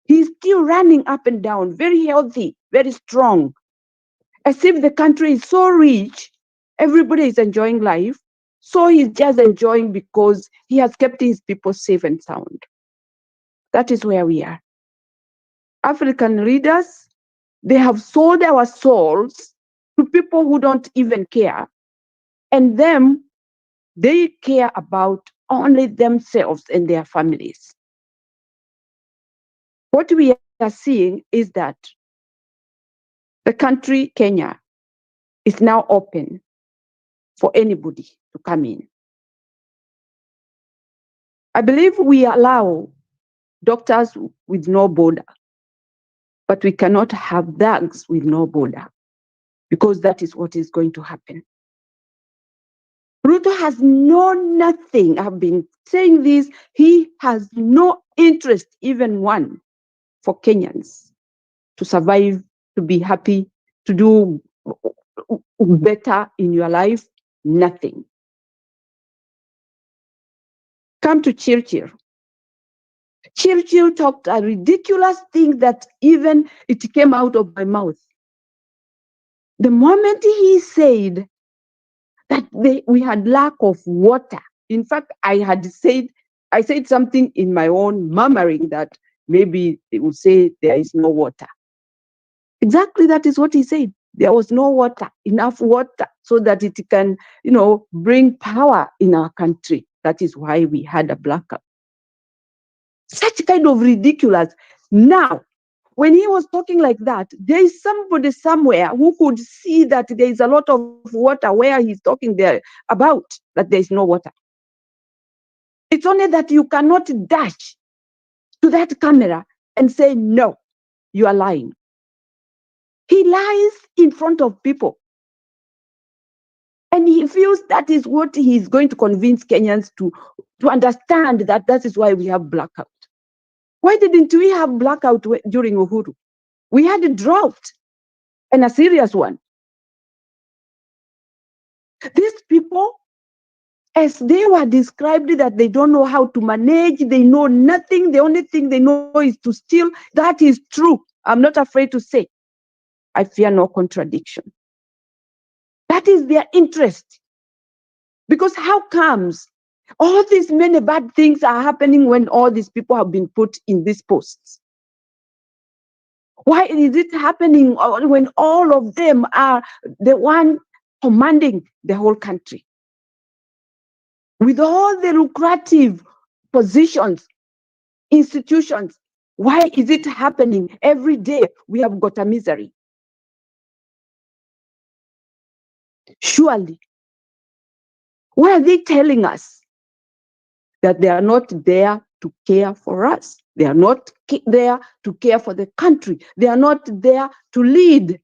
He's still running up and down, very healthy, very strong, as if the country is so rich, everybody is enjoying life. So he's just enjoying because he has kept his people safe and sound. That is where we are. African leaders, they have sold our souls to people who don't even care. And them, they care about only themselves and their families. What we are seeing is that the country, Kenya, is now open for anybody to come in. I believe we allow doctors with no border, but we cannot have thugs with no border, because that is what is going to happen. Ruto has nothing. I've been saying this. He has no interest, even one, for Kenyans to survive, to be happy, to do better in your life. Nothing. Come to Chirchir. Chirchir talked a ridiculous thing that even it came out of my mouth. The moment he said that we had lack of water, in fact, I had said I said something in my own murmuring that maybe they would say there is no water. Exactly that is what he said. There was no water, enough water, so that it can, bring power in our country. That is why we had a blackout. Such kind of ridiculous. Now, when he was talking like that, there is somebody somewhere who could see that there is a lot of water where he's talking there about that there is no water. It's only that you cannot dash to that camera and say, no, you are lying. He lies in front of people. And he feels that is what he's going to convince Kenyans to understand, that is why we have blackout. Why didn't we have blackout during Uhuru? We had a drought, and a serious one. These people, as they were described, that they don't know how to manage, they know nothing, the only thing they know is to steal. That is true. I'm not afraid to say. I fear no contradiction. That is their interest. Because how comes all these many bad things are happening when all these people have been put in these posts? Why is it happening when all of them are the one commanding the whole country? With all the lucrative positions, institutions, why is it happening every day? We have got a misery. Surely, why are they telling us that they are not there to care for us? They are not there to care for the country. They are not there to lead.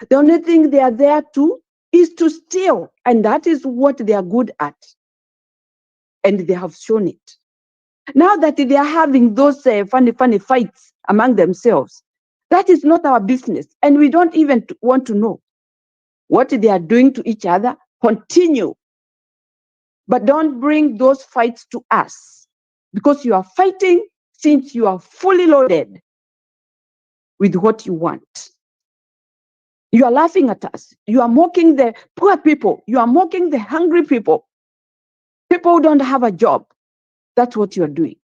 The only thing they are there to is to steal. And that is what they are good at. And they have shown it. Now that they are having those funny fights among themselves, that is not our business. And we don't even want to know what they are doing to each other. Continue. But don't bring those fights to us, because you are fighting since you are fully loaded with what you want. You are laughing at us. You are mocking the poor people. You are mocking the hungry people. People who don't have a job. That's what you are doing.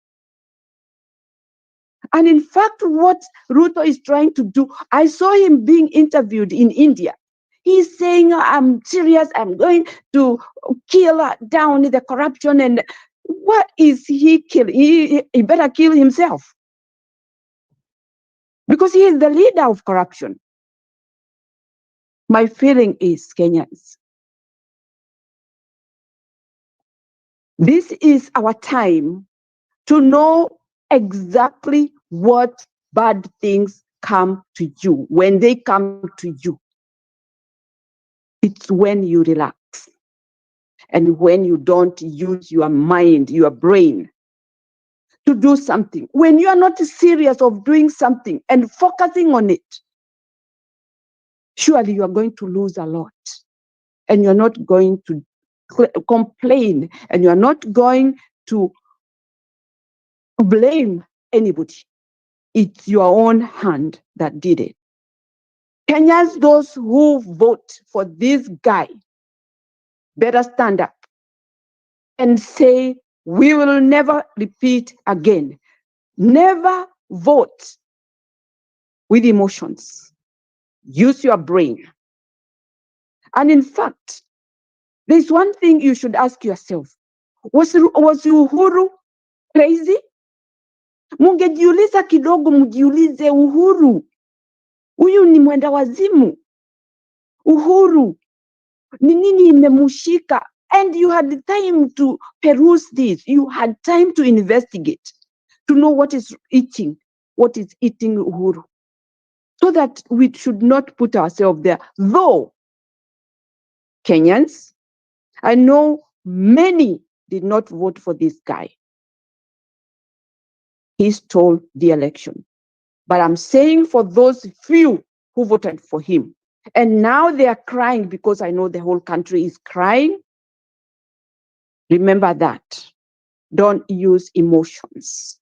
And in fact, what Ruto is trying to do, I saw him being interviewed in India. He's saying, I'm serious, I'm going to kill down the corruption. And what is he killing? He better kill himself. Because he is the leader of corruption. My feeling is, Kenyans, this is our time to know exactly what bad things come to you. When they come to you, it's when you relax and when you don't use your mind, your brain to do something. When you are not serious of doing something and focusing on it, surely you are going to lose a lot. And you're not going to complain, and you're not going to blame anybody. It's your own hand that did it. Kenyans, those who vote for this guy, better stand up and say, we will never repeat again. Never vote with emotions. Use your brain. And in fact, there's one thing you should ask yourself. Was Uhuru crazy? Mungejiuliza kidogo, mjiulize Uhuru. Huyu ni mwenda wazimu. Uhuru, ni nini imemushika? And you had time to peruse this. You had time to investigate, to know what is eating Uhuru. So that we should not put ourselves there. Though, Kenyans, I know many did not vote for this guy. He stole the election. But I'm saying for those few who voted for him, and now they are crying because I know the whole country is crying. Remember that. Don't use emotions.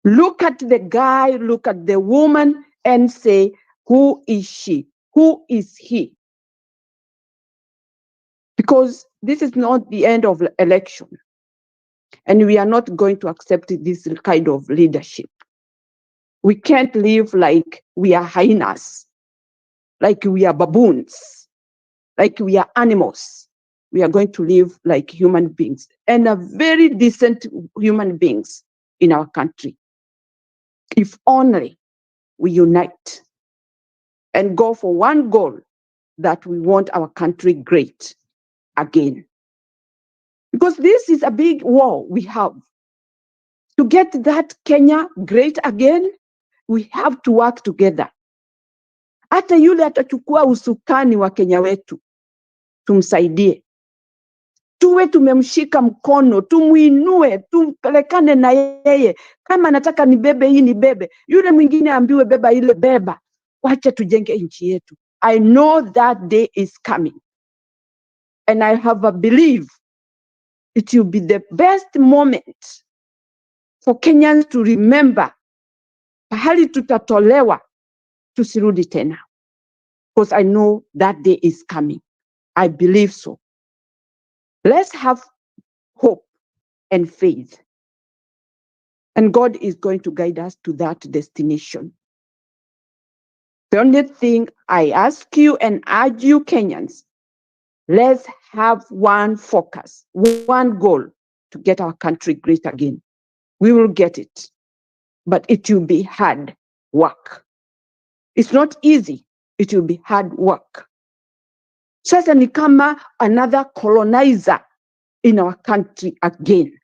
Look at the guy, look at the woman, and say, who is she? Who is he? Because this is not the end of the election. And we are not going to accept this kind of leadership. We can't live like we are hyenas, like we are baboons, like we are animals. We are going to live like human beings, and a very decent human beings in our country. If only we unite and go for one goal, that we want our country great again. Because this is a big war we have. To get that Kenya great again, we have to work together. Hata yule atachukua usukani wa Kenya wetu, tumsaidie. Tuwe tumemshika mkono, tumuinue, tumpelekane na yeye. Kama anataka nibebe hii nibebe, yule mwingine ambiwe beba ile beba. Wacha tujenge nchi yetu. I know that day is coming. And I have a belief it will be the best moment for Kenyans to remember pahali tutatolewa, tusirudi tena. Because I know that day is coming. I believe so. Let's have hope and faith. And God is going to guide us to that destination. The only thing I ask you and urge you Kenyans, let's have one focus, one goal to get our country great again. We will get it, but it will be hard work. It's not easy. It will be hard work. Sasa ni kama another colonizer in our country again.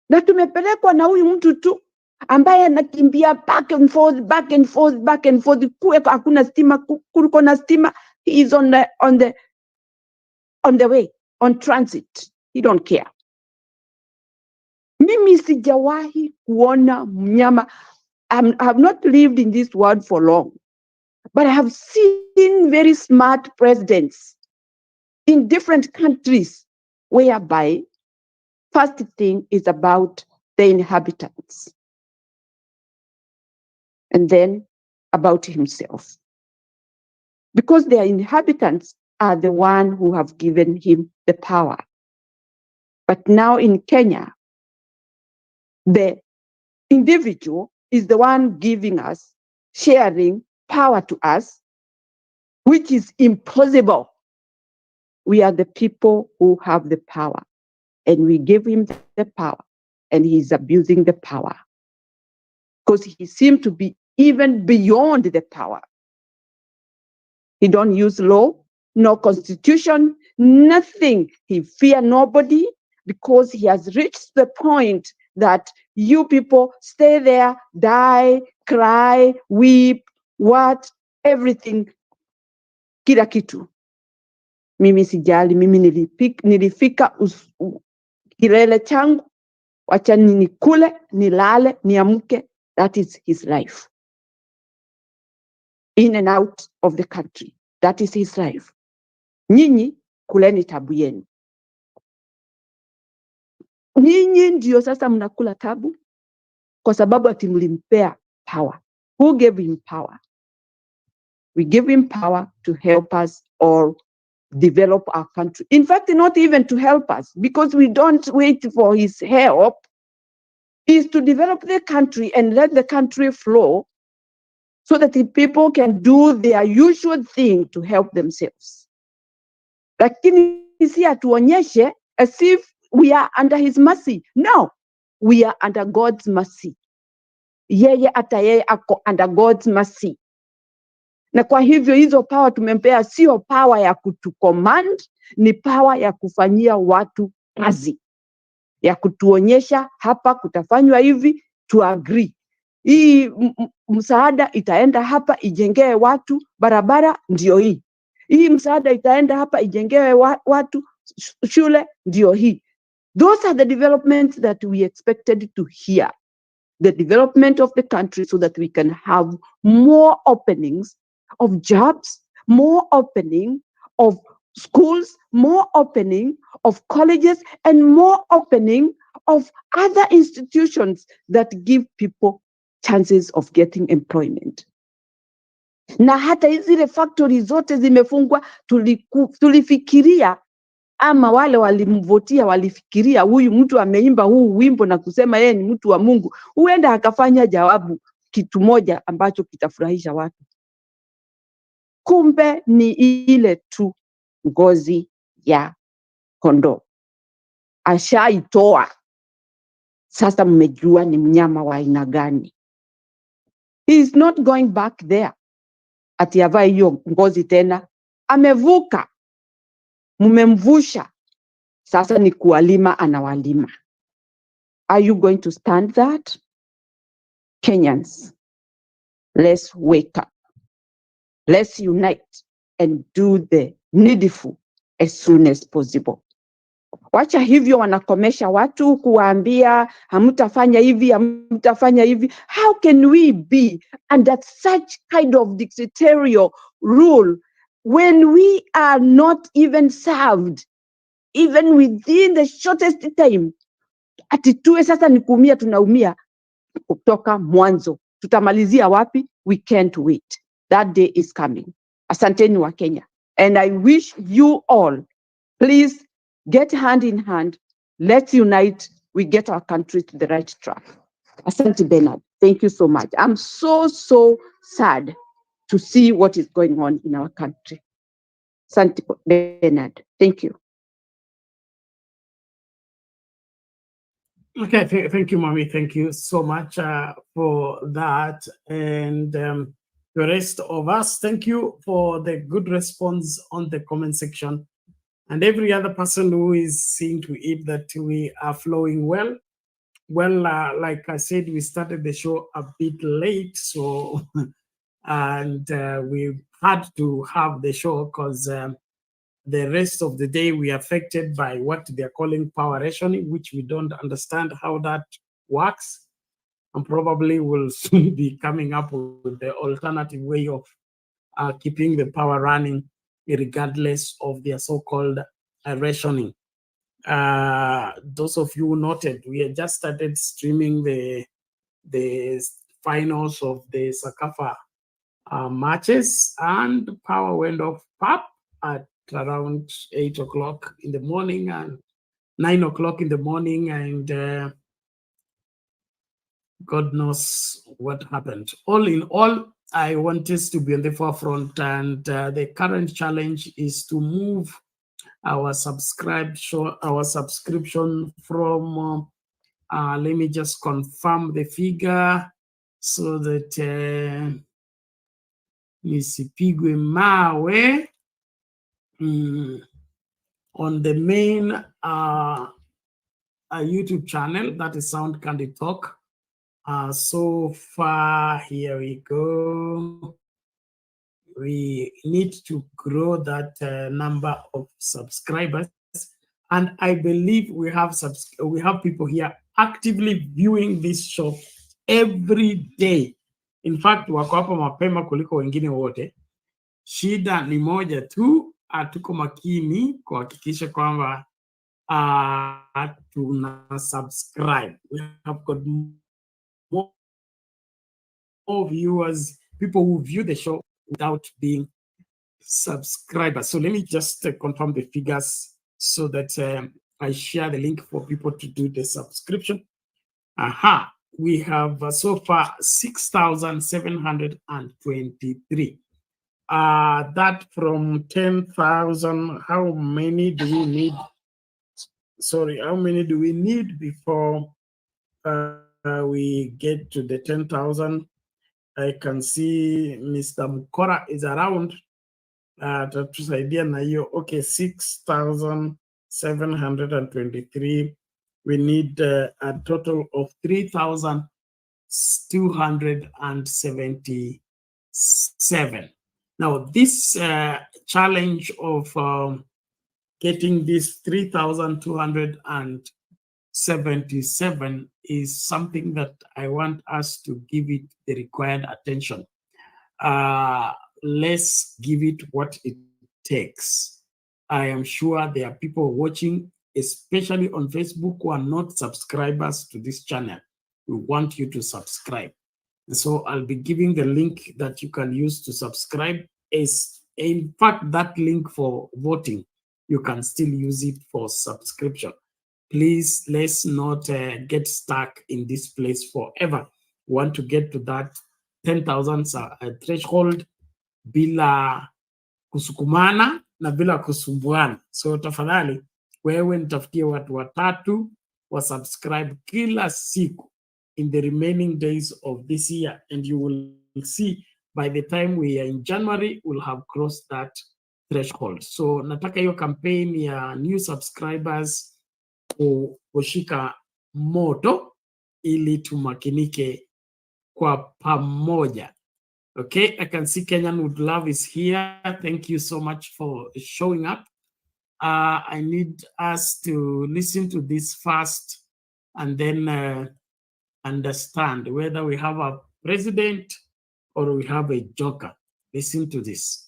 Na tumepelekwa na huyu mtu tu ambaye anakimbia back and forth, back and forth, back and forth. Kuwe hakuna stima, kuliko na stima. He is on the way, on transit. He don't care. Mimi sijawahi kuona mnyama. I have not lived in this world for long, but I have seen very smart presidents in different countries whereby first thing is about the inhabitants and then about himself. Because their inhabitants are the one who have given him the power. But now in Kenya, the individual is the one giving us, sharing power to us, which is impossible. We are the people who have the power, and we give him the power, and he's abusing the power. Because he seems to be even beyond the power. He don't use law, no constitution, nothing. He fear nobody because he has reached the point that you people stay there, die, cry, weep, what, everything, kila kitu. Mimi sijali, mimi nilifika kilele changu, wacha nikule, nilale, niamke. That is his life. In and out of the country. That is his life. Nyinyi kuleni tabu yenu. Nyinyi ndio sasa mnakula tabu kwa sababu ati mlimpea power. Who gave him power? We give him power to help us or develop our country. In fact, not even to help us, because we don't wait for his help. Is to develop the country and let the country flow so that the people can do their usual thing to help themselves. Lakini si atuonyeshe as if we are under his mercy. No, we are under God's mercy. Yeye ako under God's mercy. Na kwa hivyo hizo power tumempea sio power ya kutucommand, ni power ya kufanyia watu kazi. Ya kutuonyesha hapa kutafanywa hivi, to agree. Hii msaada itaenda hapa ijengee watu barabara, ndio hii. Hii msaada itaenda hapa ijengewe watu shule, ndio hii. Those are the developments that we expected to hear. The development of the country so that we can have more openings of jobs, more opening of schools, more opening of colleges, and more opening of other institutions that give people chances of getting employment. Na hata zile factories zote zimefungwa, tulifikiria ama wale walimvotia walifikiria huyu mtu ameimba huu wimbo na kusema yeye ni mtu wa Mungu, huenda akafanya jawabu kitu moja ambacho kitafurahisha watu. Kumbe ni ile tu ngozi ya kondoo. Ashaitoa. Sasa mmejua ni mnyama wa aina gani. He is not going back there. Ati avae hiyo ngozi tena. Amevuka. Mmemvusha. Sasa ni kuwalima anawalima. Are you going to stand that? Kenyans, let's wake up. Let's unite and do the needful as soon as possible. Wacha hivyo wanakomesha watu kuwaambia hamtafanya hivi, hamtafanya hivi. How can we be under such kind of dictatorial rule when we are not even served, even within the shortest time? Ati tuwe sasa ni kuumia, tunaumia kutoka mwanzo. Tutamalizia wapi? We can't wait. That day is coming. Asanteni wa Kenya. And I wish you all, please get hand in hand. Let's unite. We get our country to the right track. Asante Bernard. Thank you so much. I'm so sad to see what is going on in our country. Asante Bernard. Thank you. Okay, thank you, Mommy. Thank you so much for that. And the rest of us, thank you for the good response on the comment section. And every other person who is seeing to it that we are flowing well. Well, like I said, we started the show a bit late, so and we had to have the show because the rest of the day we are affected by what they're calling power rationing, which we don't understand how that works, and probably will soon be coming up with the alternative way of keeping the power running regardless of their so-called rationing. Those of you who noted, we had just started streaming the finals of the Sakafa matches, and power went off at around 8 o'clock in the morning and 9 o'clock in the morning, and God knows what happened. All in all, I want us to be on the forefront, and the current challenge is to move our subscription from let me just confirm the figure so that nisipigwe mawe. On the main YouTube channel, that is Sound Candy Talk. So far, here we go. We need to grow that number of subscribers, and I believe we have people here actively viewing this show every day. In fact, wako hapa mapema kuliko wengine wote. Shida ni moja tu, hatuko makini kuhakikisha kwamba tuna subscribe. We have got more viewers, people who view the show without being subscribers. So let me just confirm the figures so that I share the link for people to do the subscription. We have so far 6,723. That from 10,000, how many do we need? Sorry, how many do we need before we get to the 10,000? I can see Mr. Mukora is around. Okay, 6,723. We need a total of 3,277. Now, this challenge of getting this 3,277 is something that I want us to give it the required attention. Let's give it what it takes. I am sure there are people watching, especially on Facebook, who are not subscribers to this channel. We want you to subscribe. And so I'll be giving the link that you can use to subscribe. In fact, that link for voting you can still use it for subscription. Please, let's not get stuck in this place forever. We want to get to that 10,000 threshold bila kusukumana na bila kusumbuana. So tafadhali, wewe nitafutie watu watatu wa subscribe kila siku in the remaining days of this year, and you will see by the time we are in January, we'll have crossed that threshold. So nataka hiyo campaign ya new subscribers kushika moto ili tumakinike kwa pamoja. Okay, I can see Kenyan Would Love is here. Thank you so much for showing up. I need us to listen to this first and then understand whether we have a president or we have a joker. Listen to this.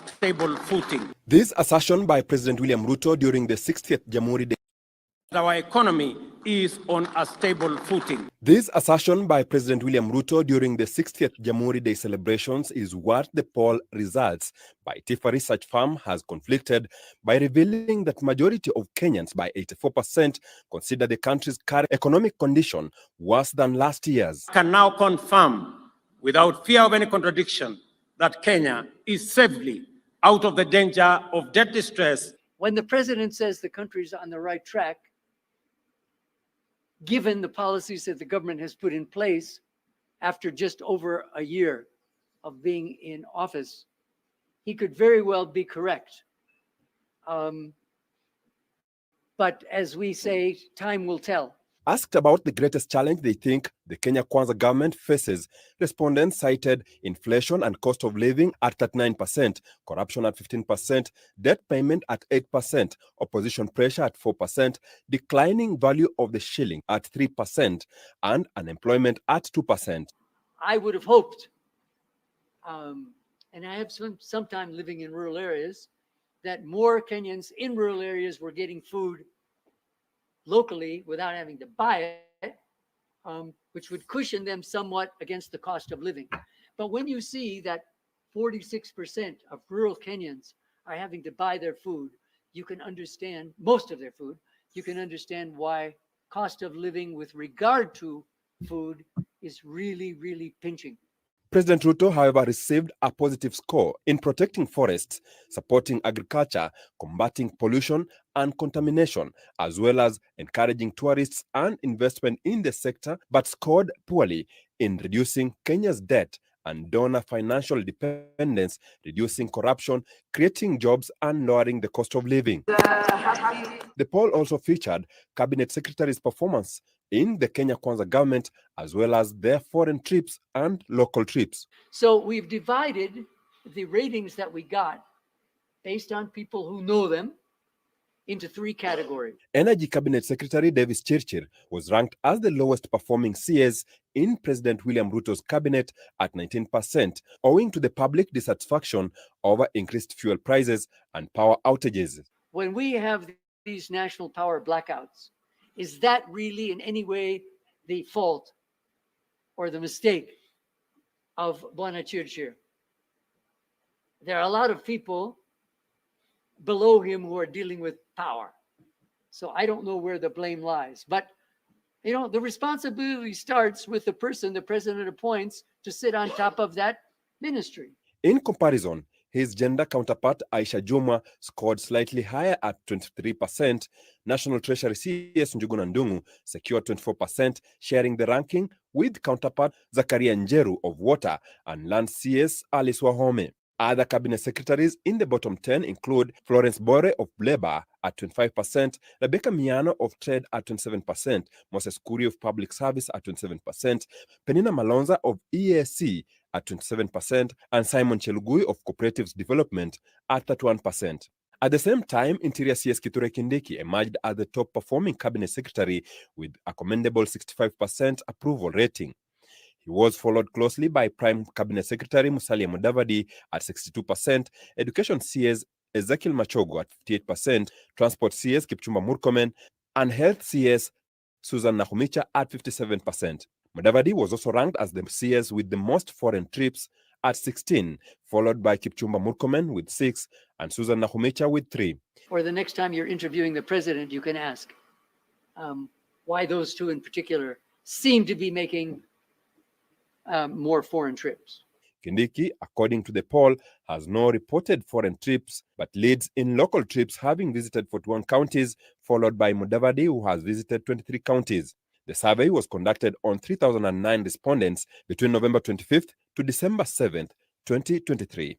Stable footing. This assertion by President William Ruto during the 60th Jamhuri Day. Our economy is on a stable footing. This assertion by President William Ruto during the 60th Jamhuri Day celebrations is what the poll results by Tifa research firm has conflicted by revealing that majority of Kenyans, by 84%, consider the country's current economic condition worse than last year's. I can now confirm, without fear of any contradiction, that Kenya is safely out of the danger of debt distress. When the president says the country is on the right track, given the policies that the government has put in place after just over a year of being in office, he could very well be correct. But as we say, time will tell. Asked about the greatest challenge they think the Kenya Kwanza government faces, respondents cited inflation and cost of living at 39%, corruption at 15%, debt payment at 8%, opposition pressure at 4%, declining value of the shilling at 3%, and unemployment at 2%. I would have hoped, and I have some time living in rural areas, that more Kenyans in rural areas were getting food locally without having to buy it, which would cushion them somewhat against the cost of living. But when you see that 46% of rural Kenyans are having to buy their food, you can understand, most of their food, you can understand why cost of living with regard to food is really, really pinching. President Ruto, however, received a positive score in protecting forests, supporting agriculture, combating pollution and contamination, as well as encouraging tourists and investment in the sector, but scored poorly in reducing Kenya's debt and donor financial dependence, reducing corruption, creating jobs, and lowering the cost of living. The poll also featured Cabinet Secretary's performance in the Kenya Kwanza government, as well as their foreign trips and local trips. So we've divided the ratings that we got based on people who know them into three categories. Energy Cabinet Secretary Davis Chirchir was ranked as the lowest performing CS in President William Ruto's cabinet at 19%, owing to the public dissatisfaction over increased fuel prices and power outages. When we have these national power blackouts, is that really in any way the fault or the mistake of Bwana Chirchir? There are a lot of people below him who are dealing with power. So I don't know where the blame lies. But, you know, the responsibility starts with the person the president appoints to sit on top of that ministry. In comparison, his gender counterpart, Aisha Juma, scored slightly higher at 23%. National Treasury CS Njuguna Ndung'u secured 24%, sharing the ranking with counterpart Zakaria Njeru of Water and Land CS Alice Wahome. Other cabinet secretaries in the bottom 10 include Florence Bore of Labour at 25%, Rebecca Miano of Trade at 27%, Moses Kuri of Public Service at 27%, Penina Malonza of EAC at 27%, and Simon Chelugui of Cooperatives Development at 31%. At the same time, Interior CS Kithure Kindiki emerged as the top performing cabinet secretary with a commendable 65% approval rating. He was followed closely by Prime Cabinet Secretary Musalia Mudavadi at 62%, Education CS Ezekiel Machogo at 58%, Transport CS Kipchumba Murkomen, and Health CS Susan Nahumicha at 57%. Mudavadi was also ranked as the CS with the most foreign trips at 16, followed by Kipchumba Murkomen with 6 and Susan Nakhumicha with 3. Or the next time you're interviewing the president, you can ask why those two in particular seem to be making more foreign trips. Kindiki, according to the poll, has no reported foreign trips, but leads in local trips, having visited 41 counties, followed by Mudavadi, who has visited 23 counties. The survey was conducted on 3,009 respondents between November 25th to December 7th, 2023.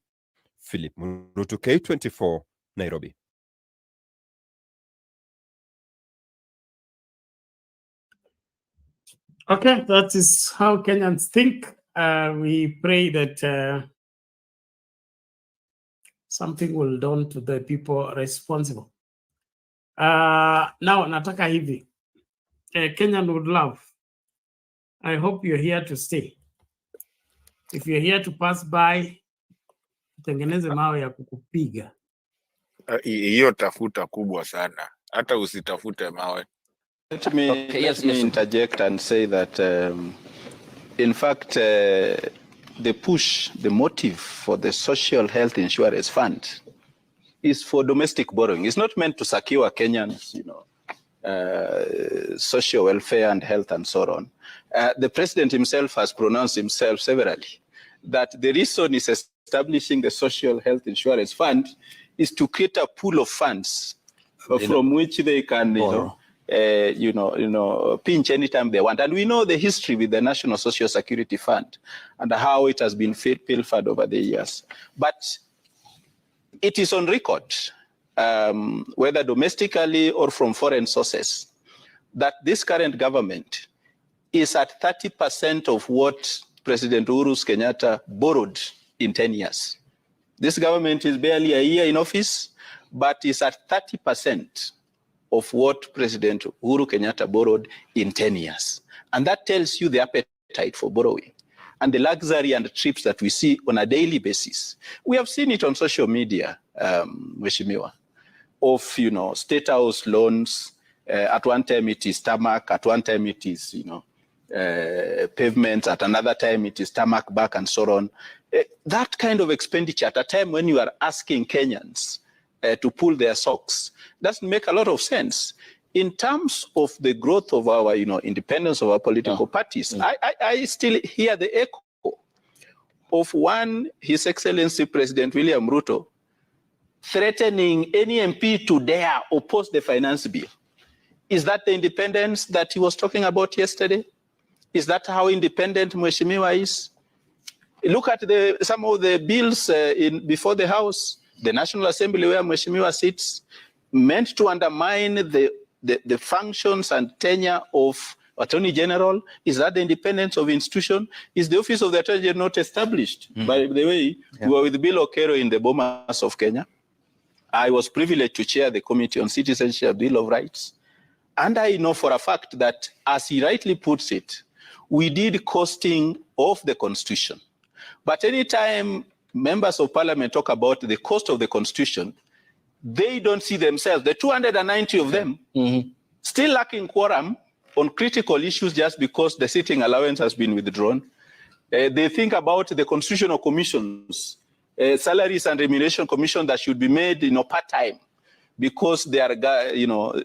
Philip Murutu, K24, Nairobi. Okay, that is how Kenyans think. We pray that something will be done to the people responsible. Now, nataka hivi. Kenyan would love. I hope you're here to stay. If you're here to pass by, tengeneze mawe ya kukupiga. Hiyo tafuta kubwa sana. Hata usitafute mawe. Let me interject and say that, in fact, the push, the motive for the social health insurance fund is for domestic borrowing. It's not meant to secure Kenyans, social welfare and health and so on. The president himself has pronounced himself severally that the reason is establishing the social health insurance fund is to create a pool of funds from which they can, pinch anytime they want. And we know the history with the National Social Security Fund and how it has been pilfered over the years. But it is on record, whether domestically or from foreign sources, that this current government is at 30% of what President Uhuru Kenyatta borrowed in 10 years. This government is barely a year in office, but is at 30% of what President Uhuru Kenyatta borrowed in 10 years. And that tells you the appetite for borrowing and the luxury and the trips that we see on a daily basis. We have seen it on social media, Mheshimiwa, of, state house loans. At one time it is tarmac, at one time it is, pavements, at another time it is tarmac back and so on. That kind of expenditure at a time when you are asking Kenyans to pull their socks doesn't make a lot of sense. In terms of the growth of our, independence of our political parties, I still hear the echo of His Excellency President William Ruto threatening any MP to dare oppose the finance bill. Is that the independence that he was talking about yesterday? Is that how independent Mheshimiwa is? Look at some of the bills before the House, the National Assembly where Mheshimiwa sits, meant to undermine the functions and tenure of Attorney General. Is that the independence of institution? Is the Office of the Attorney General not established? By the way, we were with Bill Okero in the Bomas of Kenya. I was privileged to chair the Committee on Citizenship Bill of Rights. And I know for a fact that, as he rightly puts it, we did costing of the Constitution. But anytime members of Parliament talk about the cost of the Constitution, they don't see themselves, the 290 of them, still lacking quorum on critical issues just because the sitting allowance has been withdrawn. They think about the constitutional commissions, salaries and remuneration commission that should be made, part-time, because they are,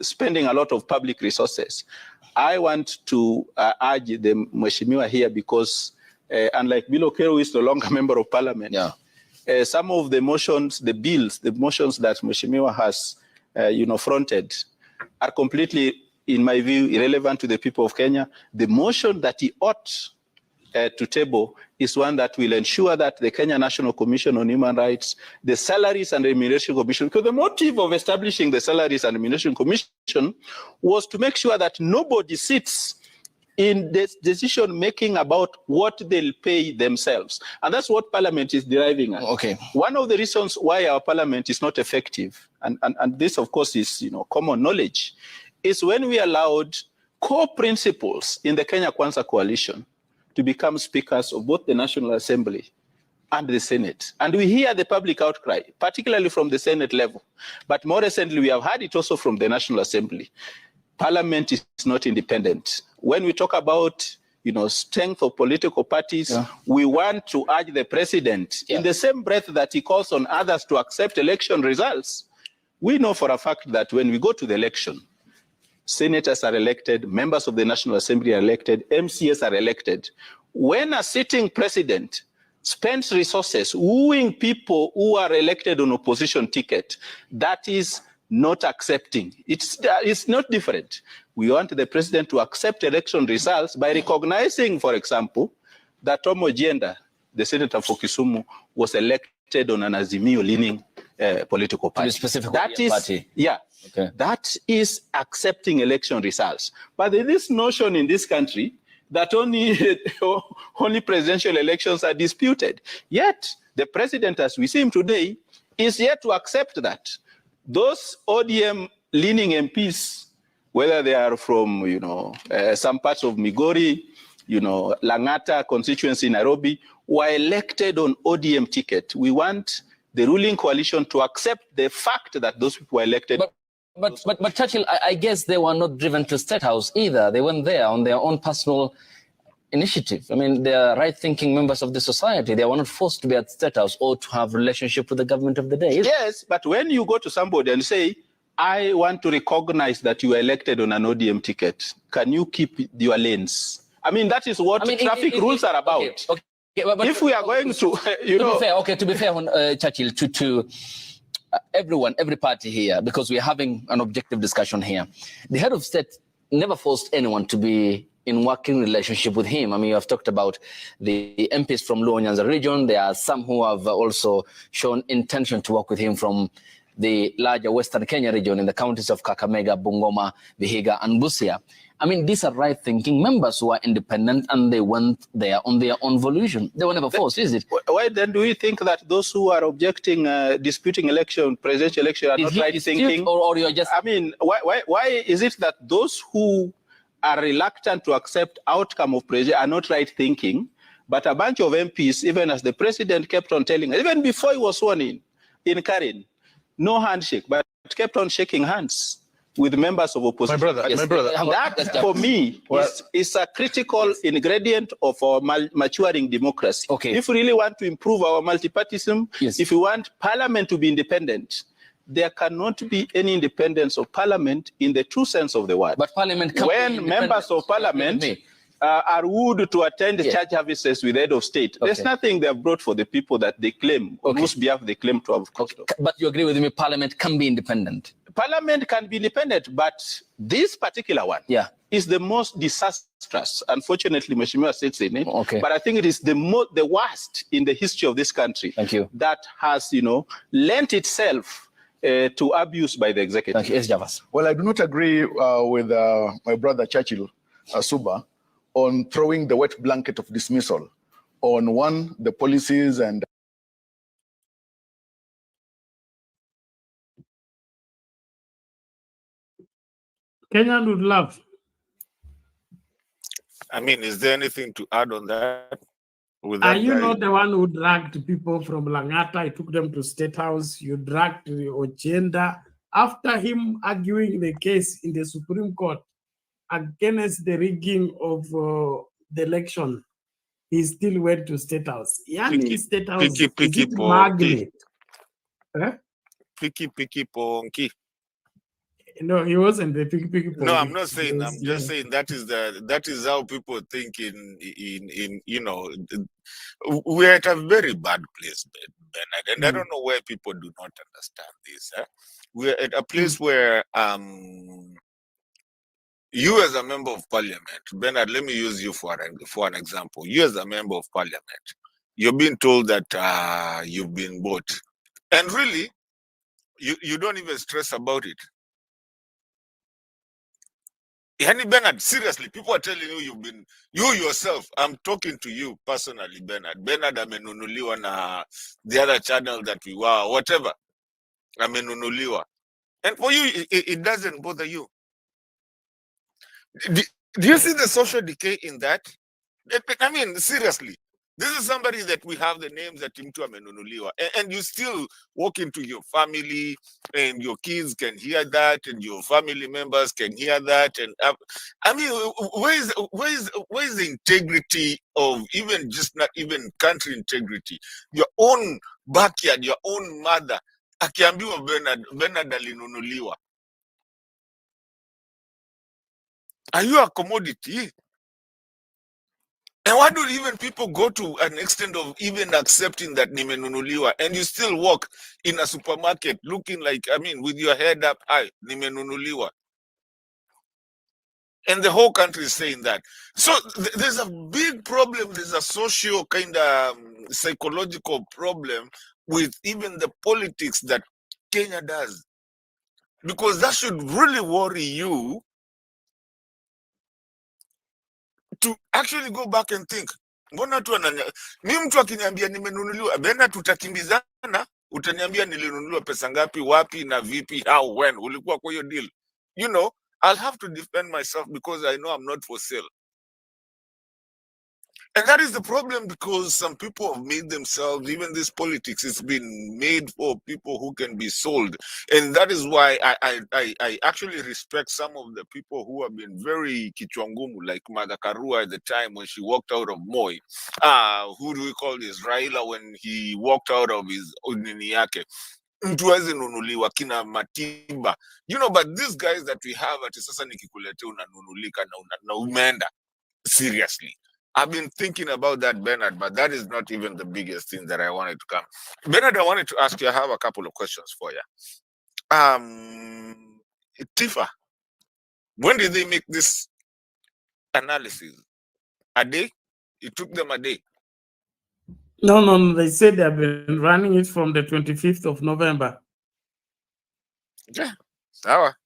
spending a lot of public resources. I want to urge the Mheshimiwa here because, unlike Bill Okero, who is no longer a member of Parliament, some of the motions, the motions that Mheshimiwa has, fronted are completely, in my view, irrelevant to the people of Kenya. The motion that he ought to table is one that will ensure that the Kenya National Commission on Human Rights, the Salaries and Remuneration Commission, because the motive of establishing the Salaries and Remuneration Commission was to make sure that nobody sits in this decision making about what they'll pay themselves. And that's what Parliament is deriving at. Okay. One of the reasons why our Parliament is not effective, and this of course is common knowledge, is when we allowed core principles in the Kenya Kwanza coalition to become speakers of both the National Assembly and the Senate. And we hear the public outcry, particularly from the Senate level. But more recently, we have heard it also from the National Assembly. Parliament is not independent. When we talk about strength of political parties, we want to urge the president, in the same breath that he calls on others to accept election results. We know for a fact that when we go to the election, senators are elected, members of the National Assembly are elected, MCS are elected. When a sitting president spends resources wooing people who are elected on opposition ticket, that is not accepting. It's not different. We want the president to accept election results by recognizing, for example, that Tom Ojienda, the senator for Kisumu, was elected on an Azimio-leaning political party. To be specific, that is, party. Yeah, okay. That is accepting election results. But there is this notion in this country that only presidential elections are disputed. Yet, the president, as we see him today, is yet to accept that. Those ODM-leaning MPs, whether they are from, some parts of Migori, Langata constituency in Nairobi, were elected on ODM ticket. We want the ruling coalition to accept the fact that those people were elected. But Churchill, I guess they were not driven to State House either. They went there on their own personal initiative. I mean, they are right-thinking members of the society. They were not forced to be at State House or to have relationship with the government of the day. Yes, but when you go to somebody and say, I want to recognize that you were elected on an ODM ticket, can you keep your lanes? I mean, that is what traffic rules are about. Okay. But if we are going to, to be fair, Churchill, to everyone, every party here, because we're having an objective discussion here, the head of state never forced anyone to be in working relationship with him. I mean, you have talked about the MPs from Luo Nyanza region. There are some who have also shown intention to work with him from the larger Western Kenya region in the counties of Kakamega, Bungoma, Vihiga, and Busia. I mean, these are right-thinking members who are independent and they went there on their own volition. They were never forced, is it? Why then do we think that those who are objecting, disputing presidential election are not right-thinking? Or you're just... I mean, why is it that those who are reluctant to accept outcome of president are not right-thinking, but a bunch of MPs, even as the president kept on telling us, even before he was sworn in Karen, no handshake, but kept on shaking hands with members of opposition. My brother. That, for me, is a critical ingredient of our maturing democracy. Okay. If we really want to improve our multipartyism, if we want parliament to be independent, there cannot be any independence of parliament in the true sense of the word. But parliament can when members of parliament are wooed to attend church services with head of state, there's nothing they have brought for the people that they claim, on whose behalf they claim to have cost. But you agree with me, parliament can be independent? Parliament can be independent, but this particular one is the most disastrous. Unfortunately, Mheshimiwa sits in it. But I think it is the worst in the history of this country. Thank you. That has, lent itself to abuse by the executive. Thank you. Yes, Javas. Well, I do not agree with my brother Churchill Suba on throwing the wet blanket of dismissal on the policies and Kenyan would love. I mean, is there anything to add on that? Are you not the one who dragged people from Langata? I took them to State House. You dragged Ojienda after him arguing the case in the Supreme Court against the rigging of the election. He still went to State House. State House is it magnet? Picky ponky. No, he wasn't the picky ponky. No, I'm not saying. I'm just saying that is how people think in we're at a very bad place, Bernard, and I don't know why people do not understand this. We're at a place where you as a member of parliament, Bernard, let me use you for an example. You as a member of parliament, you're being told that you've been bought. And really, you don't even stress about it. Yani Bernard, seriously, people are telling you you yourself, I'm talking to you personally, Bernard. Bernard amenunuliwa na the other channel that we were, whatever. Amenunuliwa. And for you, it doesn't bother you. Do you see the social decay in that? I mean, seriously, This is somebody that we have the names that mtu amenunuliwa, and you still walk into your family, and your kids can hear that, and your family members can hear that, and I mean, where is the integrity of even just not even country integrity? Your own backyard, your own mother akiambiwa Bernard alinunuliwa. Are you a commodity? And why do even people go to an extent of even accepting that nimenunuliwa, and you still walk in a supermarket looking like, I mean, with your head up high, nimenunuliwa. And the whole country is saying that. So there's a big problem. There's a social kind of psychological problem with even the politics that Kenya does. Because that should really worry you to actually go back and think, mbona tu mi mtu akiniambia nimenunuliwa, bena tutakimbizana, utaniambia nilinunuliwa pesa ngapi, wapi na vipi, how, when, ulikuwa kwa hiyo deal. You know, I'll have to defend myself because I know I'm not for sale. And that is the problem, because some people have made themselves, even this politics, it's been made for people who can be sold. And that is why I actually respect some of the people who have been very kichwangumu, like Martha Karua at the time when she walked out of Moi. Who do we call this? Raila, when he walked out of his nini yake. Mtu hawezi nunuliwa, kina Matiba. You know, but these guys that we have, ati sasa nikikuletea unanunulika na umeenda. Seriously. I've been thinking about that, Bernard, but that is not even the biggest thing that I wanted to come. Bernard, I wanted to ask you, I have a couple of questions for you. Tifa, when did they make this analysis? A day? It took them a day? No. They said they've been running it from the 25th of November. Yeah, sawa.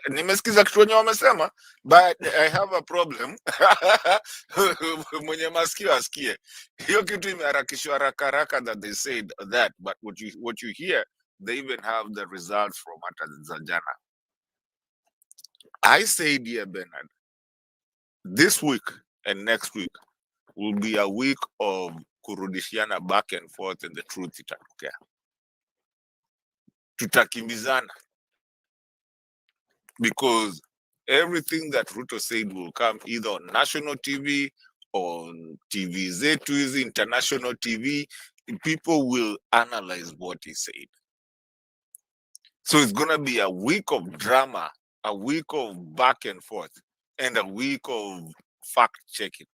Nimesikiza kitu wenye wamesema, but I have a problem. Mwenye masikio asikie. Hiyo kitu imeharakishwa haraka that they said that, but what you hear, they even have the results from hata za jana. I said here, Bernard, this week and next week will be a week of kurudishiana back and forth, and the truth itatokea. Tutakimbizana. Because everything that Ruto said will come either on national TV, on TV zetu, international TV. People will analyze what he said. So it's going to be a week of drama, a week of back and forth, and a week of fact-checking.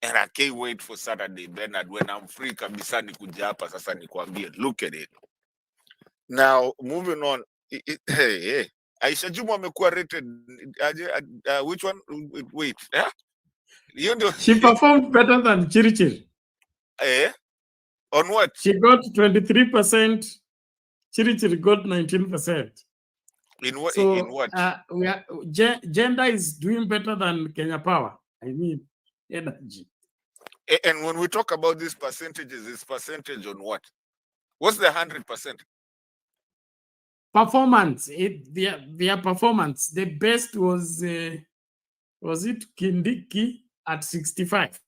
And I can't wait for Saturday, Bernard, when I'm free kabisa nikuja hapa sasa nikwambie, look at it. Now, moving on. Hey. Aisha Juma amekuwa rated which one? Wait. She performed better than Chirichiri. On what? She got 23%. Chirichiri got 19%. In what? So, in what? Gender is doing better than Kenya Power. I mean, energy. And when we talk about these percentages, it's percentage on what? What's the 100%? Performance. Their performance. The best was it Kindiki at 65.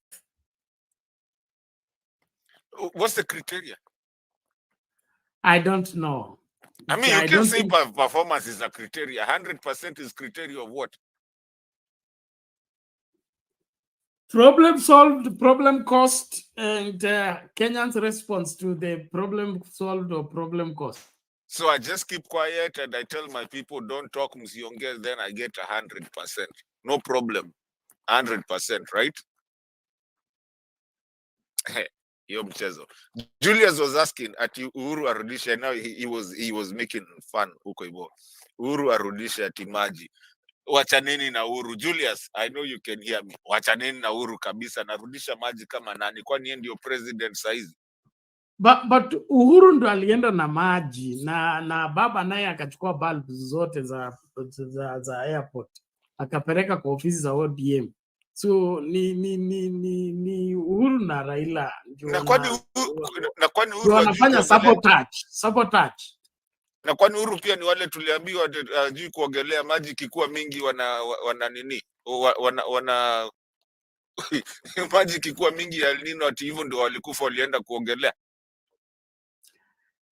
What's the criteria? I don't know. I mean, you can say performance is a criteria. 100% is criteria of what? Problem solved, problem caused, and Kenyans' response to the problem solved or problem caused. So I just keep quiet and I tell my people, don't talk msiongee, then I get 100%. No problem. 100%, right? Hiyo mchezo. Julius was asking ati Uhuru arudishe. Now he was making fun huko hivyo. Uhuru arudishe ati maji. Wachaneni na Uhuru. Julius, I know you can hear me. Wachaneni na Uhuru kabisa. Narudisha maji kama nani? Kwani yeye ndio president saizi? But Uhuru ndo alienda na maji na baba naye akachukua bulb zote za airport akapeleka kwa ofisi za ODM. So ni Uhuru na Raila na kwani Uhuru wanafanya sabotage. Na kwani Uhuru pia ni wale tuliambiwa hajui kuogelea, maji kikuwa mingi wana nini? maji ikikuwa mingi ya El Nino ati hivyo ndio walikufa walienda kuogelea.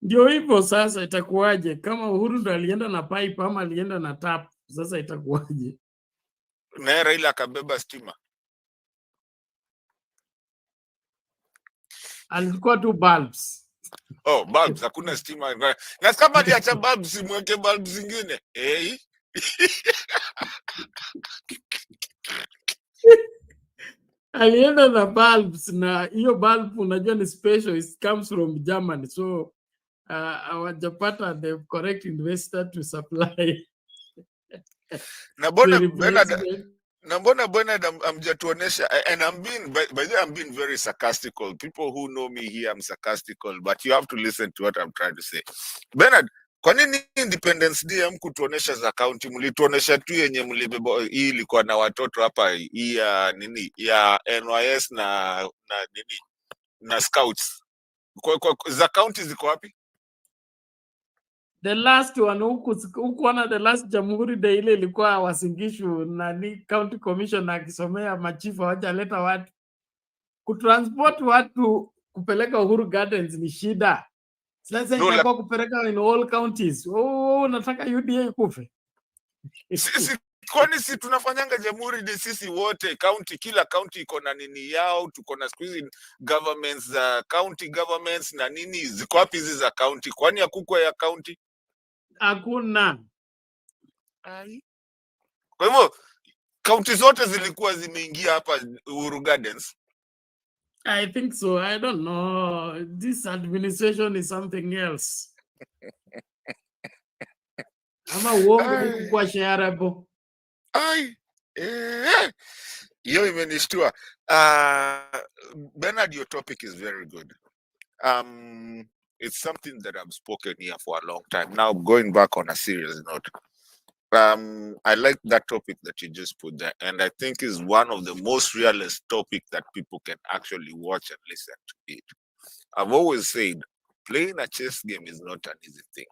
Ndio hivyo sasa, itakuwaje kama Uhuru ndo alienda na pipe ama alienda na tap? Sasa itakuwaje? Na Raila akabeba stima. Alikuwa tu bulbs. Oh, bulbs, hakuna stima. Na kama aliacha bulbs, mweke bulbs zingine. Alienda na bulbs, na hiyo bulb unajua ni special, it comes from Germany, so hawajapata the correct investor to supply. Na mbona Bernard amjatuonesha, and I'm being, by the way, I'm being very sarcastical. People who know me here, I'm sarcastical, but you have to listen to what I'm trying to say. Bernard, kwa nini Independence Day hamkutuonesha za county? Mlituonesha tu yenye mlibeba, hii ilikuwa na watoto hapa, hii ya nini, ya NYS na nini, na scouts. Za county ziko wapi? The last one huku wana the last Jamhuri Day ile ilikuwa Wasingishu, nani county commission akisomea machifu hawajaleta watu. Kutransport watu kupeleka Uhuru Gardens ni shida. Sasa itakuwa kupeleka in all counties. Oh, nataka UDA ikufe. Kwani si tunafanyanga Jamhuri Day sisi wote county, kila county iko na nini yao, tuko na squeezing governments za county governments na nini, ziko wapi hizi za county? Kwani hakukwa ya county? Hakuna. Kwa hivyo county zote zilikuwa zimeingia hapa Uhuru Gardens. I think so. I don't know. This administration is something else. Ama uongo huku kwa shareable. Hiyo imenishtua. Bernard, your topic is very good. It's something that I've spoken here for a long time. Now, going back on a serious note, I like that topic that you just put there, and I think is one of the most realist topic that people can actually watch and listen to it. I've always said, playing a chess game is not an easy thing.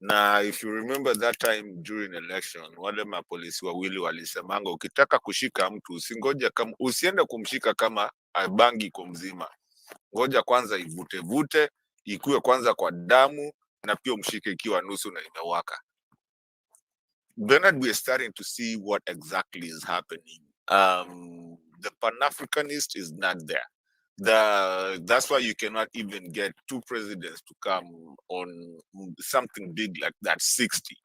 Now, if you remember that time during election, wale mapolisi wawili walisemanga, ukitaka kushika mtu usingoja kama, usiende kumshika kama bangi iko mzima. Ngoja kwanza ivute, ikuwe kwanza kwa damu, na pia mshike ikiwa nusu na imewaka. Bernard, we are starting to see what exactly is happening. The Pan-Africanist is not there. That's why you cannot even get two presidents to come on something big like that, 60.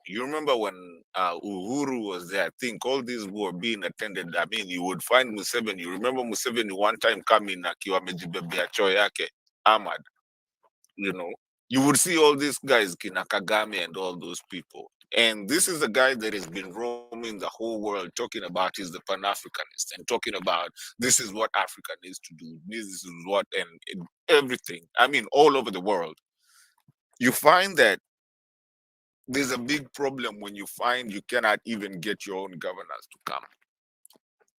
You remember when Uhuru was there, I think all these were being attended. I mean, you would find Museveni. You remember Museveni one time coming akiwa amejibebea choo yake, Ahmad, you know. You would see all these guys, Kina Kagame and all those people. And this is a guy that has been roaming the whole world talking about he's the Pan-Africanist and talking about this is what Africa needs to do. This is what, and everything. I mean, all over the world. You find that there's a big problem when you find you cannot even get your own governors to come.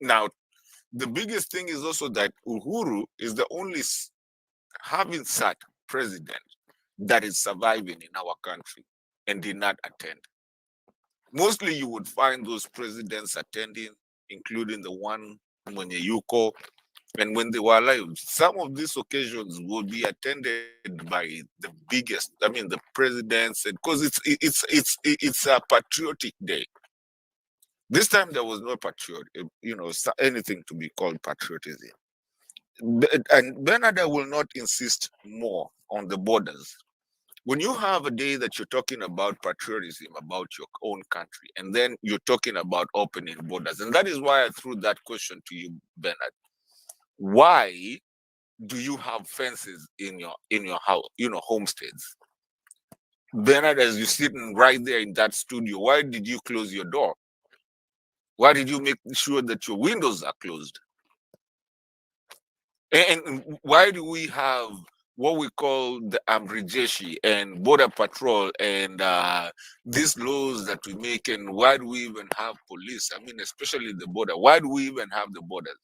Now, the biggest thing is also that Uhuru is the only having sat president that is surviving in our country and did not attend. Mostly you would find those presidents attending, including the one Mwenye Yuko, and when they were alive, some of these occasions will be attended by the biggest, I mean, the presidents, and because it's a patriotic day. This time there was no anything to be called patriotism. And Bernard will not insist more on the borders. When you have a day that you're talking about patriotism, about your own country, and then you're talking about opening borders, and that is why I threw that question to you, Bernard. Why do you have fences in your house, homesteads? Bernard, as you're sitting right there in that studio, why did you close your door? Why did you make sure that your windows are closed? And why do we have what we call the Amrijeshi and Border Patrol and these laws that we make, and why do we even have police? I mean, especially the border. Why do we even have the borders?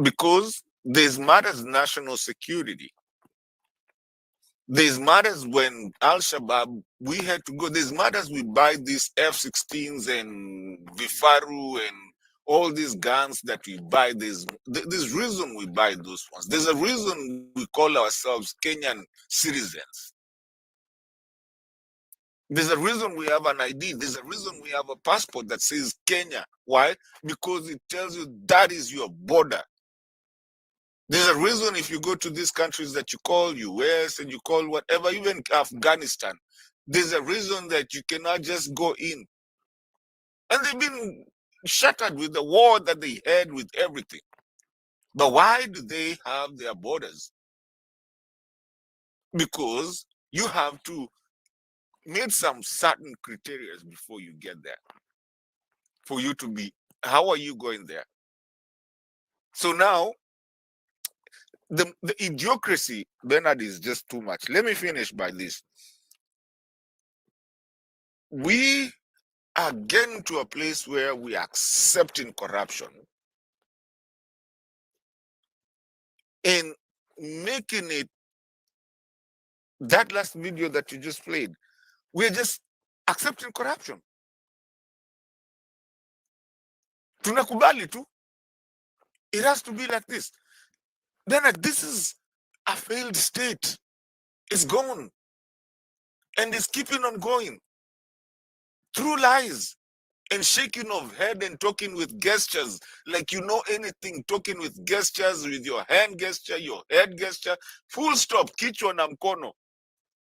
Because there's matters national security. There's matters when Al-Shabaab, we had to go. There's matters we buy these F-16s and Vifaru and all these guns that we buy, there's reason we buy those ones. There's a reason we call ourselves Kenyan citizens. There's a reason we have an ID. There's a reason we have a passport that says Kenya. Why? Because it tells you that is your border. There's a reason if you go to these countries that you call US and you call whatever, even Afghanistan, there's a reason that you cannot just go in. And they've been shattered with the war that they had with everything. But why do they have their borders? Because you have to meet some certain criteria before you get there. For you to be, how are you going there? So now, the idiocracy, Bernard, is just too much. Let me finish by this. We are getting to a place where we are accepting corruption and making it, that last video that you just played, we're just accepting corruption. Tunakubali tu. It has to be like this. Then this is a failed state. It's gone. And it's keeping on going. Through lies and shaking of head and talking with gestures, like you know anything, talking with gestures, with your hand gesture, your head gesture, full stop, kichwa na mkono.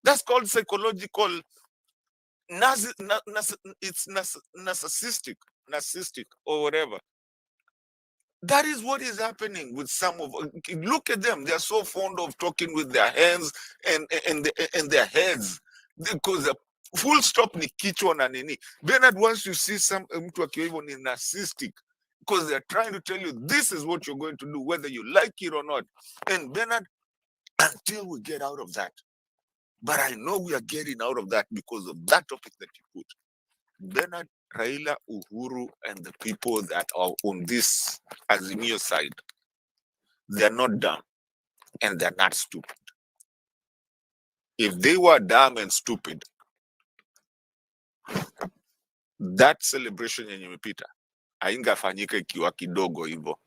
That's called psychological, it's narcissistic or whatever. That is what is happening with some of, look at them, they're so fond of talking with their hands and their heads, because full stop ni kichwa na nini. Bernard, once you see some mtu akiwa hivyo ni narcissistic, because they're trying to tell you this is what you're going to do, whether you like it or not. And Bernard, until we get out of that, but I know we are getting out of that because of that topic that you put. Bernard, Raila, Uhuru, and the people that are on this Azimio side, they're not dumb and they're not stupid. If they were dumb and stupid, that celebration yenye imepita haingafanyika ikiwa kidogo hivyo.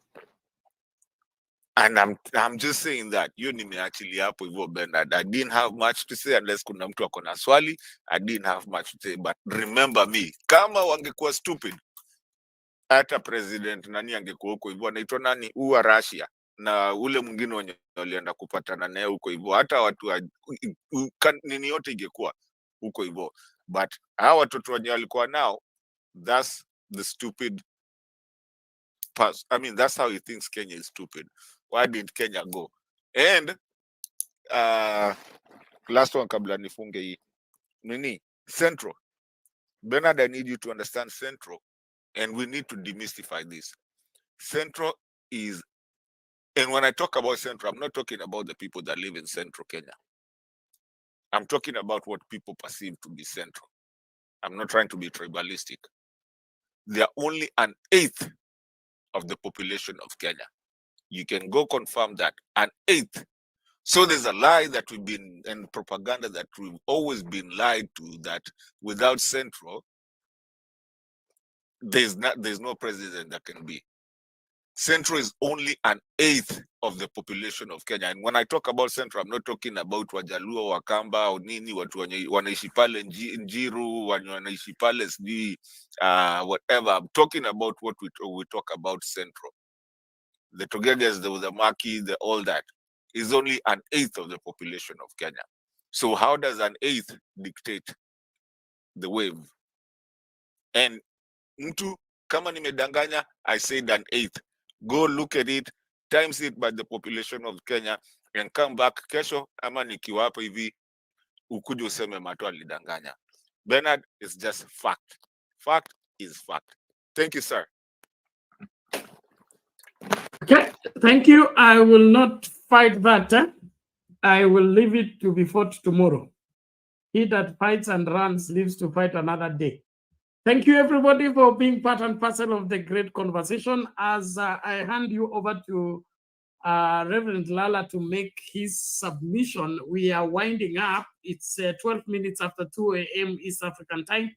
And I'm just saying that hiyo nimeachilia hapo hivyo, Bernard. I didn't have much to say unless kuna mtu ako na swali. I didn't have much to say, but remember me, kama wangekuwa stupid, hata president nani angekuwa huko hivyo, anaitwa nani, uwa Russia na ule mwingine wenye walienda kupatana naye huko hivyo, hata watu nini yote ingekuwa huko hivyo. But hawa watoto wenye walikuwa nao, that's the stupid pass. I mean, that's how he thinks Kenya is stupid. Why didn't Kenya go? And last one kabla nifunge hii nini, Central. Bernard, I need you to understand Central, and we need to demystify this. Central is, and when I talk about Central, I'm not talking about the people that live in Central Kenya. I'm talking about what people perceive to be Central. I'm not trying to be tribalistic. They are only an 1/8 of the population of Kenya. You can go confirm that, an 1/8. So there's a lie that we've been, and propaganda that we've always been lied to, that without Central, there's no president that can be. Central is only an 1/8 of the population of Kenya. And when I talk about Central, I'm not talking about Wajaluo, Wakamba, or nini, watu wanaishi pale Njiru, wanaishi pale sijui, whatever. I'm talking about what we talk about Central. The Togegas, the Maki, all that is only an 1/8 of the population of Kenya. So how does an 1/8 dictate the wave? And mtu kama nimedanganya, I said an 1/8. Go look at it, times it by the population of Kenya, and come back kesho ama nikiwa hapo hivi ukuje useme Mato alidanganya. Bernard, it's just fact. Fact is fact. Thank you, sir. Okay, thank you. I will not fight that. I will leave it to be fought tomorrow. He that fights and runs lives to fight another day. Thank you, everybody, for being part and parcel of the great conversation. As I hand you over to Reverend Lala to make his submission, we are winding up. It's 12 minutes after 2 a.m. East African time.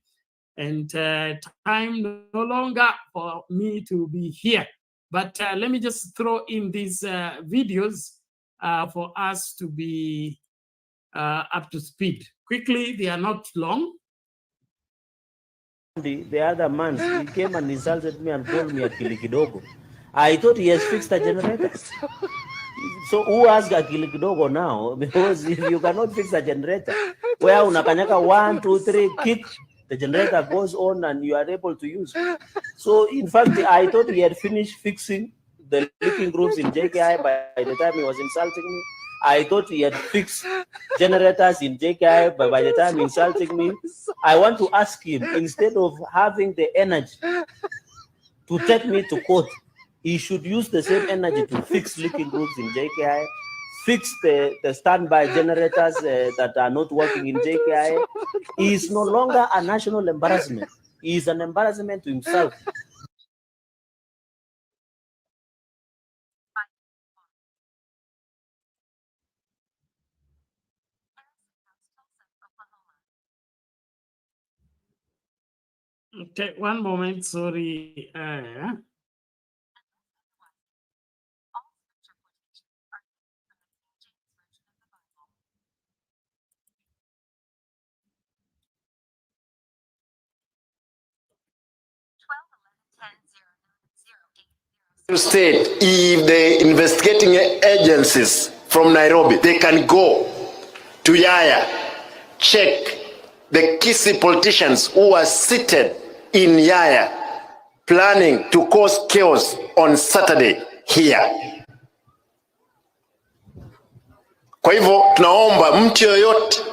and time no longer for me to be here. But let me just throw in these videos for us to be up to speed. Quickly, they are not long. The other month, he came and insulted me and called me Akili Kidogo. I thought he has fixed the generator. So who asked Akili Kidogo now? Because if you cannot fix a generator, where unakanyaka 1, 2, 3, kick, the generator goes on and you are able to use. So in fact, I thought he had finished fixing the leaking groups in JKI by the time he was insulting me. I thought he had fixed generators in JKI, but by the time insulting me, I want to ask him, instead of having the energy to take me to court, he should use the same energy to fix leaking groups in JKI, fix the standby generators that are not working in JKI. He is no longer a national embarrassment. He is an embarrassment to himself. Okay, one moment, sorry. State, if the investigating agencies from Nairobi, they can go to Yaya, check the Kisii politicians who are seated in Yaya, planning to cause chaos on Saturday here. Kwa hivyo tunaomba mtu yoyote,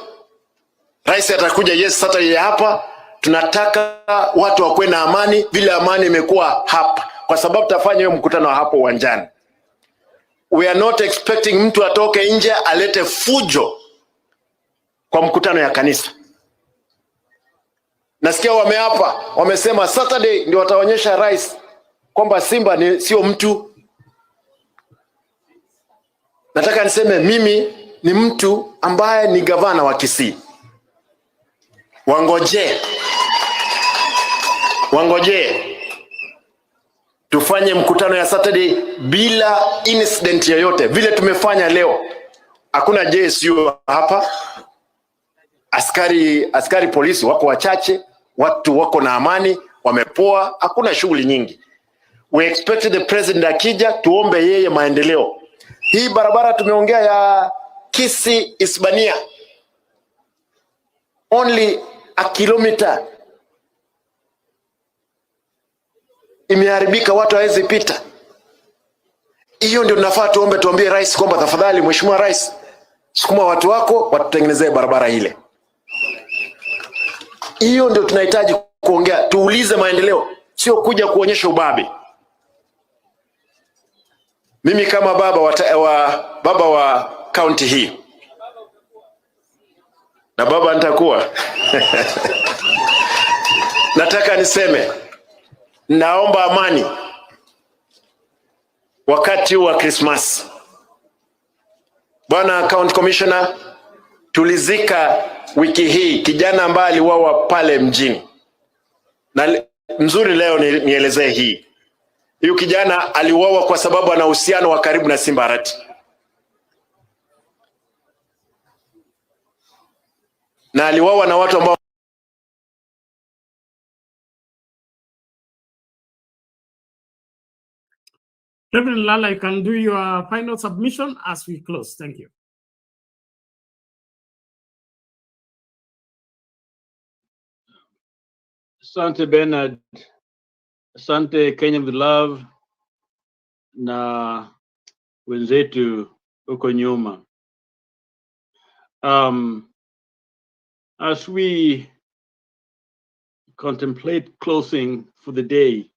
rais atakuja yes Saturday hapa, tunataka watu wakuwe na amani vile amani imekuwa hapa, kwa sababu tutafanya hiyo mkutano hapo uwanjani. We are not expecting mtu atoke nje alete fujo kwa mkutano ya kanisa. Nasikia wameapa, wamesema Saturday ndio wataonyesha rais kwamba Simba ni sio mtu. Nataka niseme mimi ni mtu ambaye ni gavana wa Kisii. Wangoje tufanye mkutano ya Saturday bila incident yoyote vile tumefanya leo. Hakuna JSU hapa, askari polisi wako wachache, watu wako na amani, wamepoa, hakuna shughuli nyingi. We expect the president akija tuombe yeye maendeleo. Hii barabara tumeongea ya Kisii Isbania, only a kilometer imeharibika, watu hawezi pita. Hiyo ndio tunafaa tuombe, tuambie rais kwamba tafadhali mheshimiwa rais, sukuma watu wako watutengenezee barabara ile. Hiyo ndio tunahitaji kuongea, tuulize maendeleo, sio kuja kuonyesha ubabe. Mimi kama baba wa county hii, na baba nitakuwa nataka niseme, naomba amani wakati wa Christmas. Bwana County Commissioner, tulizika wiki hii kijana ambaye aliuawa pale mjini. Na mzuri leo nielezee hii. Huyu kijana aliuawa kwa sababu ana uhusiano wa karibu na Simba Arati. Na aliuawa na watu ambao Reverend Lala, you can do your final submission as we close. Thank you. Asante Bernard, asante Kenya with love na wenzetu huko nyuma. As we contemplate closing for the day,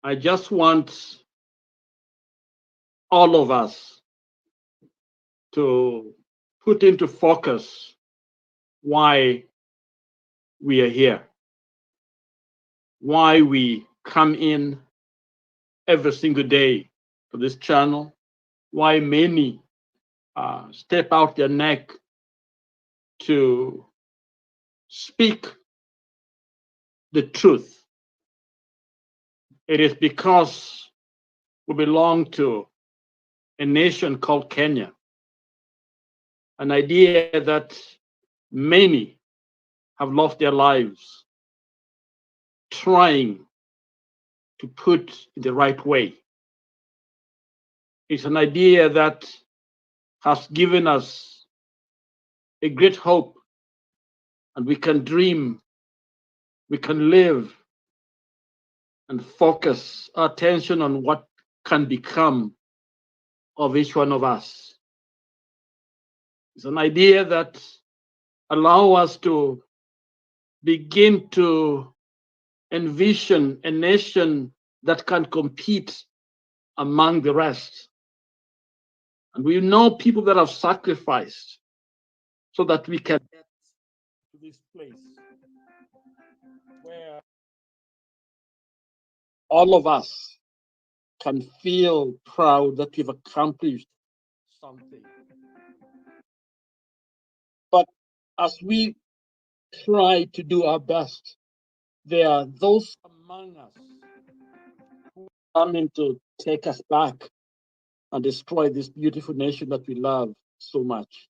I just want all of us to put into focus why we are here, why we come in every single day for this channel, why many step out their neck to speak the truth. It is because we belong to a nation called Kenya, an idea that many have lost their lives trying to put in the right way. It's an idea that has given us a great hope, and we can dream, we can live, and focus our attention on what can become of each one of us. It's an idea that allows us to begin to envision a nation that can compete among the rest. And we know people that have sacrificed so that we can get to this place where all of us can feel proud that we've accomplished something. But as we try to do our best, there are those among us who are coming to take us back and destroy this beautiful nation that we love so much.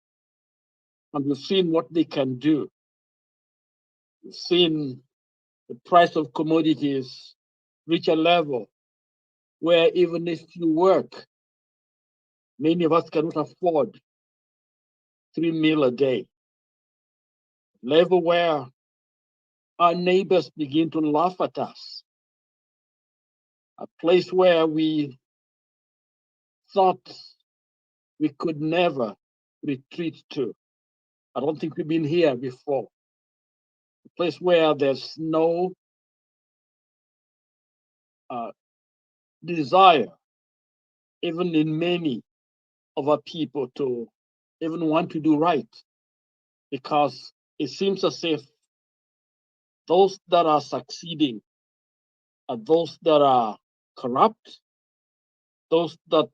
And we've seen what they can do. We've seen the price of commodities reach a level where even if you work, many of us cannot afford 3 meals a day. Level where our neighbors begin to laugh at us. A place where we thought we could never retreat to. I don't think we've been here before. A place where there's no desire, even in many of our people, to even want to do right, because it seems as if those that are succeeding are those that are corrupt, those that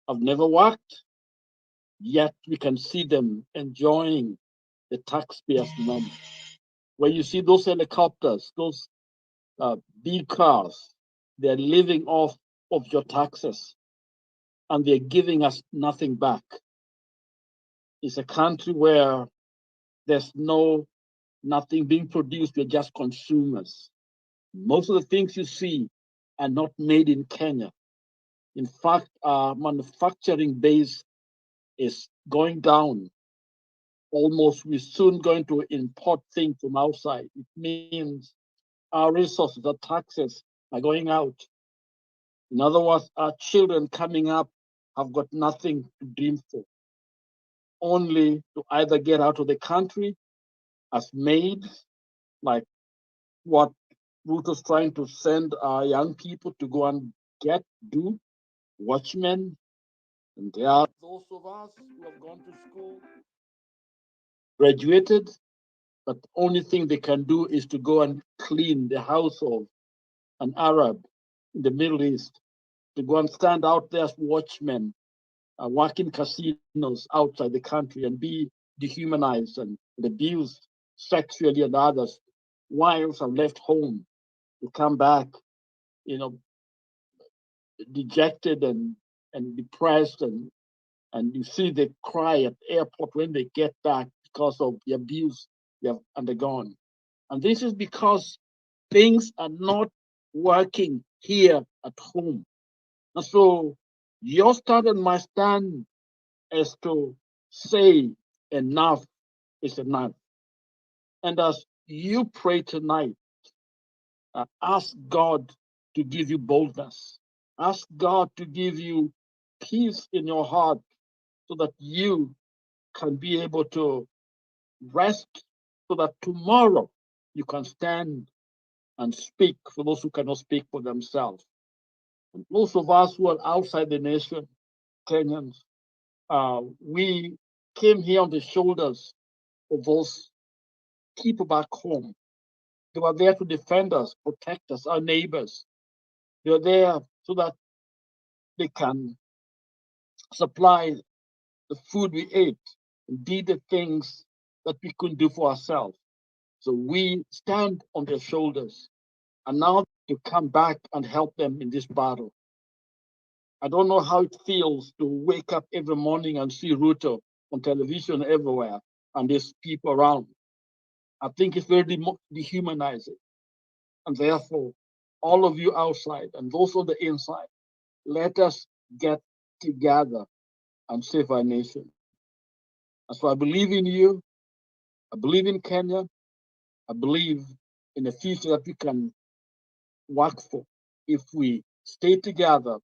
have never worked, yet we can see them enjoying the taxpayers' money. When you see those helicopters, those big cars, they're living off of your taxes and they're giving us nothing back. It's a country where there's nothing being produced, we're just consumers. Most of the things you see are not made in Kenya. In fact, our manufacturing base is going down. Almost, we're soon going to import things from outside. It means our resources, our taxes are going out. In other words, our children coming up have got nothing to dream for, only to either get out of the country as maids, like what Ruto's trying to send our young people to go and do, watchmen. And there are those of us who have gone to school, graduated, but the only thing they can do is to go and clean the house of an Arab in the Middle East, to go and stand out there as watchmen, working casinos outside the country and be dehumanized and abused sexually and others. Wives are left home to come back, dejected and depressed, and you see they cry at the airport when they get back because of the abuse they have undergone. And this is because things are not working here at home. And so your stand and my stand is to say enough is enough. And as you pray tonight, ask God to give you boldness. Ask God to give you peace in your heart so that you can be able to rest, so that tomorrow you can stand and speak for those who cannot speak for themselves. And most of us who are outside the nation, Kenyans, we came here on the shoulders of those people back home. They were there to defend us, protect us, our neighbors. They were there so that they can supply the food we ate and did the things that we couldn't do for ourselves. So we stand on their shoulders. And now to come back and help them in this battle. I don't know how it feels to wake up every morning and see Ruto on television everywhere and there's people around. I think it's very dehumanizing. And therefore, all of you outside and those on the inside, let us get together and save our nation. And so I believe in you. I believe in Kenya. I believe in a future that we can work for if we stay together,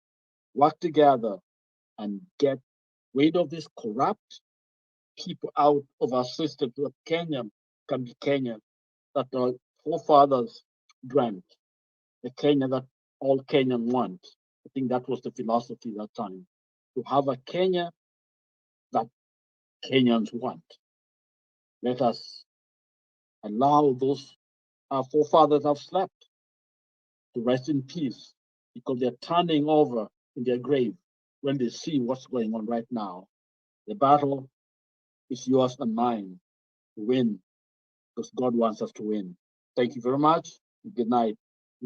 work together, and get rid of this corrupt people out of our system so that Kenya can be Kenya that our forefathers dreamt, the Kenya that all Kenyans want. I think that was the philosophy at that time, to have a Kenya that Kenyans want. Let us allow those our forefathers have slept to rest in peace, because they're turning over in their grave when they see what's going on right now. The battle is yours and mine to win, because God wants us to win. Thank you very much. Good night.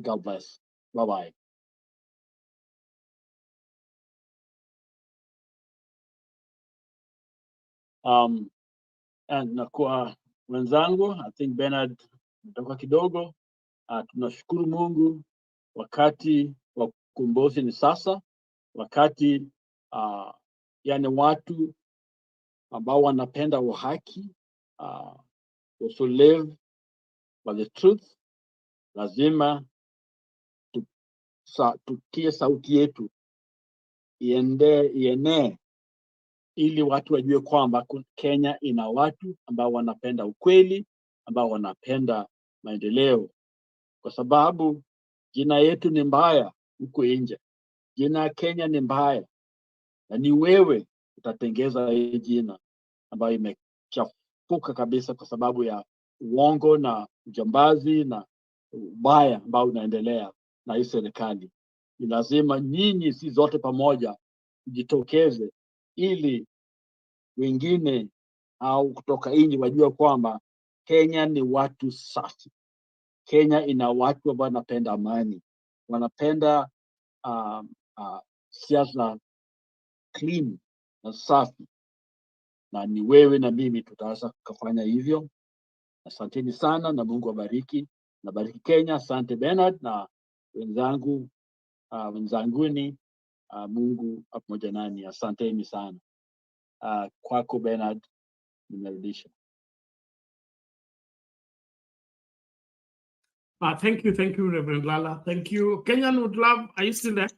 God bless. Bye-bye. Na kwa wenzangu, I think Bernard mtoka kidogo. Tunashukuru Mungu, wakati wa ukombozi ni sasa, wakati yani watu ambao wanapenda uhaki, also live by the truth, lazima tutie sauti yetu ienee, ili watu wajue kwamba Kenya ina watu ambao wanapenda ukweli, ambao wanapenda maendeleo, kwa sababu jina yetu ni mbaya huko nje. Jina ya Kenya ni mbaya, na ni wewe utatengeza hii jina ambayo imechafuka kabisa kwa sababu ya uongo na ujambazi na ubaya ambao unaendelea na hii serikali. Ni lazima nyinyi si zote pamoja jitokeze, ili wengine au kutoka nje wajua kwamba Kenya ni watu safi. Kenya ina watu ambao wanapenda amani, wanapenda siasa clean na safi, na ni wewe na mimi tutaweza kufanya hivyo. Asanteni sana na Mungu abariki. Nabariki Kenya. Asante Bernard na wenzangu wenzanguni. Mungu pamoja nani. Asanteni sana. Kwako Bernard, nimerudisha. Thank you, Reverend Lala. Thank you. Kenyan would love, are you still there?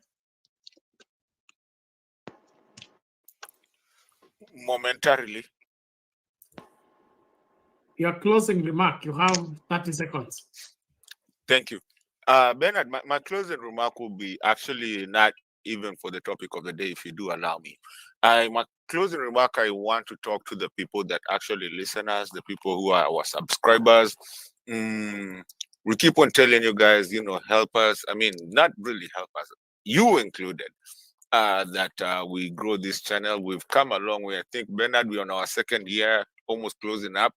Momentarily. Your closing remark, you have 30 seconds. Thank you. Bernard, my closing remark will be actually not even for the topic of the day, if you do allow me. My closing remark, I want to talk to the people that actually listen us, the people who are our subscribers. We keep on telling you guys, help us. I mean, not really help us, you included, that we grow this channel. We've come a long way. I think, Bernard, we're on our second year, almost closing up.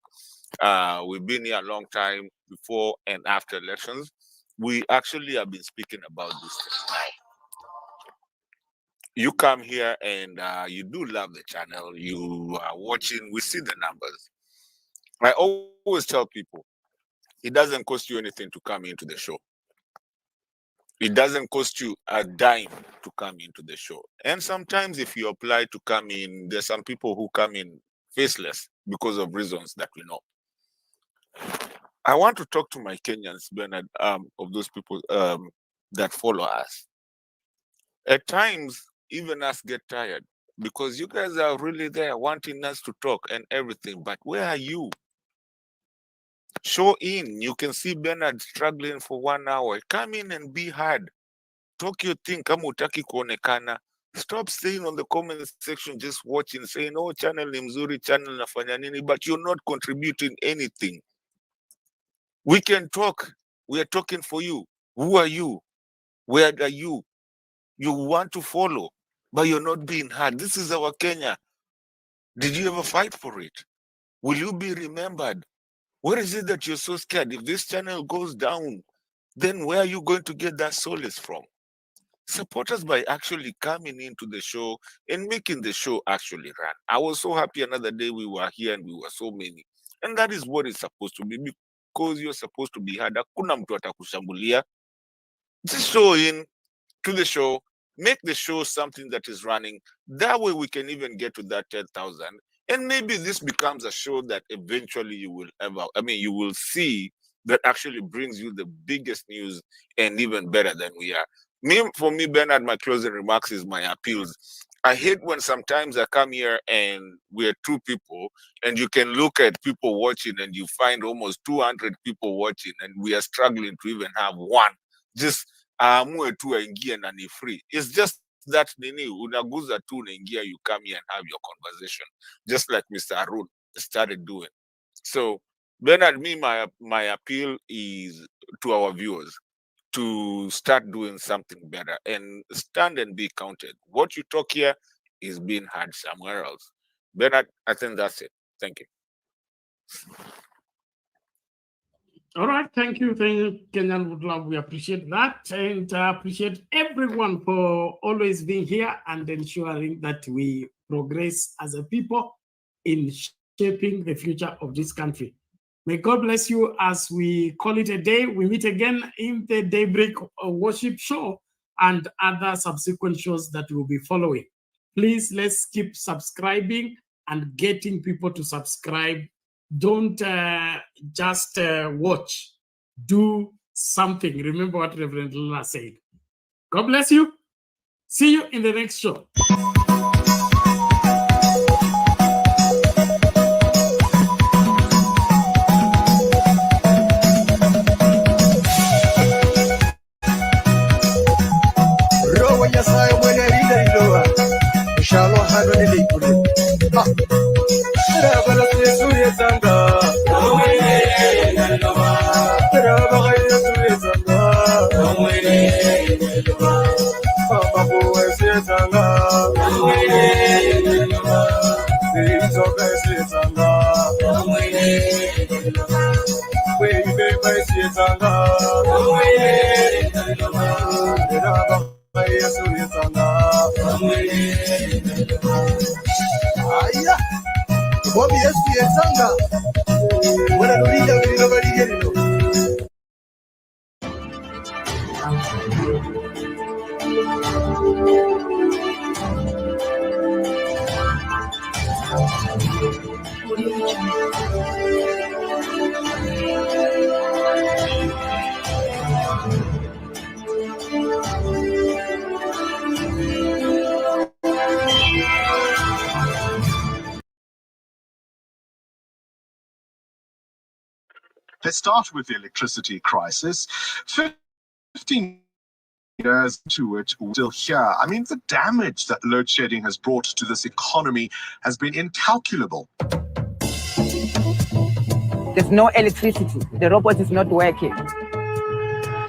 We've been here a long time before and after elections. We actually have been speaking about this thing now. You come here and you do love the channel. You are watching. We see the numbers. I always tell people, it doesn't cost you anything to come into the show. It doesn't cost you a dime to come into the show. And sometimes if you apply to come in, there's some people who come in faceless because of reasons that we know. I want to talk to my Kenyans, Bernard, of those people that follow us. At times, even us get tired because you guys are really there wanting us to talk and everything, but where are you? Show in. You can see Bernard struggling for 1 hour. Come in and be heard. Talk your thing. Kama utaki kuonekana. Stop staying on the comment section just watching, saying, oh, channel ni mzuri, channel nafanya nini, but you're not contributing anything. We can talk. We are talking for you. Who are you? Where are you? You want to follow, but you're not being heard. This is our Kenya. Did you ever fight for it? Will you be remembered? What is it that you're so scared? If this channel goes down, then where are you going to get that solace from? Support us by actually coming into the show and making the show actually run. I was so happy another day we were here and we were so many. And that is what it's supposed to be, because you're supposed to be heard. Hakuna mtu atakushambulia. Just show in to the show, make the show something that is running. That way we can even get to that 10,000. And maybe this becomes a show that eventually you will see that actually brings you the biggest news and even better than we are. For me, Bernard, my closing remarks is my appeals. I hate when sometimes I come here and we're two people and you can look at people watching and you find almost 200 people watching and we are struggling to even have one. Just aamue tu aingie na ni free. It's just that nini, unaguza tu unaingia, you come here and have your conversation, just like Mr. Arun started doing. So Bernard, my appeal is to our viewers to start doing something better and stand and be counted. What you talk here is being heard somewhere else. Bernard, I think that's it. Thank you. All right, thank you, Kenyan Woodlove. We appreciate that and appreciate everyone for always being here and ensuring that we progress as a people in shaping the future of this country. May God bless you as we call it a day. We meet again in the Daybreak Worship Show and other subsequent shows that will be following. Please, let's keep subscribing and getting people to subscribe. Don't just watch. Do something. Remember what Reverend Lula said. God bless you. See you in the next show. Let's start with the electricity crisis. 15 years to it, still here. I mean, the damage that load shedding has brought to this economy has been incalculable. There's no electricity. The robot is not working.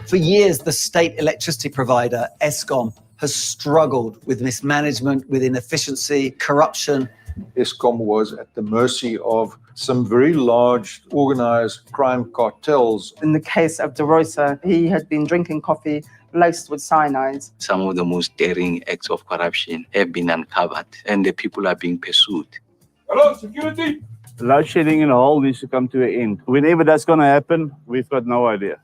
For years, the state electricity provider, ESCOM, has struggled with mismanagement, with inefficiency, corruption. ESCOM was at the mercy of some very large organized crime cartels. In the case of DeRosa, he had been drinking coffee laced with cyanide. Some of the most daring acts of corruption have been uncovered and the people are being pursued. Hello, security. Load shedding in a whole needs to come to an end. Whenever that's going to happen, we've got no idea.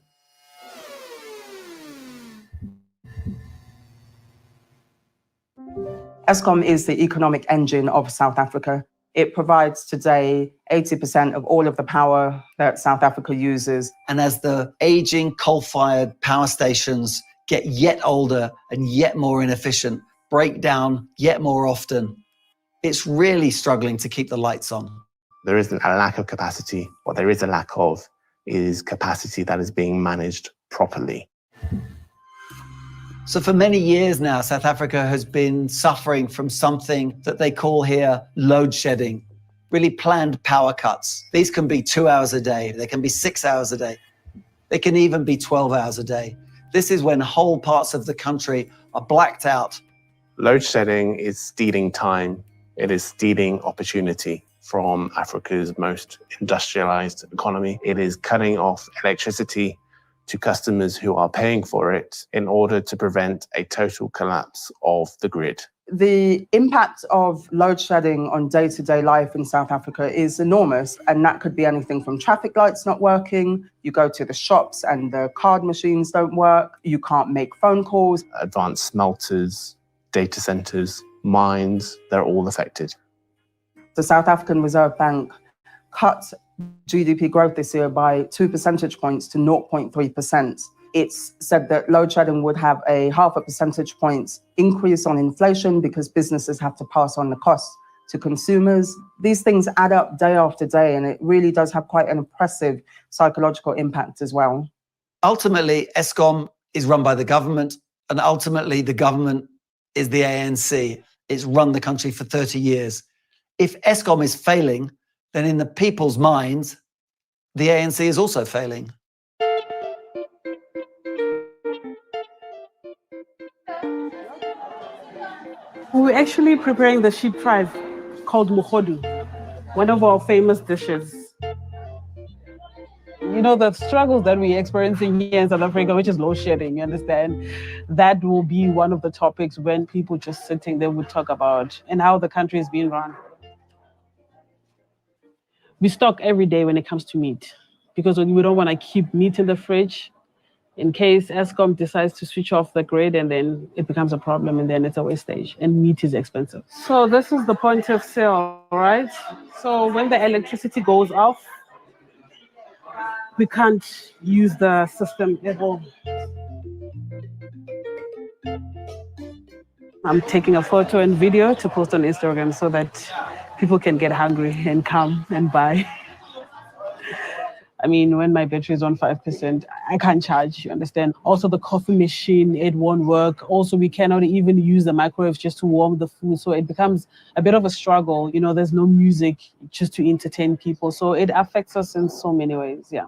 ESCOM is the economic engine of South Africa. It provides today 80% of all of the power that South Africa uses. And as the aging coal-fired power stations get yet older and yet more inefficient, break down yet more often, it's really struggling to keep the lights on. There isn't a lack of capacity. What there is a lack of is capacity that is being managed properly. So for many years now, South Africa has been suffering from something that they call here load shedding, really planned power cuts. These can be 2 hours a day, they can be 6 hours a day, they can even be 12 hours a day. This is when whole parts of the country are blacked out. Load shedding is stealing time, it is stealing opportunity. from Africa's most industrialized economy. It is cutting off electricity to customers who are paying for it in order to prevent a total collapse of the grid. The impact of load shedding on day-to-day life in South Africa is enormous, and that could be anything from traffic lights not working, you go to the shops and the card machines don't work, you can't make phone calls. Advanced smelters, data centers, mines, they're all affected. The South African Reserve Bank cut GDP growth this year by 2 percentage points to 0.3%. It's said that load shedding would have a 0.5 percentage points increase on inflation because businesses have to pass on the costs to consumers. These things add up day after day, and it really does have quite an impressive psychological impact as well. Ultimately, Eskom is run by the government, and ultimately the government is the ANC. It's run the country for 30 years. If Eskom is failing, then in the people's minds, the ANC is also failing. We're actually preparing the sheep fry called muhodu, one of our famous dishes. You know, the struggles that we're experiencing here in South Africa, which is load shedding, you understand? That will be one of the topics when people just sitting there would talk about and how the country is being run. We stock every day when it comes to meat because we don't want to keep meat in the fridge in case Eskom decides to switch off the grid and then it becomes a problem and then it's a wastage and meat is expensive. So this is the point of sale, right? So when the electricity goes off, we can't use the system at all. I'm taking a photo and video to post on Instagram so that people can get hungry and come and buy. I mean, when my battery is on 5%, I can't charge, you understand? Also, the coffee machine, it won't work. Also, we cannot even use the microwave just to warm the food. So it becomes a bit of a struggle. You know, there's no music just to entertain people. So it affects us in so many ways, yeah.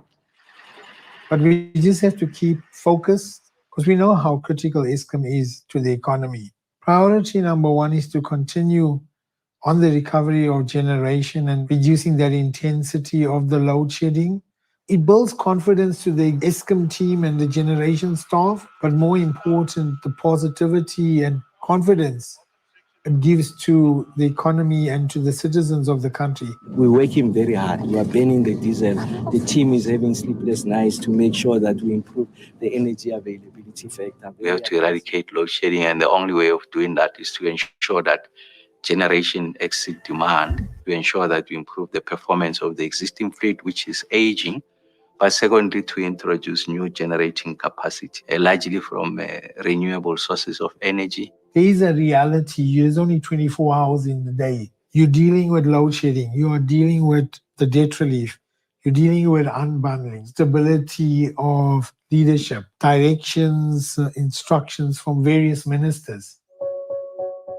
But we just have to keep focused because we know how critical Eskom is to the economy. Priority number one is to continue on the recovery of generation and reducing that intensity of the load shedding. It builds confidence to the Eskom team and the generation staff, but more important, the positivity and confidence it gives to the economy and to the citizens of the country. We're working very hard. We are burning the diesel. The team is having sleepless nights to make sure that we improve the energy availability factor. We have to eradicate load shedding, and the only way of doing that is to ensure that generation exceeds demand, to ensure that we improve the performance of the existing fleet, which is aging, but secondly, to introduce new generating capacity, largely from renewable sources of energy. There is a reality. There's only 24 hours in the day. You're dealing with load shedding. You are dealing with the debt relief. You're dealing with unbundling, stability of leadership, directions, instructions from various ministers.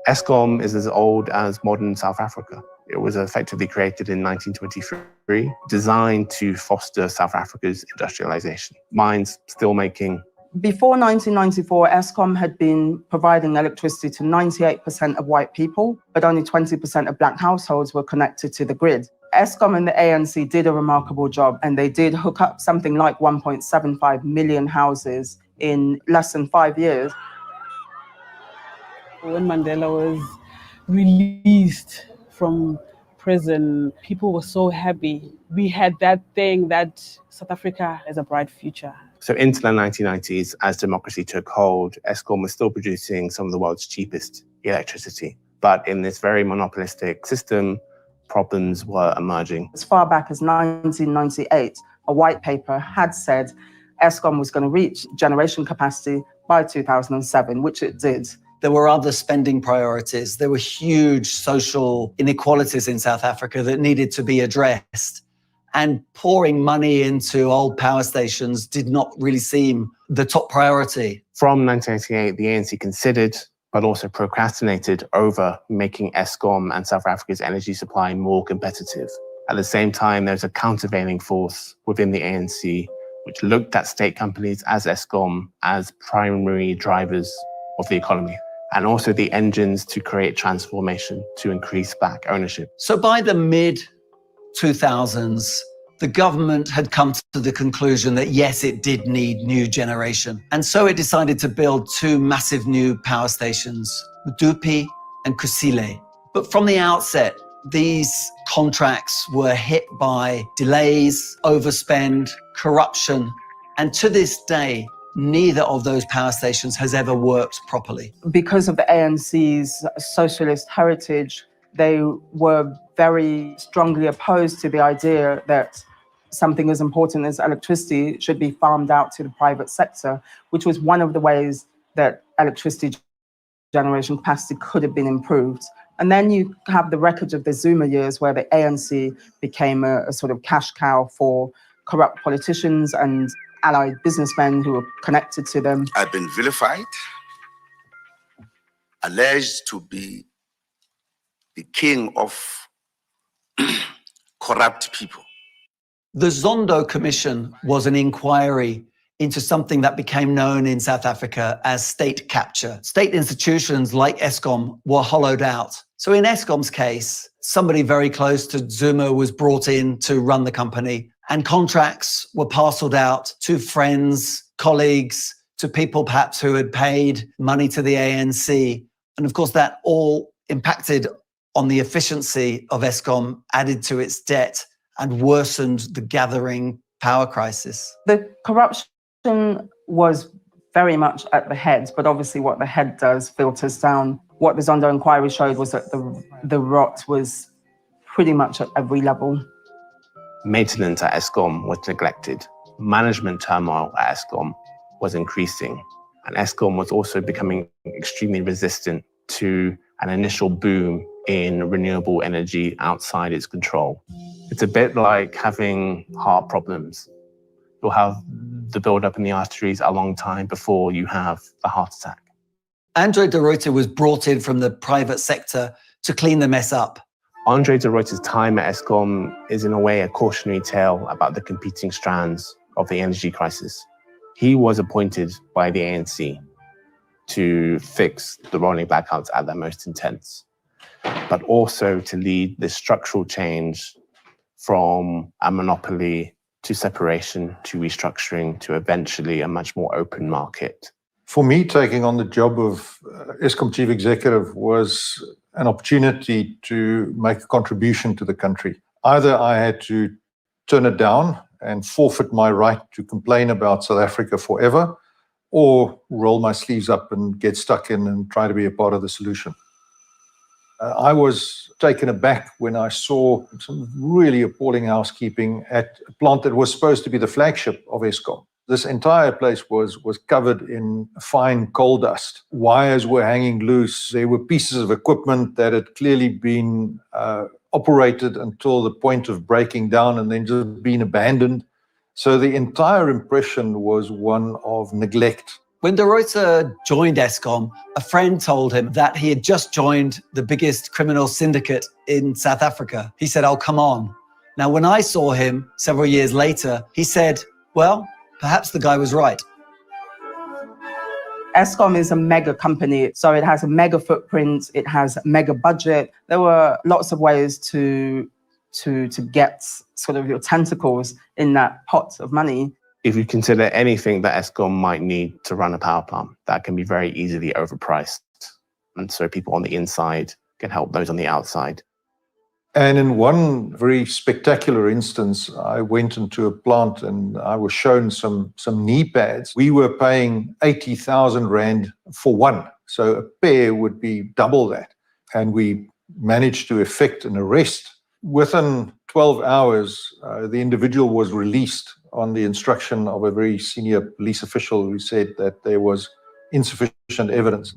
Eskom is as old as modern South Africa. It was effectively created in 1923, designed to foster South Africa's industrialization. Mines still making. Before 1994, Eskom had been providing electricity to 98% of white people, but only 20% of black households were connected to the grid. Eskom and the ANC did a remarkable job, and they did hook up something like 1.75 million houses in less than 5 years. When Mandela was released from prison, people were so happy. We had that thing that South Africa has a bright future. So into the 1990s, as democracy took hold, Eskom was still producing some of the world's cheapest electricity. But in this very monopolistic system, problems were emerging. As far back as 1998, a white paper had said Eskom was going to reach generation capacity by 2007, which it did. There were other spending priorities. There were huge social inequalities in South Africa that needed to be addressed. And pouring money into old power stations did not really seem the top priority. From 1998, the ANC considered, but also procrastinated over making Eskom and South Africa's energy supply more competitive. At the same time, there's a countervailing force within the ANC, which looked at state companies as Eskom as primary drivers of the economy. and also the engines to create transformation to increase back ownership. So by the mid-2000s, the government had come to the conclusion that yes, it did need new generation. And so it decided to build two massive new power stations, Medupi and Kusile. But from the outset, these contracts were hit by delays, overspend, corruption, and to this day, neither of those power stations has ever worked properly. Because of the ANC's socialist heritage, they were very strongly opposed to the idea that something as important as electricity should be farmed out to the private sector, which was one of the ways that electricity generation capacity could have been improved. And then you have the wreckage of the Zuma years, where the ANC became a sort of cash cow for corrupt politicians and allied businessmen who were connected to them. I've been vilified, alleged to be the king of corrupt people. The Zondo Commission was an inquiry into something that became known in South Africa as state capture. State institutions like Eskom were hollowed out. So in Eskom's case, somebody very close to Zuma was brought in to run the company, and contracts were parceled out to friends, colleagues, to people perhaps who had paid money to the ANC. And of course, that all impacted on the efficiency of Eskom, added to its debt, and worsened the gathering power crisis. The corruption was very much at the head, but obviously what the head does filters down. What the Zondo inquiry showed was that the rot was pretty much at every level. Maintenance at Eskom was neglected. Management turmoil at Eskom was increasing. And Eskom was also becoming extremely resistant to an initial boom in renewable energy outside its control. It's a bit like having heart problems. You'll have the buildup in the arteries a long time before you have the heart attack. Andre de Ruyter was brought in from the private sector to clean the mess up. Andre de Ruyter's time at Eskom is in a way a cautionary tale about the competing strands of the energy crisis. He was appointed by the ANC to fix the rolling blackouts at their most intense, but also to lead this structural change from a monopoly to separation, to restructuring, to eventually a much more open market. For me, taking on the job of Eskom Chief Executive was an opportunity to make a contribution to the country. Either I had to turn it down and forfeit my right to complain about South Africa forever, or roll my sleeves up and get stuck in and try to be a part of the solution. I was taken aback when I saw some really appalling housekeeping at a plant that was supposed to be the flagship of Eskom. This entire place was covered in fine coal dust. Wires were hanging loose. There were pieces of equipment that had clearly been operated until the point of breaking down and then just been abandoned. So the entire impression was one of neglect. When de Ruyter joined Eskom, a friend told him that he had just joined the biggest criminal syndicate in South Africa. He said, "Oh, come on." Now, when I saw him several years later, he said, well, perhaps the guy was right. Eskom is a mega company, so it has a mega footprint, it has a mega budget. There were lots of ways to get sort of your tentacles in that pot of money. If you consider anything that Eskom might need to run a power plant, that can be very easily overpriced. And so people on the inside can help those on the outside. And in one very spectacular instance, I went into a plant and I was shown some knee pads. We were paying 80,000 Rand for one. So a pair would be double that. And we managed to effect an arrest. Within 12 hours, the individual was released on the instruction of a very senior police official who said that there was insufficient evidence.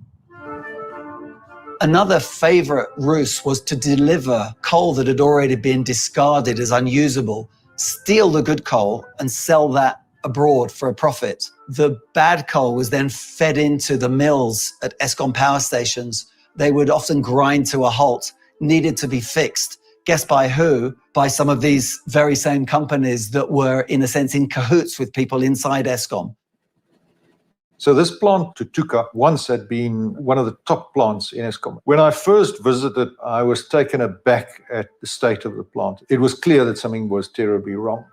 Another favorite ruse was to deliver coal that had already been discarded as unusable, steal the good coal and sell that abroad for a profit. The bad coal was then fed into the mills at Eskom power stations. They would often grind to a halt, needed to be fixed. Guess by who? By some of these very same companies that were, in a sense, in cahoots with people inside Eskom. So this plant, Tutuka, once had been one of the top plants in Eskom. When I first visited, I was taken aback at the state of the plant. It was clear that something was terribly wrong.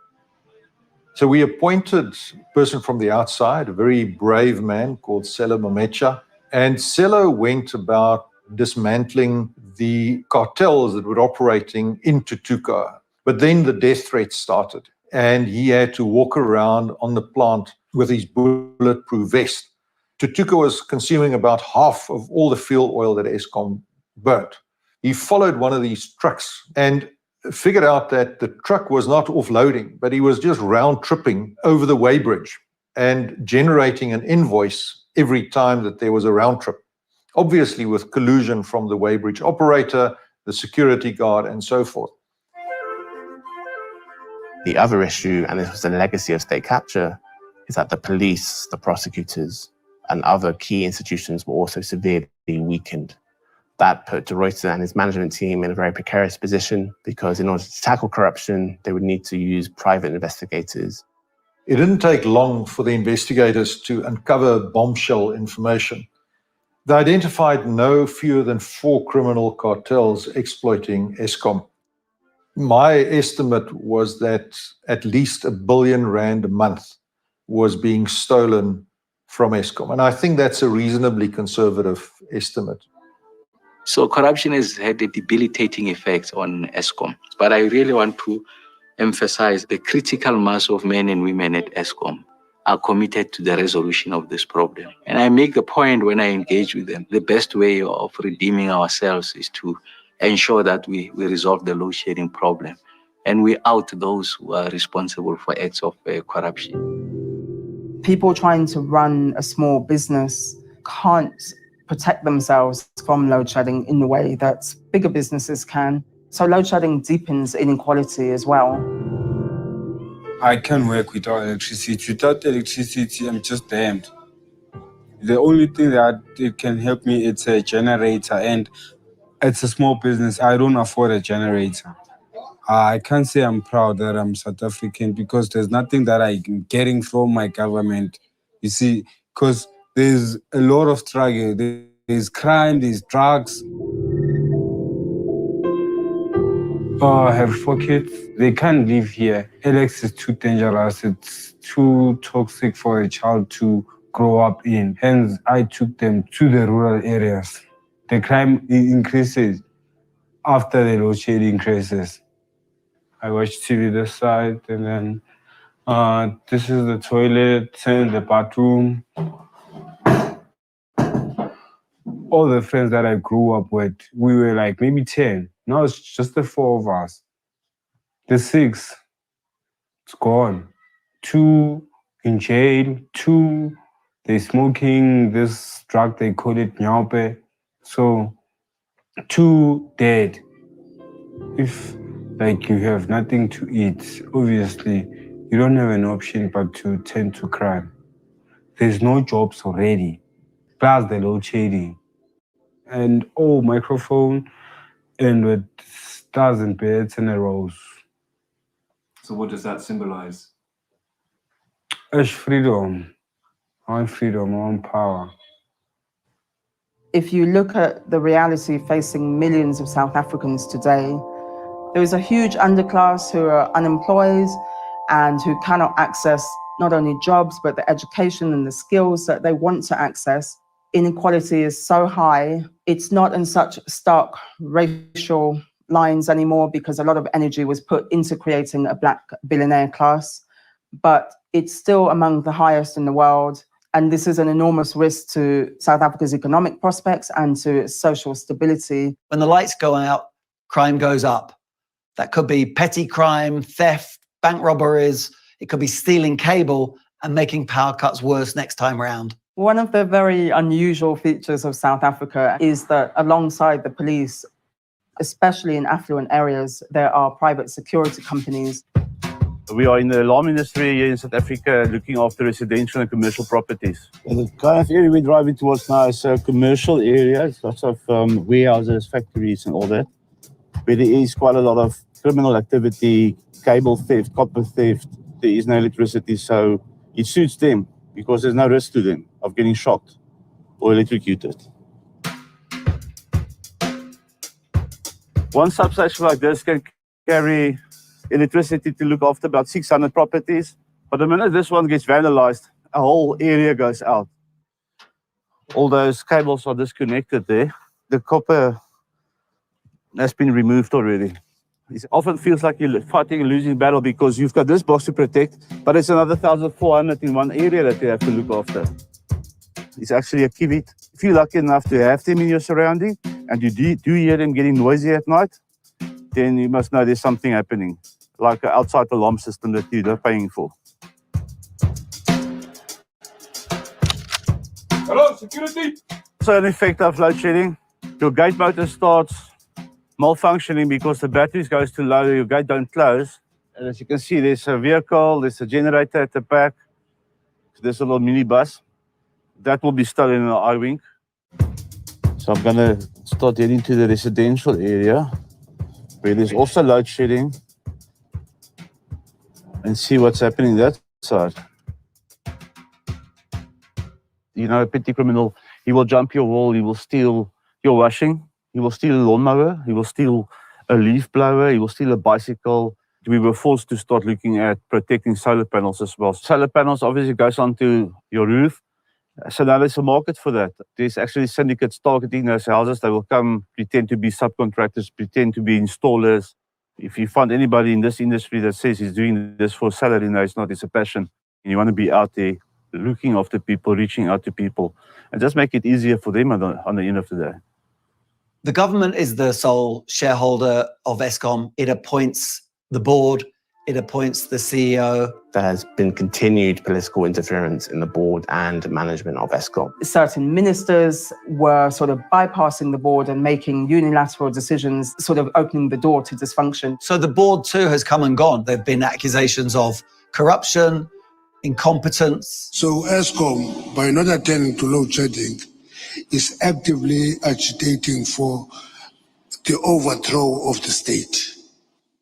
So we appointed a person from the outside, a very brave man called Selo Mamecha. And Selo went about dismantling the cartels that were operating in Tutuka. But then the death threats started, and he had to walk around on the plant with his bulletproof vest. Tutuka was consuming about half of all the fuel oil that Eskom burnt. He followed one of these trucks and figured out that the truck was not offloading, but he was just round tripping over the weighbridge and generating an invoice every time that there was a round trip, obviously with collusion from the weighbridge operator, the security guard, and so forth. The other issue, and this was the legacy of state capture, is that the police, the prosecutors, and other key institutions were also severely weakened. That put De Ruyter and his management team in a very precarious position because in order to tackle corruption, they would need to use private investigators. It didn't take long for the investigators to uncover bombshell information. They identified no fewer than 4 criminal cartels exploiting Eskom. My estimate was that at least R1 billion a month was being stolen from Eskom. And I think that's a reasonably conservative estimate. So corruption has had a debilitating effect on Eskom. But I really want to emphasize the critical mass of men and women at Eskom are committed to the resolution of this problem. And I make the point when I engage with them, the best way of redeeming ourselves is to ensure that we resolve the load shedding problem and we out those who are responsible for acts of corruption. People trying to run a small business can't protect themselves from load shedding in the way that bigger businesses can. So load shedding deepens inequality as well. I can work without electricity. Without electricity, I'm just damned. The only thing that it can help me, it's a generator, and it's a small business. I don't afford a generator. I can't say I'm proud that I'm South African because there's nothing that I'm getting from my government. You see, because there's a lot of struggle. There's crime, there's drugs. I have 4 kids. They can't live here. Alex is too dangerous. It's too toxic for a child to grow up in. Hence, I took them to the rural areas. The crime increases after the load shedding increases. I watch TV this side, and then this is the toilet and the bathroom. All the friends that I grew up with, we were like maybe 10. Now it's just the 4 of us. The 6, it's gone. 2 in jail, 2 they smoking this drug, they call it nyaupe. So 2 dead. If like you have nothing to eat, obviously you don't have an option but to turn to crime. There's no jobs already, plus the load shedding. And microphone and with stars and birds and a rose. So what does that symbolize? It's freedom. I want freedom, I want power. If you look at the reality facing millions of South Africans today, there is a huge underclass who are unemployed and who cannot access not only jobs, but the education and the skills that they want to access. Inequality is so high. It's not in such stark racial lines anymore because a lot of energy was put into creating a black billionaire class, but it's still among the highest in the world. And this is an enormous risk to South Africa's economic prospects and to its social stability. When the lights go out, crime goes up. That could be petty crime, theft, bank robberies. It could be stealing cable and making power cuts worse next time round. One of the very unusual features of South Africa is that alongside the police, especially in affluent areas, there are private security companies. We are in the alarm industry here in South Africa, looking after residential and commercial properties. The kind of area we're driving towards now is commercial areas, lots of warehouses, factories and all that, where there is quite a lot of criminal activity, cable theft, copper theft. There is no electricity, so it suits them because there's no risk to them. of getting shocked or electrocuted. One substation like this can carry electricity to look after about 600 properties. But the minute this one gets vandalized, a whole area goes out. All those cables are disconnected there. The copper has been removed already. It often feels like you're fighting a losing battle because you've got this box to protect, but it's another 1,400 in one area that you have to look after. It's actually a kivit. If you're lucky enough to have them in your surrounding and you do hear them getting noisy at night, then you must know there's something happening, like an outside alarm system that you're not paying for. Hello, security. So an effect of load shedding, your gate motor starts malfunctioning because the batteries goes too low, your gate don't close. And as you can see, there's a vehicle, there's a generator at the back. There's a little minibus. That will be stolen in the I-wing. So I'm gonna start heading to the residential area where there's also load shedding and see what's happening that side. You know, a petty criminal, he will jump your wall, he will steal your washing, he will steal a lawnmower, he will steal a leaf blower, he will steal a bicycle. We were forced to start looking at protecting solar panels as well. Solar panels obviously goes onto your roof. So now there's a market for that. There's actually syndicates targeting those houses. They will come, pretend to be subcontractors, pretend to be installers. If you find anybody in this industry that says he's doing this for salary, no, it's not, it's a passion. And you want to be out there looking after people, reaching out to people, and just make it easier for them on the end of the day. The government is the sole shareholder of Eskom. It appoints the board, it appoints the CEO. There has been continued political interference in the board and management of Eskom. Certain ministers were sort of bypassing the board and making unilateral decisions, sort of opening the door to dysfunction. So the board too has come and gone. There have been accusations of corruption, incompetence. So Eskom, by not attending to load shedding, is actively agitating for the overthrow of the state.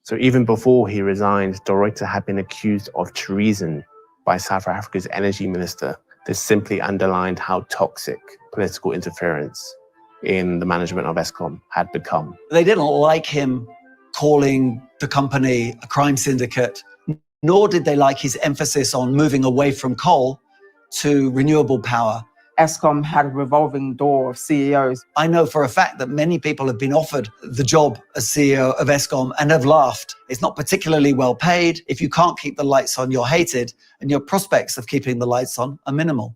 So even before he resigned, De Ruyter had been accused of treason by South Africa's energy minister. This simply underlined how toxic political interference in the management of Eskom had become. They didn't like him calling the company a crime syndicate, nor did they like his emphasis on moving away from coal to renewable power. Eskom had a revolving door of CEOs. I know for a fact that many people have been offered the job as CEO of Eskom and have laughed. It's not particularly well paid. If you can't keep the lights on, you're hated, and your prospects of keeping the lights on are minimal.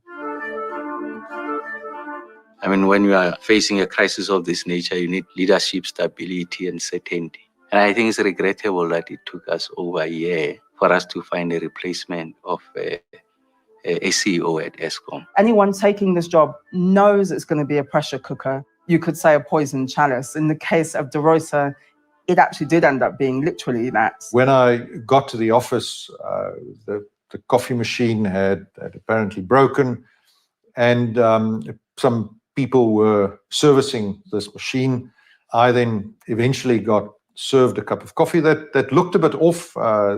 I mean, when you are facing a crisis of this nature, you need leadership, stability, and certainty. And I think it's regrettable that it took us over a year for us to find a replacement of a CEO at Eskom. Anyone taking this job knows it's going to be a pressure cooker. You could say a poison chalice. In the case of De Ruyter, it actually did end up being literally that. When I got to the office, the coffee machine had apparently broken, and some people were servicing this machine. I then eventually got served a cup of coffee that looked a bit off.